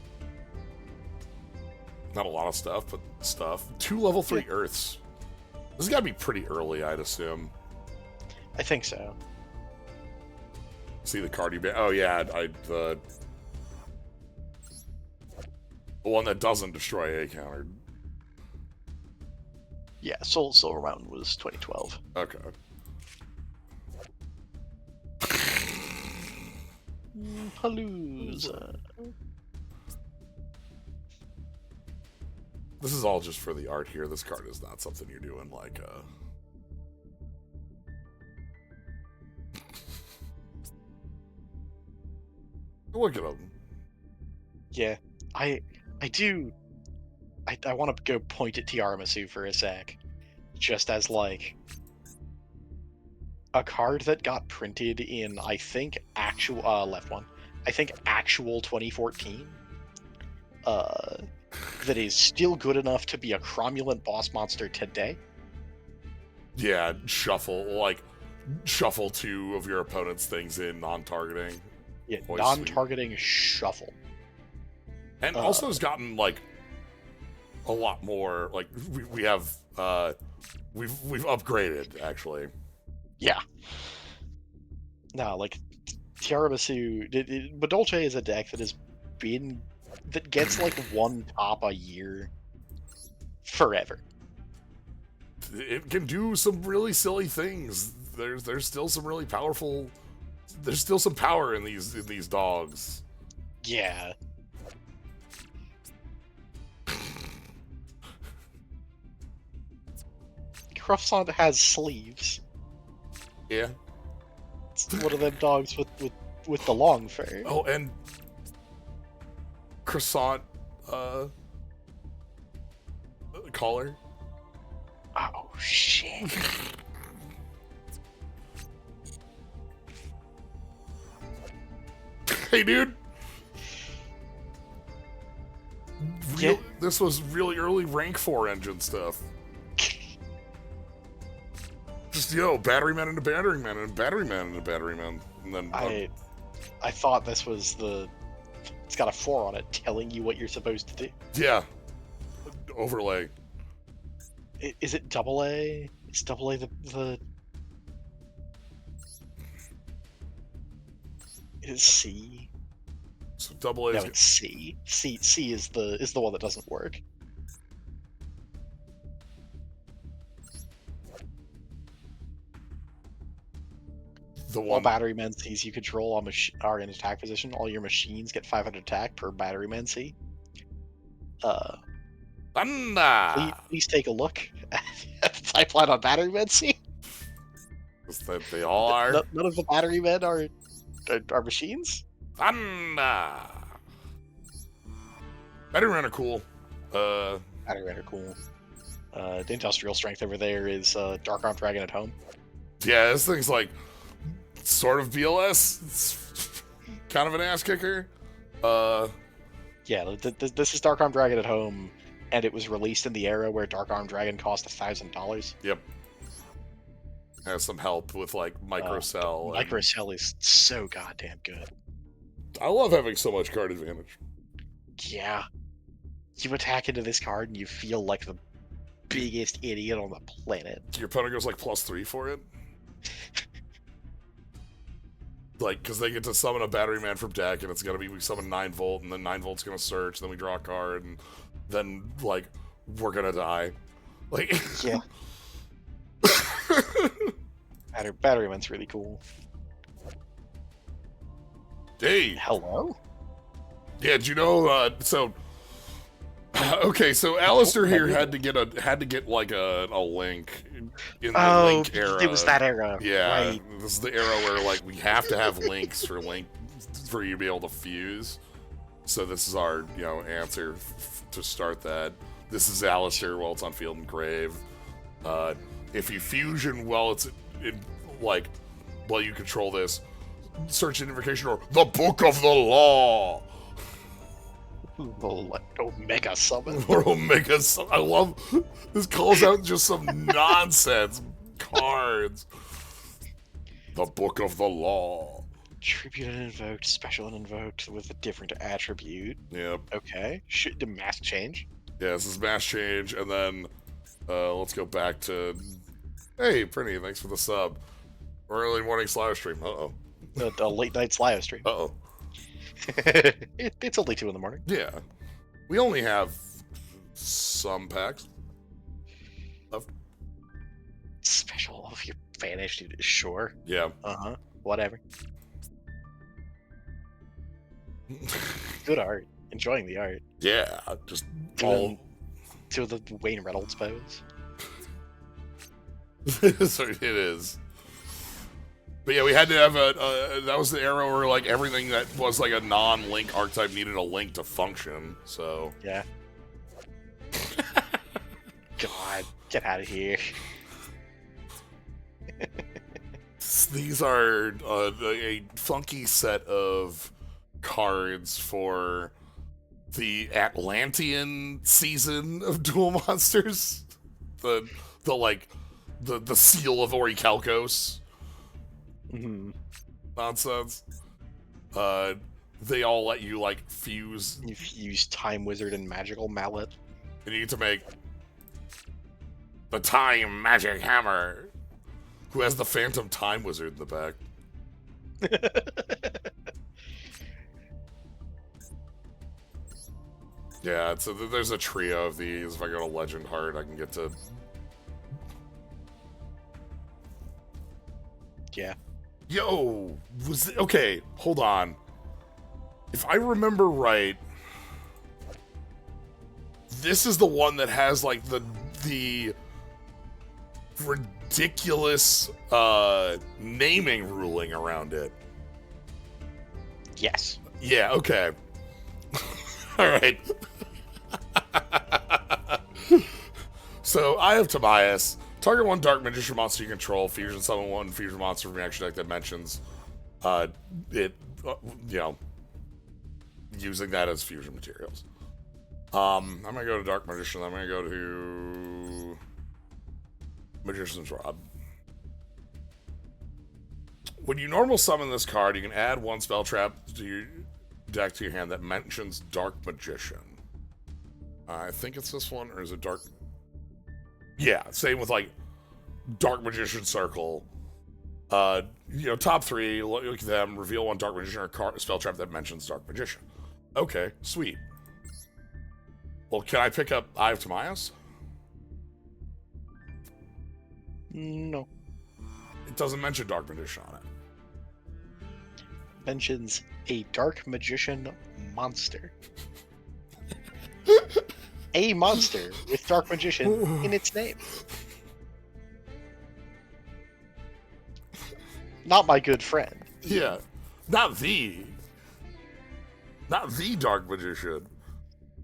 Not a lot of stuff, but stuff. 2 level 3 earths. This has got to be pretty early, I'd assume. I think so. See the card you ban. Oh yeah, the one that doesn't destroy a counter. Yeah, Soul Silver Mountain was 2012. Okay. Palooza. This is all just for the art here. This card is not something you're doing like Look at them. Yeah, I do. I want to go point at Tiramisu for a sec, just as like a card that got printed in I think actual left one. I think actual 2014. That is still good enough to be a cromulent boss monster today. Yeah, shuffle 2 of your opponent's things in non-targeting. Yeah, non-targeting shuffle. And also has gotten like a lot more. Like we have we've upgraded actually. Yeah. No, like Tiramisu, Badolce is a deck that gets like one top a year forever. It can do some really silly things. There's still some really powerful. There's still some power in these dogs. Yeah. Croissant has sleeves. Yeah. It's one of them dogs with the long fur. Oh, and Croissant collar. Oh shit. Hey, dude. Yeah. This was really early rank 4 engine stuff. Just, batteryman into batteryman and batteryman into batteryman. And then I thought this was it's got a 4 on it telling you what you're supposed to do. Yeah. Overlay. Is it double A? Is double A the It is C. So double A No, is it's C. C is the one that doesn't work. the All one batterymen Cs you control are in attack position. All your machines get 500 attack per batteryman C. Please take a look at the type line on batteryman C. that they all are. None of the batterymen are machines. Thunder. Batterymen are cool. Batterymen are cool. The industrial strength over there is Dark Arm Dragon at home. Yeah, this thing's like sort of BLS. It's kind of an ass kicker. Yeah, this is Dark Arm Dragon at home, and it was released in the era where Dark Arm Dragon cost $1,000. Yep. Has some help with like microcell. Microcell is so goddamn good. I love having so much card advantage. Yeah. You attack into this card and you feel like the biggest idiot on the planet. Your opponent goes like +3 for it. Like, because they get to summon a batteryman from deck, and it's gonna be we summon 9-volt, and then 9-volt's gonna search, then we draw a card, and then like we're gonna die. Like, yeah. Batteryman's really cool. Hey. Hello? Yeah, did you know? So Okay, so Alistair here had to get like a link in the link era. It was that era. Yeah, Right. this is the era where like we have to have links for you to be able to fuse. So this is our answer to start that. This is Alistair while it's on Field and Grave. If you fusion while it's while you control this, search invocation or the Book of the Law. Omega summon. Or Omega summon. I love this. Calls out just some nonsense cards. The Book of the Law. Tribute and invoked, special and invoked with a different attribute. Yep. Okay. Should the mask change? Yeah, this is mass change, and then let's go back to. Hey, Prinny, thanks for the sub. Early morning live stream. A late night Slyo stream. It's only 2 in the morning. Yeah. We only have some packs left. Special if you're vanished, sure. Yeah. Whatever. Good art. Enjoying the art. Yeah, just all. To the Wayne Reynolds pose. So it is. But yeah, we had to have that was the era where like everything that was like a non-link archetype needed a link to function. So yeah. God, get out of here. These are a funky set of cards for the Atlantean season of Duel Monsters. The seal of Orichalcos. Nonsense. They all let you like fuse. You use Time Wizard and Magical Mallet. You need to make the Time Magic Hammer, who has the Phantom Time Wizard in the back. Yeah, so there's a trio of these. If I go to Legend Heart, I can get to. Yeah. Yo, okay, hold on. If I remember right, this is the one that has like the ridiculous naming ruling around it. Yes. Yeah, okay. All right. So, Eye of Timaeus. Target 1 Dark Magician monster you control. Fusion summon 1 fusion monster from your action deck that mentions using that as fusion materials. I'm gonna go to Dark Magician. I'm gonna go to Magician's Rod. When you normal summon this card, you can add 1 spell trap to your deck to your hand that mentions Dark Magician. I think it's this one, or is it Dark? Yeah, same with like Dark Magician Circle. Top 3, look at them, reveal 1 Dark Magician or spell trap that mentions Dark Magician. Okay, sweet. Well, can I pick up Eye of Timaeus? No. It doesn't mention Dark Magician on it. Mentions a Dark Magician monster. A monster with Dark Magician in its name. Not my good friend. Yeah. Not the Dark Magician.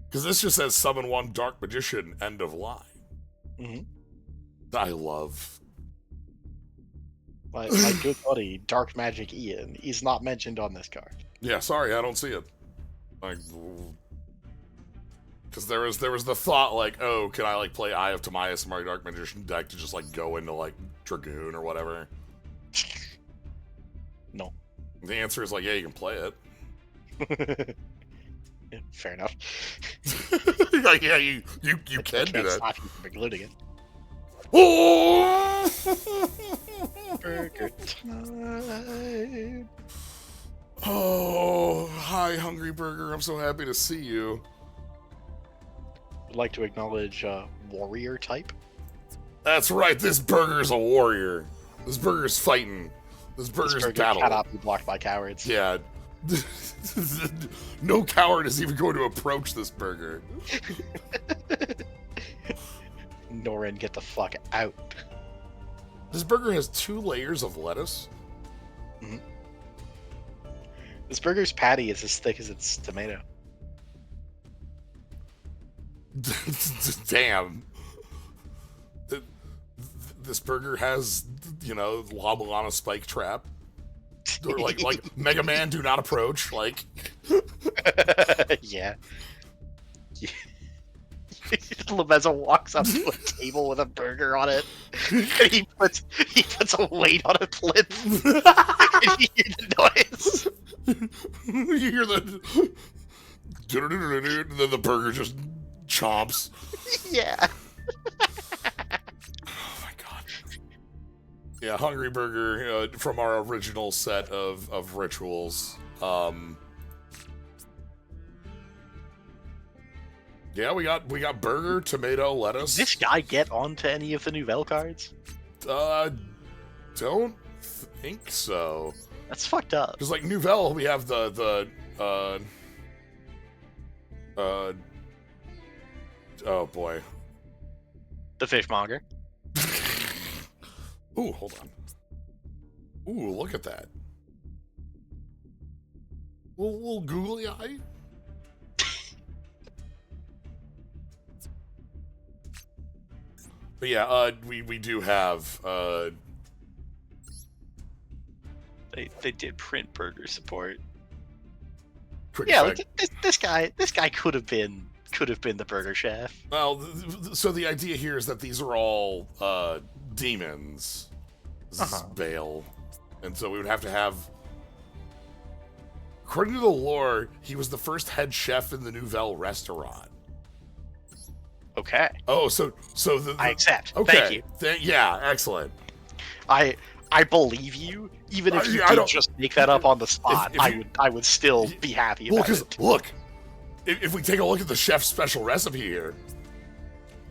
Because this just says summon 1 Dark Magician, end of line. I love. My good buddy, Dark Magic Ian, is not mentioned on this card. Yeah, sorry, I don't see it. Like, because there was the thought like, oh, can I like play Eye of Timaeus in my Dark Magician deck to just like go into like Dragoon or whatever? No. The answer is like, yeah, you can play it. Yeah, fair enough. Like, yeah, you can do that. Stop you from including it. Oh! Burger time. Oh, hi, Hungry Burger. I'm so happy to see you. I'd like to acknowledge warrior type. That's right. This burger's a warrior. This burger's fighting. This burger's burger battle. cannot be blocked by cowards. Yeah. No coward is even going to approach this burger. Norin, get the fuck out. This burger has 2 layers of lettuce. Mm-hmm. This burger's patty is as thick as its tomato. Damn. This burger has, La Milana spike trap. Or like Mega Man, do not approach. Like, yeah. Lemeza walks up to a table with a burger on it, and he puts a weight on a plinth, and you hear the noise. You hear the, and then the burger just chomps. Yeah. Oh my god. Yeah, Hungry Burger from our original set of rituals. Yeah, we got burger, tomato, lettuce. Did this guy get onto any of the Nouvelle cards? Don't think so. That's fucked up. Because like Nouvelle, we have the oh boy. The fishmonger. Ooh, hold on. Ooh, look at that. Little googly eye. But yeah, we do have They did print burger support. quick Yeah, fact. like, this guy could have been the burger chef. Well, so the idea here is that these are all demons. This is Bale, and so we would have to have. According to the lore, he was the first head chef in the Nouvelle restaurant. Okay. Oh, so the I accept. Okay. Thank you. Yeah, excellent. I believe you, even if you I did don't- just make that up on the spot. if I would still be happy Well, about because it. look, if we take a look at the chef's special recipe here,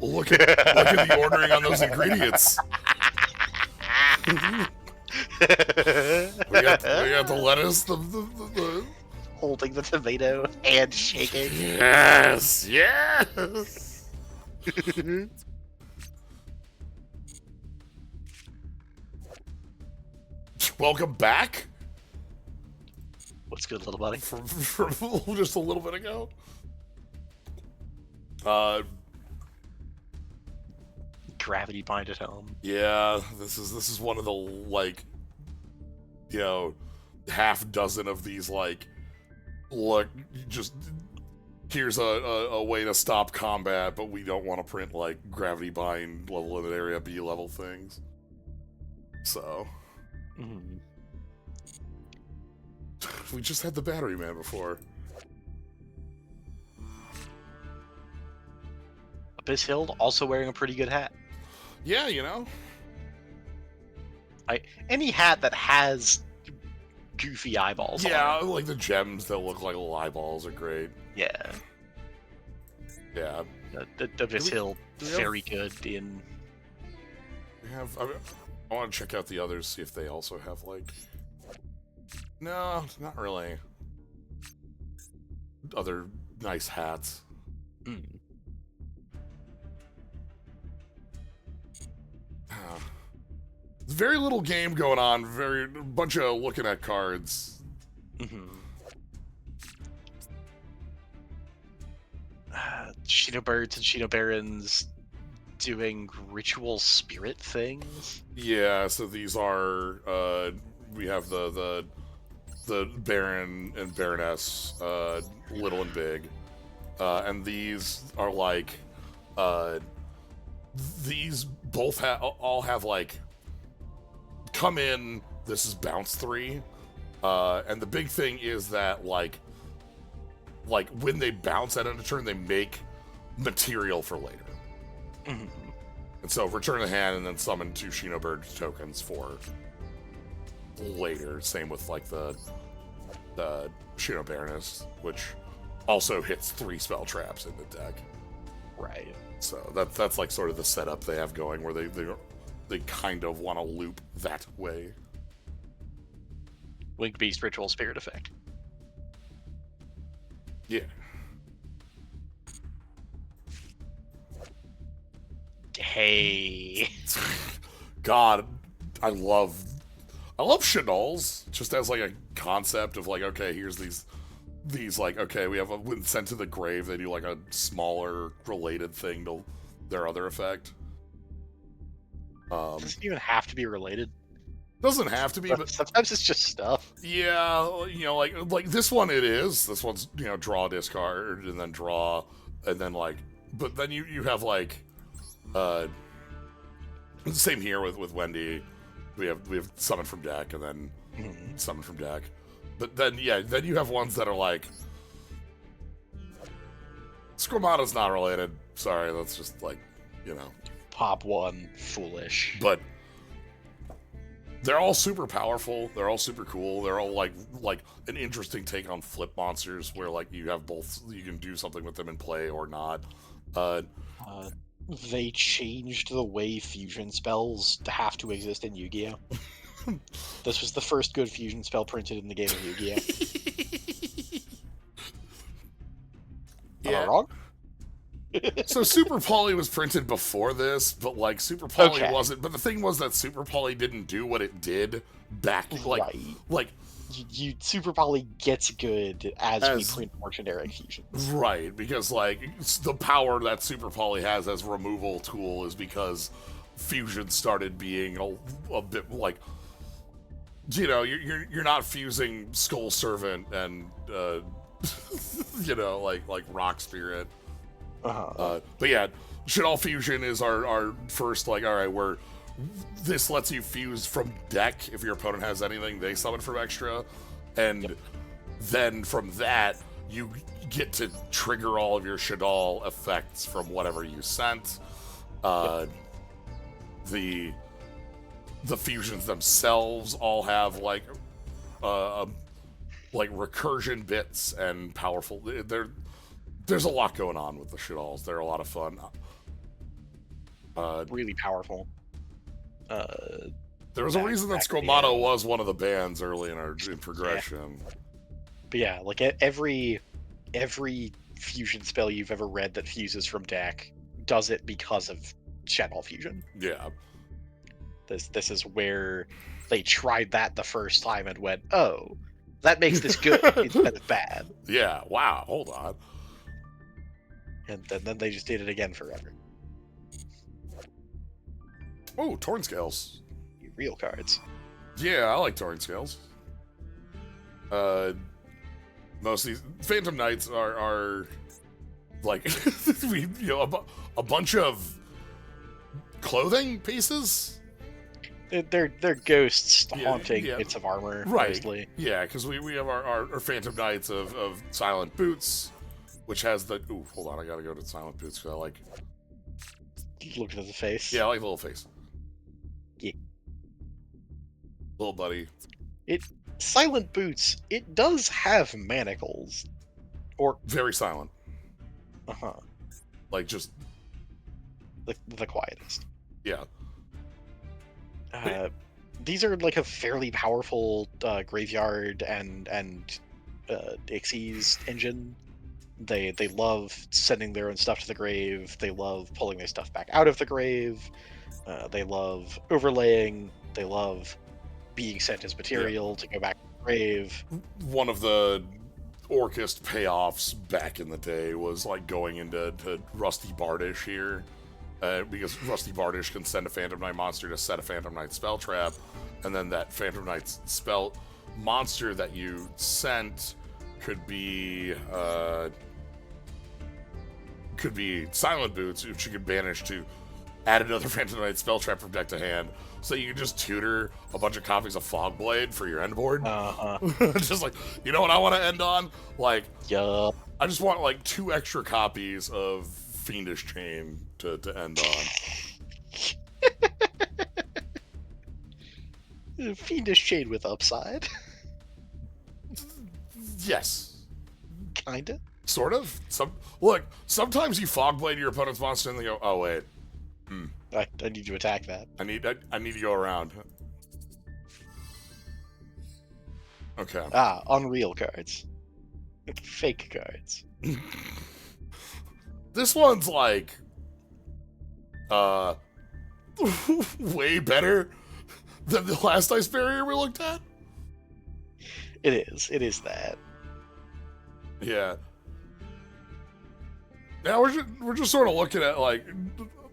look at the ordering on those ingredients. we got the lettuce, the Holding the tomato and shaking. yes. Welcome back What's good, little buddy? from just a little bit ago. Gravity bind at home. Yeah, this is one of the like, half dozen of these like, look, just here's a way to stop combat, but we don't want to print like gravity bind level in area B level things. So we just had the battery man before. Abyss Hill also wearing a pretty good hat. Yeah, Any hat that has goofy eyeballs. yeah, on it. like the gems that look like little eyeballs are great. Yeah. Yeah, The Abyss Hill do we have- very good in. we have. I want to check out the others, see if they also have like. No, not really. Other nice hats. Very little game going on. Very bunch of looking at cards. Shino Birds and Shino Barons doing ritual spirit things. Yeah, so these are we have the Baron and Baroness, little and big, and these are like these both all have like come in. This is bounce 3, and the big thing is that like when they bounce at end of turn, they make material for later. And so return the hand and then summon 2 Shino Bird tokens for later. Same with like the Shino Baroness, which also hits 3 spell traps in the deck. Right. So that's like sort of the setup they have going, where they kind of want to loop that way. Winged Beast ritual spirit effect. Yeah. Hey. God, I love Shadolls just as like a concept of like, okay, here's these like, okay, we have when sent to the grave, they do like a smaller related thing to their other effect. Doesn't even have to be related. Doesn't have to be, but sometimes it's just stuff. Yeah, you know, like this one it is. This one's, you know, draw, discard, and then draw, and then like, but then you have like, same here with Wendy. We have summon from deck and then summon from deck, but then then you have ones that are like, Squamata's not related. Sorry, that's just like, you know, pop one, foolish, but. They're all super powerful. They're all super cool. They're all like an interesting take on flip monsters, where like you have both. You can do something with them in play or not. They changed the way fusion spells have to exist in Yu-Gi-Oh. This was the first good fusion spell printed in the game of Yu-Gi-Oh. Yeah. Am I wrong? So Super Poly was printed before this, but like Super Poly wasn't. But the thing was that Super Poly didn't do what it did back, like you Super Poly gets good as we print more generic fusions. Right, because like the power that Super Poly has as removal tool is because fusion started being a bit like, you know, you're not fusing Skull Servant and you know, like Rock Spirit. But yeah, Shadol Fusion is our first, like, all right, this lets you fuse from deck. If your opponent has anything, they summon from extra. And then from that, you get to trigger all of your Shadol effects from whatever you sent. The fusions themselves all have like recursion bits and powerful. There's a lot going on with the Shadolls. They're a lot of fun. Really powerful. There was a reason that Squamata was one of the bands early in progression. Yeah. But yeah, like every fusion spell you've ever read that fuses from deck does it because of Shadol Fusion. Yeah. This is where they tried that the first time and went, oh, that makes this good instead of bad. Yeah, wow, hold on. And then they just did it again forever. Oh, Torn Scales. Real cards. Yeah, I like Torn Scales. Most of these Phantom Knights are like a bunch of clothing pieces. They're ghosts haunting bits of armor, mostly. Yeah, because we have our Phantom Knights of Silent Boots, which has the... Ooh, hold on, I gotta go to Silent Boots, because I like... Look at the face. Yeah, I like the little face. Yeah. Little buddy. Silent Boots, it does have manacles. Or... Very silent. Uh-huh. Like, just... The quietest. Yeah. These are like a fairly powerful graveyard and Ixies engine. They love sending their own stuff to the grave. They love pulling their stuff back out of the grave. They love overlaying. They love being sent as material to go back to the grave. One of the Orcust payoffs back in the day was like going into Rusty Bardish here. Because Rusty Bardish can send a Phantom Knight monster to set a Phantom Knight spell trap, and then that Phantom Knight spell monster that you sent could be Silent Boots, which you could banish to add another Phantom Knight spell trap from deck to hand, so you can just tutor a bunch of copies of Fogblade for your end board. Just like, you know what I want to end on? Like, yeah, I just want like 2 extra copies of Fiendish Chain to end on. Fiendish Chain with upside. Yes. Kinda. Sort of. Sometimes you Fogblade your opponent's monster and they go, oh wait. I need to attack that. I need to go around. Okay. Unreal cards. Fake cards. This one's like way better than the last ice barrier we looked at. It is that. Yeah. Now we're just sort of looking at like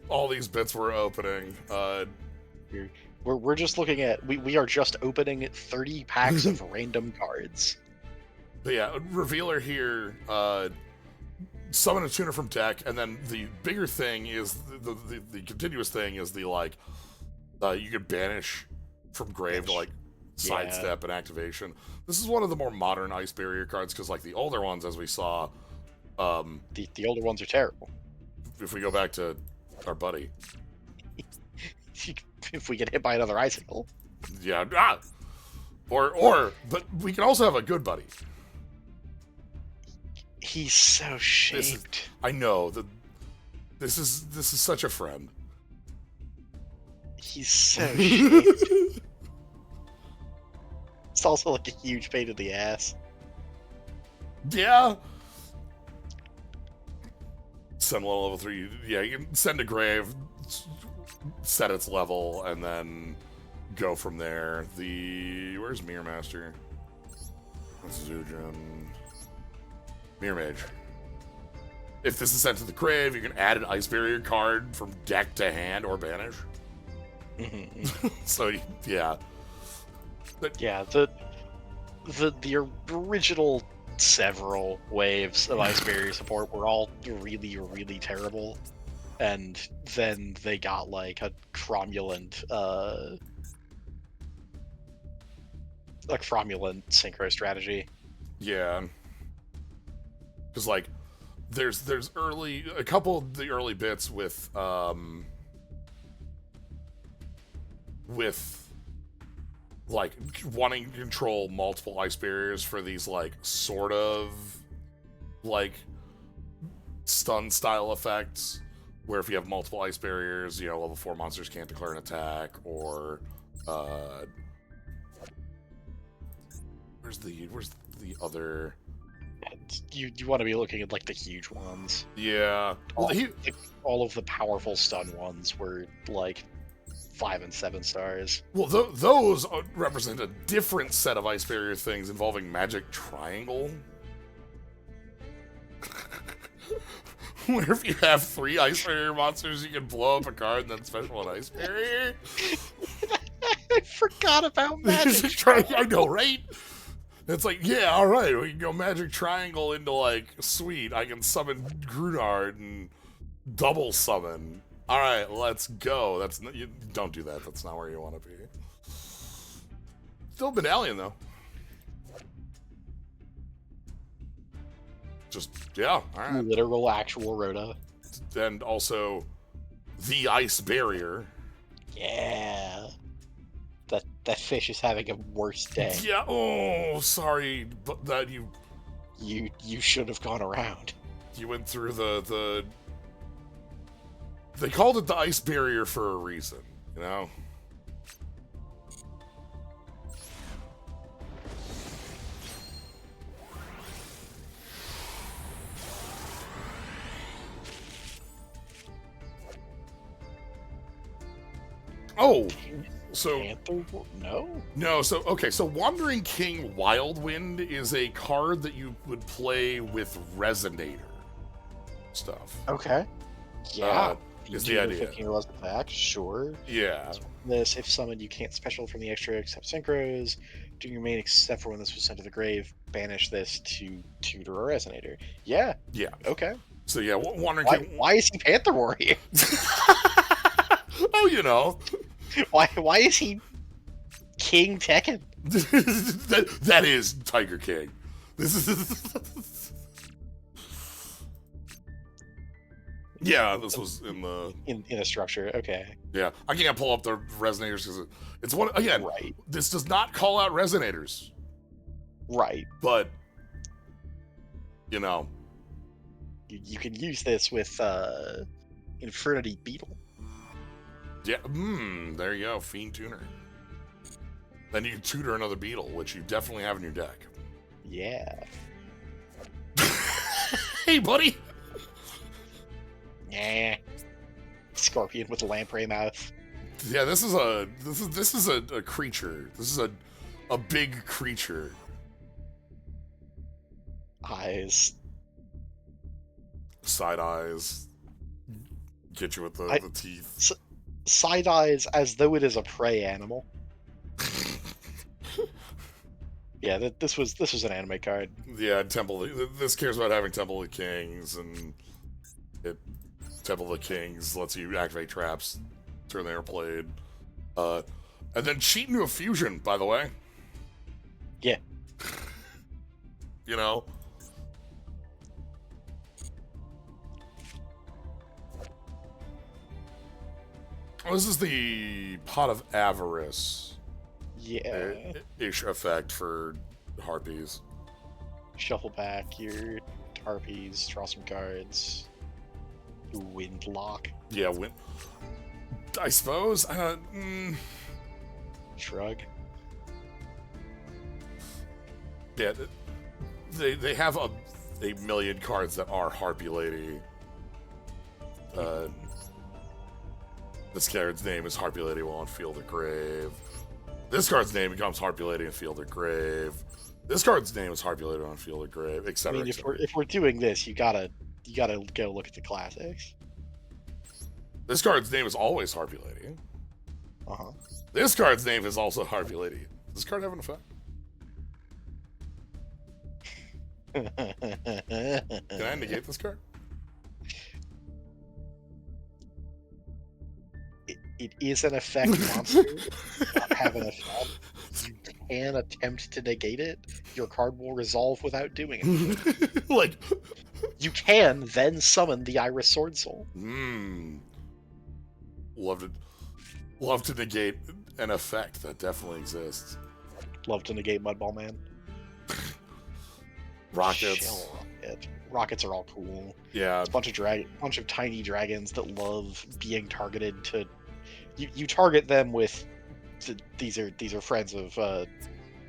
all these bits we're opening. We're just looking at we are just opening 30 packs of random cards. But yeah, revealer here, summon a tuner from deck, and then the bigger thing is the continuous thing is the like you can banish from grave to like sidestep and activation. This is one of the more modern ice barrier cards because like the older ones, as we saw, the older ones are terrible. If we go back to our buddy, if we get hit by another icicle, yeah, but we can also have a good buddy. He's so shaped. I know that this is such a friend. He's so shaped. It's also like a huge pain in the ass. Yeah. Send level 3. Yeah, you can send a grave, set its level, and then go from there. Where's Mirror Master? That's Zujin. Mirror Mage. If this is sent to the grave, you can add an ice barrier card from deck to hand or banish. So yeah. But yeah, the original several waves of ice barrier support were all really, really terrible, and then they got like a cromulent synchro strategy. Yeah, because like there's a couple of the early bits with like wanting to control multiple ice barriers for these like sort of like stun style effects, where if you have multiple ice barriers, you know, level 4 monsters can't declare an attack, or where's the other? You want to be looking at like the huge ones. Yeah, all of the powerful stun ones were like 5 and 7 stars. Well, those represent a different set of ice barrier things involving magic triangle. Where if you have 3 ice barrier monsters, you can blow up a card and then special an ice barrier. I forgot about magic triangle. I know, right? It's like, yeah, all right, we can go magic triangle into like, sweet, I can summon Grunard and double summon. All right, let's go. You don't do that. That's not where you want to be. Still medallion though. Just yeah. All right. Literal, actual Rhoda. And also, the ice barrier. Yeah. That fish is having a worse day. Yeah. Oh, sorry, but that you should have gone around. You went through the. They called it the ice barrier for a reason, you know? Oh, so... No, so, okay, so Wandering King Wildwind is a card that you would play with Resonator stuff. Okay. Yeah. Is the idea. 15 less attack, sure. Yeah. This, if summoned, you can't special from the extra except synchros. Do your main except for when this was sent to the grave. Banish this to tutor a resonator. Yeah. Yeah. Okay. So yeah, Wandering King. Why is he Panther Warrior? Oh, you know. Why is he King Tekken? that is Tiger King. This is. Yeah, this was in the in a structure. Okay. Yeah, I can't pull up the resonators because it's one again. Right. This does not call out resonators. Right. But you know, you can use this with Infernity Beetle. Yeah. There you go, Fiend Tuner. Then you can tutor another beetle, which you definitely have in your deck. Yeah. Hey, buddy. Yeah. Scorpion with a lamprey mouth. Yeah, this is a creature. This is a big creature. Eyes. Side eyes. Get you with the teeth. Side eyes as though it is a prey animal. Yeah, this was an anime card. Yeah, this cares about having Temple of the Kings, and Temple of the Kings lets you activate traps, turn the airplane, and then cheat into a fusion, by the way. Yeah. You know? Oh, this is the Pot of Avarice. Yeah. Ish effect for harpies. Shuffle back your harpies, draw some cards. Windlock. Yeah, I suppose. Shrug. Yeah, they have a million cards that are Harpy Lady. This card's name is Harpy Lady while on Field of Grave. This card's name becomes Harpy Lady in Field of Grave. This card's name is Harpy Lady on Field of Grave, etc. I mean, if we're doing this, you gotta go look at the classics. This card's name is always Harpy Lady. Uh-huh. This card's name is also Harpy Lady. Does this card have an effect? Can I negate this card? It is an effect monster. Have an effect. You can attempt to negate it. Your card will resolve without doing it. Like, you can then summon the Iris Sword Soul. Love to negate an effect that definitely exists. Love to negate Mudball Man. Rockets. Rockets are all cool. Yeah. It's a bunch of tiny dragons that love being targeted to. You target them with. These are friends of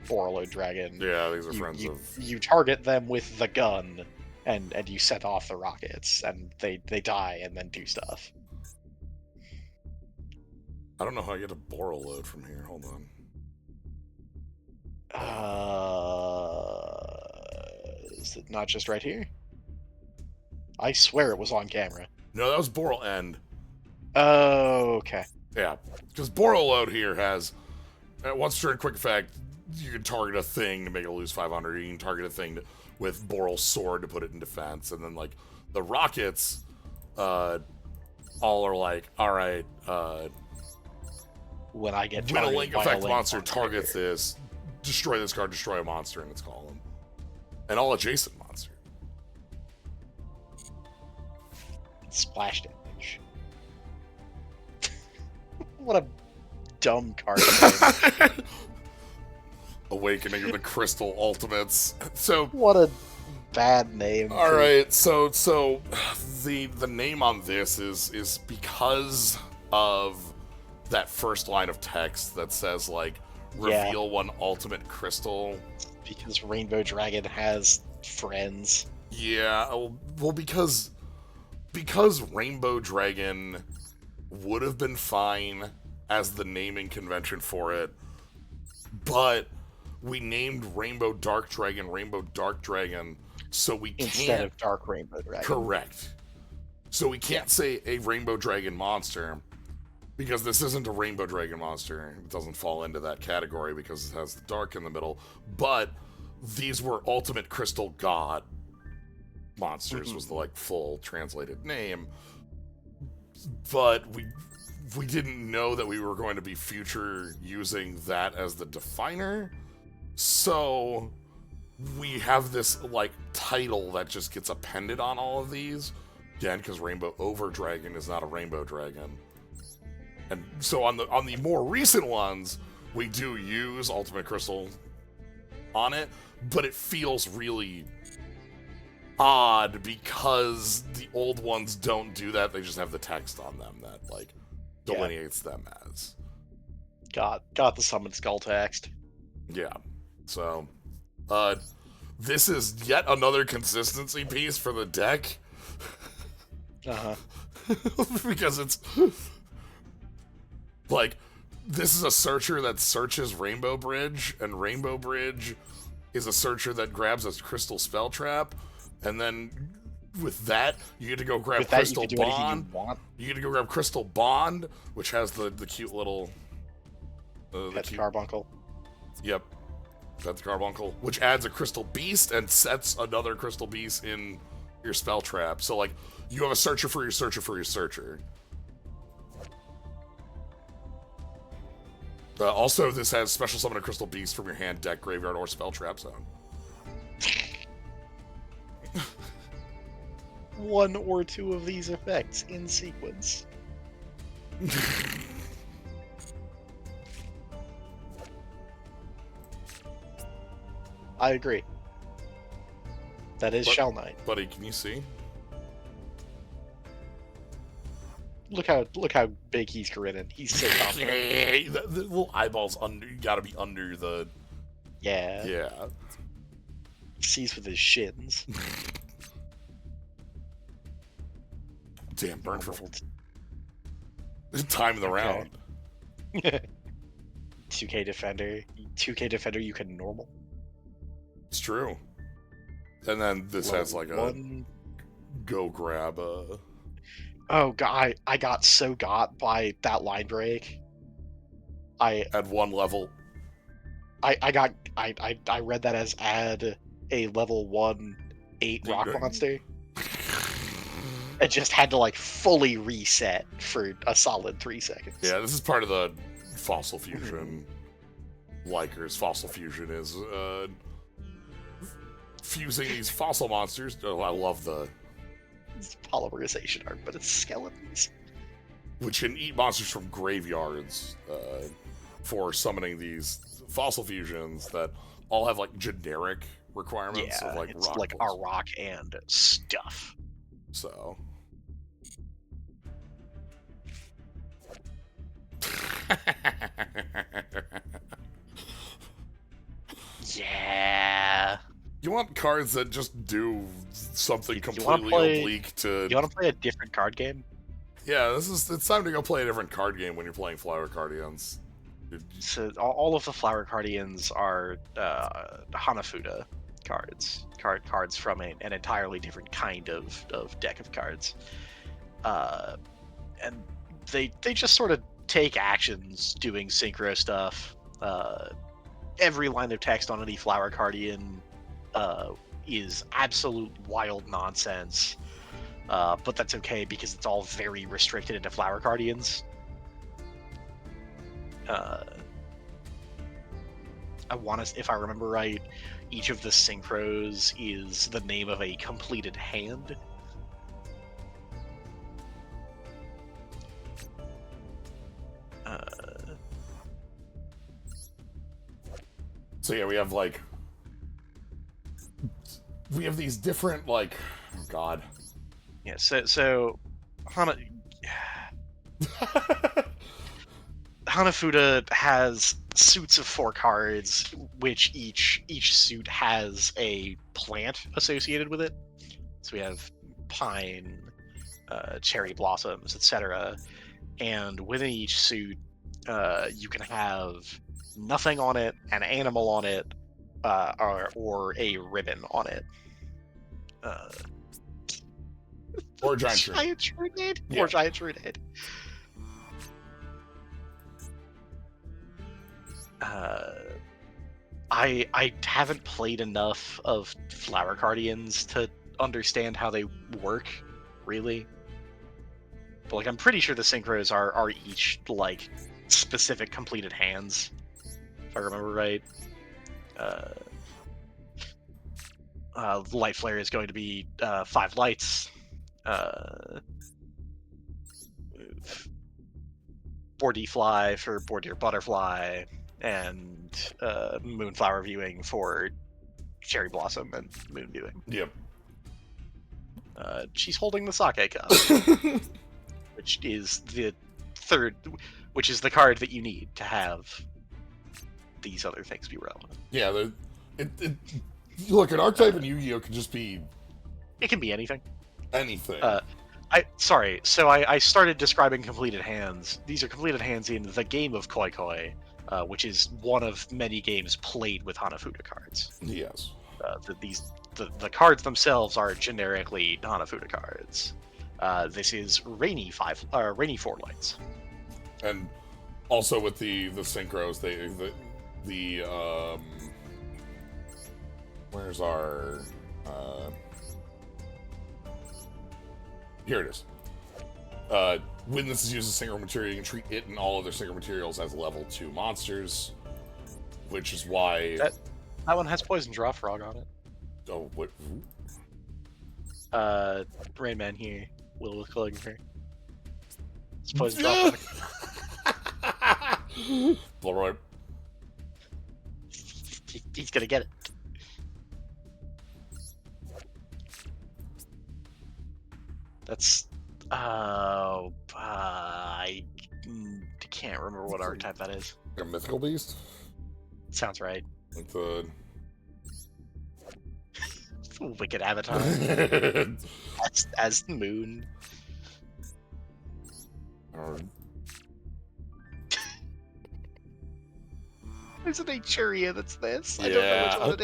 Borreload Dragon. Yeah, these are friends of. You target them with the gun, and you set off the rockets, and they die and then do stuff. I don't know how I get a Borreload from here. Hold on. Is it not just right here? I swear it was on camera. No, that was Boral End. Oh, okay. Yeah, because Borreload here has once turn quick effect. You can target a thing to make it lose 500. You can target a thing with Boral's sword to put it in defense, and then like the rockets, all are like, all right. When I get when a link effect monster targets this, destroy this card, destroy a monster in its column, and all adjacent monster. Splash damage. What a dumb card. Awakening of the Crystal Ultimates. So what a bad name. All right, so the name on this is because of that first line of text that says like reveal one ultimate crystal. Because Rainbow Dragon has friends. Yeah, well because Rainbow Dragon would have been fine as the naming convention for it, but we named Rainbow Dark Dragon, so we can't... Instead of Dark Rainbow Dragon. Correct. So we can't say a Rainbow Dragon monster, because this isn't a Rainbow Dragon monster. It doesn't fall into that category because it has the dark in the middle, but these were Ultimate Crystal God monsters, was the like full translated name. But we didn't know that we were going to be future using that as the definer. So we have this like title that just gets appended on all of these. Again, because Rainbow Over Dragon is not a Rainbow Dragon. And so on the more recent ones, we do use Ultimate Crystal on it, but it feels really odd because the old ones don't do that. They just have the text on them that like delineates them as. Got the summon skull text. Yeah. So this is yet another consistency piece for the deck. Because it's like, this is a searcher that searches Rainbow Bridge, and Rainbow Bridge is a searcher that grabs a crystal spell trap, and then with that, you get to go grab Crystal Bond. You get to go grab Crystal Bond, which has the cute little Pet Carbuncle. Yep. That's Carbuncle, which adds a Crystal Beast and sets another Crystal Beast in your spell trap. So, like, you have a searcher for your searcher for your searcher. Also, this has special summon a Crystal Beast from your hand, deck, graveyard, or spell trap zone. One or two of these effects in sequence. I agree. That is Shell Knight. Buddy, can you see? Look how big he's grinning. He's so confident. the little eyeballs under, you gotta be under the... Yeah. Yeah. He sees with his shins. Damn, burn for time of the round. 2K Defender. 2K Defender, you can normal. It's true. And then this has like one... go grab Oh god, I got so got by that line break. at one level. I read that as add a level 1/8 rock monster. It just had to like fully reset for a solid 3 seconds. Yeah, this is part of the Fossil Fusion likers. Fossil Fusion is fusing these fossil monsters. Oh, I love the... It's polymerization art, but it's skeletons. Which can eat monsters from graveyards for summoning these fossil fusions that all have like generic requirements of like it's rock like our rock and stuff. So yeah. you want cards that just do something completely oblique to... You want to play a different card game? Yeah, it's time to go play a different card game when you're playing Flower Guardians. So all of the Flower Guardians are Hanafuda cards. Cards from an entirely different kind of deck of cards. And they just sort of take actions doing synchro stuff. Every line of text on any Flower Guardian is absolute wild nonsense, but that's okay because it's all very restricted into Flower Guardians. I want to, if I remember right, each of the synchros is the name of a completed hand. So yeah, we have these different like, oh god. Yeah, so Hanafuda has suits of 4 cards, which each suit has a plant associated with it. So we have pine, cherry blossoms, etc. And within each suit, you can have nothing on it, an animal on it, or a ribbon on it. Or a giant Trunade. Yeah. Or giant Trunade. I haven't played enough of Flower Guardians to understand how they work, really. But like, I'm pretty sure the synchros are each like specific completed hands, if I remember right. Light Flare is going to be 5 lights. 4D Fly for Bordeer Butterfly, and Moonflower Viewing for Cherry Blossom and Moon Viewing. Yep. She's holding the Sake Cup, which is the card that you need to have these other things be relevant. Yeah, Look, an archetype in Yu-Gi-Oh can just be It can be anything. anything. Sorry. So I started describing completed hands. These are completed hands in the game of Koi Koi, which is one of many games played with Hanafuda cards. Yes. The cards themselves are generically Hanafuda cards. This is rainy 4 lights. And also with the synchros, where's our here it is. When this is used as synchro material, you can treat it and all other synchro materials as level 2 monsters, which is why that one has Poison Draw Frog on it. Oh, what? Rain Man here. Will with Clogging here. It's Poison Draw Frog. Bloroid. He's gonna get it. That's I can't remember what archetype that is. A mythical beast? Sounds right. Like the Wicked Avatar. as the moon. There's an Aturia that's this. I don't know which one it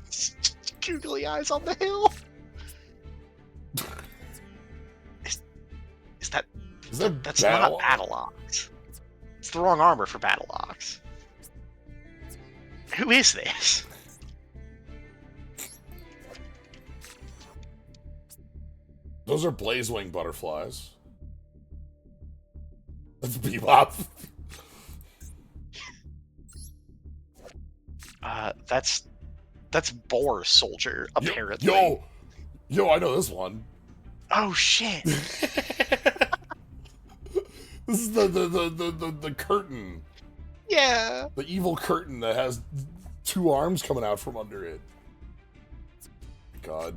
is. Googly eyes on the hill. That's not Battleox. It's the wrong armor for Battleox. Who is this? Those are Blazewing butterflies. That's Bebop. That's Boar Soldier, apparently. Yo, I know this one. Oh shit. This is the curtain. Yeah. The evil curtain that has 2 arms coming out from under it. God.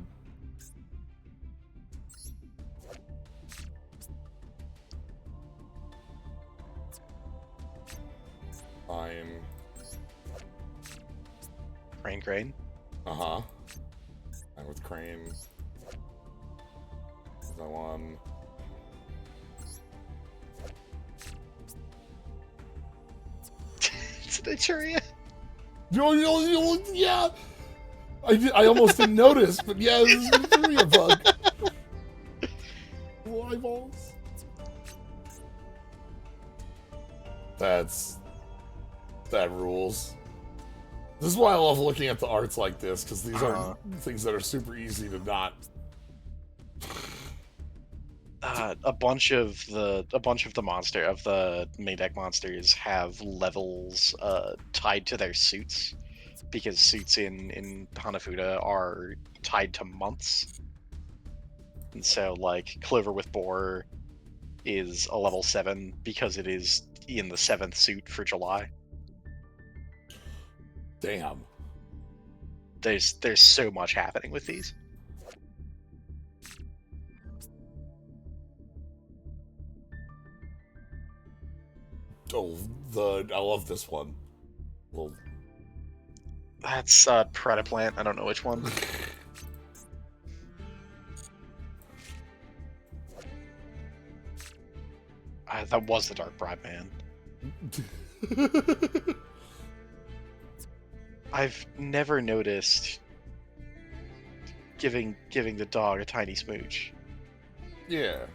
Fine. Crane. Uh-huh. And with Crane. That one. It's an Aturia. Yo, yeah! I almost didn't notice, but yeah, this is an Aturia bug. Little eyeballs. That rules. This is why I love looking at the arts like this, because these are things that are super easy to not. A bunch of the main deck monsters have levels tied to their suits, because suits in Hanafuda are tied to months. And so, like, Clover with Boar is a level 7 because it is in the 7th suit for July. Damn. There's so much happening with these. Oh, I love this one. Well, that's Predaplant. I don't know which one. That was the Dark Bribe Man. I've never noticed giving the dog a tiny smooch. Yeah.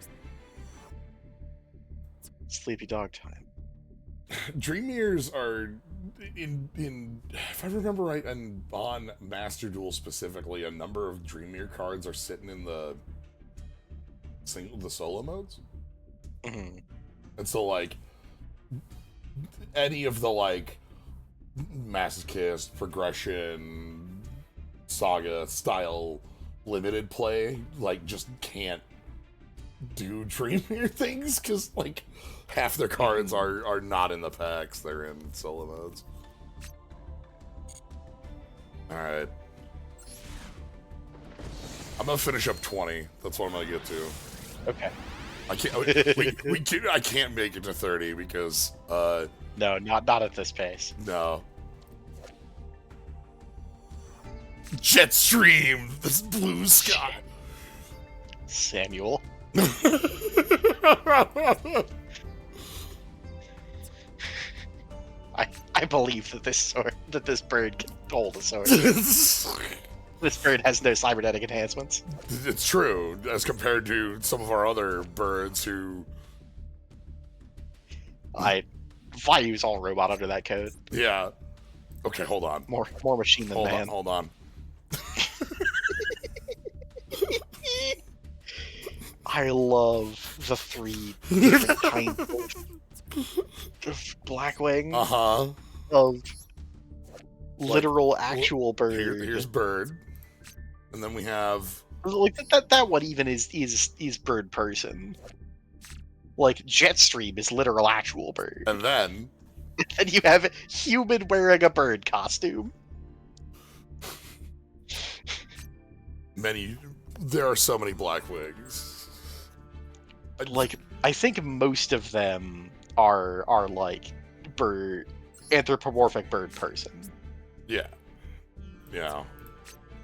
Sleepy dog time. Dream Mirrors are in if I remember right, and on Master Duel specifically, a number of Dream Mirror cards are sitting in the solo modes. Mm-hmm. And so, like, any of the, like, Masochist, Progression, Saga style limited play, like, just can't do Dream Mirror things, because, like, half their cards are not in the packs, they're in solo modes. Alright. I'm gonna finish up 20. That's what I'm gonna get to. Okay. I can't. I can't make it to 30 because. No, not at this pace. No. jet stream, this blue sky. Samuel. I believe that this bird can hold a sword. This bird has no cybernetic enhancements. It's true, as compared to some of our other birds who... Vayu's all robot under that code. Yeah. Okay, hold on. More machine than man. Hold on. I love the 3 different kinds of Blackwing. Of literal, actual bird. Here's bird, and then we have like that one even is bird person. Like Jetstream is literal actual bird. And then you have human wearing a bird costume. There are so many Blackwings. Like, I think most of them are like anthropomorphic bird person. Yeah. Yeah.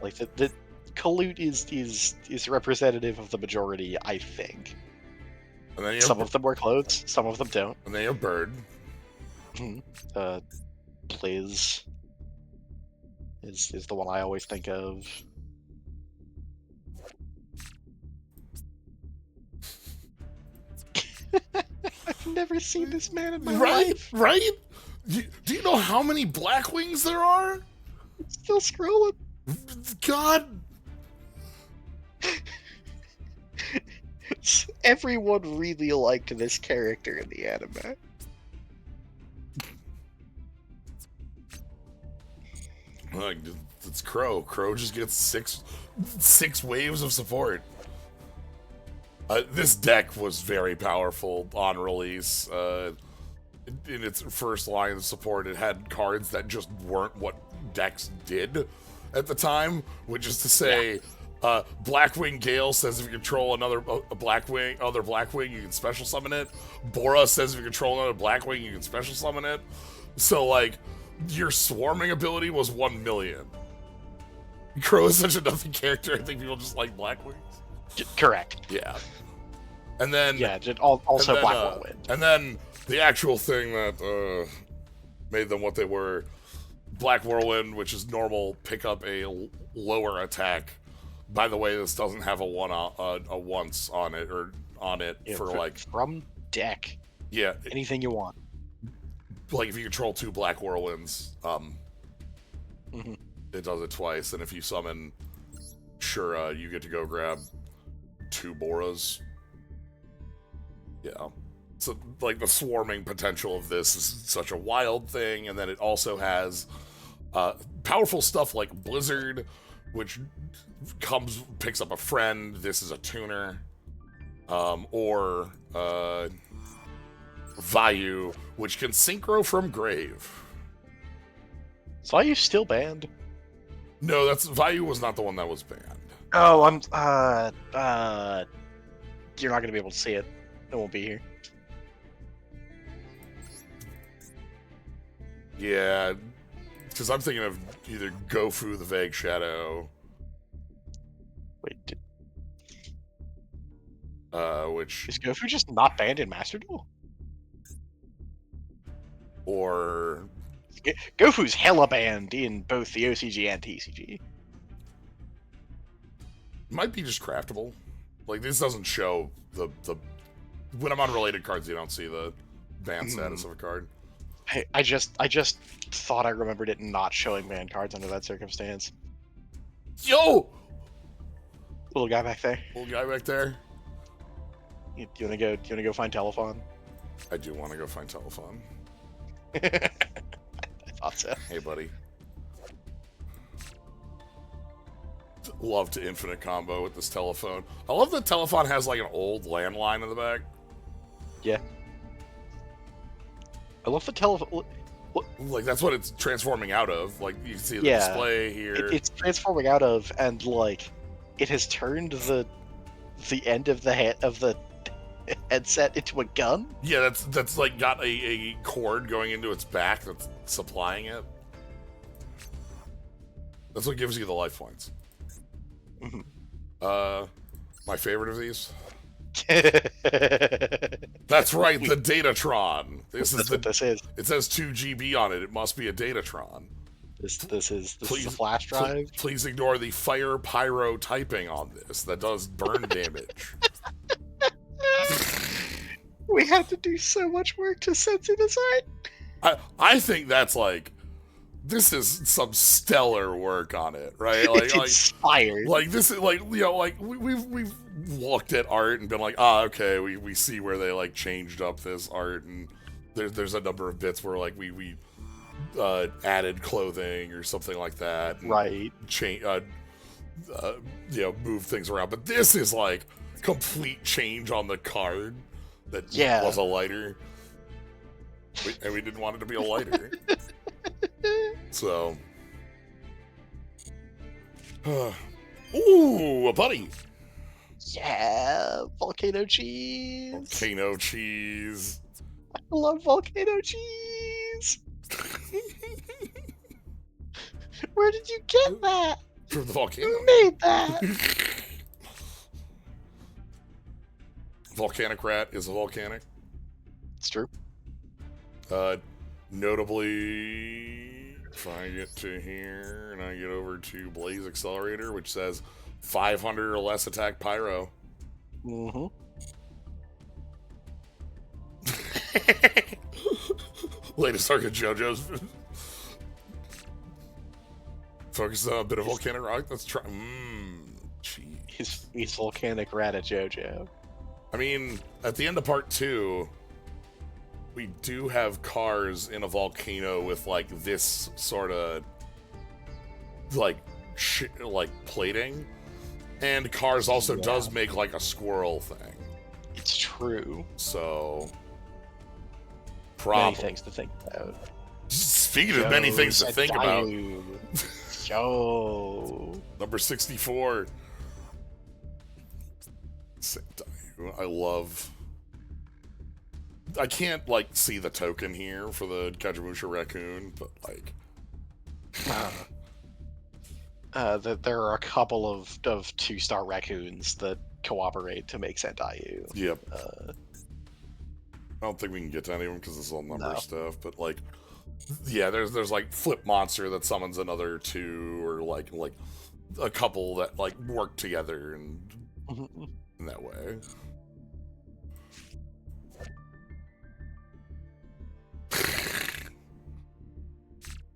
Like the Kalut is representative of the majority, I think. And then some of them wear clothes, some of them don't. And then you have bird. Blizz is the one I always think of. I've never seen this man in my life. Right? Do you know how many Blackwings there are? Still scrolling. God. Everyone really liked this character in the anime. Look, it's Crow. Crow just gets six waves of support. This deck was very powerful on release. In its first line of support, it had cards that just weren't what decks did at the time, which is to say, Blackwing Gale says if you control another Blackwing, you can special summon it. Bora says if you control another Blackwing, you can special summon it. So, like, your swarming ability was 1 million. Crow is such a nothing character, I think people just like Blackwings. Correct. Yeah. And then... Yeah, also Black Whirlwind. And then the actual thing that made them what they were, Black Whirlwind, which is normal, pick up a lower attack. By the way, this doesn't have a once on it, from deck. Yeah. Anything you want. Like, if you control 2 Black Whirlwinds, it does it twice, and if you summon, sure, you get to go grab 2 Boras. Yeah. So, like, the swarming potential of this is such a wild thing, and then it also has powerful stuff like Blizzard, which picks up a friend. This is a tuner. Or Vayu, which can synchro from grave. So are you still banned? No, Vayu was not the one that was banned. Oh, you're not gonna be able to see it. It won't be here. Yeah, because I'm thinking of either Gofu the Vague Shadow. Wait, which is Gofu just not banned in Master Duel? Or Gofu's hella banned in both the OCG and TCG. Might be just craftable. Like, this doesn't show the when I'm on related cards, you don't see the ban status of a card. I just thought I remembered it not showing ban cards under that circumstance. Yo! Little guy back there. Little guy back there. You wanna go find Telephone? I do want to go find Telephone. I thought so. Hey, buddy. Love to infinite combo with this Telephone. I love that Telephone has like an old landline in the back. Yeah. I love the Telephone. Like, that's what it's transforming out of. Like, you can see the display here. It's transforming out of, and like, it has turned the end of the headset into a gun. Yeah, that's like got a cord going into its back that's supplying it. That's what gives you the life points. Mm-hmm. My favorite of these. That's right, the Datatron. That's what this is. It says 2 GB on it. It must be a Datatron. This is a flash drive. Please ignore the fire pyro typing on this. That does burn damage. We had to do so much work to censor this art. I think that's like, this is some stellar work on it, right? Like, It's inspired. Like this is like, you know, like we've looked at art and been like, ah, okay, we see where they like changed up this art, and there's a number of bits where like we added clothing or something like that, and right? Change, you know, move things around. But this is like complete change on the card that was a lighter, and we didn't want it to be a lighter. So, ooh, a buddy. Yeah, volcano cheese. Volcano cheese. I love volcano cheese. Where did you get that? From the volcano. Who made that? Volcanic rat is a volcanic. It's true. Notably, if I get to here and I get over to Blaze Accelerator, which says 500 or less attack pyro. Mm-hmm. Latest arc of JoJo's. Focus on a bit of volcanic rock. Let's try. Cheese. He's volcanic rat at JoJo. I mean, at the end of part 2, we do have cars in a volcano with like this sort of like plating, and cars also does make like a squirrel thing. It's true. So, many things to think about. Speaking of many things to think about, number 64. I love. I can't like see the token here for the Kajamusha raccoon, but like, there are a couple of 2-star raccoons that cooperate to make Sendaiyu. Yep. I don't think we can get to any of them because this is all number stuff, but like, yeah, there's like Flip Monster that summons another 2, or like a couple that like work together and in that way.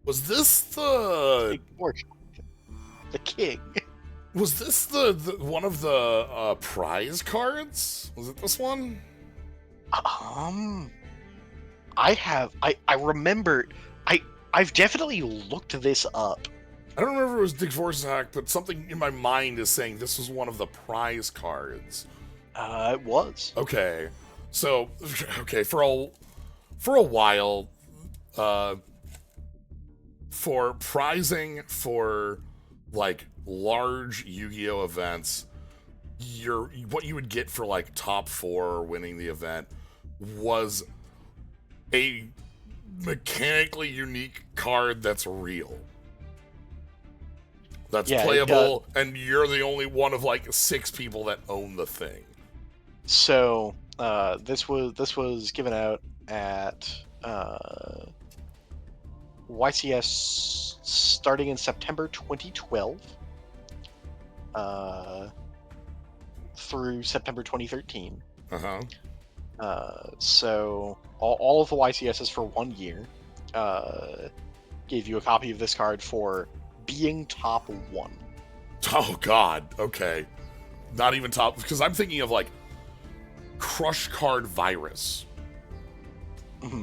Was this the king? Was this the one of the prize cards? Was it this one? I remember. I've definitely looked this up. I don't remember if it was Dig Force Hack, but something in my mind is saying this was one of the prize cards. It was. Okay. So, okay, for a while, for prizing for like large Yu-Gi-Oh events, what you would get for like top 4 winning the event was a mechanically unique card that's real. That's playable, and you're the only one of like 6 people that own the thing. So this was given out at YCS starting in September 2012 through September 2013. So all of the YCSs for 1 year gave you a copy of this card for being top 1. Oh God, okay. Not even top, because I'm thinking of like Crush Card Virus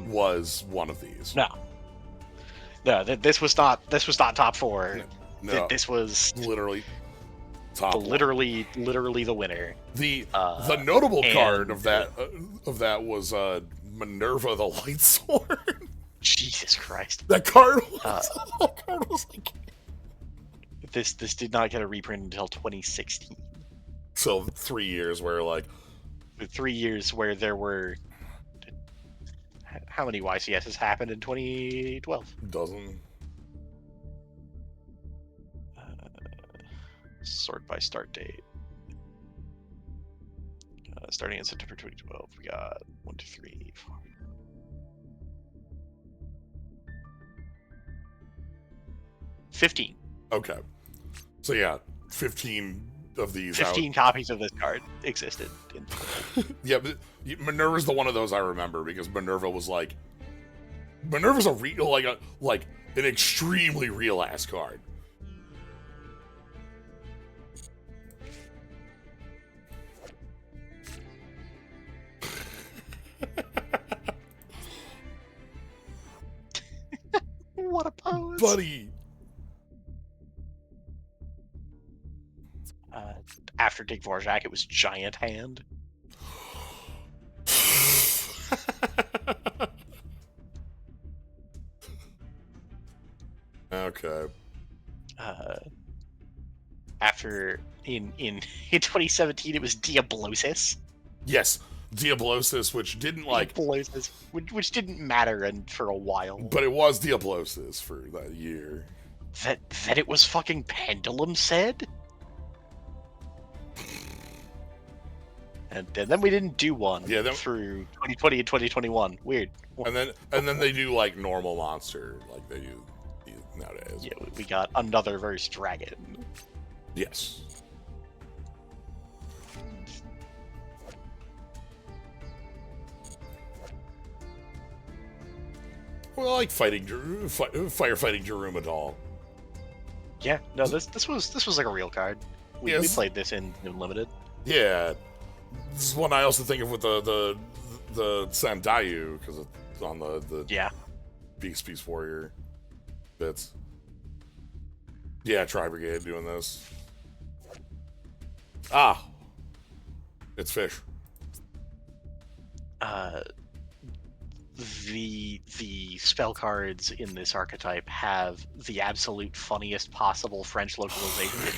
was one of these. No, this was not top 4. No. This was literally top literally the winner. The notable card of that was Minerva the Light Sword. Jesus Christ. That card was like this did not get a reprint until 2016. So 3 years where like 3 years where there were how many YCSs happened in 2012? Dozen. Sort by start date. Starting in September 2012, we got 1, 2, 3, 4. 15. Okay. So yeah, 15 of these 15 copies of this card existed. Yeah, but Minerva's the one of those I remember because Minerva's a real like an extremely real ass card. What a pose, buddy. After Dig Vorjak, it was Giant Hand. Okay. After in 2017, it was Diablosis. Yes, Diablosis, which didn't Diablosis, which didn't matter for a while. But it was Diablosis for that year. That it was fucking Pendulum said. And then we didn't do one through 2020 and 2021. Weird. And then they do like normal monster like they do nowadays. Yeah, we got another verse dragon. Yes. Well, I like firefighting Daruma. Yeah, no, this was like a real card. We played this in Limited. Yeah, this is one I also think of with the Sandayu because it's on the Beast Warrior bits. Yeah, Tri Brigade doing this. Ah, it's fish. The spell cards in this archetype have the absolute funniest possible French localization.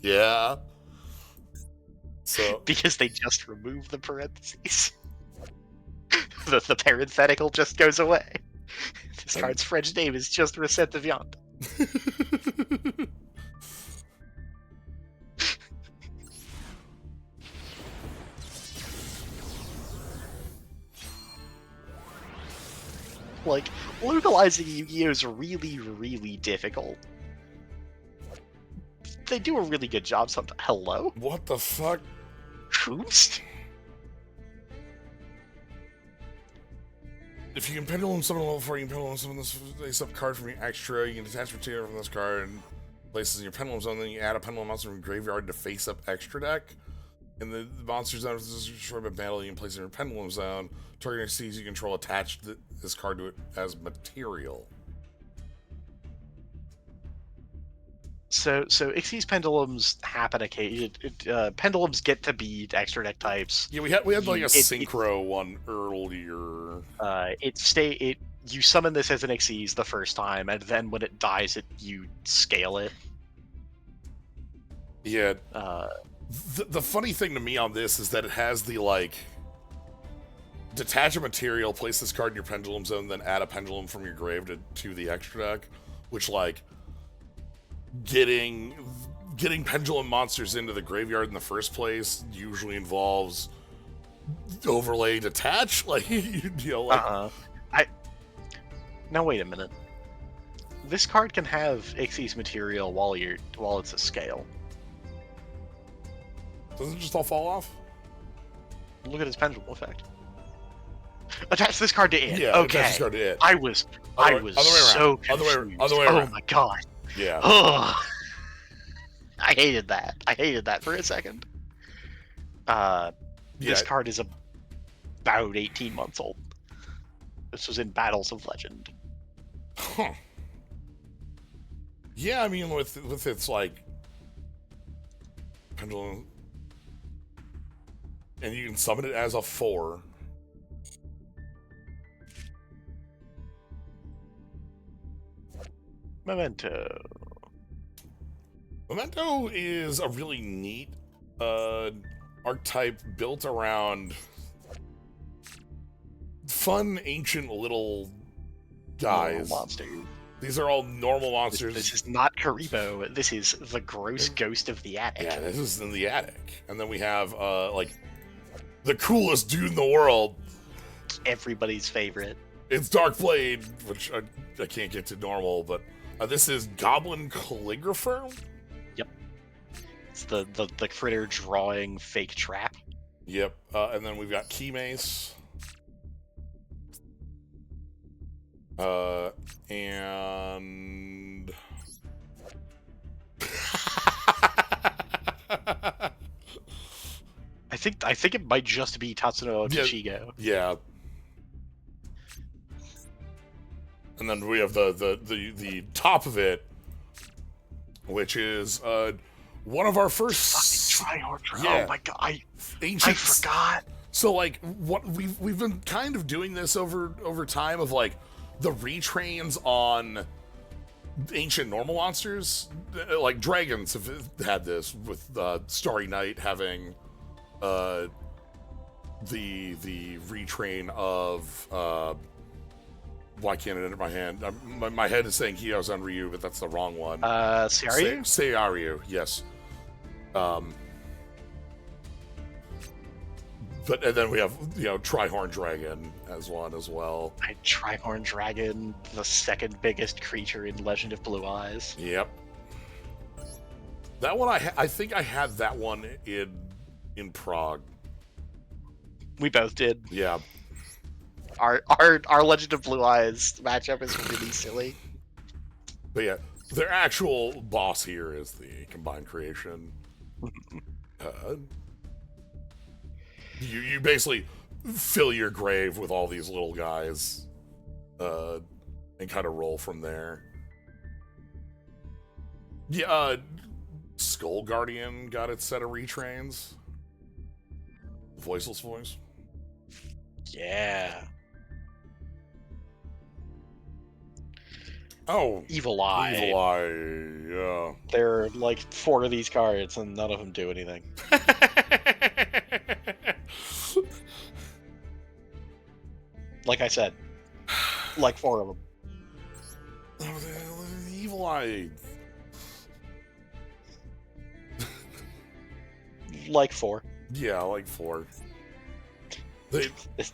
Yeah. So because they just remove the parentheses. the parenthetical just goes away. This card's French name is just Recette de Viande. Like, localizing Yu-Gi-Oh! Is really, really difficult. They do a really good job sometimes. Hello? What the fuck? Oops. If you can pendulum summon level 4, you can pendulum summon this face-up card from your extra. You can detach material from this card and place it in your pendulum zone. Then you add a pendulum monster from your graveyard to face-up extra deck. In the monster zone, if this is destroyed by battle, you can place it in your pendulum zone. Target sees you control attached this card to it as material. So Xyz pendulums happen occasionally. Pendulums get to be extra deck types. Yeah, we had like a synchro one earlier. You summon this as an Xyz the first time, and then when it dies, you scale it. Yeah. The funny thing to me on this is that it has the like detach a material, place this card in your pendulum zone, then add a pendulum from your grave to the extra deck, which like getting pendulum monsters into the graveyard in the first place usually involves overlay detach. Like Now wait a minute. This card can have Xyz material while it's a scale. Doesn't it just all fall off? Look at its pendulum effect. Attach this card to it. Yeah, okay. attach this card to it. I was so confused. Other way around. Oh my god. Yeah. I hated that. I hated that for a second. This card is about 18 months old. This was in Battles of Legend. Huh. Yeah, I mean with its like pendulum, and you can summon it as a 4. Memento is a really neat archetype built around fun ancient little guys. Monster. These are all normal monsters. This is not Karibo. This is the gross ghost of the attic. Yeah, this is in the attic. And then we have, like, the coolest dude in the world. Everybody's favorite. It's Darkblade, which I can't get to normal, but this is Goblin Calligrapher? Yep. It's the critter drawing fake trap. Yep. And then we've got Keymace. And... I think it might just be Tatsuno Chichigo. Yeah. And then we have the top of it, which is one of our first Tryhard. Yeah. Oh my god, I ancient. forgot. So like what we've been kind of doing this over time of like the retrains on ancient normal monsters. Like dragons have had this with Starry Night having the retrain of why can't it enter my hand? My head is saying Hio's on Ryu, but that's the wrong one. Seiryu? Seiryu, yes. But and then we have Trihorn Dragon as one as well. Trihorn Dragon, the second biggest creature in Legend of Blue Eyes. Yep. That one I think I had that one in Prague. We both did. Yeah. Our Legend of Blue Eyes matchup is really silly. But yeah, their actual boss here is the combined creation. You basically fill your grave with all these little guys, and kind of roll from there. Yeah, Skull Guardian got its set of retrains. Voiceless voice. Yeah. Oh, Evil Eye. Evil Eye, yeah. There are like 4 of these cards, and none of them do anything. Like I said, like 4 of them. Evil Eye. Like 4. Yeah, like 4. This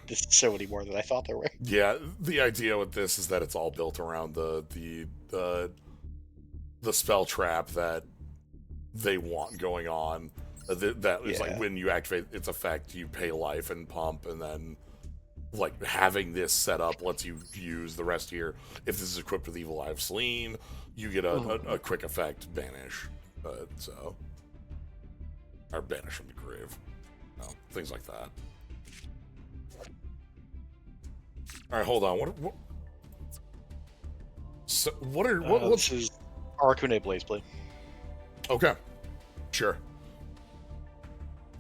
is so many more than I thought there were. Yeah, the idea with this is that it's all built around the spell trap that they want going on. That is like when you activate its effect, you pay life and pump, and then like having this set up lets you use the rest here. If this is equipped with Evil Eye of Selene, you get a quick effect banish. Or banish from the grave. Things like that. All right, hold on. What's This is Arakune Blazeblade. Okay, sure.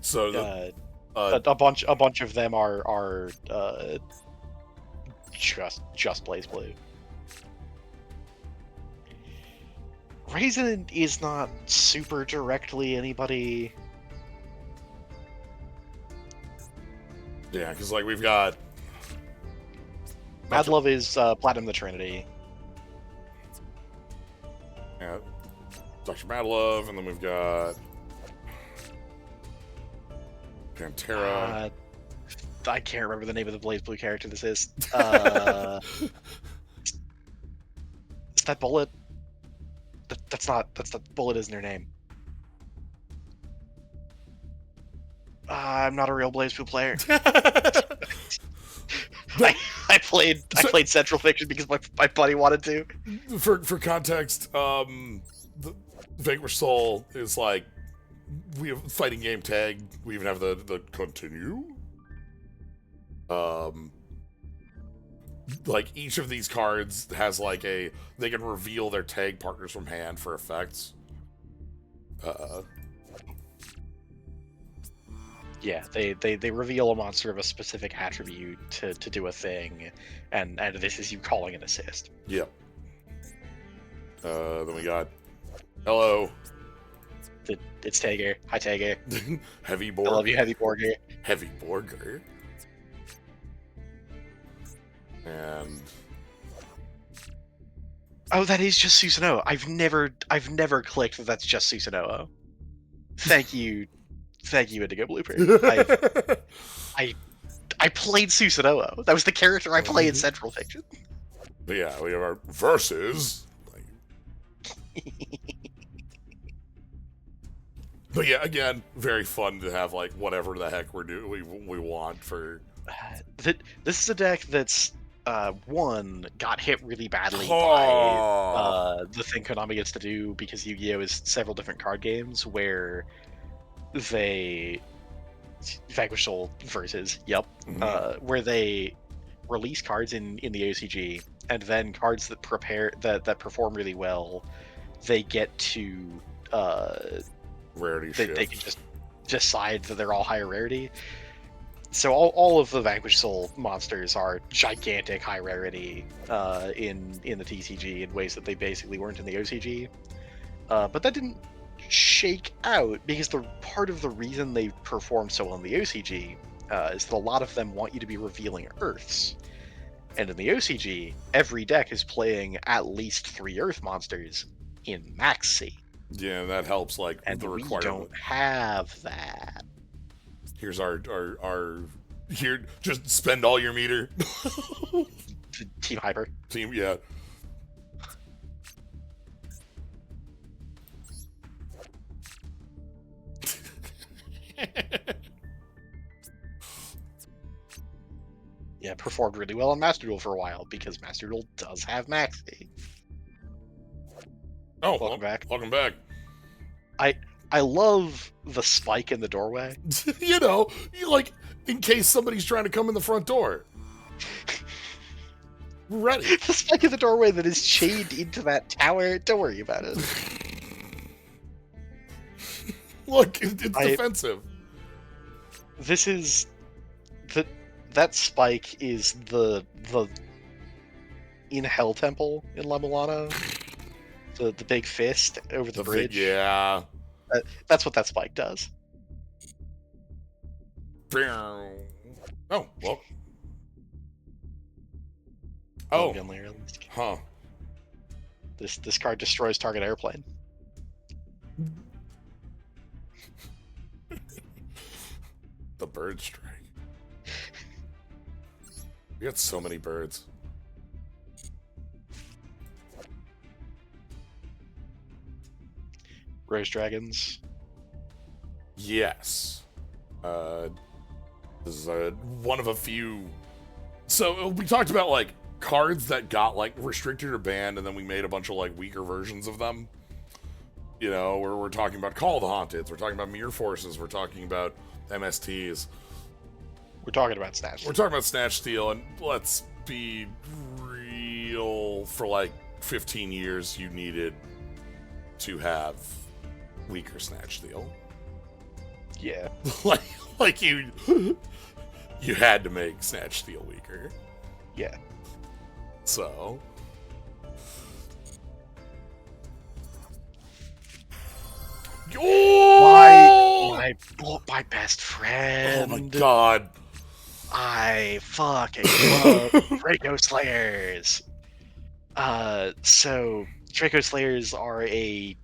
So a bunch of them are just Blazeblade. Raisin is not super directly anybody. Yeah, because like we've got Mad Love is Platinum the Trinity. Yeah, Dr. Madlove, and then we've got Pantera. I can't remember the name of the Blaze Blue character this is. Is that Bullet? That's not Bullet isn't her name. I'm not a real Blaze Blue player. I played Central Fiction because my buddy wanted to. For context, the Vanquish Soul is like we have fighting game tag. We even have the continue. Like each of these cards has like they can reveal their tag partners from hand for effects. Yeah, they reveal a monster of a specific attribute to do a thing, and this is you calling an assist. Yep. Then we got hello. It's Tager. Hi, Tager. Heavy Borg. I love you, Heavy Borger. Heavy Borger. And Oh, that is just Susanoo. I've never clicked that that's just Susanoo. Thank you, Indigo Blueprint. I played Susanoo. That was the character I played in Central Fiction. But yeah, we have our versus. But yeah, again, very fun to have like whatever the heck we want for. This is a deck that's one got hit really badly by the thing Konami gets to do because Yu-Gi-Oh is several different card games where they Vanquish Soul versus where they release cards in the OCG and then cards that that perform really well, they get to Rarity shift. They can just decide that they're all higher rarity. So all of the Vanquish Soul monsters are gigantic high rarity in the TCG in ways that they basically weren't in the OCG. But that didn't shake out because the part of the reason they performed so well in the OCG is that a lot of them want you to be revealing Earths. And in the OCG, every deck is playing at least 3 Earth monsters in Max C. Yeah, that helps like and the we requirement. don't have that. Here's our here. Just spend all your meter. Team Hyper. Team, yeah. Yeah, performed really well on Master Duel for a while because Master Duel does have Maxi. Oh, welcome back. Welcome back. I love the spike in the doorway. You know, you like in case somebody's trying to come in the front door. Ready. The spike in the doorway that is chained into that tower. Don't worry about it. Look, it's defensive. This is that spike is the in Hell Temple in La Milano. The big fist over the bridge. Yeah. That's what that spike does. Oh, well. Oh. Huh. This card destroys target airplane. The bird strike. We got so many birds. Rose Dragons. Yes. This is one of a few. So we talked about like cards that got like restricted or banned, and then we made a bunch of like weaker versions of them. You know, where we're talking about Call of the Haunteds, we're talking about Mirror Forces, we're talking about MSTs. We're talking about Snatch. We're talking about Snatch Steal, and let's be real. For like 15 years, you needed to have weaker Snatch Steal. Yeah. like you had to make Snatch Steal weaker. Yeah. So. Oh! My best friend. Oh my god. I fucking love Draco Slayers. So Draco Slayers are a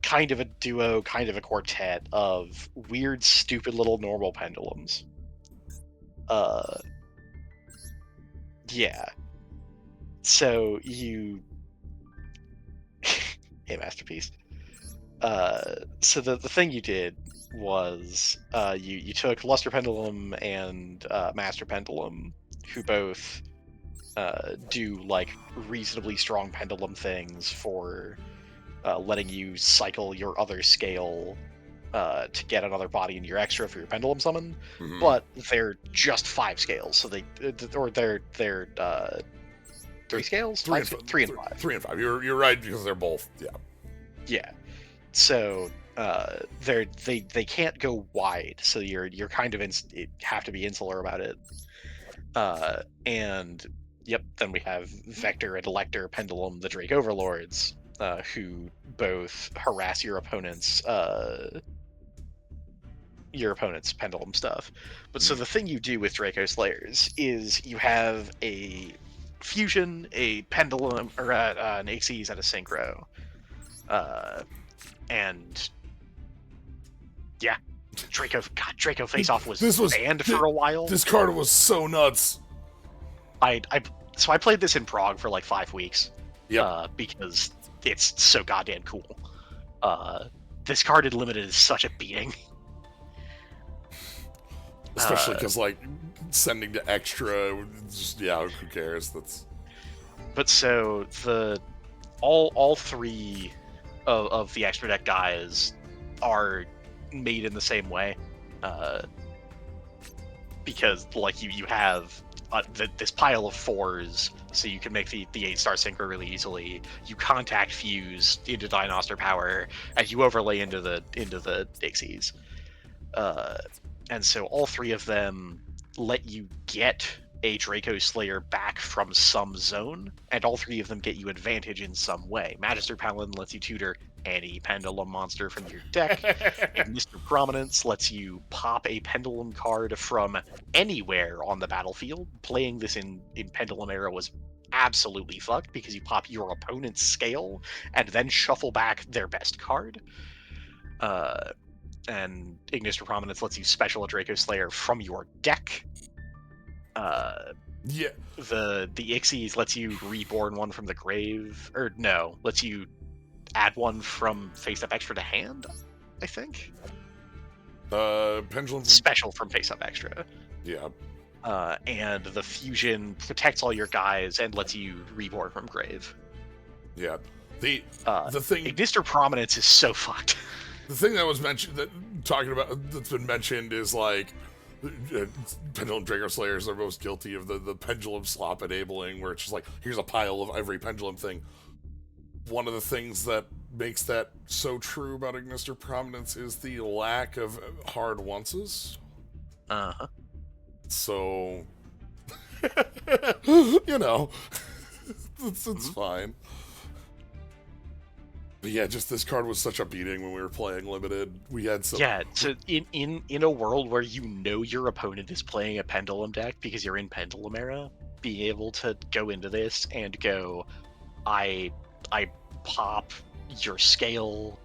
kind of a duo, kind of a quartet of weird, stupid little normal pendulums. Yeah. So you... Hey, Masterpiece. So the thing you did was you took Luster Pendulum and Master Pendulum, who both do like reasonably strong pendulum things for letting you cycle your other scale to get another body into your extra for your pendulum summon, but they're just 5 scales, so they're 3 scales, 3 and 5. 3 and 5. You're right, because they're both. Yeah. So they can't go wide, so you're kind of have to be insular about it. And yep, then we have Vector and Elector Pendulum, the Drake Overlords, who both harass your opponent's pendulum stuff. But so the thing you do with Draco Slayers is you have a fusion, a pendulum, or an Xyz, and a synchro. And yeah, Draco Face-Off was banned for a while. This card was so nuts. So I played this in Prague for like 5 weeks. Yeah. Because it's so goddamn cool. This card in Limited is such a beating. Especially because, like, sending to extra, just, yeah, who cares? That's. But so all three of the extra deck guys are made in the same way, because like you have this pile of 4s, so you can make the 8-star synchro really easily. You contact fuse into Dinoster power, and you overlay into the Dixies. And so all 3 of them let you get a Draco Slayer back from some zone, and all 3 of them get you advantage in some way. Magister Paladin lets you tutor any Pendulum monster from your deck. Mr. Prominence lets you pop a Pendulum card from anywhere on the battlefield. Playing this in Pendulum era was absolutely fucked, because you pop your opponent's scale and then shuffle back their best card. And Ignister Prominence lets you special a Draco Slayer from your deck. Yeah. The Ixies lets you reborn one from the grave, or no, lets you add one from face up extra to hand, I think. Pendulum Special from face up extra. Yeah. And the fusion protects all your guys and lets you reborn from grave. Yeah. The thing, Ignister Prominence is so fucked. The thing that was mentioned, that's been mentioned, is like Pendulum Draco Slayers are most guilty of the pendulum slop enabling, where it's just like, here's a pile of every pendulum thing. One of the things that makes that so true about Ignister Prominence is the lack of hard onces. Uh-huh. So, you know, it's fine. But yeah, just this card was such a beating when we were playing Limited. We had some... Yeah, so in a world where you know your opponent is playing a Pendulum deck because you're in Pendulum era, being able to go into this and go, I pop your scale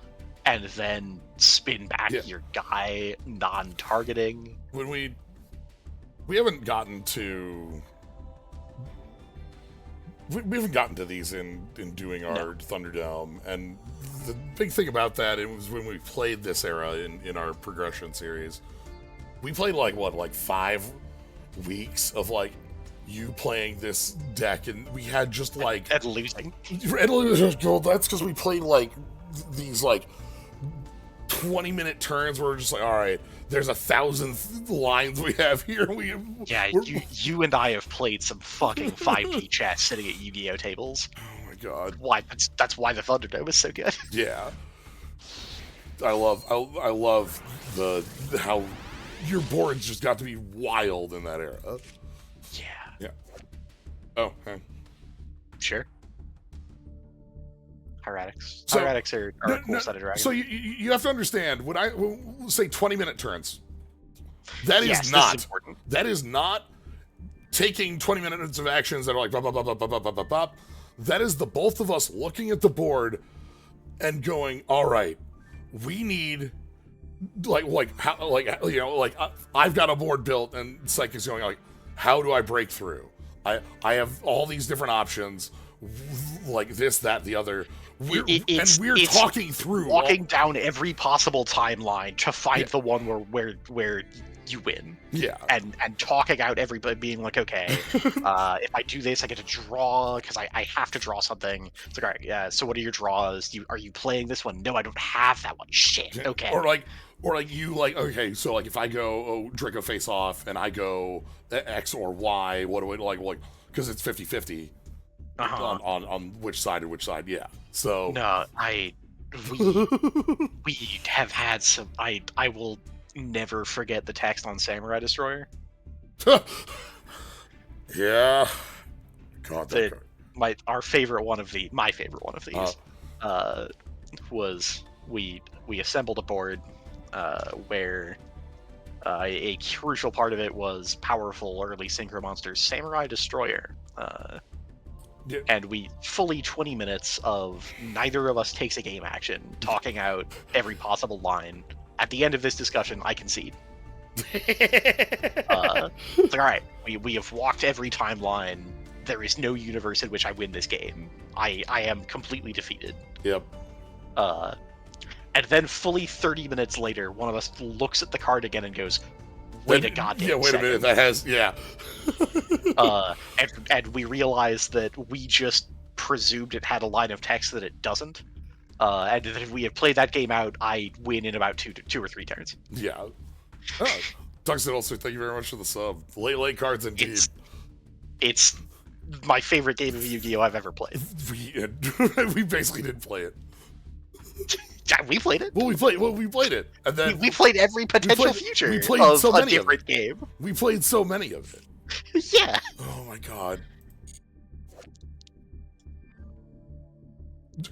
and then spin back your guy non-targeting. When we haven't gotten to... We haven't gotten to these in doing our Thunderdome, and the big thing about that, it was when we played this era in our progression series. We played like 5 weeks of like you playing this deck, and we had just like and losing. That's because we played like these like 20-minute turns where we're just like, all right, there's 1,000 lines we have here. You and I have played some fucking 5D chess sitting at Yu-Gi-Oh tables. Oh my god! Why? That's why the Thunderdome is so good. Yeah, I love the how your boards just got to be wild in that era. Yeah. Oh, hey. Sure. Hieratics. Hieratics are a cool set of dragons. So you have to understand, when I say 20-minute turns, that is not taking 20 minutes of actions that are like bop, bop, bop, bop, bop, bop, bop, bop. That is the both of us looking at the board and going, all right, we need I've got a board built, and Psyche is going like, how do I break through? I have all these different options, like this, that, the other. We're talking through, walking down every possible timeline to find the one where you win. Yeah, and talking out everybody, being like, okay, if I do this, I get to draw because I have to draw something. It's like, all right, yeah. So what are your draws? Are you playing this one? No, I don't have that one. Shit. Okay. Or okay, so like if I go Draco Face Off and I go X or Y, what do I like? Because it's 50-50. On which side and which side, yeah. So no, we have had some. I will never forget the text on Samurai Destroyer. Yeah, God, my favorite one of these was we assembled a board where a crucial part of it was powerful early synchro monsters Samurai Destroyer. Yeah. And we fully 20 minutes of neither of us takes a game action, talking out every possible line. At the end of this discussion, I concede. It's like, all right, we have walked every timeline. There is no universe in which I win this game. I am completely defeated. Yep. And then fully 30 minutes later, one of us looks at the card again and goes, wait a goddamn Yeah, wait second. a minute, that has, yeah. And we realize that we just presumed it had a line of text that it doesn't. And that if we have played that game out, I win in about two or three turns. Yeah. Oh, Tuxedo also, thank you very much for the sub. Late cards indeed. It's my favorite game of Yu-Gi-Oh! I've ever played. We basically didn't play it. Yeah, we played it. Well, we played it, and then we played every potential future of so a different game. We played so many of it. Yeah. Oh my god.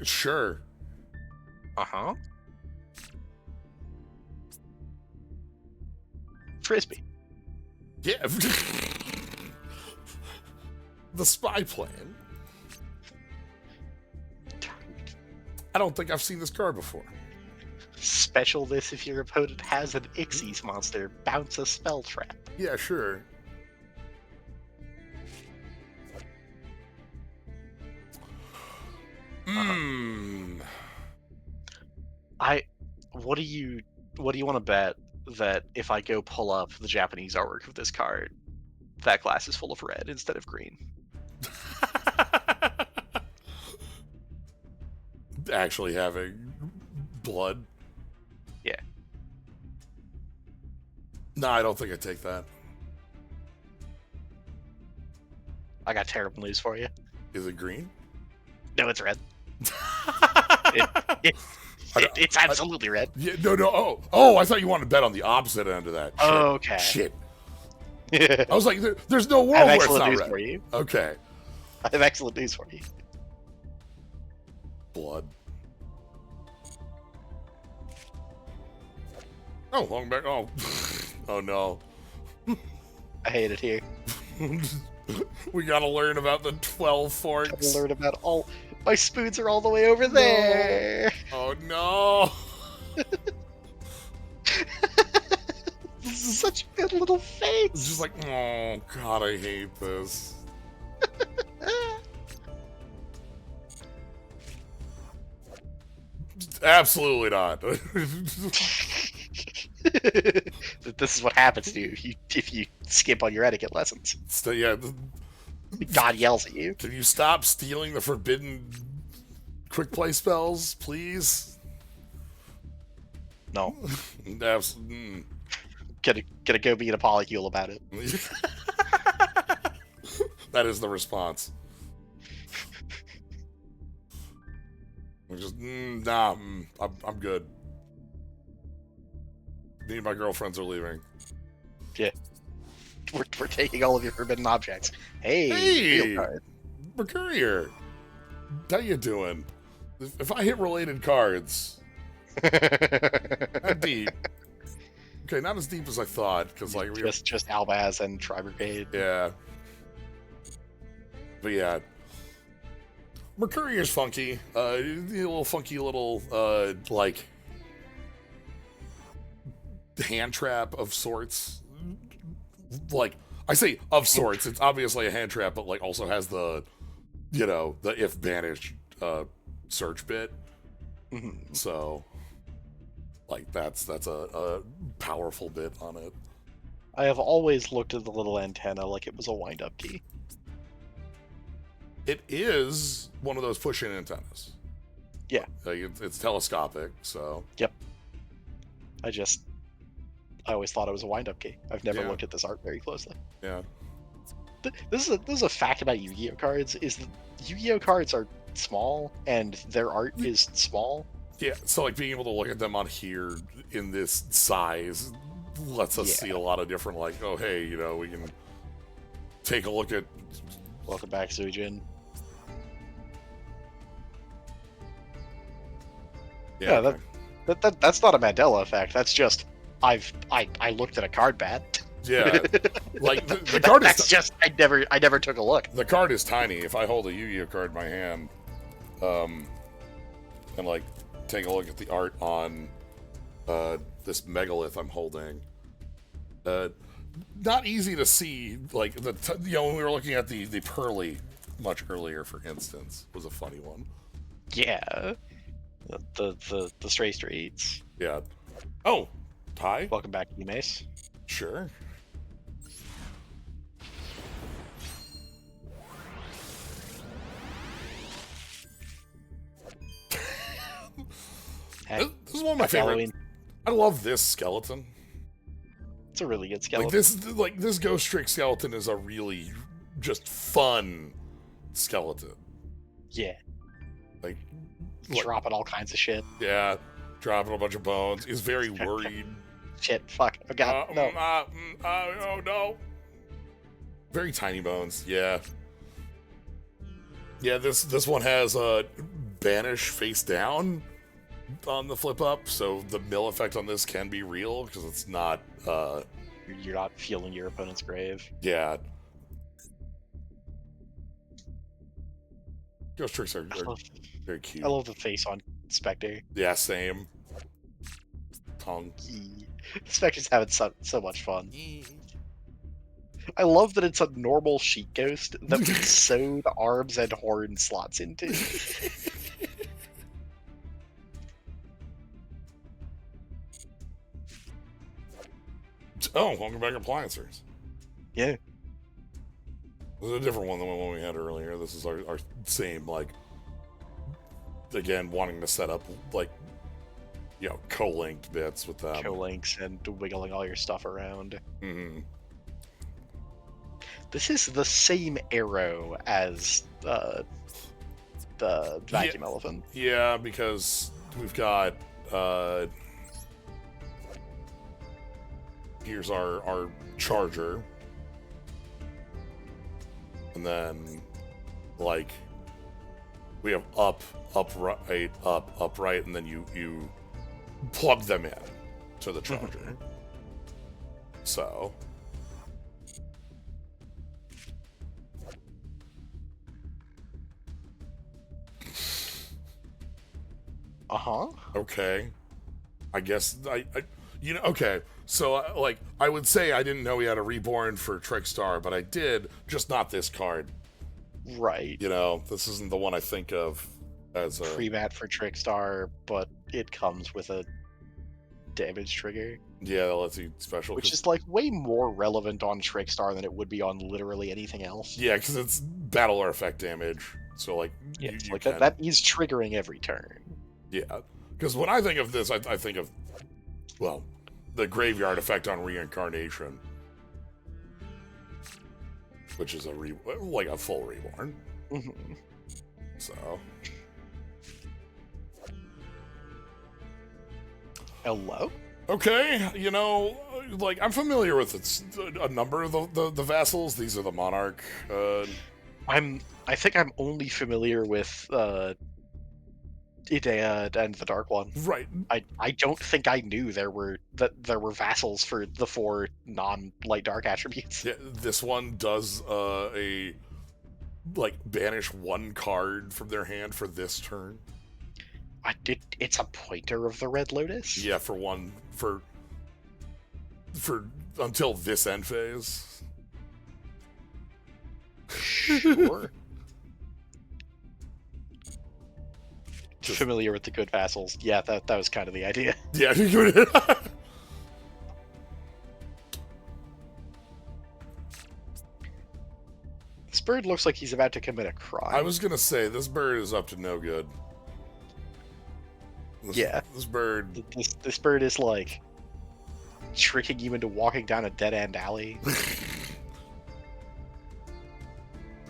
Sure. Uh-huh. Frisbee. Yeah. The spy plan. I don't think I've seen this card before. Special this if your opponent has an Ixies monster. Bounce a spell trap. Yeah, sure. What do you want to bet that if I go pull up the Japanese artwork of this card, that glass is full of red instead of green? Actually having blood? Yeah. No, I don't think I'd take that. I got terrible news for you. Is it green? No, it's red. It's absolutely red. Yeah, no. Oh, I thought you wanted to bet on the opposite end of that. Shit. Okay. Shit. I was like, there's no world where it's not news red. for you. Okay. I have excellent news for you. Blood. Oh, long back. Oh. Oh no. I hate it here. We gotta learn about the 12 forks. Gotta learn about all. My spoons are all the way over there. Oh no. This is such a good little face. It's just like, oh god, I hate this. Absolutely not. This is what happens to you if you skip on your etiquette lessons. So, yeah. God yells at you. Can you stop stealing the forbidden quick play spells, please? No. Gonna go be in a polycule about it. That is the response. We're just, nah, I'm good. Me and my girlfriends are leaving. Yeah. We're taking all of your forbidden objects. Hey! Mercurier! How you doing? If I hit related cards... Not deep. Okay, not as deep as I thought, because like... Just Albaz and Tri-Brigade. Yeah. But yeah. Mercurier's funky. A little funky little, like... hand trap of sorts. Like, I say of sorts, it's obviously a hand trap, but like also has the, you know, the if banished search bit. Mm-hmm. So, like that's a powerful bit on it. I have always looked at the little antenna like it was a wind-up key. It is one of those push-in antennas. Yeah. Like it's telescopic, so. Yep. I always thought it was a wind-up key. I've never looked at this art very closely. Yeah. This is a fact about Yu-Gi-Oh cards, is that Yu-Gi-Oh cards are small, and their art is small. Yeah, so like being able to look at them on here in this size lets us see a lot of different, like, oh hey, you know, we can take a look at... Welcome back, Sujin. Yeah, that's not a Mandela effect, that's just... I looked at a card bat. Yeah, like the card That's is. just I never took a look. The card is tiny. If I hold a Yu-Gi-Oh card in my hand, and like take a look at the art on this megalith I'm holding, not easy to see. Like when we were looking at the pearly much earlier, for instance, was a funny one. Yeah, the stray streets. Yeah. Oh, Ty. Welcome back, Mace. Sure. Hey, this is one of my favorite. Halloween. I love this skeleton. It's a really good skeleton. This Ghost Trick skeleton is a really just fun skeleton. Yeah. Like dropping all kinds of shit. Yeah, dropping a bunch of bones. He's very worried. Shit, fuck. Oh god, no. Oh no. Very tiny bones, yeah. Yeah, this one has banish face down on the flip up, so the mill effect on this can be real because it's not you're not feeling your opponent's grave. Yeah. Ghost Tricks are very cute. I love the face on Spectre. Yeah, same. Tongue. Spectre's having so much fun. I love that it's a normal sheet ghost that we sew the arms and horn slots into. Oh, welcome back, appliancers. Yeah. This is a different one than the one we had earlier. This is our same, like, again, wanting to set up, like, you know, co-linked bits with them. Co-links and wiggling all your stuff around. Mm-hmm. This is the same arrow as the vacuum elephant. Yeah, because we've got here's our charger, and then like we have upright, and then you plug them in to the charger. So okay, I guess I you know, okay, so like I would say I didn't know he had a reborn for Trickstar, but I did, just not this card. Right. You know, this isn't the one I think of as a pre-mat for Trickstar, but it comes with a damage trigger. Yeah, that lets you special, which is like way more relevant on Trickstar than it would be on literally anything else. Yeah, because it's battle or effect damage. So like, yeah, that is triggering every turn. Yeah, because when I think of this, I think of, well, the graveyard effect on reincarnation, which is like a full reborn. Mm-hmm. So. Hello? Okay, you know, like, I'm familiar with a number of the vassals. These are the Monarch. I think I'm only familiar with Idea and the Dark One. Right. I don't think I knew there were vassals for the 4 non-light dark attributes. Yeah, this one does banish 1 card from their hand for this turn. It's a pointer of the Red Lotus? Yeah, for until this end phase. Sure. Familiar with the good vassals. Yeah, that was kind of the idea. Yeah. This bird looks like he's about to commit a crime. I was gonna say, this bird is up to no good. This bird... This bird is, like, tricking you into walking down a dead-end alley.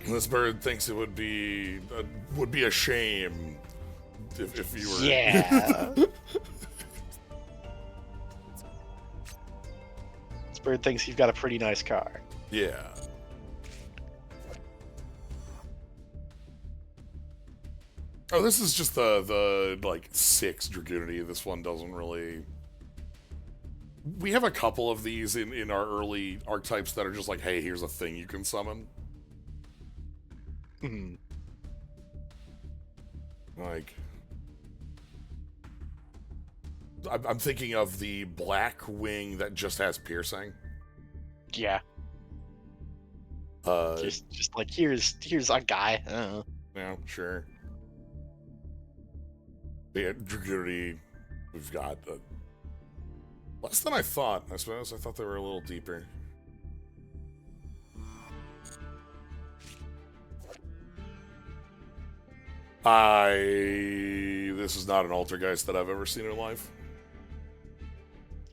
This bird thinks it would be a shame if you were... Yeah! This bird thinks you've got a pretty nice car. Yeah. Oh, this is just the like 6 Dragoonity. This one doesn't really we have a couple of these in our early archetypes that are just like, hey, here's a thing you can summon. Hmm. Like, I'm thinking of the black wing that just has piercing. Yeah. Just like here's a guy. Yeah, sure. Yeah, Dragoonie, we've got less than I thought. I suppose I thought they were a little deeper. This is not an Altergeist that I've ever seen in life.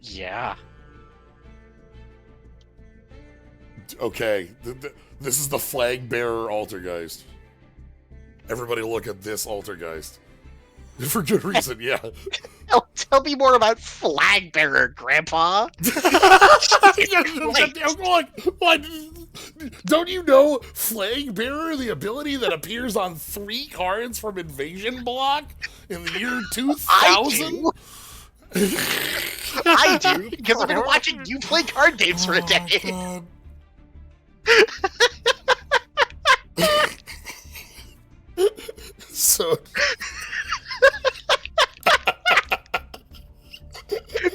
Yeah. Okay, this is the flag bearer Altergeist. Everybody look at this Altergeist. For good reason, yeah. Tell me more about flag bearer, Grandpa. What? Don't you know Flag Bearer, the ability that appears on 3 cards from Invasion Block in the year 2000? I do, because I've been watching you play card games for a decade. God. So...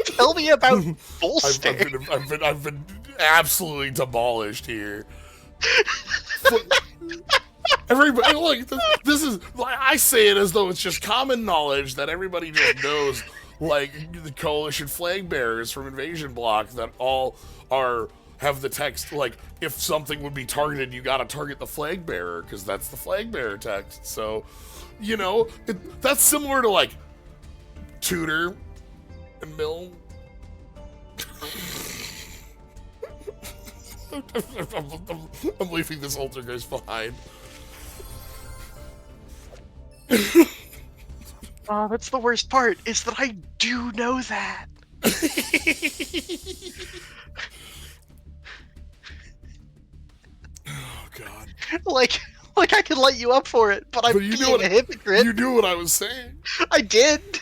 Tell me about Bolster. I've been absolutely demolished here. Everybody, look, this is, I say it as though it's just common knowledge that everybody just knows, like, the Coalition flag bearers from Invasion Block that all have the text, like, if something would be targeted, you gotta target the flag bearer, because that's the flag bearer text. So, you know, that's similar to, like, Tutor and Mill. I'm leaving this Altergeist behind. Oh, that's the worst part, is that I do know that. Oh, God. Like I could light you up for it, but I'm being a hypocrite. You knew what I was saying. I did.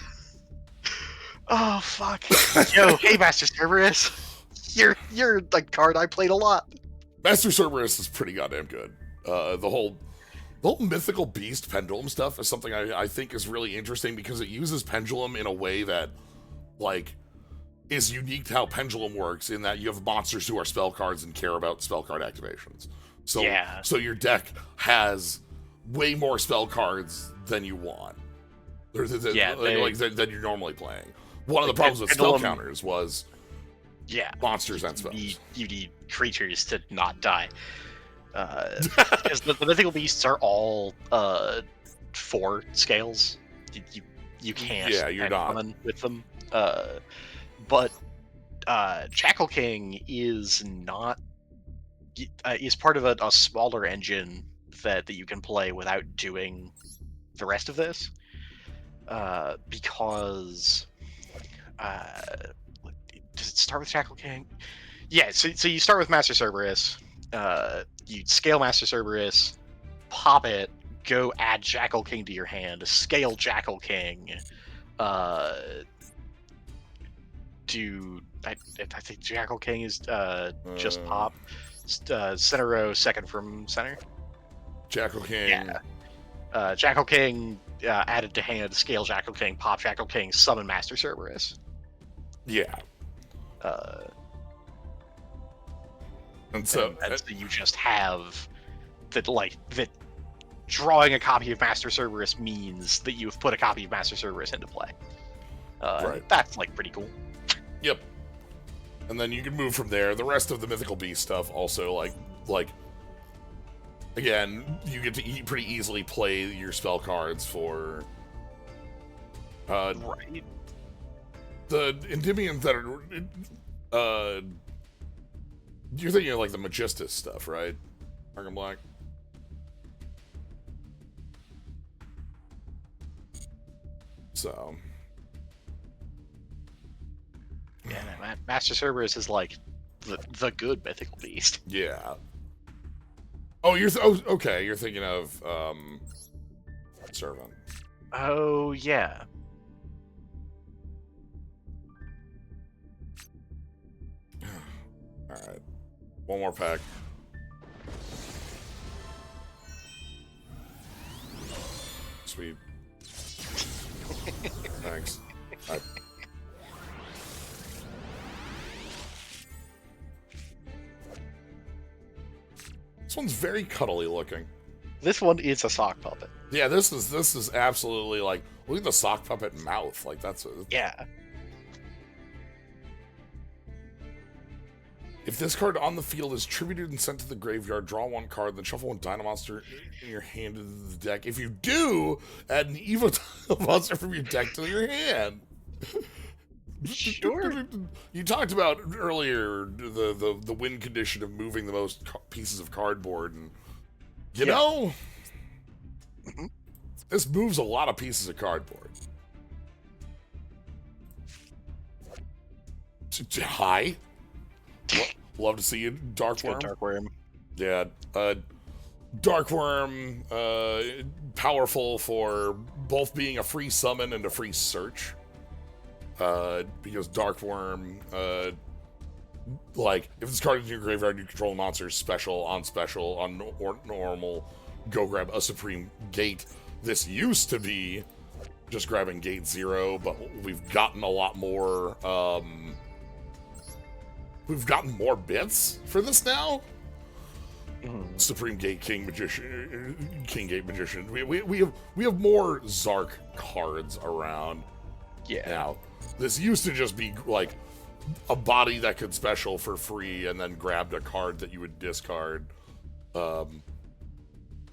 Oh, fuck. Yo, hey, Master Cerberus. You're the card I played a lot. Master Cerberus is pretty goddamn good. The whole mythical beast pendulum stuff is something I think is really interesting because it uses pendulum in a way that, like, is unique to how pendulum works in that you have monsters who are spell cards and care about spell card activations. So, yeah. So your deck has way more spell cards than you want. Than you're normally playing. One of the problems with spell counters was monsters and spells. You need creatures to not die. Because the mythical beasts are all 4 scales. You can't you're not with them. But Jackal King is not is part of a smaller engine that you can play without doing the rest of this. Because does it start with Jackal King? Yeah, so you start with Master Cerberus. You scale Master Cerberus, pop it, go add Jackal King to your hand, scale Jackal King. I think Jackal King is just pop. Center row, second from center. Jackal King. Yeah. Jackal King added to hand, scale Jackal King, pop Jackal King, summon Master Cerberus. Yeah. And so you just have that, like, that drawing a copy of Master Cerberus means that you've put a copy of Master Cerberus into play. Right. That's, like, pretty cool. Yep. And then you can move from there. The rest of the mythical beast stuff also, like again, you get to pretty easily play your spell cards for right. The Endymions that are you're thinking of like the Magistus stuff, right? Arkham Black. So yeah, Master Cerberus is like the good mythical beast. Yeah. Oh, okay. You're thinking of Servant. Oh yeah. Alright. One more pack. Sweet. Thanks. This one's very cuddly looking. This one is a sock puppet. Yeah, this is absolutely like, look at the sock puppet mouth. Like that's yeah. If this card on the field is tributed and sent to the graveyard, draw one card, then shuffle one Dynamonster in your hand into the deck. If you do, add an Evo Monster from your deck to your hand. Sure. You talked about earlier the win condition of moving the most pieces of cardboard, and you know, this moves a lot of pieces of cardboard. Hi. Love to see you, Darkworm. Darkworm. Yeah, Darkworm, powerful for both being a free summon and a free search. Because Darkworm, like, if this card is in your graveyard, you control a monster, special, on normal, go grab a Supreme Gate. This used to be just grabbing Gate 0, but we've gotten a lot more, we've gotten more bits for this now. Supreme Gate, King Gate Magician. We have more Zark cards around. Yeah. Now, this used to just be like a body that could special for free and then grabbed a card that you would discard.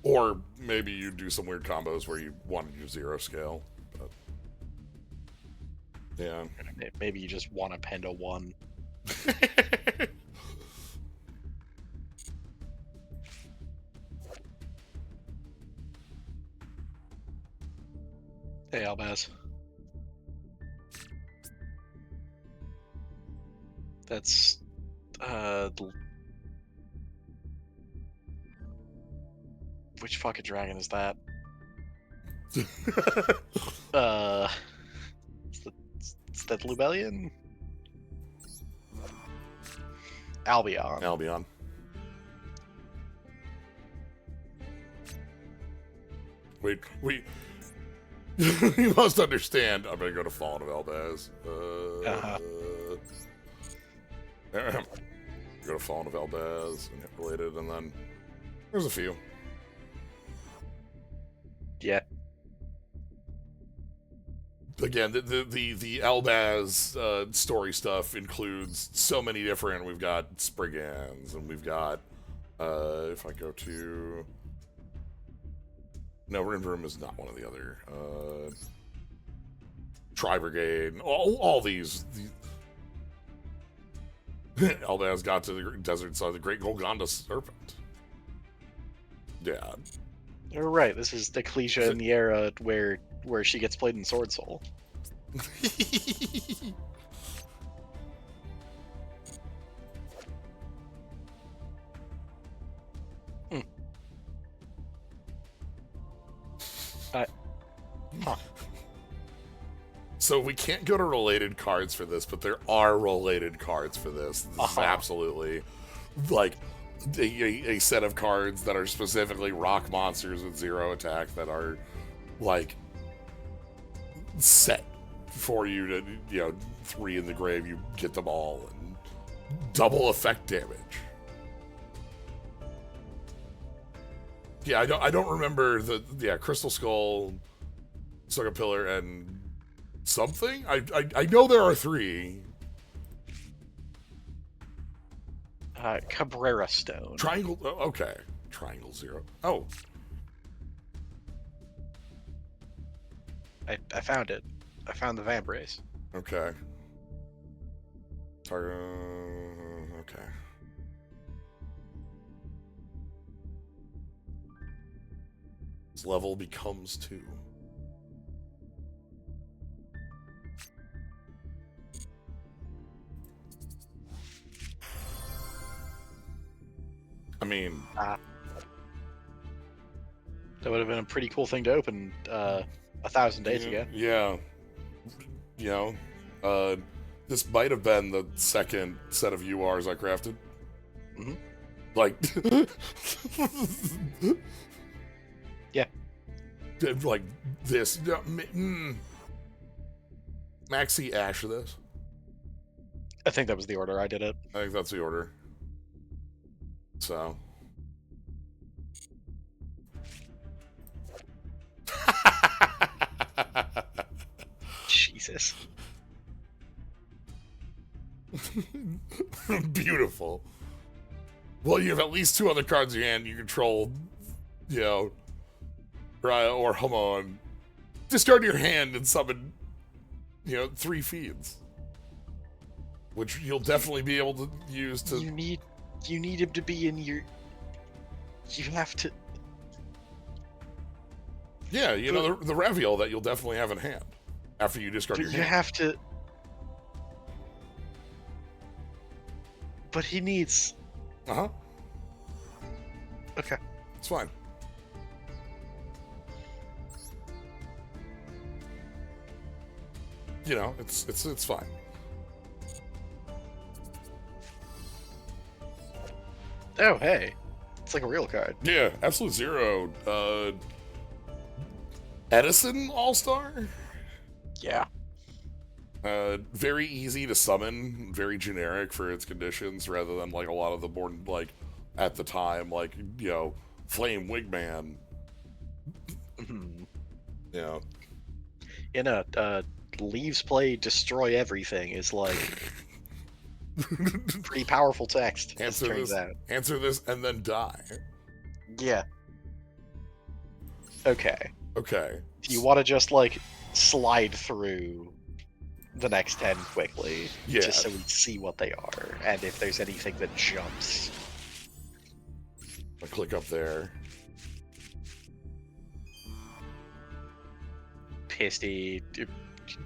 Or maybe you do some weird combos where you wanted to do 0 scale. But, yeah. Maybe you just want a Panda 1. Hey, Albaz. That's which fucking dragon is that? Is that Lubellion? Albion. Wait. You must understand. I'm gonna go to Fallen of Elbaz. Go to Fallen of Elbaz and hit related, and then there's a few. Yeah. Again, the Elbaz story stuff includes so many different. We've got Spriggans, and we've got if I go to Rin Room is not one of the other Tri Brigade. All these. Elbaz got to the desert side of the Great Golgonda Serpent. Yeah. You're right. This is the cliche in the era where she gets played in Sword Soul. Huh. So we can't go to related cards for this, but there are related cards for this. This is absolutely like a set of cards that are specifically rock monsters with 0 attack that are like set for you to, 3 in the grave, you get them all and double effect damage. Yeah, I don't remember Crystal Skull, Sucker Pillar, and something? I know there are 3. Cabrera Stone. Triangle, okay. Triangle 0. Oh. I found it. I found the Vamp Race. Okay. Okay. This level becomes 2. I mean, that would have been a pretty cool thing to open 1,000 days ago. Yeah. This might have been the second set of URs I crafted. Mm-hmm. Like, yeah, like this. Maxi Ash this. I think that was the order I did it. I think that's the order. So. Jesus. Beautiful. Well, you have at least 2 other cards in your hand. You control, you know, Raya or Hamon. Discard your hand and summon, 3 feeds. Which you'll definitely be able to use to... You need him to be in your... You have to... Yeah, the Raviol that you'll definitely have in hand after you discard your hand. You have to... But he needs... Uh-huh. Okay. It's fine. It's fine. Oh, hey. It's like a real card. Yeah, Absolute Zero. Edison All-Star? Yeah. Very easy to summon, very generic for its conditions, rather than like a lot of the more like at the time, like Flame Wigman. In a leaves play destroy everything is like pretty powerful text. Answer this, and then die. Yeah. Okay. Okay. Do you want to just like slide through the next 10 quickly? Yeah. Just so we see what they are, and if there's anything that jumps. I click up there. Pisty,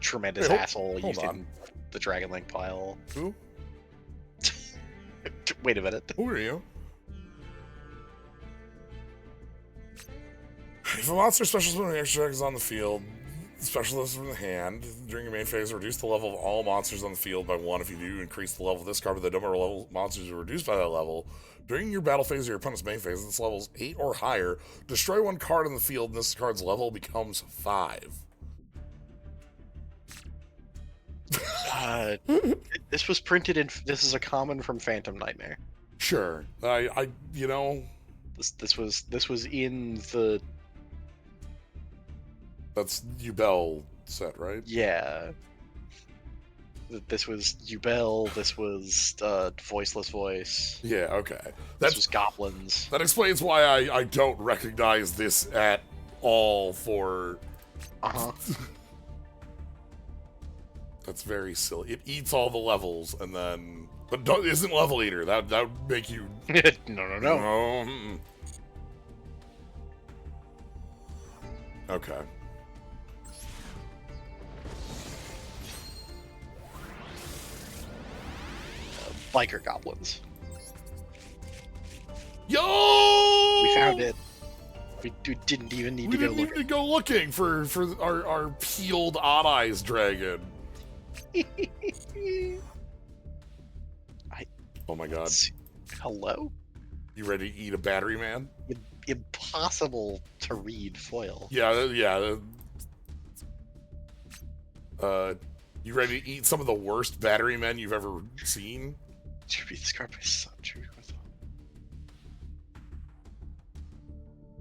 tremendous Wait, asshole hold used on. in the Dragon Link pile. Who? Wait a minute. Who are you? If a monster specialist when the extra is on the field, specialist from the hand, during your main phase, reduce the level of all monsters on the field by 1. If you do, increase the level of this card, but the number of level monsters are reduced by that level. During your battle phase or your opponent's main phase, this level is 8 or higher. Destroy 1 card in the field, and this card's level becomes 5. This was printed in. This is a common from Phantom Nightmare. Sure, This was in the. That's Yubel set, right? Yeah. This was Yubel. This was Voiceless Voice. Yeah, okay. This was Goblins. That explains why I don't recognize this at all for... Uh-huh. That's very silly. It eats all the levels, and then... But isn't Level Eater. That would make you... No. Okay. Biker Goblins. Yo! We found it. We didn't even need to go We didn't look. even to go looking for our peeled Odd Eyes dragon. Oh my god. Hello? You ready to eat a battery man? Impossible to read foil. Yeah. You ready to eat some of the worst battery men you've ever seen? To read this card by Subtrue.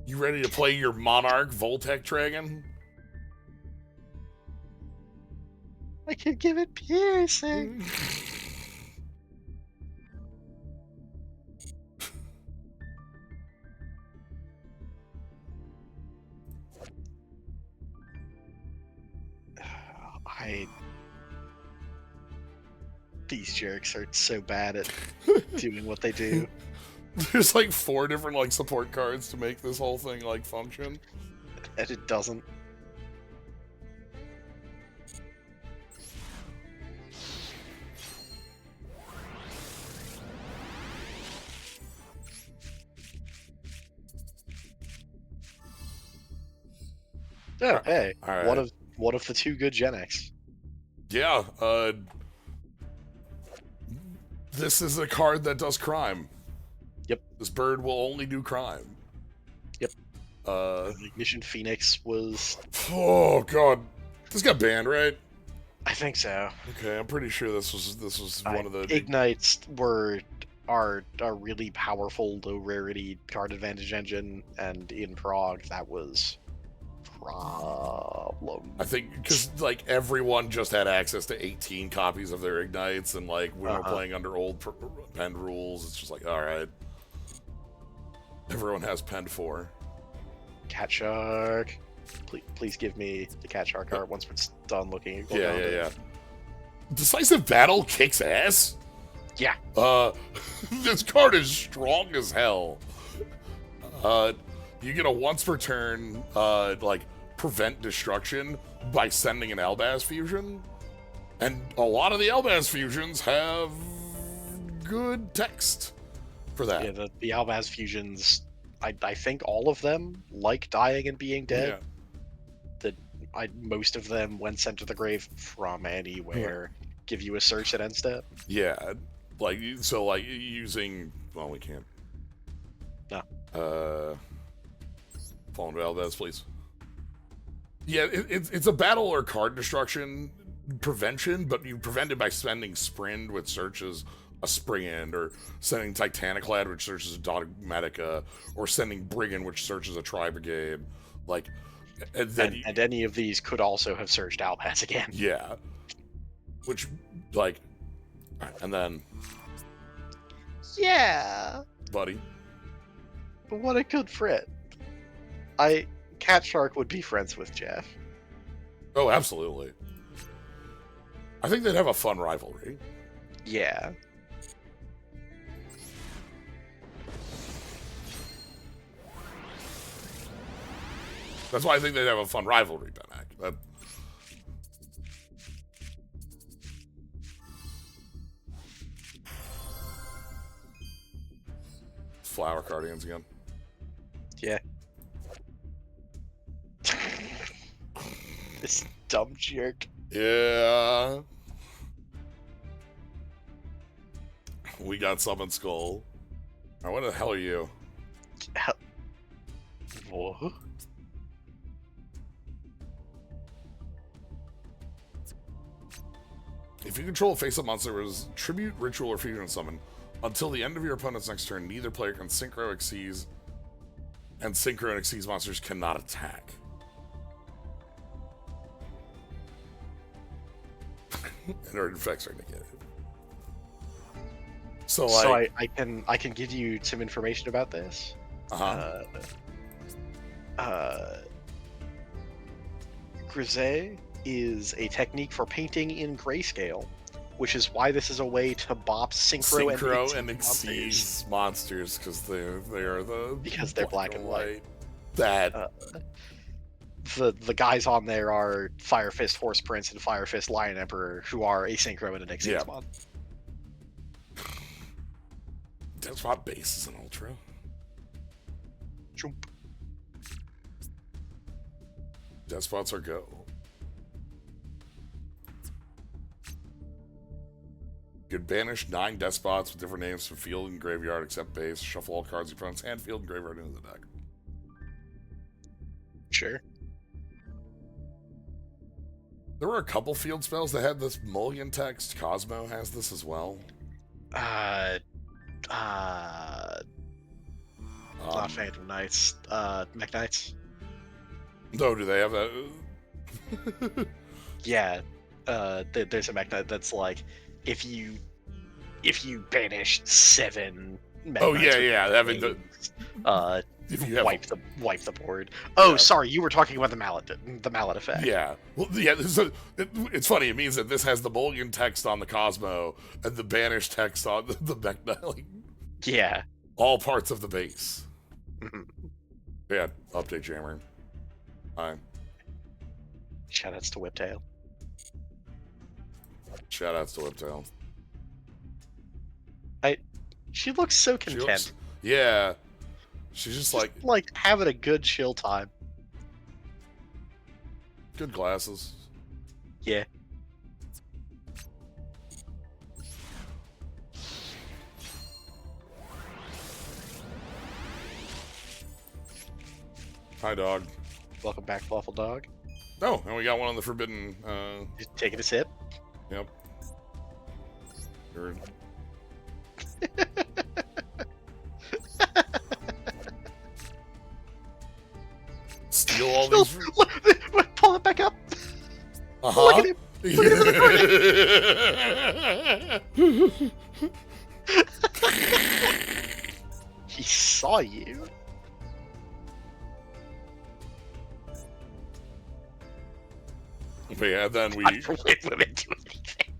You ready to play your Monarch Voltec dragon? I could give it piercing. These jerks are so bad at doing what they do. There's like 4 different like support cards to make this whole thing like function. And it doesn't. Oh, hey, right. one of the 2 good Gen X. Yeah, this is a card that does crime. Yep. This bird will only do crime. Yep. Uh. Ignition Phoenix was. Oh god, this got banned, right? I think so. Okay, I'm pretty sure this was one of the Ignites are a really powerful low rarity card advantage engine, and in Prague that was problem. I think because like everyone just had access to 18 copies of their ignites, and like we were playing under old pen rules. It's just like, all right, everyone has pen 4. Cat Shark. Please give me the Cat Shark art once it's done looking at Yeah. Decisive Battle kicks ass. Yeah. This card is strong as hell. You get a once per turn, like prevent destruction by sending an Elbaz fusion, and a lot of the Elbaz fusions have good text for that. Yeah, the Albaz fusions. I think all of them like dying and being dead. Yeah. Most of them, when sent to the grave from anywhere, give you a search at end step. Yeah, like so, like using. Well, we can't. No. Fallen Valdez, please. Yeah, it's a battle or card destruction prevention, but you prevent it by spending Sprint, which searches a Sprigand, or sending Titaniclad, which searches a Dogmatica, or sending Brigand, which searches a Tri-Brigade. Like, and any of these could also have searched Albaz again. Yeah. Which, like, and then... Yeah! Buddy. But what a good friend. Cat Shark would be friends with Jeff. Oh, absolutely. I think they'd have a fun rivalry. Yeah. That's why I think they'd have a fun rivalry, Benak. Flower Guardians again. Yeah. This dumb jerk. Yeah. We got Summon Skull. Now, what the hell are you? What? If you control a face-up monster with tribute, ritual, or fusion summon, until the end of your opponent's next turn, neither player can synchro, exceed, and synchro and exceed monsters cannot attack. And our effects are negative. So I can give you some information about this. Grisé is a technique for painting in grayscale, which is why this is a way to bop synchro and exceed monsters because they are they're black and white. That the guys on there are Fire Fist Horse Prince and Fire Fist Lion Emperor, who are a synchro and an exceed mod. Despot base is an ultra. Jump. Despots are go. You can banish 9 despots with different names from field and graveyard except base. Shuffle all cards in front of hand, field, and graveyard into the deck. Sure. There were a couple field spells that had this mulligan text. Cosmo has this as well. Not Phantom Knights. Mech Knights. No, do they have that? Yeah. There's a Mech Knight that's like, if you banish 7 Mech Knights having the if you have wipe the board. Oh, sorry, you were talking about the mallet effect. Yeah. Well, yeah. It's funny. It means that this has the mulligan text on the Cosmo and the banish text on the Mech Knight. Like, yeah. All parts of the base. Mm-hmm. Yeah. Update Jammer. Hi. Shoutouts to Whiptail. Shoutouts to Whiptail. She looks so content. Yeah. She's just like having a good chill time. Good glasses. Yeah. Hi, dog. Welcome back, Waffle Dog. Oh, and we got one on the forbidden. Just taking a sip. Yep. Sure. Steal all these. Pull it back up. Uh-huh. Look at him. Look at him recording. He saw you. But yeah, then we. God forbid women do anything.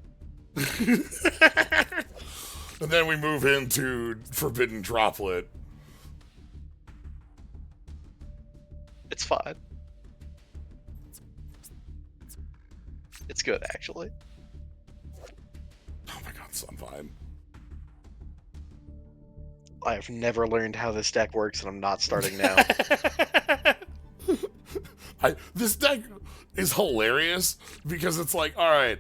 And then we move into Forbidden Droplet. It's fine. It's good, actually. Oh my god, Sunvine. I have never learned how this deck works, and I'm not starting now. This deck is hilarious because it's like, all right,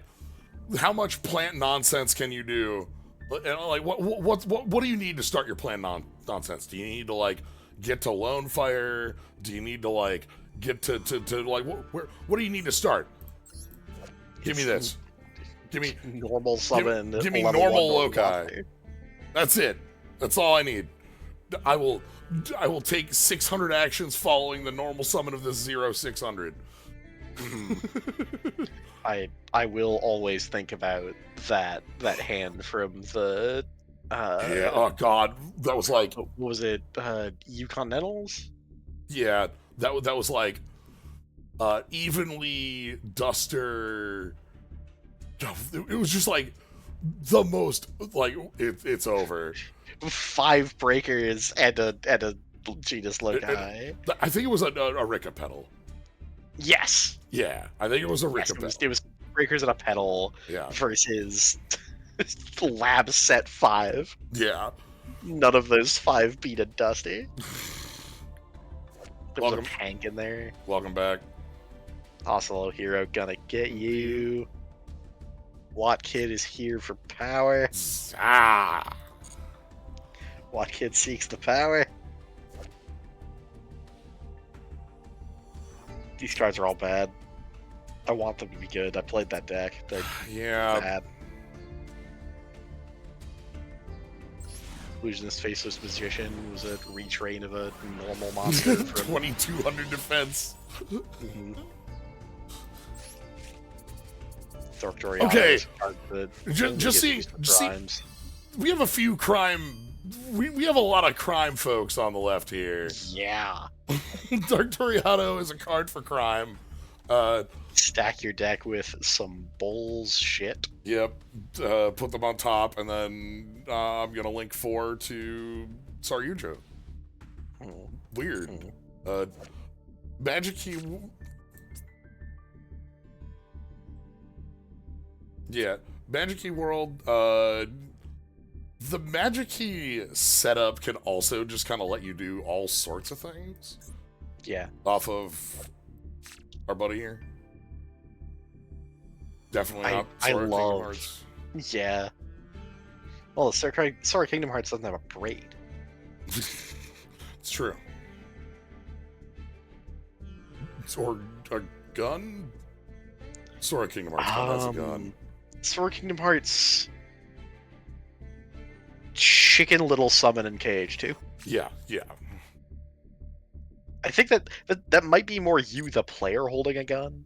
how much plant nonsense can you do? And like, what do you need to start your plant nonsense? Do you need to like get to Lone Fire? Do you need to like get to like what do you need to start? Give me this. Give me normal summon. Give me normal Loci. That's it. That's all I need. I will take 600 actions following the normal summon of this 0600. I will always think about that hand from the yeah, oh god, that was like, what was it, Continentals? Yeah, that was like evenly Duster. It was just like the most like it's over. 5 breakers and a Genus Loci. I think it was a Rika pedal. Yes. Yeah, I think it was a Rika pedal. It was breakers and a pedal. Yeah. Versus lab set 5. Yeah. None of those 5 beat a Dusty. There was Welcome. a tank in there. Welcome back. Oslo Hero gonna get you. Watt Kid is here for power. Ah. Watt Kid seeks the power. These cards are all bad. I want them to be good. I played that deck. They're bad. Illusionist Faceless Magician was a retrain of a normal monster. 2200 defense. Okay. Just see. We have a few crime. We have a lot of crime folks on the left here. Yeah. Dark Toriado is a card for crime. Stack your deck with some bullshit. Yep. Put them on top, and then I'm gonna link 4 to Yugioh. Weird. Magic Key. Yeah, Magic Key World. The Magic Key setup can also just kind of let you do all sorts of things. Yeah. Off of our buddy here. Definitely not Sora Kingdom Hearts. Yeah. Well, Sora Kingdom Hearts doesn't have a braid. It's true. Or a gun? Sora Kingdom Hearts has a gun. Sora Kingdom Hearts... Chicken Little Summon and Cage, too. Yeah. I think that might be more you, the player, holding a gun.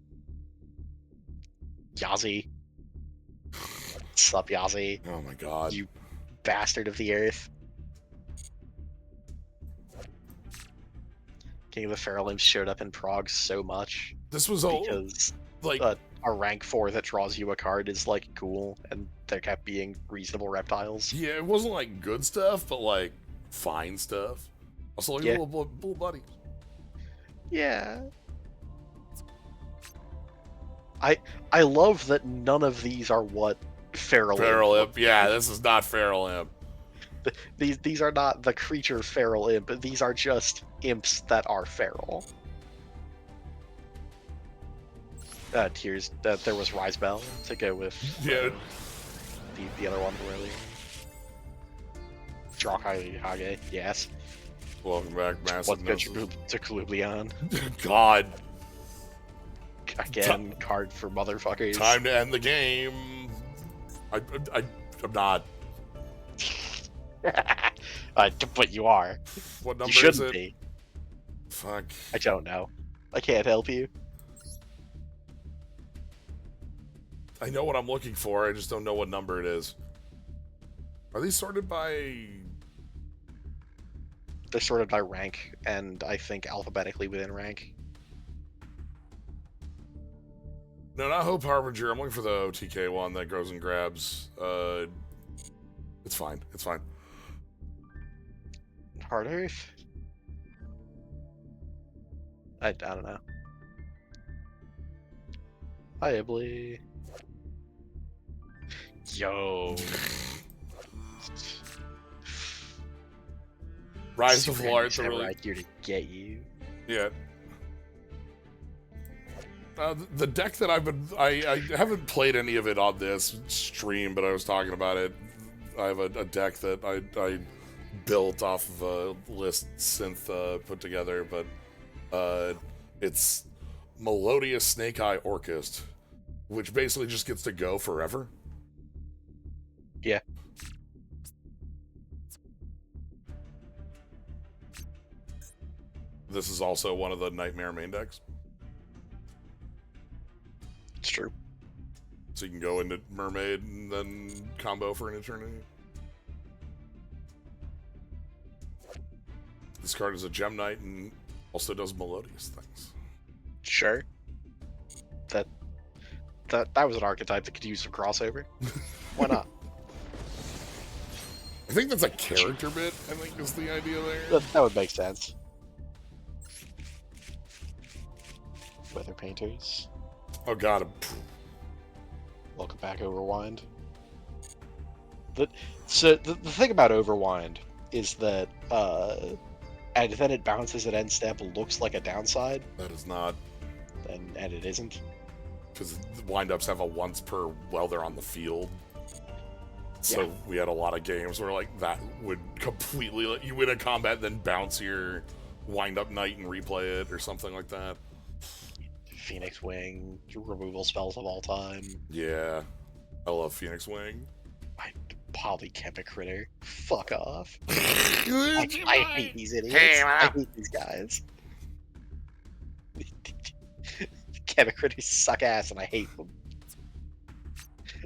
Yazi. Sup, Yazi? Oh my god. You bastard of the earth. King of the Feral Imps showed up in Prague so much. This was all because like a rank 4 that draws you a card is like cool, and there kept being reasonable reptiles. Yeah, it wasn't like good stuff, but like fine stuff. Also, like a little buddy. Yeah. I love that none of these are what Feral Imp. Yeah, this is not Feral Imp. These are not the creature Feral Imp. These are just imps that are feral. Tears. There was Rise Bell to go with. Yeah. The other one earlier. Drawkage, yes. Welcome back, massive. Let's get to Clublion. God. Again, card for motherfuckers. Time to end the game. I'm not. But you are. What number you shouldn't is it? Be. Fuck. I don't know. I can't help you. I know what I'm looking for, I just don't know what number it is. Are these sorted by... They're sorted by rank, and I think alphabetically within rank. No, not Hope Harbinger. I'm looking for the OTK one that goes and grabs. It's fine. It's fine. Hard Earth? I don't know. Viably. Yo. Rise to Flart. Super right here to get you. Yeah. The deck that I haven't played any of it on this stream, but I was talking about it. I have a deck that I built off of a list synth put together, but it's Melodious Snake Eye Orchest, which basically just gets to go forever. Yeah. This is also one of the Nightmare main decks. It's true. So you can go into Mermaid and then combo for an eternity. This card is a Gem Knight and also does melodious things. Sure. That was an archetype that could use some crossover. Why not? I think that's a character bit, I think is the idea there. That would make sense. Weather Painters. Oh god. Welcome back, Overwind. So the thing about Overwind is that and then it bounces at end step, looks like a downside. That is not. And it isn't. Because windups have a once per while they're on the field. So yeah. We had a lot of games where like that would completely let you win a combat, then bounce your wind-up knight and replay it or something like that. Phoenix Wing, removal spells of all time. Yeah, I love Phoenix Wing. Polychemic Critter. Fuck off. I hate these idiots. I hate these guys. Chemic Critters suck ass and I hate them.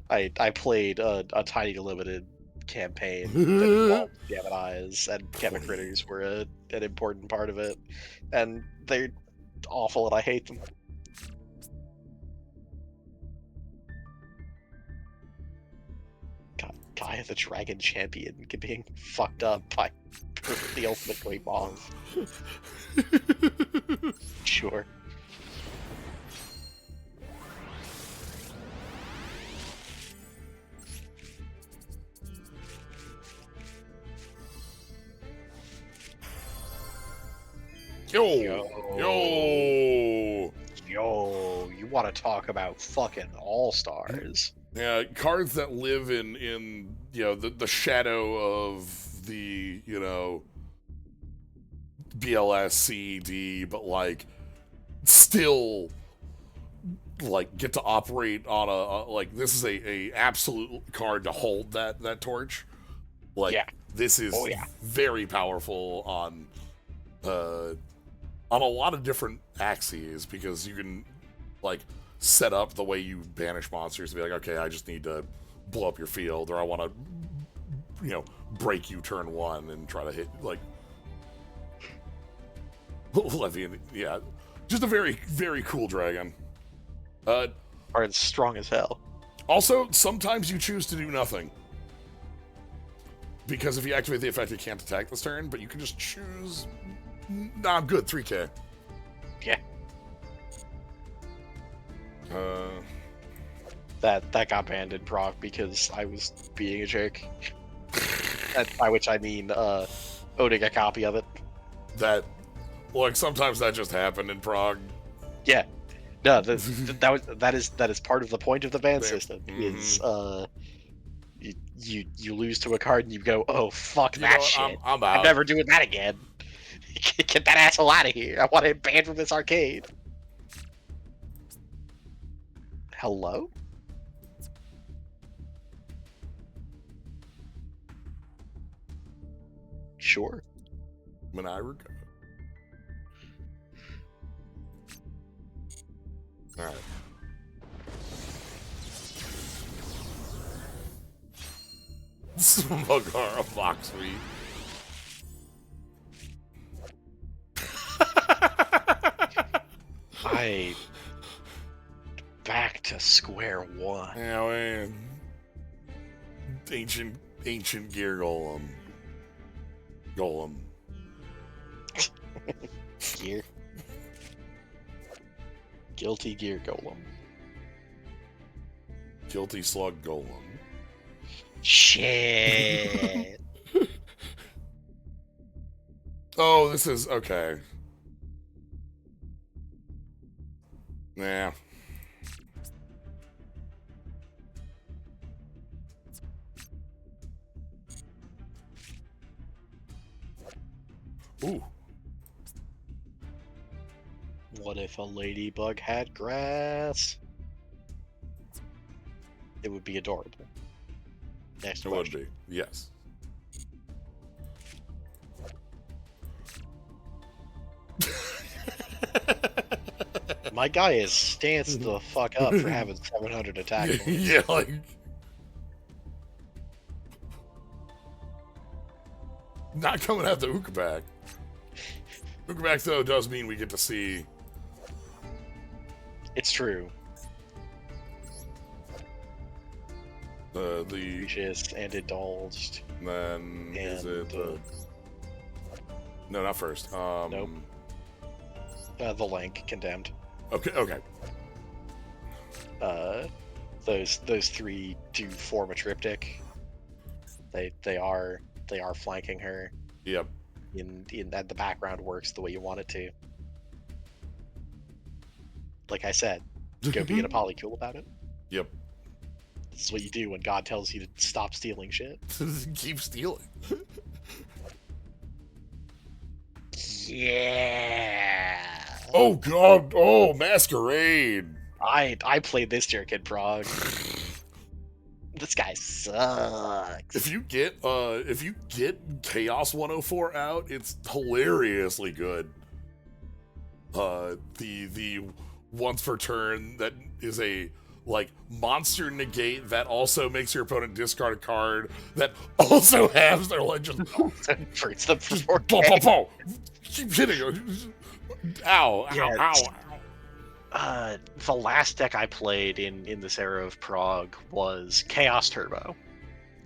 I played a tiny limited campaign that involved Geminis, and Chemic Critters were an important part of it. And they're awful and I hate them. Gaia the Dragon Champion being fucked up by the ultimate great balls. Sure. Yo, you want to talk about fucking all-stars? Yeah, cards that live in you know the shadow of the BLS CED, but like still like get to operate on a like this is a absolute card to hold that torch. Like this is very powerful on a lot of different axes because you can like set up the way you banish monsters to be like, okay, I just need to blow up your field, or I want to, break you turn one and try to hit like Levian. Yeah, just a very, very cool dragon. Or it's strong as hell. Also, sometimes you choose to do nothing because if you activate the effect, it can't attack this turn. But you can just choose. Nah, I'm good. 3K. Yeah. That got banned in Prague because I was being a jerk. By which I mean owning a copy of it. Sometimes that just happened in Prague. Yeah. No, that is part of the point of the ban system. Is you lose to a card and you go, oh fuck that shit. I'm out. I'm never doing that again. Get that asshole out of here. I want it banned from this arcade. Hello? Sure. When I regret. Alright. Smugara box meat. Back to square one. Yeah, man. Ancient gear golem. Gear. Guilty gear golem. Guilty slug golem. Shit. Oh, this is okay. Nah. Ooh. What if a ladybug had grass? It would be adorable. Next It question. would be. Yes. My guy is stanced the fuck up for having 700 attack points. Yeah, like. Not coming out the Ukabak. Ukabak, though, does mean we get to see. It's true. The Just and indulged. then is it no, not first. Nope. The link condemned. Okay. Those three do form a triptych. They are flanking her. Yep. In that the background works the way you want it to. Like I said, go be a polycule about it. Yep. This is what you do when God tells you to stop stealing shit. Keep stealing. Yeah. Oh God! Oh, Masquerade. I played this jerk in Prague. This guy sucks. If you get Chaos 104 out, it's hilariously good. The once per turn that is a like monster negate that also makes your opponent discard a card that also has their legend. Hurts them for 4K. Bow, bow, bow. Keep hitting her. Ow! Yeah, Ow! the last deck I played in this era of Prague was Chaos Turbo.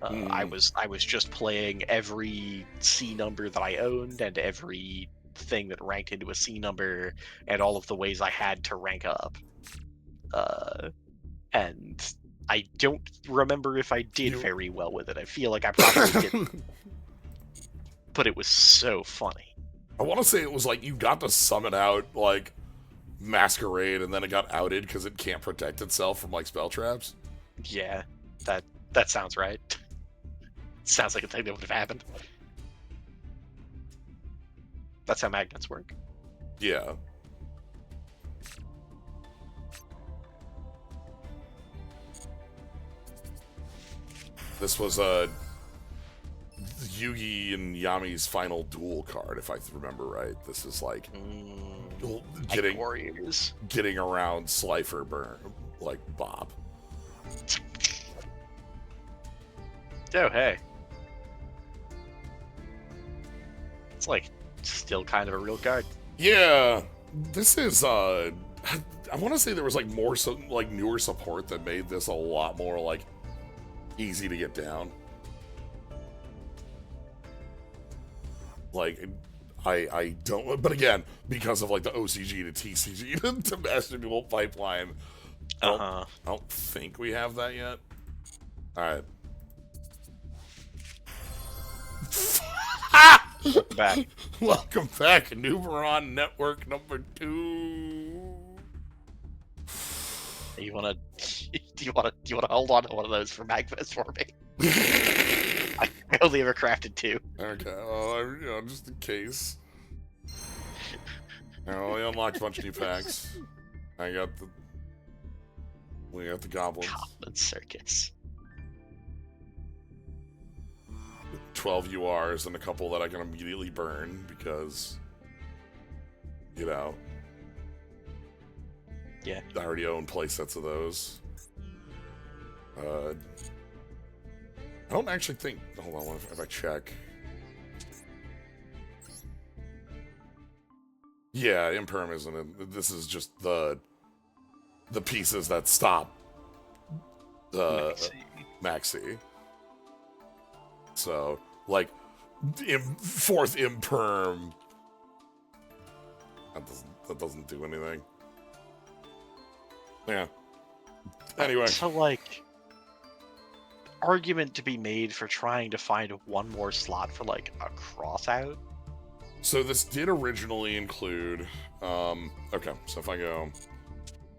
I was just playing every C number that I owned and every thing that ranked into a C number and all of the ways I had to rank up. And I don't remember if I did very well with it. I feel like I probably didn't. But it was so funny. I want to say it was like you got to summon out like Masquerade and then it got outed because it can't protect itself from like spell traps. Yeah, that sounds right. Sounds like a thing that would have happened. That's how magnets work. Yeah. This was Yugi and Yami's final duel card, if I remember right. This is like getting around Slifer burn like Bob. Oh hey. It's like still kind of a real card. Yeah. This is I want to say there was like more like newer support that made this a lot more like easy to get down. Like, I don't, but again, because of like the OCG to TCG to Master Duel pipeline, I don't think we have that yet. All right. Welcome back. Welcome back, Nuberon Network number 2. Do you wanna hold on to one of those for Magfest for me? I only ever crafted 2. Okay, well, just in case. Oh, we unlocked a bunch of new packs. We got the goblins. Goblin Circus. 12 URs and a couple that I can immediately burn because, you know. Yeah. I already own playsets of those. I don't actually think. Hold on, if I check. Yeah, Imperm isn't. This is just the pieces that stop Maxi. So, like, fourth Imperm. That doesn't do anything. Yeah. Anyway. So, like, argument to be made for trying to find one more slot for, like, a crossout? So this did originally include, okay, so if I go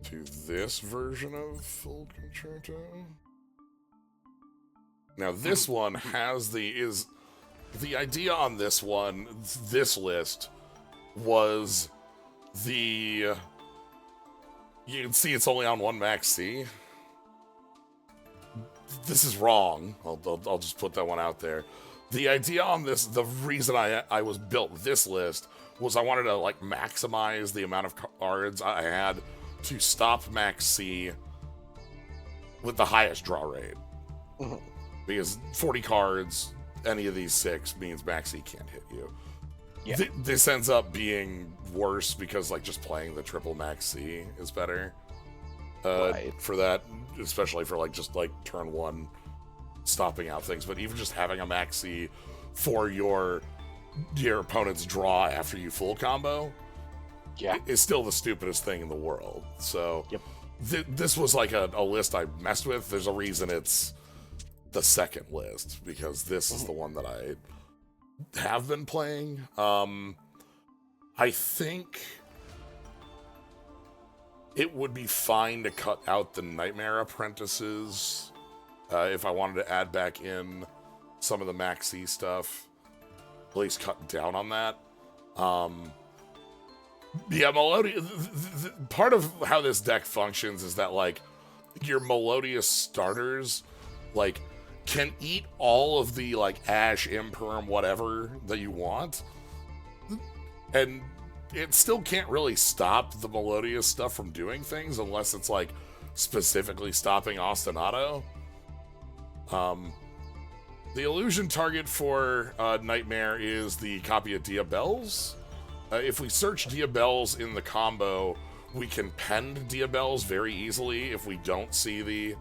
to this version of Full Concerto. Now this one has the idea on this one, this list, was you can see it's only on one Max C. This is wrong. I'll just put that one out there. The idea on this, the reason I was built this list was I wanted to like maximize the amount of cards I had to stop Max C with the highest draw rate. Mm-hmm. Because 40 cards, any of these 6 means Max C can't hit you. Yeah. This ends up being worse because like just playing the triple Max C is better. Right. For that, especially for like just like turn 1 stopping out things, but even just having a maxi for your opponent's draw after you full combo, is still the stupidest thing in the world. So this was like a list I messed with. There's a reason it's the second list, because this is the one that I have been playing. I think it would be fine to cut out the Nightmare Apprentices if I wanted to add back in some of the Maxi stuff, at least cut down on that. Yeah, Melodious. Part of how this deck functions is that like your Melodious starters like can eat all of the like Ash, Imperm, whatever that you want, and it still can't really stop the Melodious stuff from doing things unless it's like specifically stopping Ostinato. The illusion target for Nightmare is the copy of Diabells. If we search Diabells in the combo, we can pend Diabells very easily if we don't see the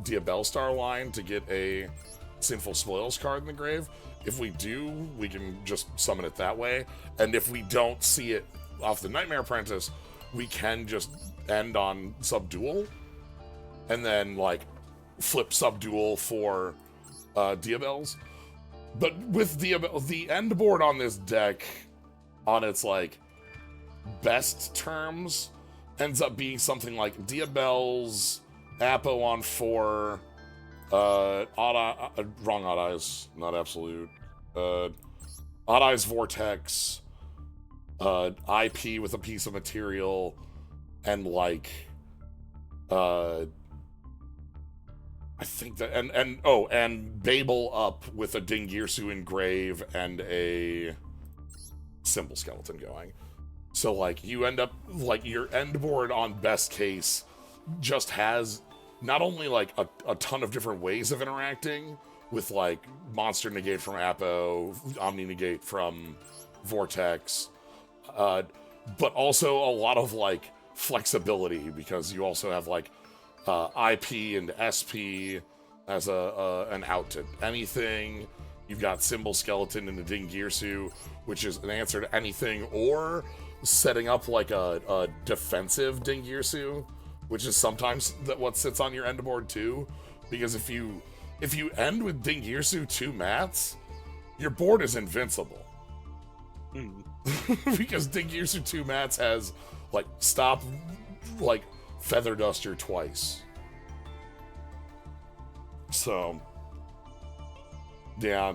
Diabell Star line to get a Sinful Spoils card in the grave. If we do, we can just summon it that way. And if we don't see it off the Nightmare Apprentice, we can just end on Subdual and then like flip Subdual for Diabells. But with Diabell, the end board on this deck, on its like best terms, ends up being something like Diabells, Apo on 4, wrong Odd Eyes, not Absolute, Odd Eyes Vortex, IP with a piece of material, and like I think that and Babel up with a Dingirsu Engrave and a Symbol Skeleton going. So like you end up like your end board on best case just has not only like a ton of different ways of interacting with like Monster Negate from Apo, Omni Negate from Vortex, but also a lot of like flexibility because you also have like IP and SP as an out to anything. You've got Symbol Skeleton and the Dingirsu, which is an answer to anything, or setting up like a defensive Dingirsu, which is sometimes what sits on your end board too. Because if you end with Dingirsu 2 mats, your board is invincible. Because Dingirsu 2 mats has like stop like Feather Duster twice. So yeah.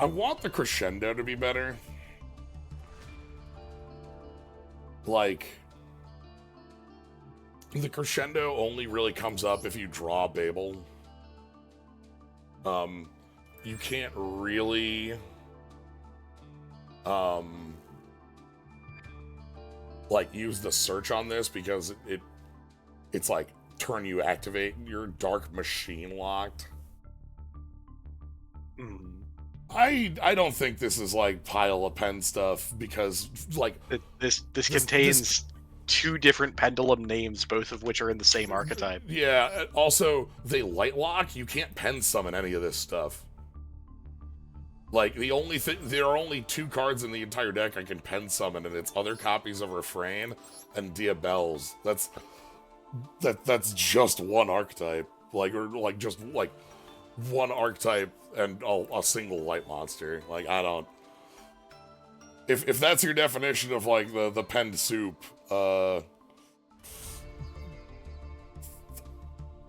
I want the crescendo to be better. Like, the crescendo only really comes up if you draw Babel. You can't really, like, use the search on this because it's like turn you activate your dark machine locked. I don't think this is like pile of pen stuff because like this contains two different pendulum names, both of which are in the same archetype. Yeah, also they light lock. You can't pen summon any of this stuff. Like the only thing, there are only 2 cards in the entire deck I can pen summon, and it's other copies of Refrain and Diabels. That's just one archetype, like or like just like one archetype and a single light monster. Like I don't. If that's your definition of like the penned soup, I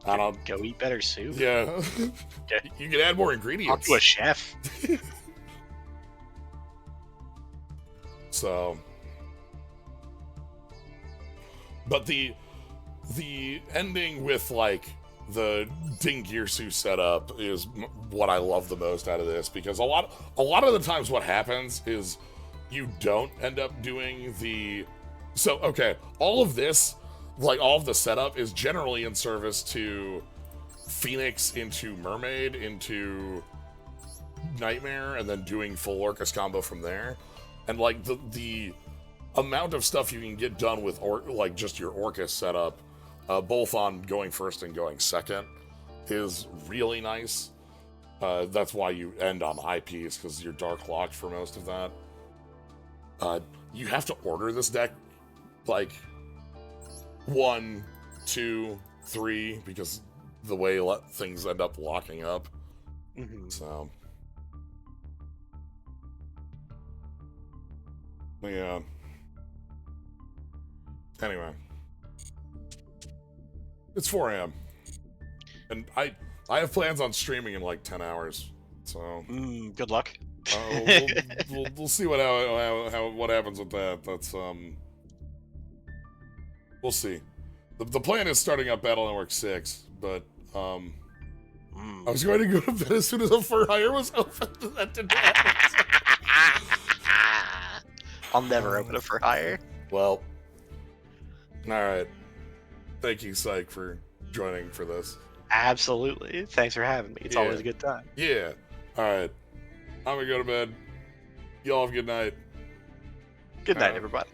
don't. Go eat better soup. Yeah, you can add more ingredients. Talk to a chef. So, but the ending with like the Dingirsu setup is what I love the most out of this, because a lot of the times what happens is you don't end up doing the. So okay, all of this, like all of the setup, is generally in service to Phoenix into Mermaid into Nightmare, and then doing full Orcus combo from there. And like the amount of stuff you can get done with like just your Orcus setup, both on going first and going second, is really nice. That's why you end on eyepiece, because you're dark locked for most of that. You have to order this deck like 1, 2, 3 because the way things end up locking up. So. Yeah. Anyway. It's 4 a.m. And I have plans on streaming in like 10 hours. So good luck. We'll see what happens with that. That's we'll see. The plan is starting up Battle Network 6, but I was going to go to bed as soon as the For Hire was open. That didn't happen. I'll never open it for hire. Well, alright. Thank you, Psyche, for joining for this. Absolutely. Thanks for having me. It's always a good time. Yeah. Alright. I'm gonna go to bed. Y'all have a good night. Good night, everybody.